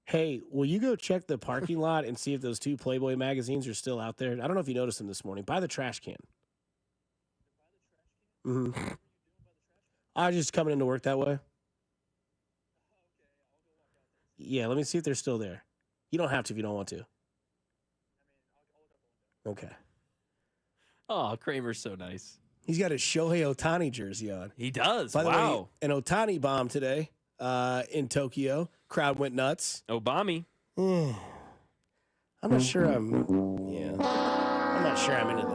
Hey, will you go check the parking lot and see if those 2 Playboy magazines are still out there? I don't know if you noticed them this morning. By the trash can. Mm-hmm. I was just coming into work that way. Yeah, let me see if they're still there. You don't have to if you don't want to. Okay. Oh, Kramer's so nice. He's got his Shohei Ohtani jersey on. He does. By the way, Wow. an Ohtani bomb today in Tokyo. Crowd went nuts. Obama. I'm not sure I'm not sure I'm into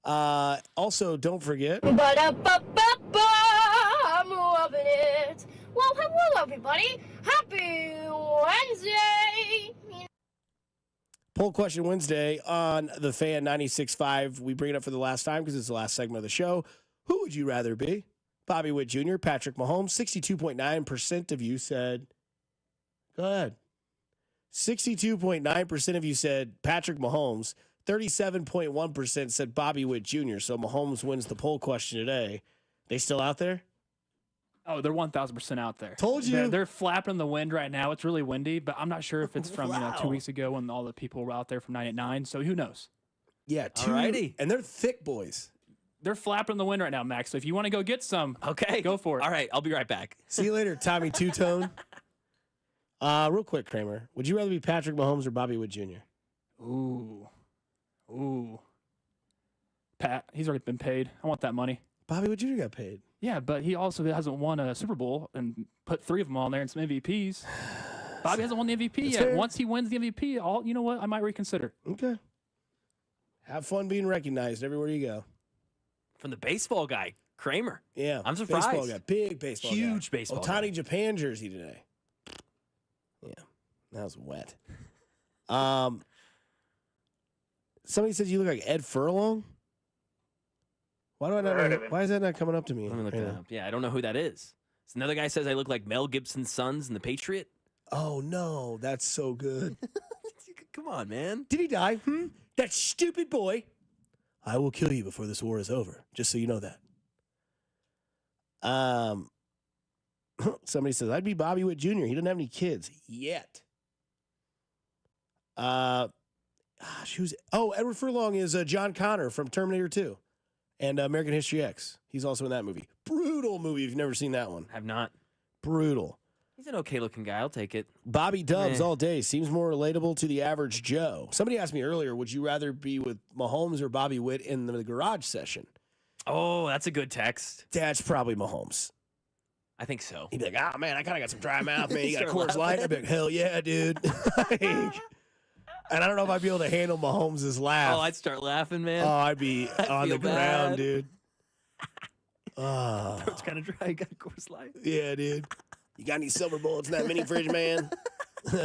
that. Also, don't forget. I'm loving it. Well, hello, everybody. Happy Wednesday. Poll question Wednesday on the Fan 96.5. We bring it up for the last time because it's the last segment of the show. Who would you rather be? Bobby Witt Jr., Patrick Mahomes. 62.9% of you said, go ahead. 62.9% of you said Patrick Mahomes. 37.1% said Bobby Witt Jr. So Mahomes wins the poll question today. They still out there? Oh, they're 1,000% out there. Told you. They're flapping in the wind right now. It's really windy, but I'm not sure if it's from 2 weeks ago when all the people were out there from 9 at 9. So who knows? Yeah, 2. Alrighty. And they're thick boys. They're flapping in the wind right now, Max. So if you want to go get some, okay, go for it. All right, I'll be right back. See you later, Tommy Two-Tone. Real quick, Kramer. Would you rather be Patrick Mahomes or Bobby Witt Jr.? Ooh. Pat, he's already been paid. I want that money. Bobby Witt Jr. got paid. Yeah, but he also hasn't won a Super Bowl and put 3 of them on there and some MVPs. Bobby hasn't won the MVP That's yet. fair. Once he wins the MVP, you know what? I might reconsider. Okay. Have fun being recognized everywhere you go. From the baseball guy, Kramer. Yeah. I'm surprised. Baseball guy. Big baseball guy. Huge baseball Ohtani guy. Japan jersey today. Yeah. That was wet. Somebody says you look like Ed Furlong. Why do I not know? Why is that not coming up to me? Let me look right that now? up. Yeah, I don't know who that is. So another guy says I look like Mel Gibson's sons in The Patriot. Oh, no. That's so good. Come on, man. Did he die? That stupid boy. I will kill you before this war is over, just so you know that. Somebody says, I'd be Bobby Witt Jr. He doesn't have any kids yet. Edward Furlong is John Connor from Terminator 2 and American History X. He's also in that movie. Brutal movie if you've never seen that one. Have not. Brutal. He's an okay-looking guy. I'll take it. Bobby Dubs all day. Seems more relatable to the average Joe. Somebody asked me earlier, would you rather be with Mahomes or Bobby Witt in the garage session? Oh, that's a good text. That's probably Mahomes. I think so. He'd be like, oh, man, I kind of got some dry mouth, man. You got a Start Coors Light? laughing. I'd be like, hell yeah, dude. And I don't know if I'd be able to handle Mahomes' laugh. Oh, I'd start laughing, man. Oh, I'd be on the feel ground, bad. dude. Throat's kind of dry. You got a Coors Light? Yeah, dude. You got any silver bullets in that mini fridge, man?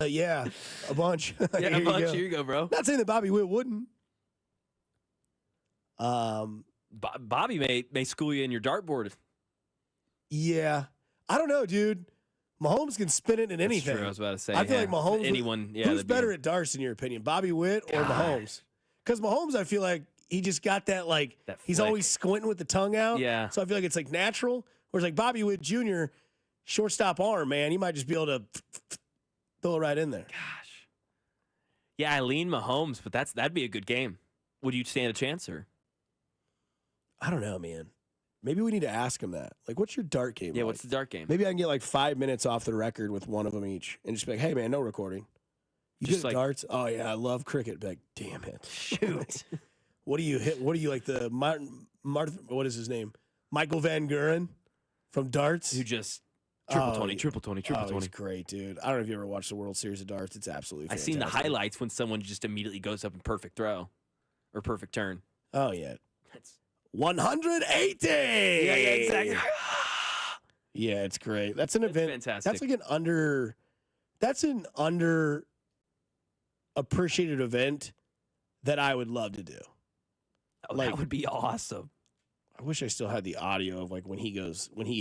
Yeah, a bunch. Yeah, a bunch. Here you go, bro. Not saying that Bobby Witt wouldn't. Bobby may school you in your dartboard. Yeah. I don't know, dude. Mahomes can spin it in anything. That's true. I was about to say. I feel like yeah. Mahomes. Anyone? Yeah. Who's better at darts in your opinion, Bobby Witt or Mahomes? Because Mahomes, I feel like he just got that That he's flick. always squinting with the tongue out. Yeah. So I feel like it's like natural. Whereas like Bobby Witt Jr., shortstop arm, man, he might just be able to throw it right in there. Gosh. Yeah, I lean Mahomes, but that'd be a good game. Would you stand a chance or? I don't know, man. Maybe we need to ask him that. Like, what's your dart game? Yeah, like? what's the dart game? Maybe I can get like 5 minutes off the record with one of them each, and just be like, "Hey, man, no recording. You Just good at darts? Oh yeah, I love cricket." Be like, damn it, shoot. What do you hit? What do you like the Martin? What is his name? Michael Van Guren from darts. Who just triple 20, triple 20, triple 20. He's great, dude. I don't know if you ever watched the World Series of Darts. It's absolutely I've fantastic. seen the highlights when someone just immediately goes up in perfect throw or perfect turn. Oh yeah, That's 180. yeah, exactly. Yeah, it's great. That's an event. Fantastic. That's like an under appreciated event that I would love to do. Oh, Like- that would be awesome. I wish I still had the audio of like when he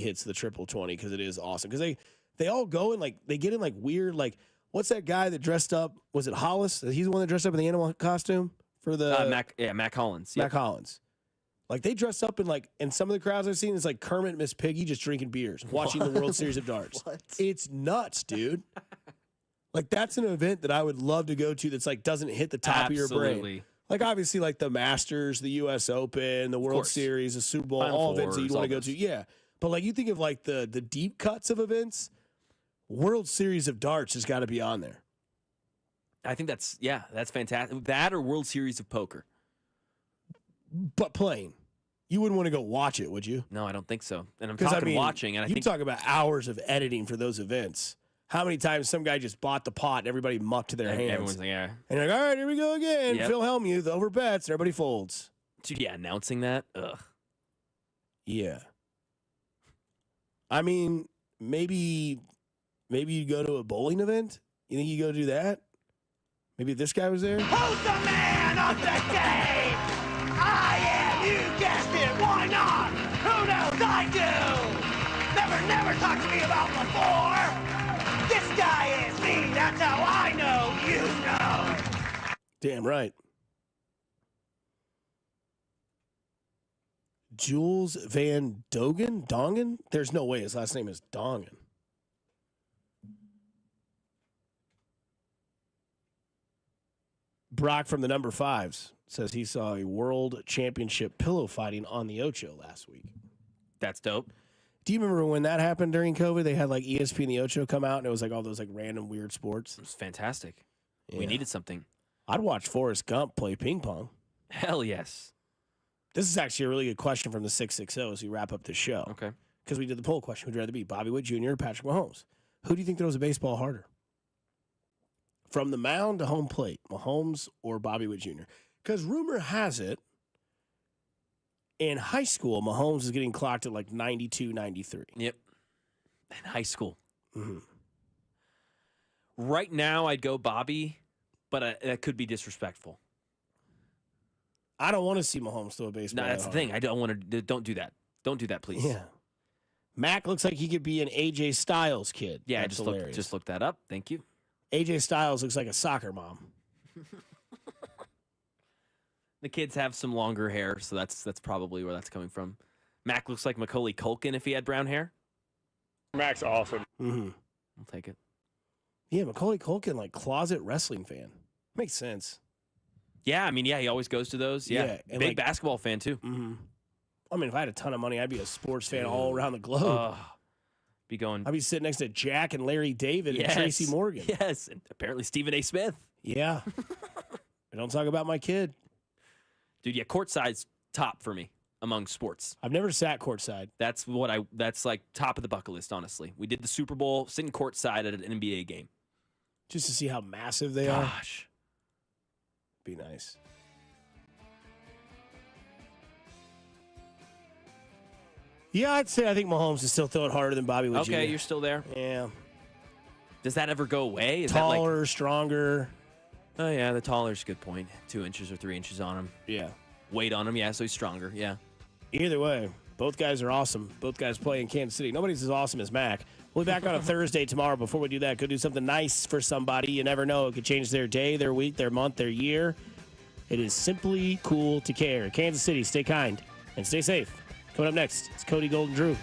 hits the triple 20 because it is awesome. Because they all go and like they get in like weird like what's that guy that dressed up? Was it Hollis? He's the one that dressed up in the animal costume for the Mac Hollins. Mac Hollins. Like they dress up in like in some of the crowds I've seen, it's like Kermit and Miss Piggy just drinking beers, watching the World Series of Darts. What? It's nuts, dude. Like that's an event that I would love to go to. That's like doesn't hit the top of your brain. Absolutely. Like obviously, like the Masters, the U.S. Open, the World course. Series, the Super Bowl, Final all events that you'd Fours, want to all go to. those. Yeah, but like you think of like the deep cuts of events, World Series of Darts has got to be on there. I think that's fantastic. That or World Series of Poker. But playing, you wouldn't want to go watch it, would you? No, I don't think so. And I'm 'Cause, talking watching, and I you think talk about hours of editing for those events. How many times some guy just bought the pot and everybody mucked their hands? everyone's like, yeah. And you're like, all right, here we go again. Yep. Phil Hellmuth over bets, and everybody folds. Dude, yeah, announcing that. Ugh. Yeah. I mean, maybe you go to a bowling event. You think you go do that? Maybe if this guy was there. Who's the man of the game? I am. You guessed it. Why not? Who knows? I do. Never talk to me about before. This guy is me. That's how I know you know. Damn right. Jules Van Dongen? There's no way his last name is Dongen. Brock from the number 5s says he saw a world championship pillow fighting on the Ocho last week. That's dope. Do you remember when that happened during COVID? They had like ESPN and the Ocho come out and it was like all those like random weird sports. It was fantastic. Yeah. We needed something. I'd watch Forrest Gump play ping pong. Hell yes. This is actually a really good question from the 660 as we wrap up the show. Okay. Because we did the poll question. Would you rather be Bobby Witt Jr. or Patrick Mahomes? Who do you think throws a baseball harder? From the mound to home plate, Mahomes or Bobby Witt Jr.? Because rumor has it, in high school, Mahomes is getting clocked at like 92, 93. Yep. In high school. Mm-hmm. Right now, I'd go Bobby, but that could be disrespectful. I don't want to see Mahomes throw a baseball. No, that's the thing. I don't want to. Don't do that. Don't do that, please. Yeah. Mac looks like he could be an AJ Styles kid. Yeah, That's I hilarious. just looked that up. Thank you. AJ Styles looks like a soccer mom. The kids have some longer hair, so that's probably where that's coming from. Mac looks like Macaulay Culkin if he had brown hair. Mac's awesome. Mm-hmm. I'll take it. Yeah, Macaulay Culkin, like closet wrestling fan. Makes sense. Yeah, I mean, yeah, he always goes to those. Yeah, and big like- basketball fan too. Mm-hmm. I mean, if I had a ton of money, I'd be a sports fan all around the globe. Be going. I'd be sitting next to Jack and Larry David and Tracy Morgan. Yes, and apparently Stephen A. Smith. Yeah. I don't talk about my kid. Dude, yeah, courtside's top for me among sports. I've never sat courtside. That's like top of the bucket list, honestly. We did the Super Bowl sitting courtside at an NBA game. Just to see how massive they are. Gosh. Be nice. Yeah, I think Mahomes is still throwing harder than Bobby Wood Jr. Okay, you're still there. Yeah. Does that ever go away? Is Taller, that like, stronger. Oh yeah, the taller's a good point. 2 inches or 3 inches on him. Yeah. Weight on him, yeah, so he's stronger. Yeah. Either way, both guys are awesome. Both guys play in Kansas City. Nobody's as awesome as Mac. We'll be back on a Thursday tomorrow. Before we do that, go do something nice for somebody. You never know. It could change their day, their week, their month, their year. It is simply cool to care. Kansas City, stay kind and stay safe. Coming up next, it's Cody Golden Drew.